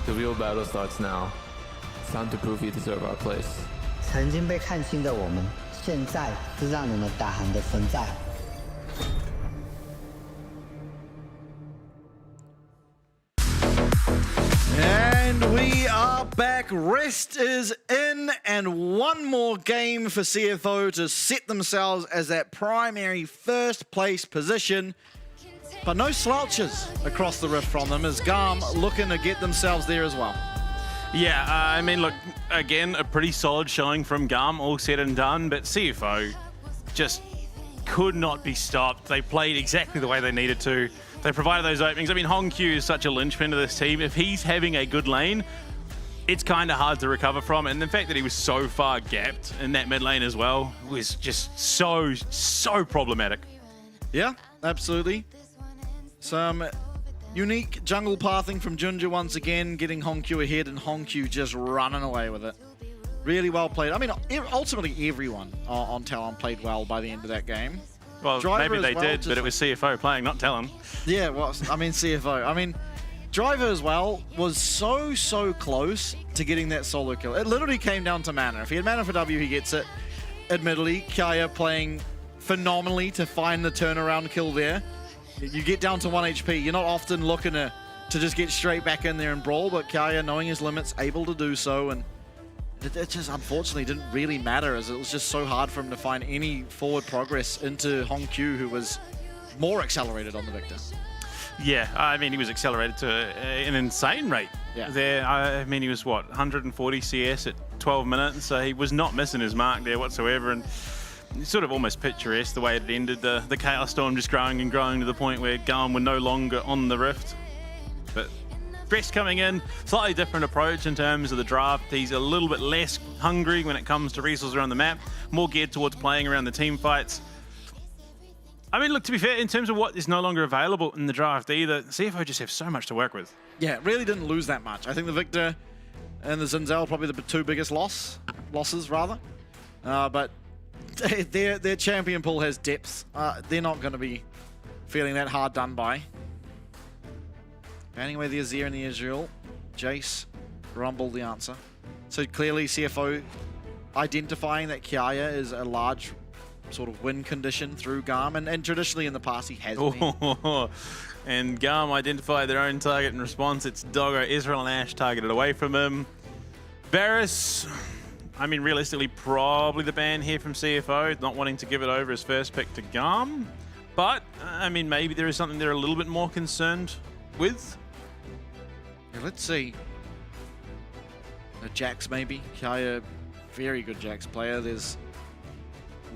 The real battle starts now. It's time to prove you deserve our place. 曾经被看轻的我们，现在是让你们打鼾的存在。And we are back. Rest is in, and one more game for CFO to set themselves as that primary first place position. But no slouches across the rift from them, as Garm looking to get themselves there as well. Yeah, I mean, look, again, a pretty solid showing from Garm, all said and done, but CFO just could not be stopped. They played exactly the way they needed to. They provided those openings. I mean, Hongq is such a linchpin to this team. If he's having a good lane, it's kind of hard to recover from. And the fact that he was so far gapped in that mid lane as well was just so problematic. Yeah, absolutely. Some unique jungle pathing from Junja once again, getting Hongq ahead, and Hongq just running away with it. Really well played. I mean, ultimately everyone on Talon played well by the end of that game. Well, Driver maybe they well, did, but it was CFO playing, not Talon. Yeah, well, I mean CFO. I mean, Driver as well was so close to getting that solo kill. It literally came down to mana. If he had mana for W, he gets it. Admittedly, Kaya playing phenomenally to find the turnaround kill there. You get down to 1 HP. You're not often looking to just get straight back in there and brawl, but Kaya, knowing his limits, able to do so, and it just unfortunately didn't really matter, as it was just so hard for him to find any forward progress into Hongq, who was more accelerated on the Victor. Yeah, I mean, he was accelerated to an insane rate. Yeah. There, I mean, he was, what, 140 CS at 12 minutes, so he was not missing his mark there whatsoever, and it's sort of almost picturesque the way it ended, the Chaos Storm just growing and growing to the point where Garm were no longer on the Rift. But Dress coming in, slightly different approach in terms of the draft. He's a little bit less hungry when it comes to resources around the map, more geared towards playing around the team fights. I mean, look, to be fair, in terms of what is no longer available in the draft either, CFO just have so much to work with. Yeah, really didn't lose that much. I think the Victor and the Zinzel probably the two biggest losses rather. But their champion pool has depth. They're not going to be feeling that hard done by. Banning away the Azir and the Israel. Jace, Rumble the answer. So clearly CFO identifying that Kiaya is a large sort of win condition through Garm, and traditionally in the past he has been. And Garm identified their own target in response. It's Doggo, Israel and Ashe targeted away from him. Varus, I mean, realistically, probably the ban here from CFO, not wanting to give it over his first pick to Garm. But, I mean, maybe there is something they're a little bit more concerned with. Yeah, let's see. Jax maybe. Kaya, very good Jax player. There's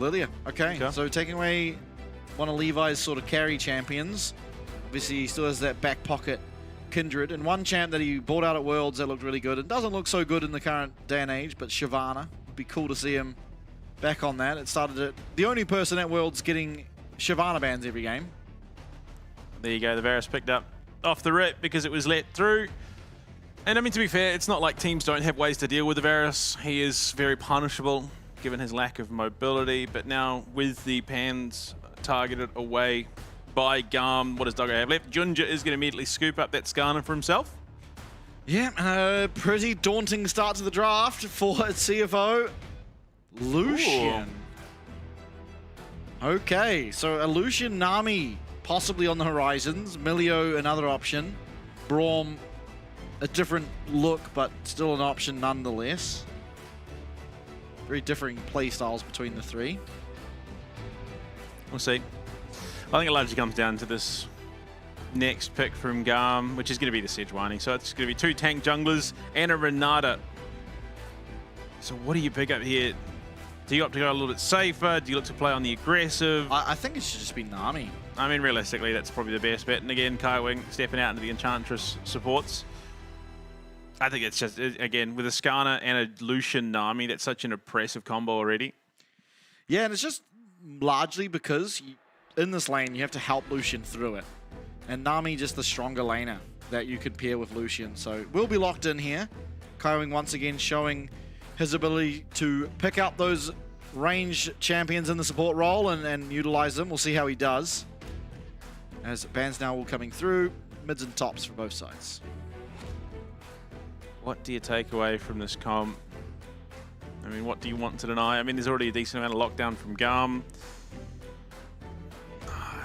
Lilia. Okay, so taking away one of Levi's sort of carry champions. Obviously, he still has that back pocket Kindred, and one champ that he bought out at Worlds that looked really good. It doesn't look so good in the current day and age, but Shyvana. Would be cool to see him back on that. It started at the only person at Worlds getting Shyvana bans every game. There you go, the Varus picked up off the rip because it was let through. And I mean, to be fair, it's not like teams don't have ways to deal with the Varus. He is very punishable given his lack of mobility, but now with the pans targeted away by Garm, what does Doggo have left? Junja is going to immediately scoop up that Skarner for himself. Yeah, pretty daunting start to the draft for CFO. Lucian. Okay, so a Lucian Nami possibly on the horizons. Milio, another option. Braum, a different look, but still an option nonetheless. Very differing play styles between the three. We'll see. I think it largely comes down to this next pick from Garm, which is going to be the Sejuani. So it's going to be 2 tank junglers and a Renata. So what do you pick up here? Do you opt to go a little bit safer? Do you look to play on the aggressive? I think it should just be Nami. I mean, realistically, that's probably the best bet. And again, Kai Wing stepping out into the Enchantress supports. I think it's just, again, with a Skarner and a Lucian Nami, that's such an impressive combo already. Yeah, and it's just largely because in this lane, you have to help Lucian through it. And Nami just the stronger laner that you could pair with Lucian. So we'll be locked in here. Kaiwing once again showing his ability to pick out those range champions in the support role and utilize them. We'll see how he does. As bans now all coming through, mids and tops for both sides. What do you take away from this comp? I mean, what do you want to deny? I mean, there's already a decent amount of lockdown from Garm.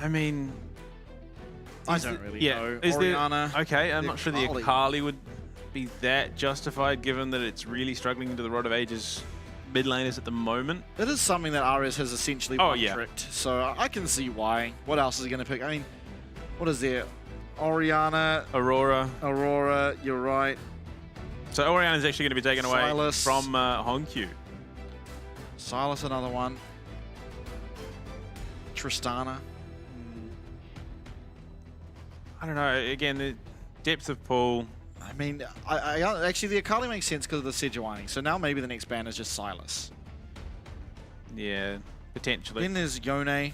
I mean, I don't really know. Orianna, There, okay, I'm not sure the Akali would be that justified given that it's really struggling into the Rod of Ages mid laners at the moment. It is something that Ares has essentially one-tricked, so I can see why. What else is he going to pick? I mean, what is there? Orianna. Aurora, you're right. So Orianna is actually going to be taken Silas. away from Honkyu. Silas, another one. Tristana. I don't know. Again, the depth of pool. I mean, I actually, the Akali makes sense because of the Sejuani. So now maybe the next ban is just Silas. Yeah, potentially. Then there's Yone.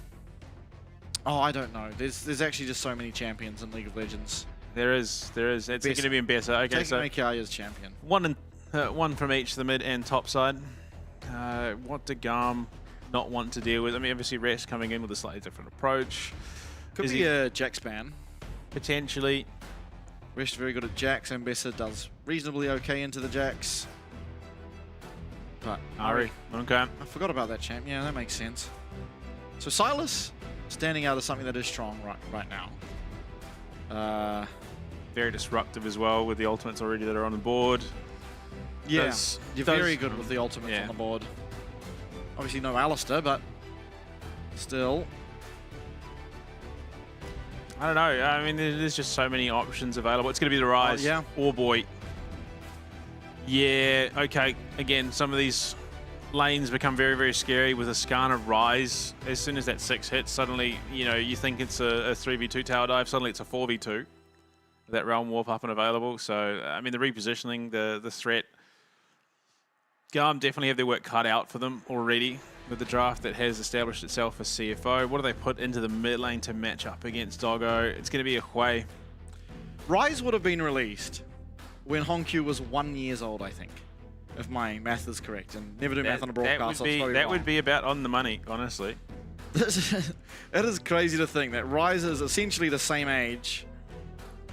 Oh, I don't know. There's actually just so many champions in League of Legends. There is. It's going to be in better. Okay, so Mikaya's champion. One from each, the mid and top side. What do Garm not want to deal with? I mean, obviously Rest coming in with a slightly different approach. Could be a Jax ban. Potentially. Rest very good at Jax. Ambessa does reasonably okay into the Jax. But Ari. Okay. I forgot about that champ. Yeah, that makes sense. So Silas standing out as something that is strong right now. Very disruptive as well with the ultimates already that are on the board. Yeah, you're very good with the ultimates on the board. Obviously no Alistair, but still. I don't know. I mean, there's just so many options available. It's going to be the Rise. Yeah. Oh, boy. Yeah, okay. Again, some of these lanes become very, very scary with a Skarner Rise. As soon as that 6 hits, suddenly, you know, you think it's a 3v2 tower dive. Suddenly it's a 4v2. That Realm Warp up and available. So, I mean, the repositioning, the threat. Garm definitely have their work cut out for them already with the draft that has established itself as CFO. What do they put into the mid lane to match up against Doggo? It's going to be a Hui. Rise would have been released when Honkyu was 1 year old, I think, if my math is correct. And never do math on a broadcast. That would be about on the money, honestly. It is crazy to think that Rise is essentially the same age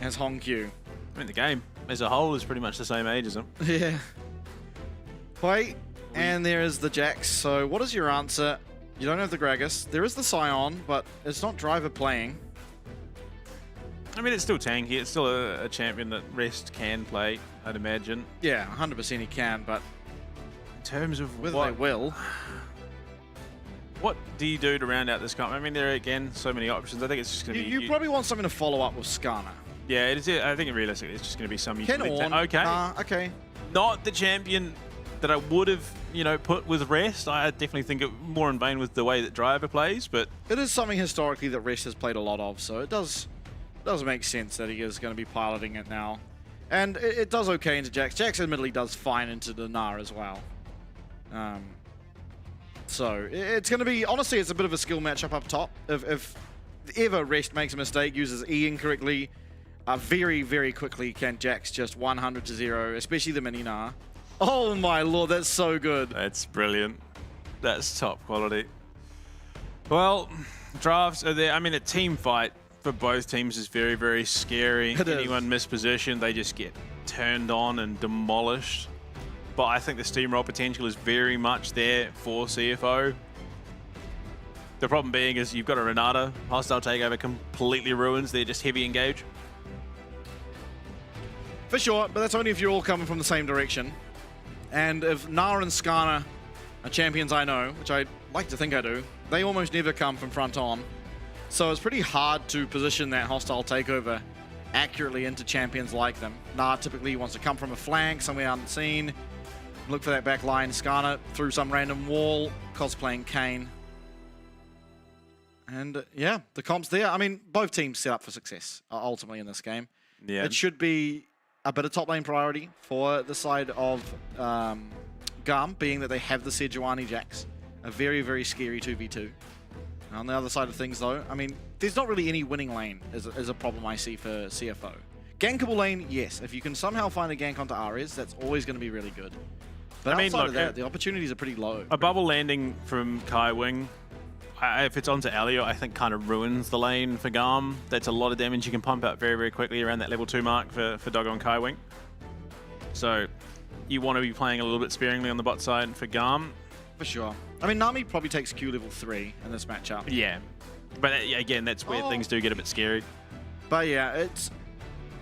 as Honkyu. I mean, the game as a whole is pretty much the same age as them. Yeah. Wait. And there is the Jax. So what is your answer? You don't have the Gragas. There is the Scion, but it's not driver playing. I mean, it's still tanky. It's still a champion that Rest can play, I'd imagine. Yeah, 100% he can, but in terms of whether they will. What do you do to round out this comp? I mean, there are, again, so many options. I think it's just going to be... You probably want something to follow up with Skarner. Yeah, it is. I think realistically, it's just going to be some... Ken Orn. Okay. Okay. Not the champion that I would have, you know, put with Rest. I definitely think it more in vain with the way that Driver plays, but... It is something historically that Rest has played a lot of, so it does make sense that he is going to be piloting it now. And it does okay into Jax. Jax admittedly does fine into the Gnar as well. So it's going to be, honestly, it's a bit of a skill matchup up top. If ever Rest makes a mistake, uses E incorrectly, very, very quickly can Jax just 100 to 0, especially the mini Gnar. Oh my lord, that's so good. That's brilliant. That's top quality. Well, drafts are there. I mean, a team fight for both teams is very, very scary. Anyone mispositioned, they just get turned on and demolished. But I think the steamroll potential is very much there for CFO. The problem being is you've got a Renata. Hostile takeover completely ruins their just heavy engage. For sure, but that's only if you're all coming from the same direction. And if Nara and Skarner are champions I know, which I like to think I do, they almost never come from front on. So it's pretty hard to position that hostile takeover accurately into champions like them. Nara typically wants to come from a flank, somewhere unseen, look for that back line. Skarner through some random wall, cosplaying Kane. And yeah, the comp's there. I mean, both teams set up for success ultimately in this game. Yeah. It should be a bit of top lane priority for the side of Garm, being that they have the Sejuani Jax. A very, very scary 2v2. On the other side of things, though, I mean, there's not really any winning lane is a problem I see for CFO. Gankable lane, yes. If you can somehow find a gank onto Ares, that's always going to be really good. But I mean, outside look, of that, the opportunities are pretty low. A bubble landing from Kai Wing, if it's onto Alio, I think kind of ruins the lane for Garm. That's a lot of damage you can pump out very, very quickly around that level 2 mark for Doggo and Kai Wing. So you want to be playing a little bit sparingly on the bot side for Garm. For sure. I mean, Nami probably takes Q level 3 in this matchup. Yeah. But again, that's where things do get a bit scary. But yeah, it's...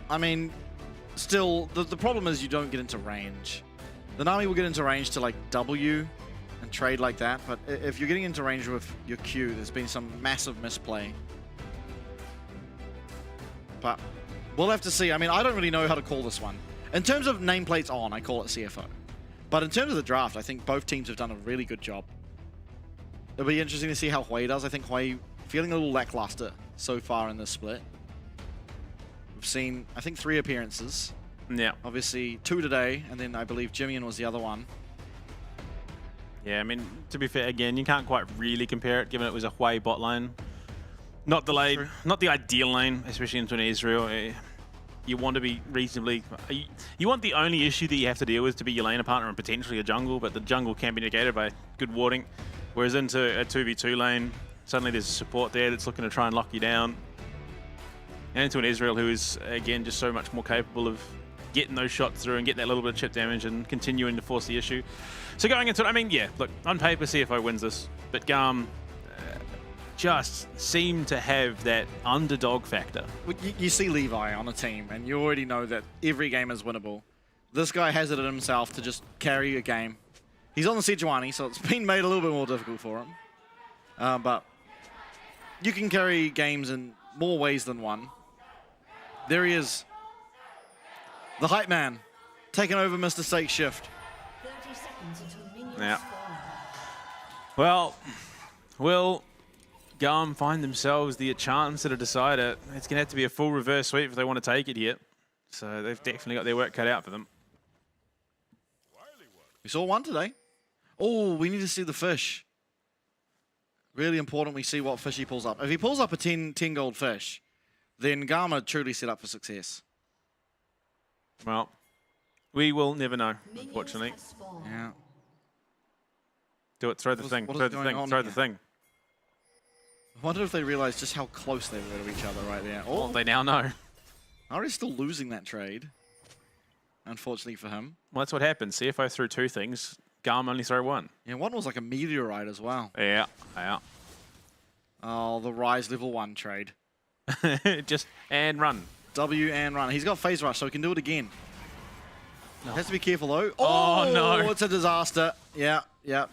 I mean, still, the problem is you don't get into range. The Nami will get into range to like W and trade like that, but if you're getting into range with your Q, there's been some massive misplay. But we'll have to see. I mean, I don't really know how to call this one. In terms of nameplates on, I call it CFO. But in terms of the draft, I think both teams have done a really good job. It'll be interesting to see how Hui does. I think Hui feeling a little lackluster so far in this split. We've seen, I think, 3 appearances. Yeah. Obviously, 2 today, and then I believe Jimmian was the other one. Yeah, I mean, to be fair, again, you can't quite really compare it, given it was a Hui bot lane. Not the lane, not the ideal lane, especially into an Israel. You want to be reasonably... You want the only issue that you have to deal with to be your laner partner and potentially a jungle, but the jungle can be negated by good warding. Whereas into a 2v2 lane, suddenly there's a support there that's looking to try and lock you down. And into an Israel who is, again, just so much more capable of getting those shots through and getting that little bit of chip damage and continuing to force the issue. So going into it, I mean, yeah, look, on paper, CFO wins this, but Garm just seem to have that underdog factor. You see Levi on a team, and you already know that every game is winnable. This guy has it in himself to just carry a game. He's on the Sejuani, so it's been made a little bit more difficult for him. But you can carry games in more ways than one. There he is. The hype man, taking over Mr. Stake Shift. Yeah. Well, will Garm find themselves the chance to decide it? It's going to have to be a full reverse sweep if they want to take it here. So they've definitely got their work cut out for them. We saw one today. Oh, we need to see the fish. Really important we see what fish he pulls up. If he pulls up a 10 gold fish, then Garm are truly set up for success. Well, we will never know, unfortunately. Yeah. Do it, throw the thing, throw the thing, throw the thing. I wonder if they realize just how close they were to each other right there. Oh, well, they now know. Ari's still losing that trade, unfortunately for him. Well, that's what happened. CFO threw 2 things. Garm only threw 1. Yeah, one was like a meteorite as well. Yeah, yeah. Oh, the Rise level 1 trade. Just and run. W and run. He's got phase rush, so he can do it again. No. Has to be careful though. Oh no! It's a disaster. Yeah, yeah.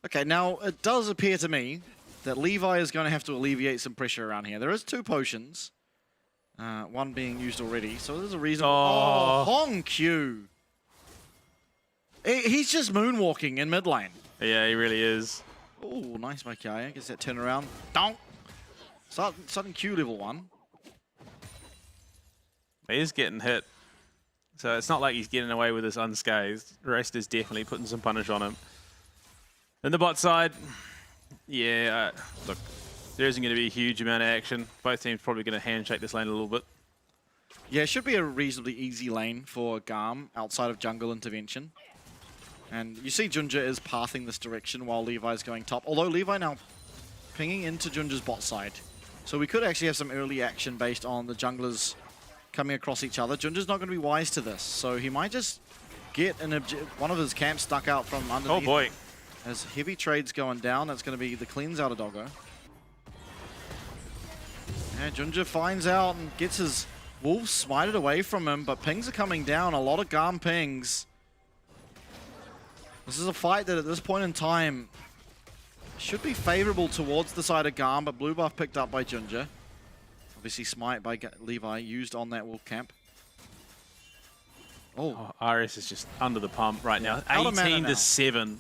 Okay, now it does appear to me that Levi is going to have to alleviate some pressure around here. There is 2 potions, one being used already, so there's a reason. Oh, Hong Q. He's just moonwalking in mid lane. Yeah, he really is. Oh, nice by Kaya. Gets that turnaround. Donk. Sudden Q level 1. He's getting hit. So it's not like he's getting away with this unscathed. The rest is definitely putting some punish on him. And the bot side, yeah, look, there isn't going to be a huge amount of action. Both teams probably going to handshake this lane a little bit. Yeah, it should be a reasonably easy lane for Garm outside of jungle intervention. And you see Junja is pathing this direction while Levi's going top. Although Levi now pinging into Junja's bot side. So we could actually have some early action based on the junglers coming across each other. Junja's not going to be wise to this, so he might just get one of his camps stuck out from underneath. Oh boy. As heavy trades going down, that's going to be the cleans out of Doggo. Yeah, Junja finds out and gets his wolves smited away from him, but pings are coming down. A lot of Garm pings. This is a fight that at this point in time should be favorable towards the side of Garm, but blue buff picked up by Junja. Obviously smite by Levi used on that wolf camp. Oh, Iris is just under the pump right now. Out of mana 18 now. to 7.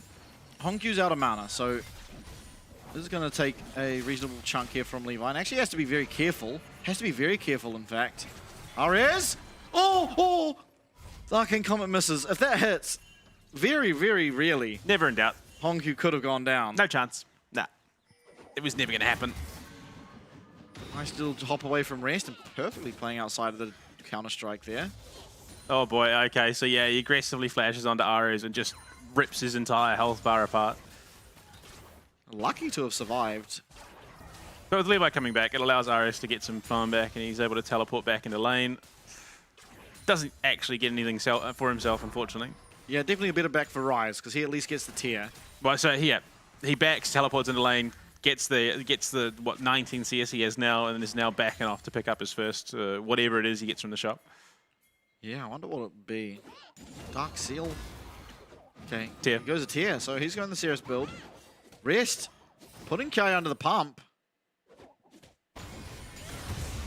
Hongkyu's out of mana, so this is going to take a reasonable chunk here from Levi. And actually has to be very careful. Has to be very careful, in fact. Ares! Oh! Dark King Comet misses. If that hits, very, very rarely. Never in doubt. Hongkyu could have gone down. No chance. Nah. It was never going to happen. Nice little hop away from rest and perfectly playing outside of the counter-strike there. Oh boy, okay. So yeah, he aggressively flashes onto Ares and just rips his entire health bar apart. Lucky to have survived. But with Levi coming back, it allows Ares to get some farm back and he's able to teleport back into lane. Doesn't actually get anything for himself, unfortunately. Yeah, definitely a better back for Rise, because he at least gets the tier. Well, so yeah, he backs, teleports into lane, gets the what 19 CS he has now, and is now backing off to pick up his first whatever it is he gets from the shop. Yeah, I wonder what it would be. Dark Seal. Okay, tier. He goes a tier, so he's going the serious build. Rest, putting Kai under the pump.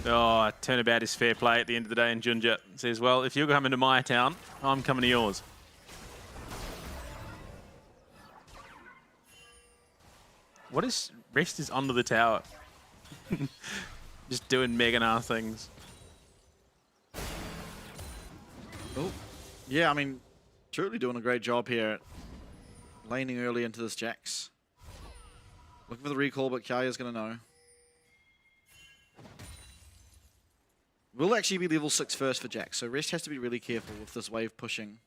Oh, turnabout is fair play at the end of the day, and Junja says, well, if you're coming to my town, I'm coming to yours. What is... Rest is under the tower. Just doing Meganar things. Oh, yeah, I mean, truly doing a great job here. Laning early into this Jax. Looking for the recall, but Kya's going to know. Will actually be level 6 first for Jax, so Rest has to be really careful with this wave pushing.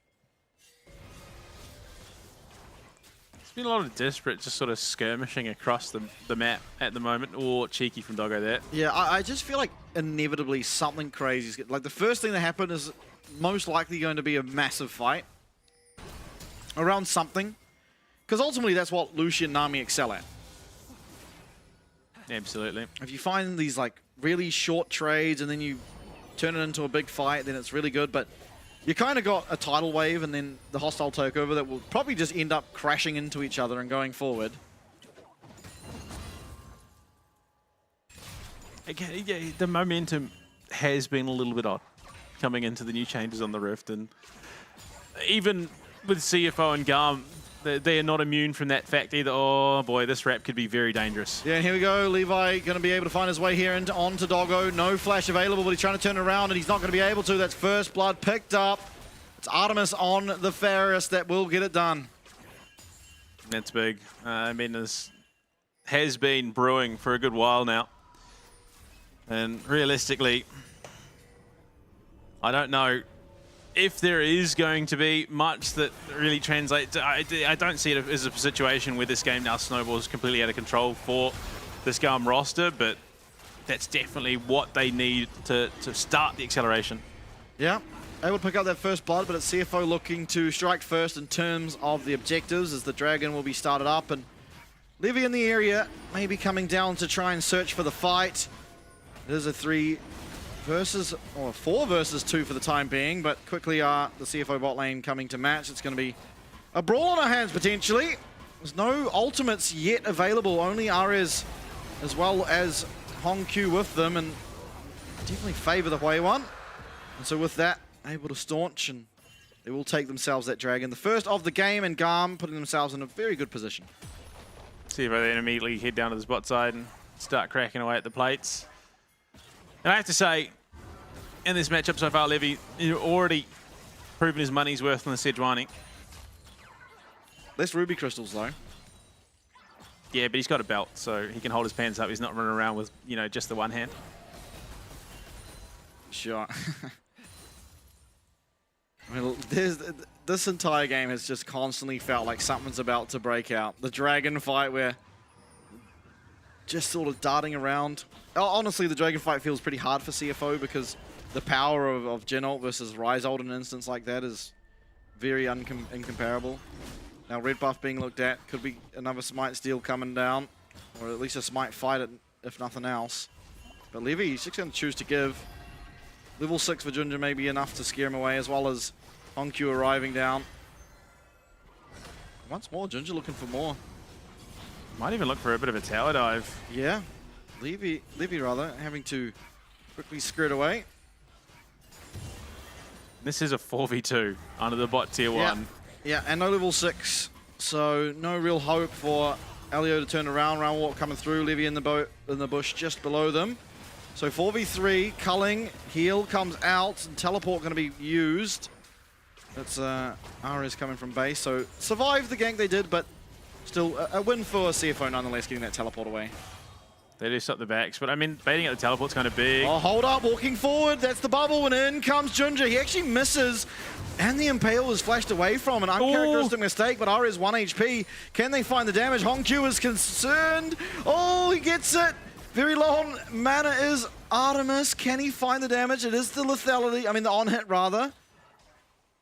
There's been a lot of desperate just sort of skirmishing across the map at the moment, or cheeky from Doggo there. Yeah, I just feel like inevitably something crazy is... Like, the first thing that happened is most likely going to be a massive fight around something. Because ultimately, that's what Lucian and Nami excel at. Absolutely. If you find these, like, really short trades and then you turn it into a big fight, then it's really good. But you kind of got a tidal wave and then the hostile takeover that will probably just end up crashing into each other and going forward. Again, yeah, the momentum has been a little bit odd coming into the new changes on the Rift. And even with CFO and Garm, they are not immune from that fact either. Oh boy, this rap could be very dangerous. Yeah, and here we go. Levi going to be able to find his way here into onto Doggo. No flash available, but he's trying to turn it around, and he's not going to be able to. That's first blood picked up. It's Artemis on the Ferris that will get it done. That's big. I mean, this has been brewing for a good while now. And realistically, I don't know if there is going to be much that really translates. I don't see it as a situation where this game now snowballs completely out of control for this Garm roster, but that's definitely what they need to start the acceleration. Yeah, able to pick up that first blood, but it's CFO looking to strike first in terms of the objectives as the Dragon will be started up, and Livy in the area maybe coming down to try and search for the fight. There's a 4 versus 2 for the time being, but quickly the CFO bot lane coming to match. It's going to be a brawl on our hands potentially. There's no ultimates yet available, only Ares as well as Hongkyu with them, and definitely favor the Hui one. And so with that, able to staunch, and they will take themselves that Dragon. The first of the game, and Garm putting themselves in a very good position. CFO then immediately head down to the spot side and start cracking away at the plates. And I have to say, in this matchup so far, Levy, he's already proven his money's worth on the Sejuani. Less ruby crystals, though. Yeah, but he's got a belt, so he can hold his pants up. He's not running around with, you know, just the one hand. Sure. I mean, this entire game has just constantly felt like something's about to break out. The Dragon fight where just sort of darting around. Honestly, the Dragon fight feels pretty hard for CFO because the power of Gen ult versus Rise ult in an instance like that is very incomparable. Now red buff being looked at, could be another smite steal coming down, or at least a smite fight if nothing else. But Levy's just going to choose to give. Level 6 for Ginger may be enough to scare him away, as well as Honkyu arriving down. Once more, Ginger looking for more. Might even look for a bit of a tower dive. Yeah, Levy rather, having to quickly skirt away. This is a 4v2 under the bot tier 1. Yeah, and no level 6, so no real hope for Elio to turn around. Round walk coming through, Levy in the bush just below them. So 4v3, culling, heal comes out, and teleport going to be used. That's Ares coming from base, so survived the gank they did, but still a win for CFO nonetheless, getting that teleport away. They do stop the backs, but I mean, baiting at the teleport's kind of big. Oh, hold up, walking forward, that's the bubble, and in comes Ginger. He actually misses, and the Impale is flashed away from an uncharacteristic mistake, but Ares 1 HP. Can they find the damage? Honkyu is concerned. Oh, he gets it. Very low on mana is Artemis. Can he find the damage? It is the lethality, I mean the on-hit rather.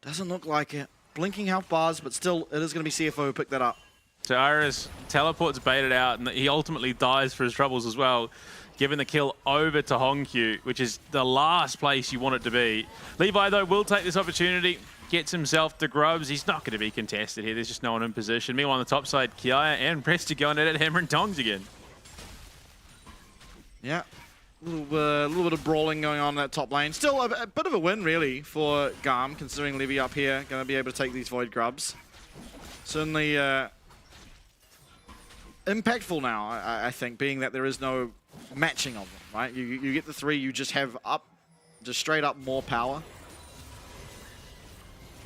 Doesn't look like it. Blinking health bars, but still, it is going to be CFO who picked that up. So Ares teleports baited out, and he ultimately dies for his troubles as well, giving the kill over to Honkyu, which is the last place you want it to be. Levi, though, will take this opportunity, gets himself the grubs. He's not going to be contested here. There's just no one in position. Meanwhile, on the top side, Kiaya and Presta going at it, hammer and tongs again. Yeah, a little bit of brawling going on in that top lane. Still a bit of a win, really, for Garm, considering Levy up here going to be able to take these Void Grubs. Certainly impactful now, I think, being that there is no matching of them, right? You get the 3, you just have just straight up more power.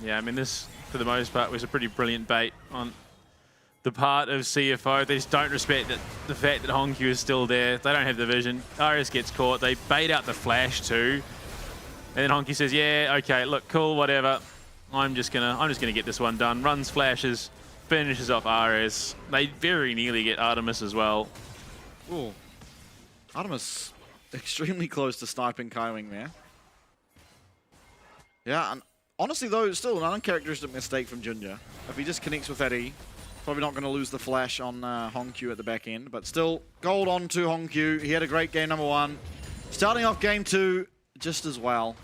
Yeah, I mean, this, for the most part, was a pretty brilliant bait on the part of CFO. They just don't respect the fact that Honkyu is still there. They don't have the vision. Ares gets caught. They bait out the flash too. And then Honkyu says, yeah, okay, look, cool, whatever. I'm just gonna get this one done. Runs flashes, finishes off Ares. They very nearly get Artemis as well. Ooh. Artemis extremely close to sniping Kaiwing there. Yeah, and honestly though, still an uncharacteristic mistake from Ginger. If he just connects with that E, probably not going to lose the flash on Honkyu at the back end, but still gold on to Honkyu. He had a great game number 1. Starting off game 2 just as well.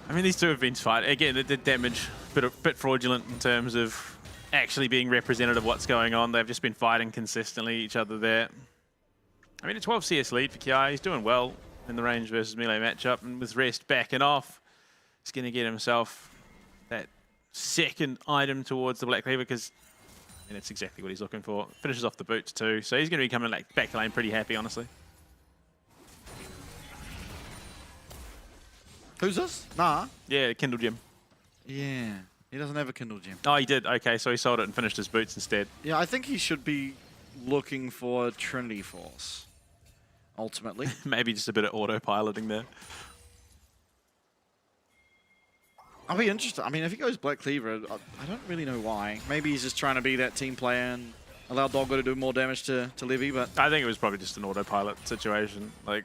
I mean, these two have been fighting. Again, the damage, bit fraudulent in terms of actually being representative of what's going on. They've just been fighting consistently each other there. I mean, a 12 CS lead for Kiai. He's doing well in the range versus melee matchup, and with Rest backing off, he's going to get himself that second item towards the Black Cleaver, because it's exactly what he's looking for. Finishes off the boots too, so he's going to be coming back to lane pretty happy, honestly. Who's this? Nah. Yeah, Kindle Gem. Yeah, he doesn't have a Kindle Gem. Oh, he did? Okay, so he sold it and finished his boots instead. Yeah, I think he should be looking for Trinity Force, ultimately. Maybe just a bit of autopiloting there. I'll be interested. I mean, if he goes Black Cleaver, I don't really know why. Maybe he's just trying to be that team player and allow Doggo to do more damage to Levy, but... I think it was probably just an autopilot situation. Like,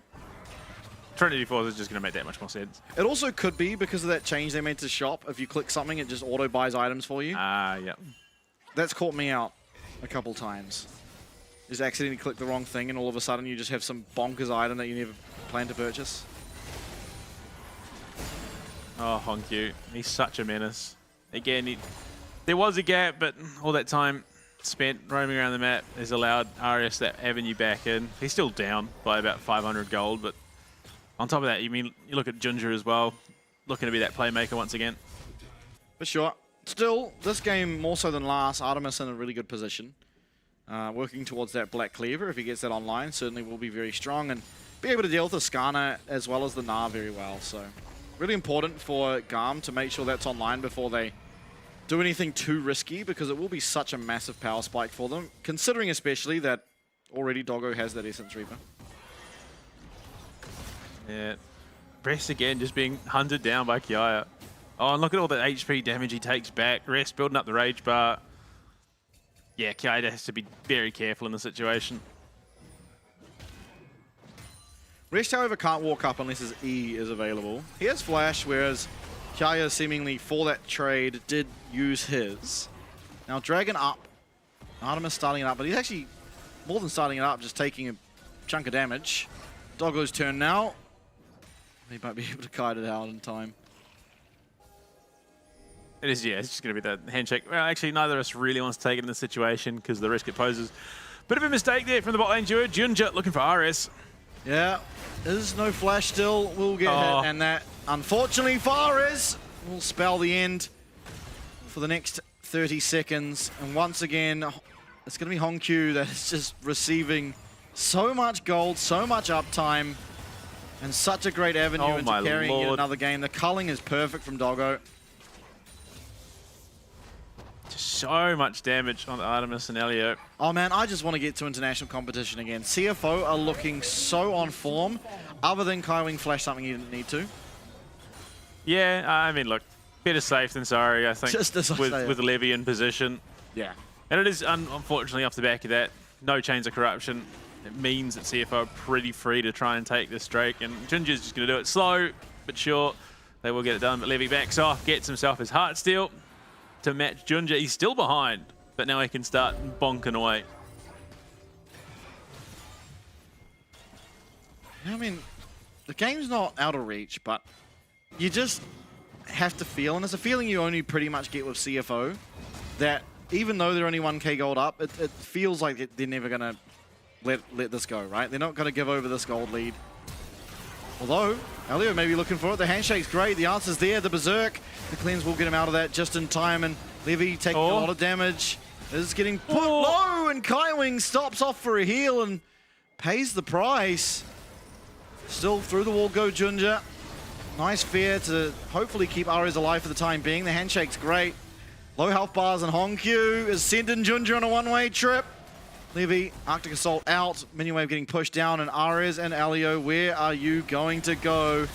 Trinity Force is just going to make that much more sense. It also could be because of that change they made to shop. If you click something, it just auto-buys items for you. Yeah. That's caught me out a couple times. Just accidentally click the wrong thing and all of a sudden you just have some bonkers item that you never planned to purchase. Oh, Honkyu. He's such a menace. Again, there was a gap, but all that time spent roaming around the map has allowed Arias that avenue back in. He's still down by about 500 gold, but on top of that, you look at Ginger as well, looking to be that playmaker once again. For sure. Still, this game, more so than last, Artemis in a really good position. Working towards that Black Cleaver. If he gets that online, certainly will be very strong and be able to deal with the Skana as well as the Na very well. So really important for Garm to make sure that's online before they do anything too risky, because it will be such a massive power spike for them, considering especially that already Doggo has that Essence Reaper. Yeah. Rest again just being hunted down by Kiaya. Oh, and look at all the HP damage he takes back. Rest building up the rage bar. Yeah, Kiaya has to be very careful in the situation. Rest, however, can't walk up unless his E is available. He has Flash, whereas Kaya seemingly for that trade did use his. Now Dragon up. Artemis starting it up, but he's actually more than starting it up, just taking a chunk of damage. Doggo's turn now. He might be able to kite it out in time. It is, yeah, it's just going to be that handshake. Well, actually, neither of us really wants to take it in this situation because the risk it poses. Bit of a mistake there from the bot lane duo. Junja looking for RS. Yeah, there's no Flash still. Will get hit, and that, unfortunately for RS, will spell the end for the next 30 seconds. And once again, it's going to be Hongkyu that is just receiving so much gold, so much uptime, and such a great avenue into carrying yet another game. The culling is perfect from Doggo. So much damage on Artemis and Elio. Oh man, I just want to get to international competition again. CFO are looking so on form, other than Kaiwing Flash something you didn't need to. Yeah, I mean, look, better safe than sorry, I think, Just as I say with Levy in position. Yeah. And it is, unfortunately, off the back of that, no chains of corruption. It means that CFO are pretty free to try and take this Drake, and Junja's just going to do it slow, but sure. They will get it done, but Levy backs off, gets himself his heart steal to match Junja. He's still behind, but now he can start bonking away. I mean, the game's not out of reach, but you just have to feel, and it's a feeling you only pretty much get with CFO, that even though they're only 1k gold up, it feels like they're never going to let this go, right? They're not going to give over this gold lead. Although, Elio may be looking for it. The handshake's great. The answer's there. The Berserk. The cleanse will get him out of that just in time. And Levy taking a lot of damage. Is getting put low. And Kaiwing stops off for a heal and pays the price. Still through the wall go Junja. Nice fear to hopefully keep Ares alive for the time being. The handshake's great. Low health bars and Hongkyu is sending Junja on a one-way trip. Levy, Arctic Assault out, Minion Wave getting pushed down, and Ares and Elio, where are you going to go?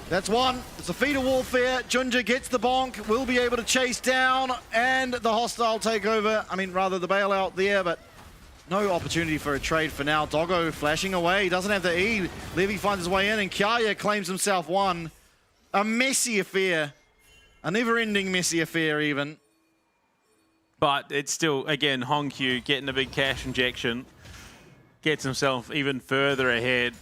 That's one. It's a feat of warfare. Junja gets the bonk, will be able to chase down, and the hostile takeover. I mean, rather the bailout there, but no opportunity for a trade for now. Doggo flashing away, doesn't have the E. Levy finds his way in, and Kaya claims himself one. A messy affair. A never-ending messy affair, even. But it's still, again, Hongkyu getting a big cash injection. Gets himself even further ahead.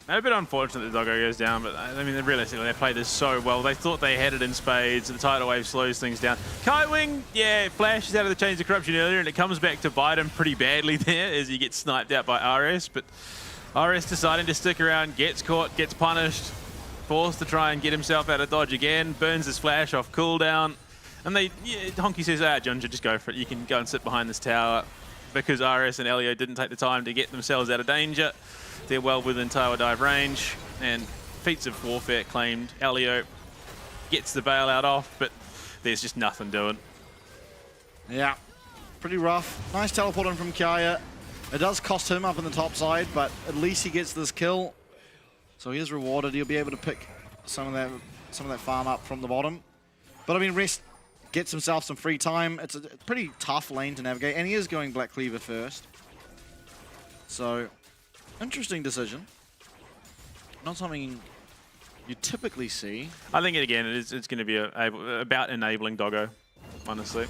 A bit unfortunate that Doggo goes down, but I mean, realistically, they played this so well. They thought they had it in spades. The tidal wave slows things down. Kaiwing, yeah, flashes out of the chains of corruption earlier, and it comes back to bite him pretty badly there as he gets sniped out by RS. But RS deciding to stick around, gets caught, gets punished, forced to try and get himself out of dodge again, burns his flash off cooldown. And Hongkyu says, Junja, just go for it. You can go and sit behind this tower. Because RS and Elio didn't take the time to get themselves out of danger. They're well within tower dive range. And feats of warfare claimed. Elio gets the bailout off, but there's just nothing doing. Yeah, pretty rough. Nice teleporting from Kaya. It does cost him up in the top side, but at least he gets this kill. So he is rewarded. He'll be able to pick some of that farm up from the bottom. But I mean, Rest gets himself some free time. It's a pretty tough lane to navigate, and he is going Black Cleaver first. So, interesting decision. Not something you typically see. I think, again, it's going to be about enabling Doggo, honestly.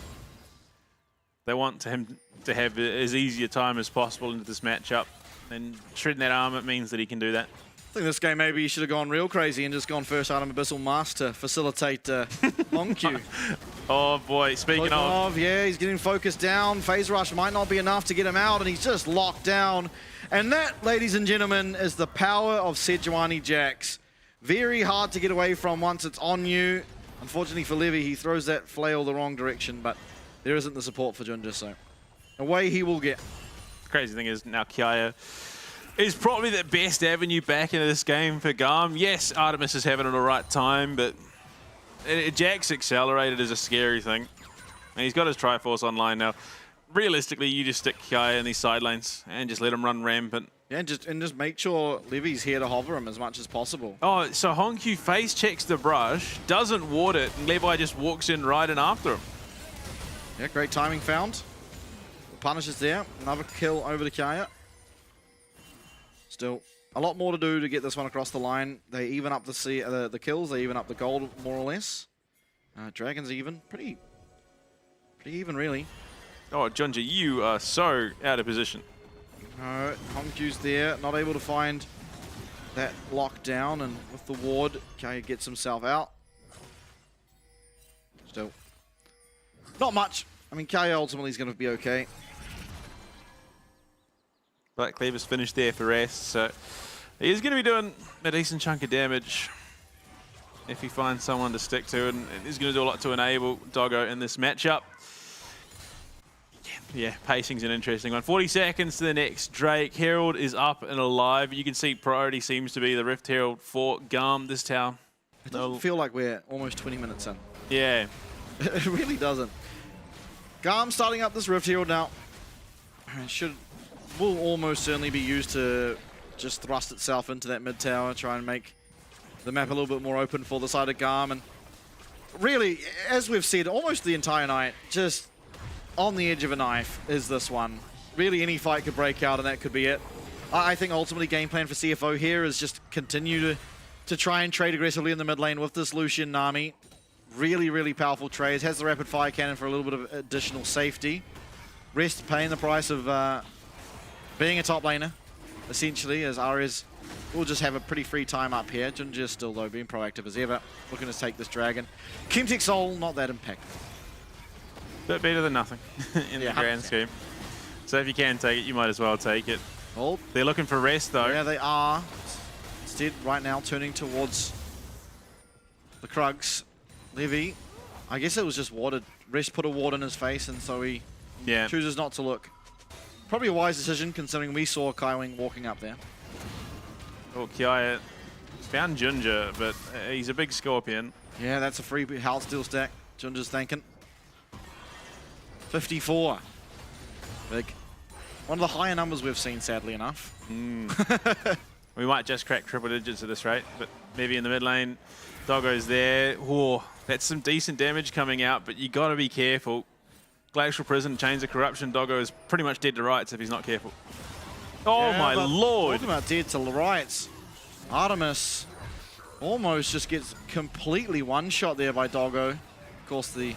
They want him to have as easy a time as possible into this matchup, and shredding that armor means that he can do that. I think this game maybe you should have gone real crazy and just gone first item Abyssal Mask to facilitate Hongkyu. Oh boy, speaking of. Yeah, he's getting focused down. Phase Rush might not be enough to get him out, and he's just locked down. And that, ladies and gentlemen, is the power of Sejuani Jax. Very hard to get away from once it's on you. Unfortunately for Levy, he throws that flail the wrong direction, but there isn't the support for Junja, so away he will get. The crazy thing is now Kaya is probably the best avenue back into this game for Garm. Yes, Artemis is having it all right time, but Jax accelerated is a scary thing. And he's got his Triforce online now. Realistically, you just stick Kaya in these side lanes and just let him run rampant. Yeah, and just make sure Levy's here to hover him as much as possible. Oh, so Hongkyu face checks the brush, doesn't ward it, and Levi just walks in right in after him. Yeah, great timing found. The punish is there. Another kill over to Kaya. Still a lot more to do to get this one across the line. They even up the kills, they even up the gold more or less. Dragons even, pretty even really. Oh, Junja, you are so out of position. No, Hongkyu's there, not able to find that lockdown, and with the ward, Kay gets himself out. Still, not much. I mean, Kay ultimately is going to be okay. Black Cleaver's finished there for rest, so he's going to be doing a decent chunk of damage if he finds someone to stick to, and he's going to do a lot to enable Doggo in this matchup. Yeah, pacing's an interesting one. 40 seconds to the next Drake. Herald is up and alive. You can see priority seems to be the Rift Herald for Garm this town. It doesn't feel like we're almost 20 minutes in. Yeah. It really doesn't. Garm starting up this Rift Herald now. Will almost certainly be used to just thrust itself into that mid tower, try and make the map a little bit more open for the side of Garm. And really, as we've said, almost the entire night, just on the edge of a knife is this one. Really, any fight could break out, and that could be it. I think ultimately game plan for CFO here is just continue to try and trade aggressively in the mid lane with this Lucian Nami. Really, really powerful trades. Has the rapid fire cannon for a little bit of additional safety. Rest paying the price of being a top laner, essentially, as Ares will just have a pretty free time up here. Junja still, though, being proactive as ever, looking to take this dragon. Kimtek Soul, not that impactful. Bit better than nothing in the grand scheme. So if you can take it, you might as well take it. Oh. They're looking for rest, though. Yeah, they are. Instead, right now, turning towards the Krugs. Levy, I guess it was just warded. Rest put a ward in his face, and so he chooses not to look. Probably a wise decision, considering we saw Kai Wing walking up there. Oh, Kiaya found Junja, but he's a big Scorpion. Yeah, that's a free health steal stack. Junja's thanking. 54. Big. One of the higher numbers we've seen, sadly enough. We might just crack triple digits at this rate, but maybe in the mid lane, Doggo's there. Oh, that's some decent damage coming out, but you got to be careful. Glacial Prison, Chains of Corruption, Doggo is pretty much dead to rights if he's not careful. Oh yeah, my lord! Talking about dead to rights. Artemis almost just gets completely one-shot there by Doggo. Of course, the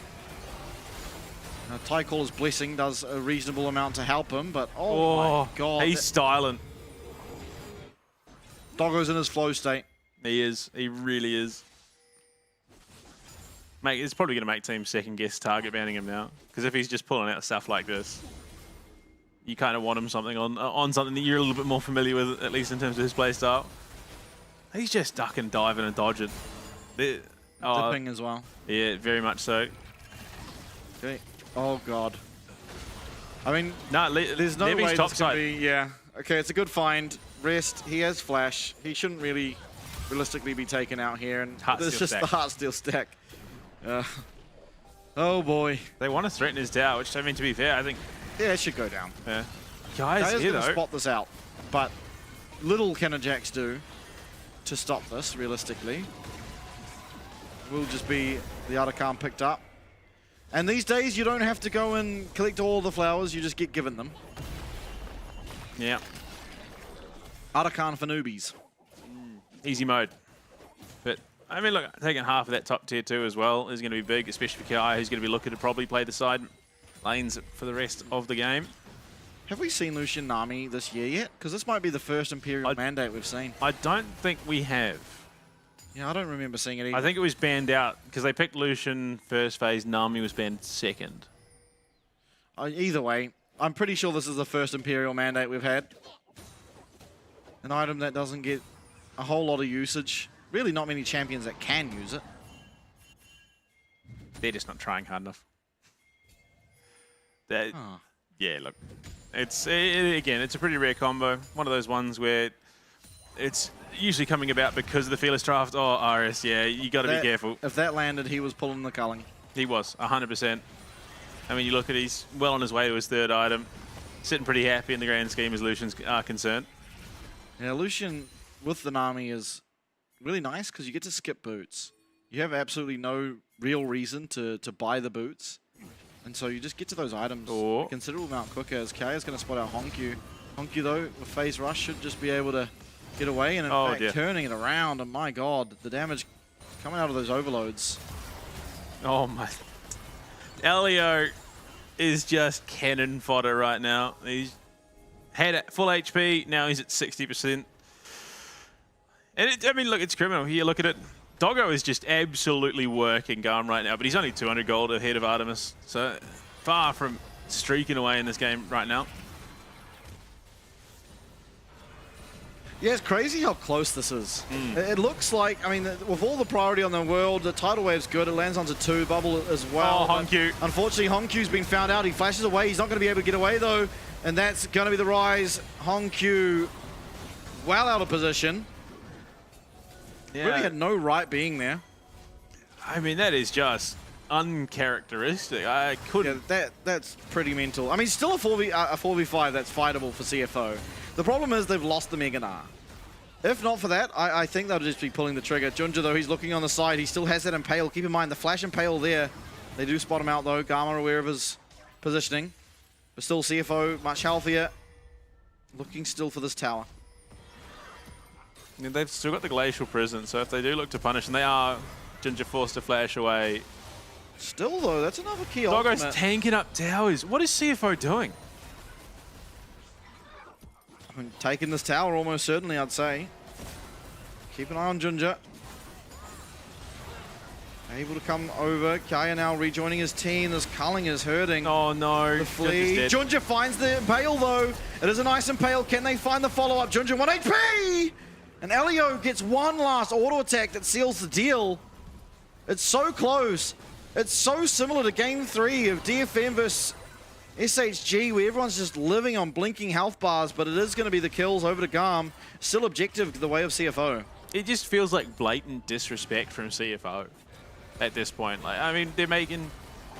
Tycaller's Blessing does a reasonable amount to help him, but oh my god. He's styling. Doggo's in his flow state. He is. He really is. Mate, it's probably going to make teams second-guess target banning him now. Because if he's just pulling out stuff like this, you kind of want him something on something that you're a little bit more familiar with, at least in terms of his play style. He's just ducking, diving, and dodging. Dipping as well. Yeah, very much so. Okay. Oh god. I mean, there's no Levy's way top this can side. be. Yeah. Okay, it's a good find. Rest. He has flash. He shouldn't really realistically be taken out here, and it's just the heart steal stack. Oh boy. They want to threaten his tower, which, I mean, to be fair, I think... Yeah, it should go down. Yeah. Guys, here, going though. to spot this out, but little can a Jax do to stop this, realistically. Will just be the Aracam picked up. And these days, you don't have to go and collect all the flowers, you just get given them. Yeah. Aracam for newbies. Easy mode. But, I mean, look, taking half of that top tier 2 as well is going to be big, especially for Kai, who's going to be looking to probably play the side lanes for the rest of the game. Have we seen Lucian Nami this year yet? Because this might be the first Imperial mandate we've seen. I don't think we have. Yeah, I don't remember seeing it either. I think it was banned out because they picked Lucian first phase, Nami was banned second. Either way, I'm pretty sure this is the first Imperial mandate we've had. An item that doesn't get a whole lot of usage. Really not many champions that can use it. They're just not trying hard enough. Yeah, look. Again, it's a pretty rare combo. One of those ones where it's usually coming about because of the Fearless Draft. Oh, RS, yeah, you got to be careful. If that landed, he was pulling the culling. He was, 100%. I mean, you look at he's well on his way to his third item. Sitting pretty happy in the grand scheme as Lucian's concerned. Yeah, Lucian with the Nami is really nice because you get to skip boots. You have absolutely no real reason to buy the boots. And so you just get to those items a considerable amount quicker as Kay is going to spot out Hongkyu. Hongkyu, though, with phase rush, should just be able to get away, and in Oh, fact, dear. turning it around, and my god, the damage coming out of those overloads. Oh my. Elio is just cannon fodder right now. He's had it full HP, now he's at 60%. And I mean, look, it's criminal. Here, look at it. Doggo is just absolutely working Garm right now, but he's only 200 gold ahead of Artemis. So far from streaking away in this game right now. Yeah, it's crazy how close this is. It looks like, I mean, with all the priority on the world, the tidal wave's good. It lands onto 2, bubble as well. Oh, Honkyu. Unfortunately, Honkyu's been found out. He flashes away. He's not going to be able to get away, though. And that's going to be the rise. Honkyu well out of position. Yeah. Really had no right being there. I mean, that is just uncharacteristic. I couldn't. Yeah, that's pretty mental. I mean, still a 4v5 that's fightable for CFO. The problem is they've lost the Mega Gnar. If not for that, I think they'll just be pulling the trigger. Junja, though, he's looking on the side. He still has that Impale. Keep in mind, the Flash Impale there. They do spot him out, though. Garm are aware of his positioning. But still, CFO much healthier. Looking still for this tower. Yeah, they've still got the Glacial Prison, so if they do look to punish, and they are, Junja forced to flash away. Still, though, that's another key Doggo's ultimate. tanking up towers. What is CFO doing? I mean, taking this tower almost certainly, I'd say. Keep an eye on Junja. Able to come over. Kaya now rejoining his team. This culling is hurting. Oh no. The flee. Junja finds the Impale though. It is a nice Impale. Can they find the follow-up? Junja 1 HP! And Elio gets one last auto attack that seals the deal. It's so close. It's so similar to game 3 of DFM versus SHG, where everyone's just living on blinking health bars, but it is going to be the kills over to Garm. Still objective the way of CFO. It just feels like blatant disrespect from CFO at this point. Like, I mean, they're making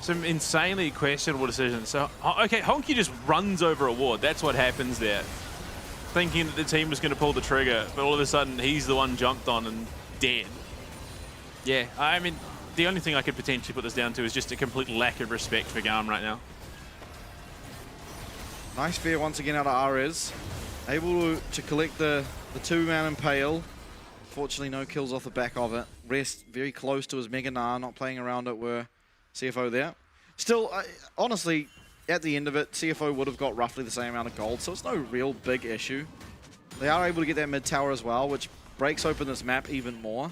some insanely questionable decisions. So, okay, Honky just runs over a ward. That's what happens there. Thinking that the team was going to pull the trigger, but all of a sudden, he's the one jumped on and dead. Yeah, I mean, the only thing I could potentially put this down to is just a complete lack of respect for Garm right now. Nice fear once again out of Ares. Able to collect the 2-man Impale. Fortunately, no kills off the back of it. Rest very close to his Mega Gnar, not playing around it were CFO there. Still, honestly, at the end of it, CFO would have got roughly the same amount of gold, so it's no real big issue. They are able to get that mid tower as well, which breaks open this map even more.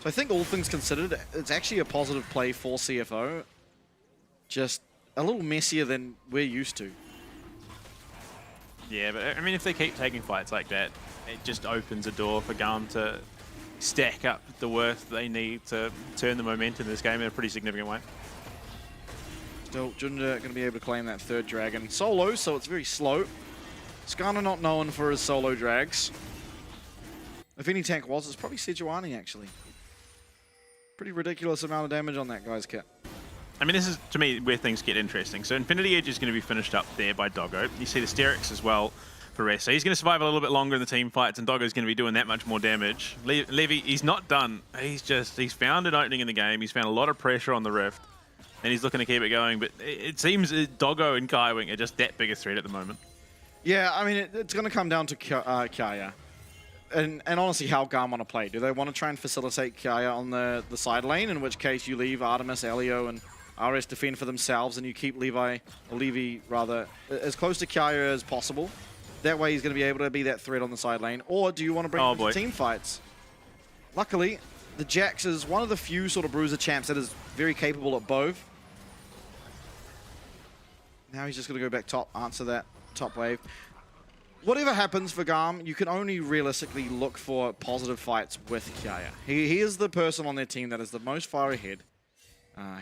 So I think all things considered, it's actually a positive play for CFO. Just a little messier than we're used to. Yeah, but I mean, if they keep taking fights like that, it just opens a door for Garm to stack up the worth they need to turn the momentum in this game in a pretty significant way. Still, Junja going to be able to claim that 3rd dragon solo, so it's very slow. Skana not known for his solo drags. If any tank was, it's probably Sejuani, actually. Pretty ridiculous amount of damage on that guy's kit. I mean, this is, to me, where things get interesting. So Infinity Edge is going to be finished up there by Doggo. You see the Sterix as well for Rest. So he's going to survive a little bit longer in the team fights, and Doggo's going to be doing that much more damage. Levy, he's not done. He's found an opening in the game. He's found a lot of pressure on the Rift, and he's looking to keep it going. But it seems Doggo and Kaiwing are just that big a threat at the moment. Yeah, I mean, it's going to come down to Kaya. And honestly, how Garm want to play. Do they want to try and facilitate Kaya on the side lane, in which case you leave Artemis, Elio, and RS defend for themselves, and you keep Levi rather, as close to Kaya as possible. That way he's going to be able to be that threat on the side lane. Or do you want to bring him to team fights? Luckily, the Jax is one of the few sort of bruiser champs that is very capable at both. Now he's just going to go back top, answer that top wave. Whatever happens for Garm, you can only realistically look for positive fights with Kaya. He is the person on their team that is the most far ahead.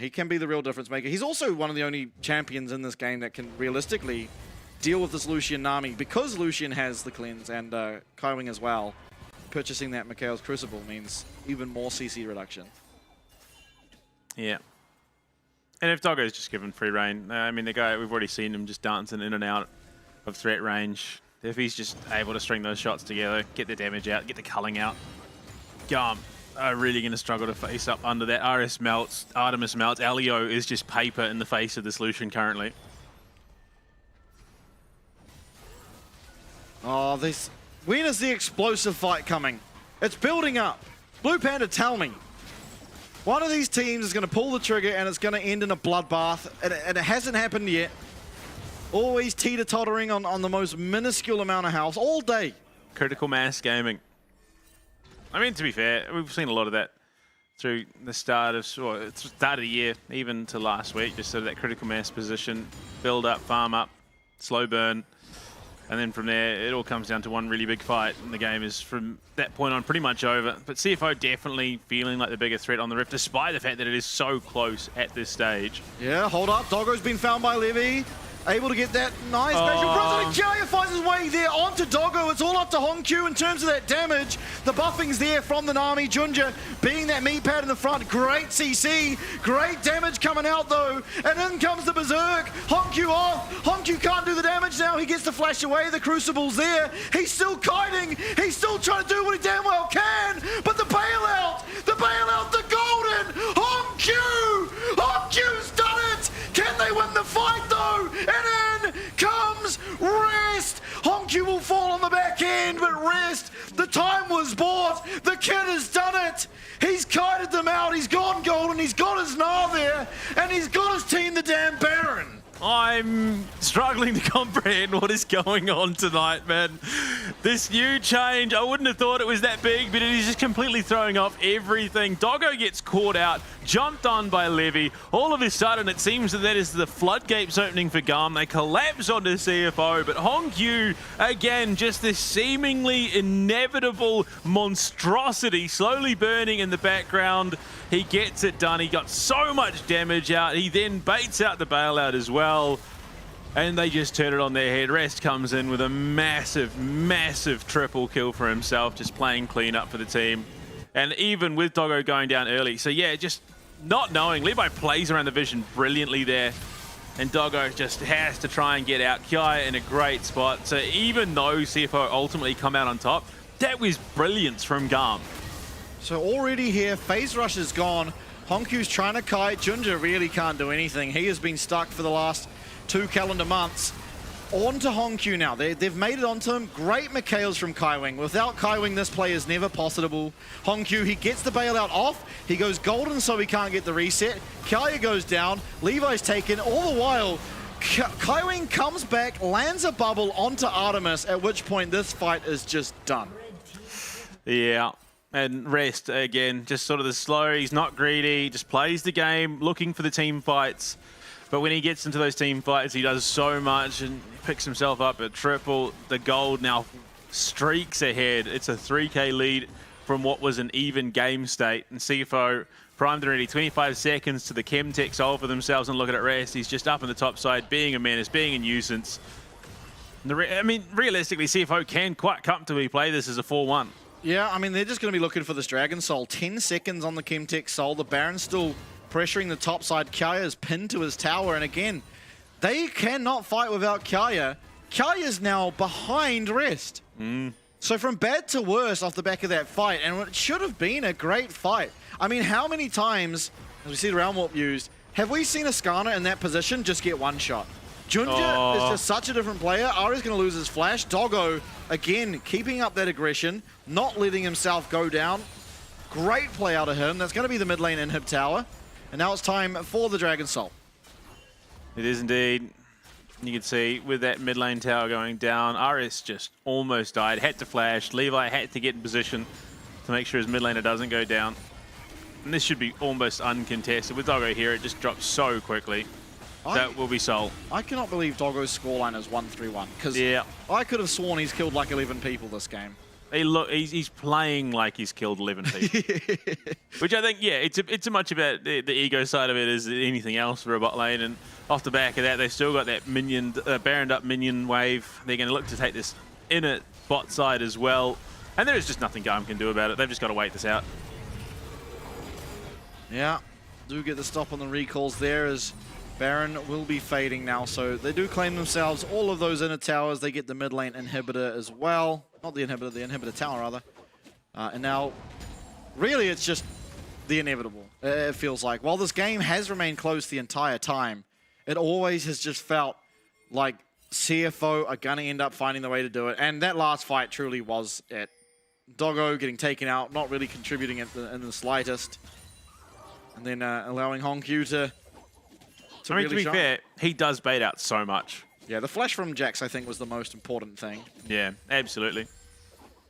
He can be the real difference maker. He's also one of the only champions in this game that can realistically deal with this Lucian Nami. Because Lucian has the cleanse and Kaiwing as well, purchasing that Mikhail's Crucible means even more CC reduction. Yeah. And if Doggo's just given free reign, I mean, the guy, we've already seen him just dancing in and out of threat range. If he's just able to string those shots together, get the damage out, get the culling out, Garm are really going to struggle to face up under that. RS melts, Artemis melts, Elio is just paper in the face of this Lucian currently. Oh, this When is the explosive fight coming? It's building up. Blue Panda, tell me. One of these teams is going to pull the trigger and it's going to end in a bloodbath, and it hasn't happened yet. Always teeter-tottering on the most minuscule amount of health all day. Critical mass gaming. I mean, to be fair, we've seen a lot of that through the start of the year, even to last week. Just sort of that critical mass position, build up, farm up, slow burn. And then from there, it all comes down to one really big fight, and the game is, from that point on, pretty much over. But CFO definitely feeling like the bigger threat on the Rift, despite the fact that it is so close at this stage. Yeah, hold up. Doggo's been found by Levy. Able to get that nice spatial cross. Kiaya finds his way there onto Doggo. It's all up to Hongkyu in terms of that damage. The buffing's there from the Nami. Junja being that meat pad in the front. Great CC. Great damage coming out though. And in comes the Berserk. Hongkyu off. Hongkyu can't do the damage now. He gets to flash away. The Crucible's there. He's still kiting. He's still trying to do what he damn well can. But the bailout. The bailout. The golden. Hongkyu. Hongkyu's done it. Can they win the fight though? And in comes Rest. Hongkyu will fall on the back end, but Rest, the time was bought. The kid has done it. He's kited them out. He's gone golden. He's got his Gnar there, and he's got his team, the damn Baron. I'm struggling to comprehend what is going on tonight, man. This new change, I wouldn't have thought it was that big, but it is just completely throwing off everything. Doggo gets caught out, jumped on by Levy. All of a sudden, it seems that is the floodgates opening for Garm. They collapse onto CFO, but Hongkyu, again, just this seemingly inevitable monstrosity, slowly burning in the background. He gets it done. He got so much damage out. He then baits out the bailout as well. And they just turn it on their head. Rest comes in with a massive, massive triple kill for himself, just playing clean up for the team. And even with Doggo going down early. So yeah, just not knowing. Levi plays around the vision brilliantly there. And Doggo just has to try and get out. Kiaya in a great spot. So even though CFO ultimately come out on top, that was brilliance from Garm. So already here, phase rush is gone. Hongkyu's trying to kite. Junja really can't do anything. He has been stuck for the last 2 calendar months. On to Hongkyu now. They've made it onto him. Great Mikhails from Kaiwing. Without Kaiwing, this play is never possible. Hongkyu, he gets the bailout off. He goes golden so he can't get the reset. Kiaya goes down. Levi's taken. All the while, Kaiwing comes back, lands a bubble onto Artemis, at which point this fight is just done. Yeah. And Rest, again, just sort of the slow, he's not greedy, just plays the game, looking for the team fights. But when he gets into those team fights, he does so much and picks himself up at triple. The gold now streaks ahead. It's a 3K lead from what was an even game state. And CFO primed already 25 seconds to the Chemtech solve for themselves, and look at Rest. He's just up on the top side, being a menace, being a nuisance. I mean, realistically, CFO can quite comfortably play this as a 4-1. Yeah, I mean, they're just going to be looking for this Dragon Soul. 10 seconds on the Chemtech Soul. The Baron's still pressuring the top side. Kiaya is pinned to his tower. And again, they cannot fight without Kiaya. Kiaya's now behind Rest. So from bad to worse off the back of that fight. And it should have been a great fight. I mean, how many times, as we see the Realm Warp used, have we seen a Skarner in that position just get one shot? Junja is just such a different player. Ari's going to lose his flash. Doggo, again, keeping up that aggression, not letting himself go down. Great play out of him. That's going to be the mid lane inhib tower. And now it's time for the Dragon Soul. It is indeed. You can see with that mid lane tower going down, RS just almost died. Had to flash. Levi had to get in position to make sure his mid laner doesn't go down. And this should be almost uncontested. With Doggo here, it just drops so quickly. That will be Soul. I cannot believe Doggo's scoreline is 1-3-1. Because I could have sworn he's killed like 11 people this game. He's playing like he's killed 11 people. Which I think, yeah, it's as much about the ego side of it as anything else for a bot lane. And off the back of that, they've still got that minion, Baroned up minion wave. They're going to look to take this inner bot side as well. And there is just nothing Garm can do about it. They've just got to wait this out. Yeah, do get the stop on the recalls there as Baron will be fading now, so they do claim themselves all of those inner towers. They get the mid lane inhibitor as well. Not the inhibitor tower, rather. And now, really, it's just the inevitable, it feels like. While this game has remained close the entire time, it always has just felt like CFO are going to end up finding the way to do it. And that last fight truly was it. Doggo getting taken out, not really contributing in the slightest. And then allowing Honkyu to I mean, really to be shine. fair, he does bait out so much. Yeah, the flash from Jax, I think, was the most important thing. Yeah, absolutely.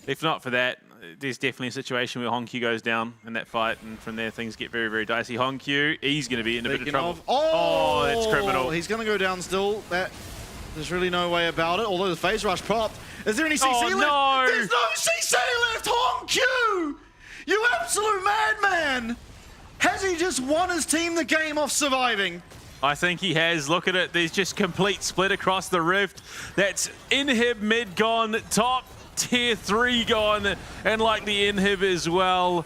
If not for that, there's definitely a situation where Honkyu goes down in that fight, and from there things get very, very dicey. Honkyu, he's going to be in a bit of trouble. Oh, that's criminal. He's going to go down still. There's really no way about it, although the phase rush popped. Is there any CC left? No. There's no CC left! Honkyu! You absolute madman! Has he just won his team the game off surviving? I think he has. Look at it. There's just complete split across the rift. That's inhib mid gone, top tier 3 gone, and like the inhib as well.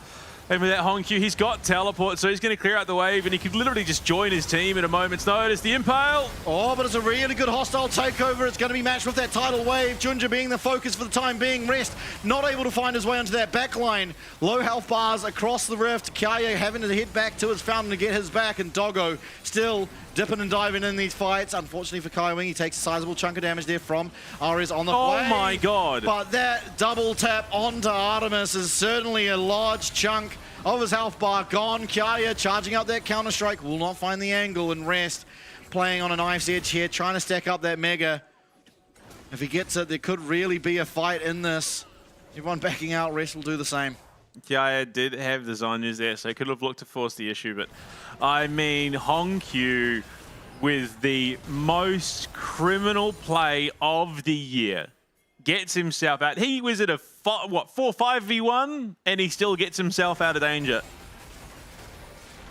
And with that Honkyu, he's got teleport, so he's going to clear out the wave, and he could literally just join his team at a moment's notice. The Impale. Oh, but it's a really good hostile takeover. It's going to be matched with that tidal wave. Junja being the focus for the time being. Rest not able to find his way onto that back line. Low health bars across the rift. Kaya having to hit back to his fountain to get his back, and Doggo still dipping and diving in these fights. Unfortunately for Kai Wing, he takes a sizable chunk of damage there from Ares on the Oh way. my god. But that double tap onto Artemis is certainly a large chunk of his health bar gone. Kaya charging up that counter strike, will not find the angle, and Rest playing on a knife's edge here, trying to stack up that mega. If he gets it, there could really be a fight in this. Everyone backing out, Rest will do the same. Kaya did have the Zonyas there, so he could have looked to force the issue, but I mean, Honkyu with the most criminal play of the year gets himself out. He was at a 4-5v1, and he still gets himself out of danger.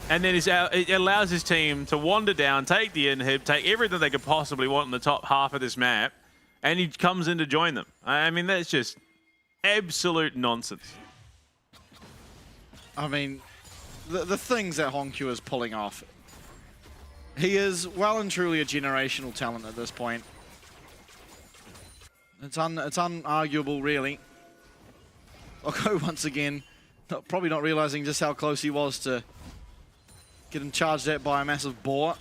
And then it allows his team to wander down, take the inhib, take everything they could possibly want in the top half of this map, and he comes in to join them. I mean, that's just absolute nonsense. I mean, the things that Honkyu is pulling off, he is well and truly a generational talent at this point. It's unarguable, really. Doggo once again, probably not realizing just how close he was to getting charged at by a massive boar.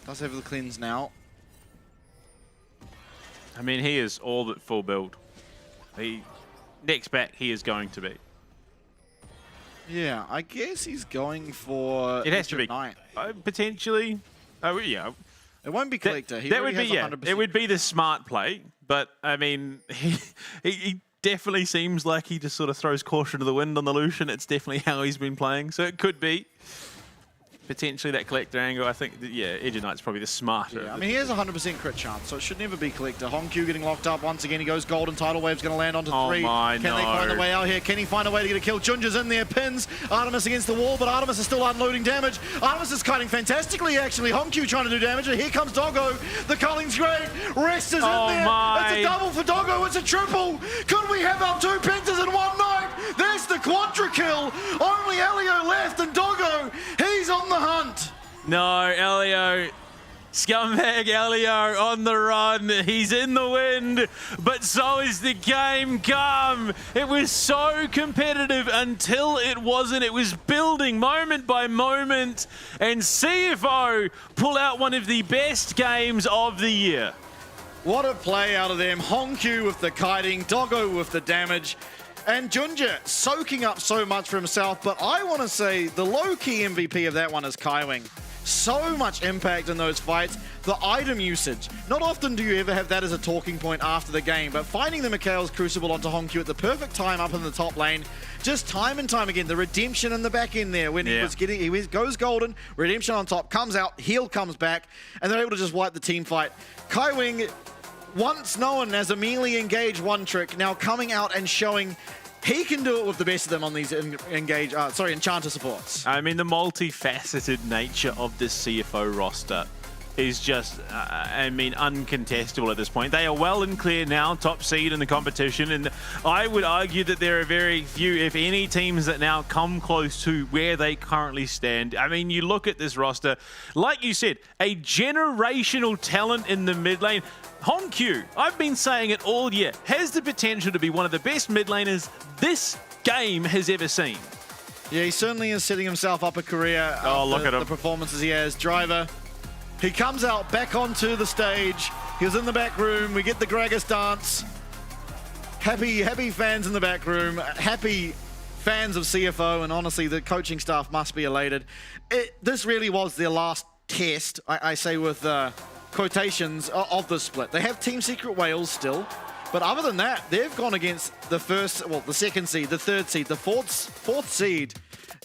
Does have the cleanse now. I mean, he is all but full build. Next back, he is going to be. Yeah, I guess he's going for... It has to be. Knight. Potentially. Oh, yeah. It won't be Collector. That would be, yeah. It would be the smart play. But, I mean, he definitely seems like he just sort of throws caution to the wind on the Lucian. It's definitely how he's been playing. So it could be potentially that Collector angle. I think, yeah, Edge of Knight's probably the smarter. Yeah, I mean, he has a 100% crit chance, so it should never be Collector. Honkyu getting locked up once again. He goes golden. Tidal Wave's going to land onto 3. Can they find a way out here? Can he find a way to get a kill? Junja's in there, pins Artemis against the wall, but Artemis is still unloading damage. Artemis is kiting fantastically, actually. Honkyu trying to do damage, and here comes Doggo. The culling's great. Rest is in there. It's a double for Doggo. It's a triple. Could we have our 2 pentas in one night? There's the quadra kill. Only Elio left, and Doggo, he's on the hunt. No, Elio. Scumbag Elio on the run. He's in the wind, but so is the game. Garm. It was so competitive until it wasn't. It was building moment by moment, and CFO pull out one of the best games of the year. What a play out of them. Honkyu with the kiting, Doggo with the damage, and Junja soaking up so much for himself. But I want to say the low-key MVP of that one is Kai Wing. So much impact in those fights. The item usage. Not often do you ever have that as a talking point after the game, but finding the Mikhail's Crucible onto Honkyu at the perfect time up in the top lane, just time and time again, the redemption in the back end there when he goes golden, redemption on top, comes out, heal comes back, and they're able to just wipe the team fight. Kai Wing, once known as a melee engage one trick, now coming out and showing he can do it with the best of them on these Enchanter supports. I mean, the multifaceted nature of this CFO roster is just, uncontestable at this point. They are well and clear now, top seed in the competition, and I would argue that there are very few, if any, teams that now come close to where they currently stand. I mean, you look at this roster, like you said, a generational talent in the mid lane. Honkyu, I've been saying it all year, has the potential to be one of the best mid laners this game has ever seen. Yeah, he certainly is setting himself up a career. Oh, look at him. The performances he has. Driver, he comes out back onto the stage. He was in the back room. We get the Gragas dance. Happy fans in the back room. Happy fans of CFO, and honestly, the coaching staff must be elated. This really was their last test, I say with quotations, of the split. They have Team Secret Wales still, but other than that, they've gone against the second seed, the third seed, the fourth seed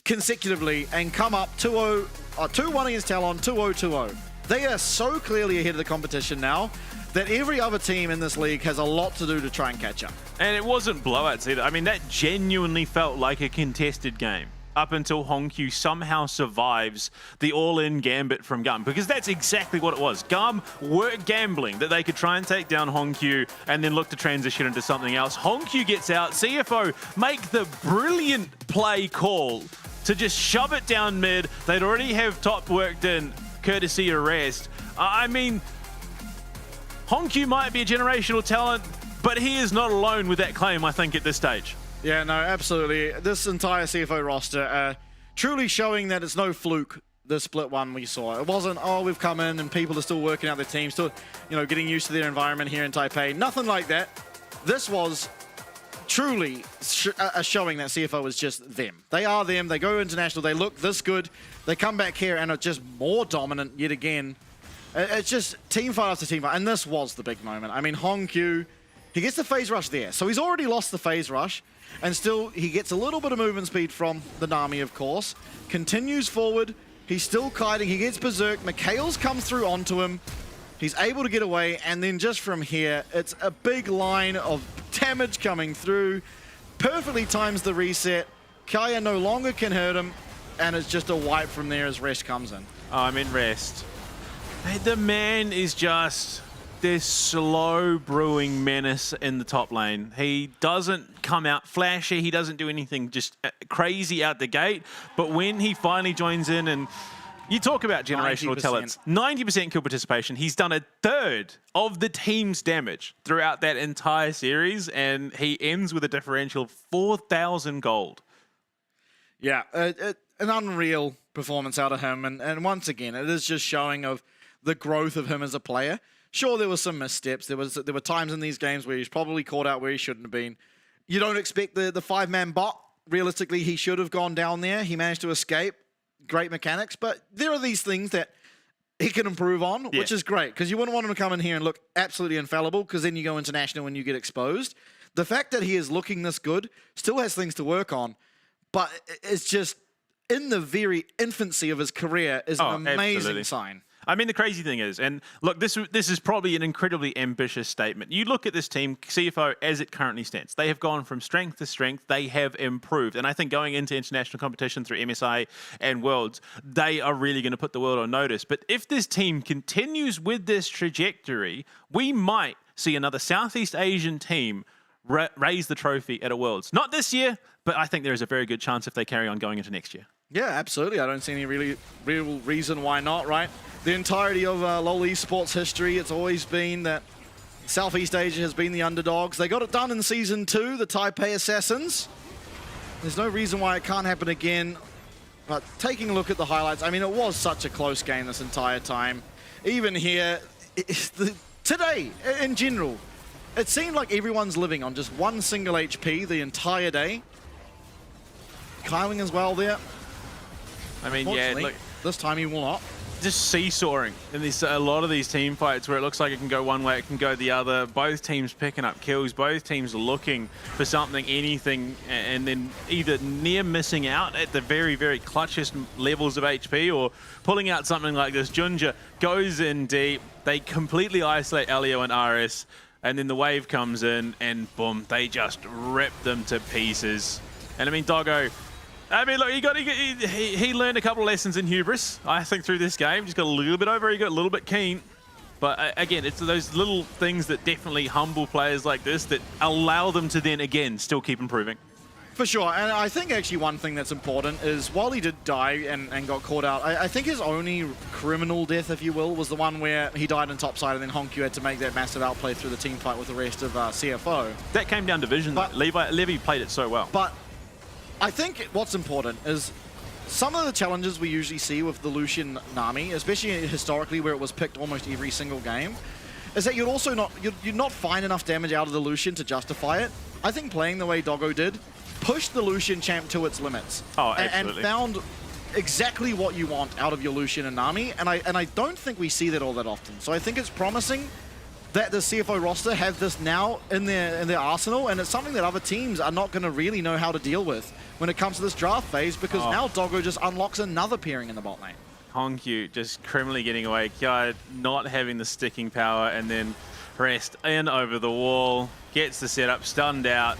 consecutively and come up 2-0, 2-1 against Talon, 2-0, 2-0. They are so clearly ahead of the competition now that every other team in this league has a lot to do to try and catch up. And it wasn't blowouts either. I mean, that genuinely felt like a contested game up until Hongq somehow survives the all-in gambit from Garm, because that's exactly what it was. Garm were gambling that they could try and take down Hongq and then look to transition into something else. Hongq gets out. CFO make the brilliant play call to just shove it down mid. They'd already have top worked in, courtesy of rest. I mean, Hongq might be a generational talent, but he is not alone with that claim, I think, at this stage. Yeah, no, absolutely. This entire CFO roster truly showing that it's no fluke, the split one we saw. It wasn't, oh, we've come in and people are still working out their team, still, getting used to their environment here in Taipei. Nothing like that. This was truly a showing that CFO is just them. They are them. They go international. They look this good. They come back here and are just more dominant yet again. It's just team fight after team fight. And this was the big moment. I mean, Hongq, he gets the phase rush there. So he's already lost the phase rush. And still, he gets a little bit of movement speed from the Nami, of course. Continues forward. He's still kiting. He gets berserk. Mikhail's come through onto him. He's able to get away. And then just from here, it's a big line of damage coming through. Perfectly times the reset. Kaya no longer can hurt him. And it's just a wipe from there as Rest comes in. Oh, I'm in Rest. The man is just this slow brewing menace in the top lane. He doesn't come out flashy. He doesn't do anything just crazy out the gate. But when he finally joins in, and you talk about generational 90%. talents, 90% kill participation. He's done a third of the team's damage throughout that entire series, and he ends with a differential of 4,000 gold. Yeah, an unreal performance out of him. And once again, it is just showing of the growth of him as a player. Sure, there were some missteps. There were times in these games where he's probably caught out where he shouldn't have been. You don't expect the five-man bot. Realistically, he should have gone down there. He managed to escape. Great mechanics. But there are these things that he can improve on, which is great. Because you wouldn't want him to come in here and look absolutely infallible, because then you go international and you get exposed. The fact that he is looking this good still has things to work on. But it's just, in the very infancy of his career, is an amazing sign. I mean, the crazy thing is, and look, this is probably an incredibly ambitious statement. You look at this team, CFO, as it currently stands. They have gone from strength to strength. They have improved. And I think going into international competition through MSI and Worlds, they are really going to put the world on notice. But if this team continues with this trajectory, we might see another Southeast Asian team raise the trophy at a Worlds. Not this year, but I think there is a very good chance if they carry on going into next year. Yeah, absolutely. I don't see any real reason why not, right? The entirety of lolesports history, it's always been that Southeast Asia has been the underdogs. They got it done in Season 2, the Taipei Assassins. There's no reason why it can't happen again. But taking a look at the highlights, I mean, it was such a close game this entire time. Even here, today, in general, it seemed like everyone's living on just one single HP the entire day. Kyling as well there. I mean, yeah, look, this time he will not. Just seesawing in a lot of these team fights where it looks like it can go one way, it can go the other. Both teams picking up kills, both teams looking for something, anything, and then either near missing out at the very, very clutchest levels of HP or pulling out something like this. Junja goes in deep. They completely isolate Elio and RS, and then the wave comes in, and boom, they just rip them to pieces. And I mean, Doggo, I mean, look, he learned a couple of lessons in hubris, I think, through this game. Just got a little bit over, he got a little bit keen. But again, it's those little things that definitely humble players like this that allow them to then, again, still keep improving. For sure, and I think actually one thing that's important is while he did die and got caught out, I think his only criminal death, if you will, was the one where he died in topside and then Hongq had to make that massive outplay through the team fight with the rest of CFO. That came down to vision, but Levy played it so well. But I think what's important is some of the challenges we usually see with the Lucian Nami, especially historically where it was picked almost every single game, is that you're also you're not find enough damage out of the Lucian to justify it. I think playing the way Doggo did pushed the Lucian champ to its limits. Oh, and found exactly what you want out of your Lucian and Nami, and I don't think we see that all that often. So I think it's promising that the CFO roster have this now in their arsenal, and it's something that other teams are not going to really know how to deal with when it comes to this draft phase, because now Doggo just unlocks another pairing in the bot lane. Hongyu just criminally getting away, Kia not having the sticking power, and then Rest in over the wall, gets the setup, stunned out,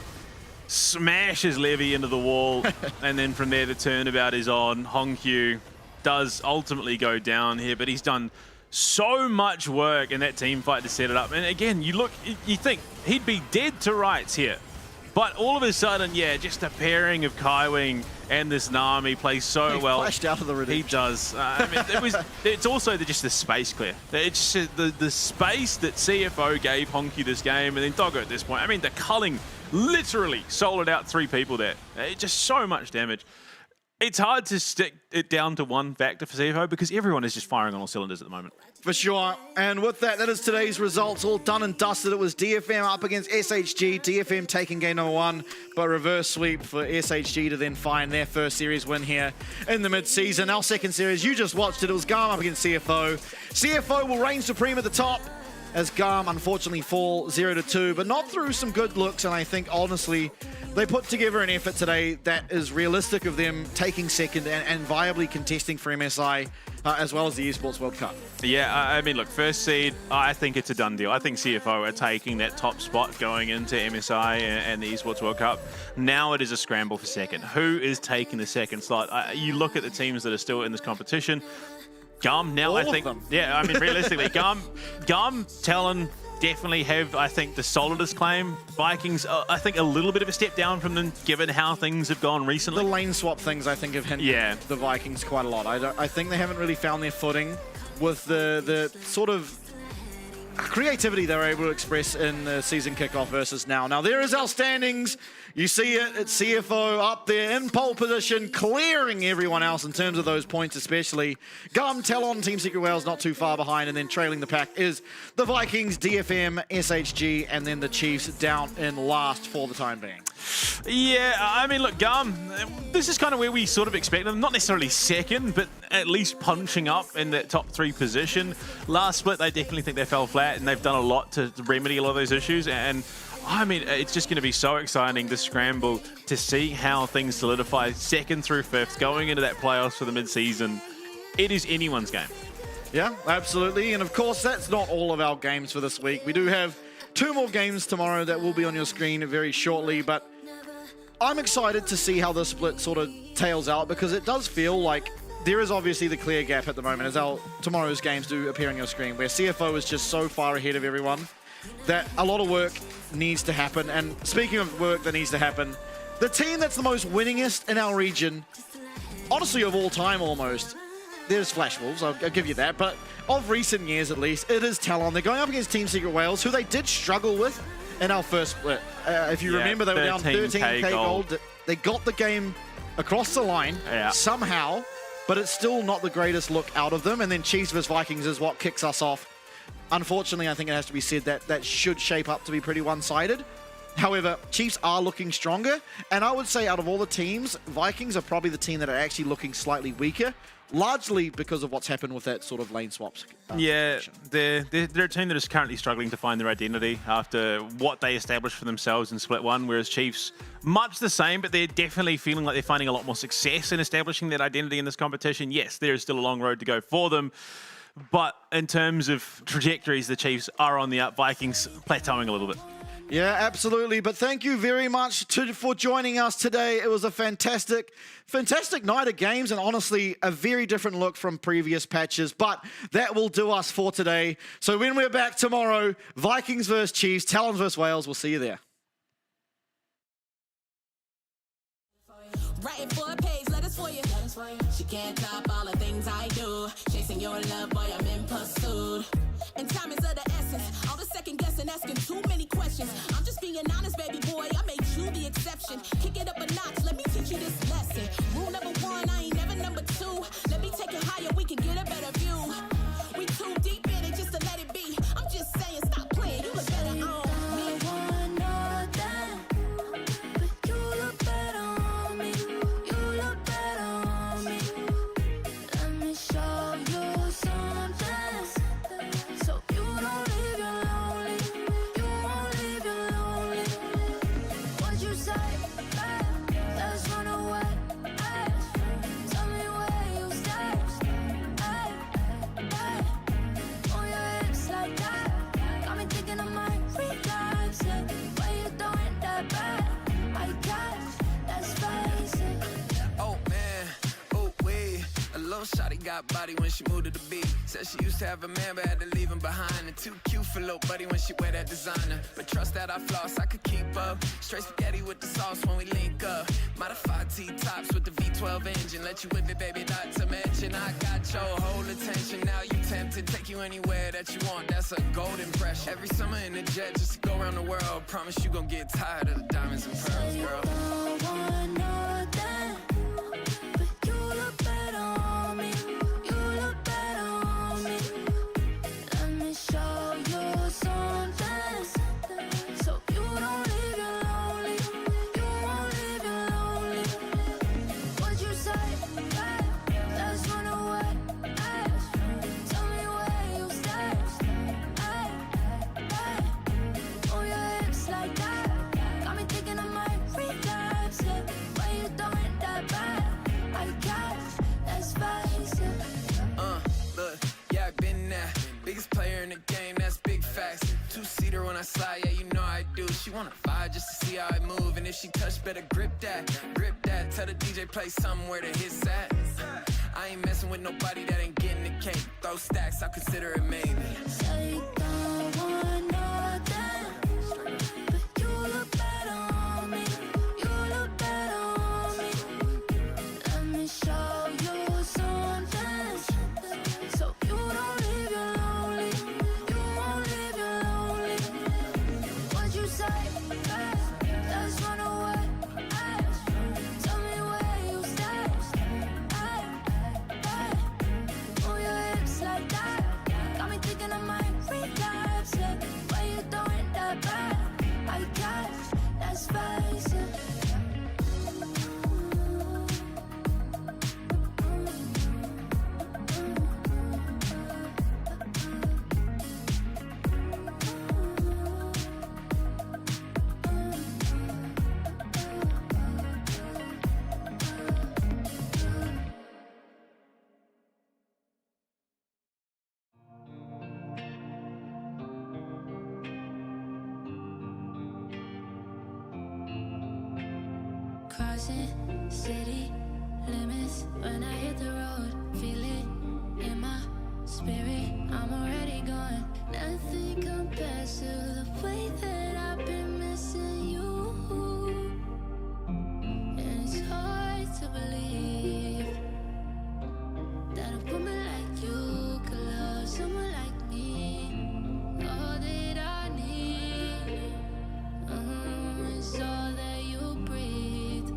smashes Levy into the wall, and then from there the turnabout is on. Hongyu does ultimately go down here, but he's done so much work in that team fight to set it up. And again, you think he'd be dead to rights here. But all of a sudden, yeah, just a pairing of Kaiwing and this Nami plays so well. He flashed out of the redemption. He does. I mean, it's also just the space clear. It's just the space that CFO gave Honky this game, and then Doggo at this point. I mean, the culling literally soloed out 3 people there. It's just so much damage. It's hard to stick it down to one factor for CFO because everyone is just firing on all cylinders at the moment. For sure. And with that, that is today's results all done and dusted. It was DFM up against SHG. DFM taking game number 1, but reverse sweep for SHG to then find their first series win here in the mid-season. Our second series, you just watched it. It was Garm up against CFO. CFO will reign supreme at the top as Garm unfortunately fall 0-2, but not through some good looks. And I think, honestly, they put together an effort today that is realistic of them taking second and viably contesting for MSI as well as the Esports World Cup. Yeah, I mean, look, first seed, I think it's a done deal. I think CFO are taking that top spot going into MSI and the Esports World Cup. Now it is a scramble for second. Who is taking the second slot? You look at the teams that are still in this competition. Garm now, All I of think. them. Yeah, I mean, realistically, Garm, Talon definitely have, I think, the solidest claim. Vikings, I think, a little bit of a step down from them, given how things have gone recently. The lane swap things, I think, have hindered the Vikings quite a lot. I think they haven't really found their footing with the sort of creativity they were able to express in the season kickoff versus now. Now, there is our standings. You see it, it's CFO up there in pole position, clearing everyone else in terms of those points especially. Garm, Talon, Team Secret Wales not too far behind, and then trailing the pack is the Vikings, DFM, SHG, and then the Chiefs down in last for the time being. Yeah, I mean, look, Garm, this is kind of where we sort of expect them. Not necessarily second, but at least punching up in that top 3 position. Last split, they definitely think they fell flat, and they've done a lot to remedy a lot of those issues. And I mean, it's just going to be so exciting, this scramble, to see how things solidify second through fifth, going into that playoffs for the mid-season. It is anyone's game. Yeah, absolutely. And of course, that's not all of our games for this week. We do have 2 more games tomorrow that will be on your screen very shortly, but I'm excited to see how this split sort of tails out, because it does feel like there is obviously the clear gap at the moment, as our tomorrow's games do appear on your screen, where CFO is just so far ahead of everyone that a lot of work needs to happen. And speaking of work that needs to happen, the team that's the most winningest in our region, honestly of all time almost, there's Flash Wolves, I'll give you that, but of recent years at least, it is Talon. They're going up against Team Secret Wales, who they did struggle with in our first split. If you remember, they were down 13k gold. They got the game across the line somehow, but it's still not the greatest look out of them. And then Chiefs vs Vikings is what kicks us off. Unfortunately, I think it has to be said that that should shape up to be pretty one-sided. However, Chiefs are looking stronger, and I would say out of all the teams, Vikings are probably the team that are actually looking slightly weaker, largely because of what's happened with that sort of lane swaps. Yeah, they're a team that is currently struggling to find their identity after what they established for themselves in Split 1, whereas Chiefs, much the same, but they're definitely feeling like they're finding a lot more success in establishing that identity in this competition. Yes, there is still a long road to go for them, but in terms of trajectories, the Chiefs are on the up. Vikings plateauing a little bit. Yeah, absolutely. But thank you very much for joining us today. It was a fantastic night of games, and honestly, a very different look from previous patches. But that will do us for today. So when we're back tomorrow, Vikings versus Chiefs, Talons versus Wales, we'll see you there. Writing for a page, letters for you. She can't top all the things I do. Chasing your love, boy, I'm in pursuit. And time is of the essence. All the second guessing, asking too many questions. I'm just being honest, baby boy. I made you the exception. Kick it up a notch. Let me teach you this lesson. Rule number 1, I ain't never number 2. Let me take it higher. We can get a better view. We too deep in it just to let it be. I'm just saying. shawty got body when she moved to the beat. Said she used to have a man but had to leave him behind. And too cute for little buddy when she wear that designer. But trust that I floss, I could keep up. Straight spaghetti with the sauce when we link up. Modified T-tops with the V12 engine. Let you whip it, baby, not to mention I got your whole attention. Now you tempted, take you anywhere that you want. That's a gold impression. Every summer in the jet just to go around the world. Promise you gon' get tired of the diamonds and pearls, girl. When I slide, yeah, you know I do. She wanna vibe just to see how I move. And if she touch, better grip that, grip that. Tell the DJ play somewhere to hit that. I ain't messing with nobody that ain't getting the cake. Throw stacks, I'll consider it maybe. Say you don't want nothing, but you look better on me. You look better on me. Let me show you something, so you don't leave you lonely. You won't leave you lonely. What you say? Let's run away. Tell me where you stay. Move your hips like that. Got me thinking I might relapse. Why you doing that bad? I guess let's face it. Crossing city limits when I hit the road. Feel it in my spirit. I'm already gone. Nothing compares to the way that I've been missing you. And it's hard to believe that a woman like you could love someone like me. All that I need is all that you breathe.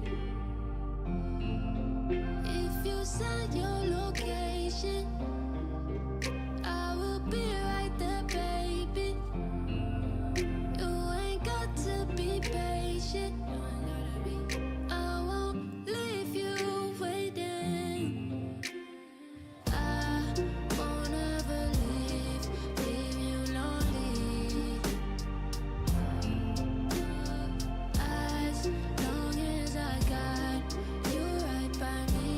If you send your location, I will be right there, baby. You ain't got to be patient. I won't leave you waiting. I won't ever leave you lonely. As long as I got you right by me,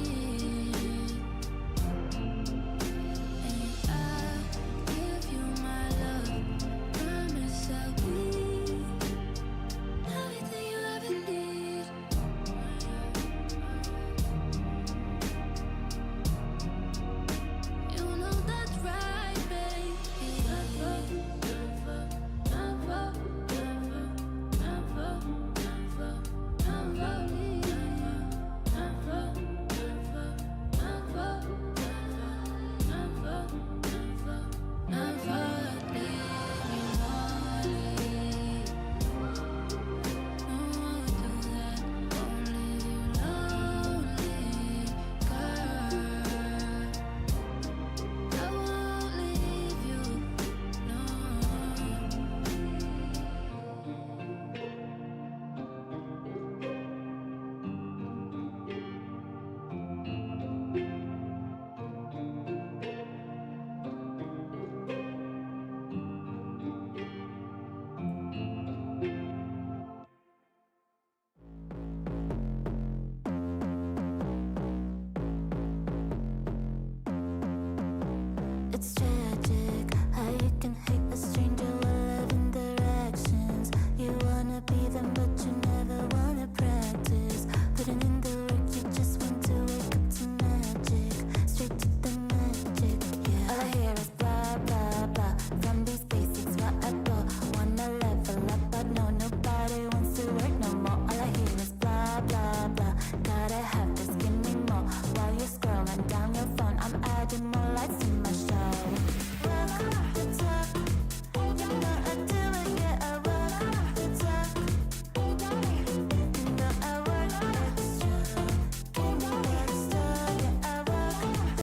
and I'll give you my love. Promise I'll be everything you ever need. You know that's right, baby. It's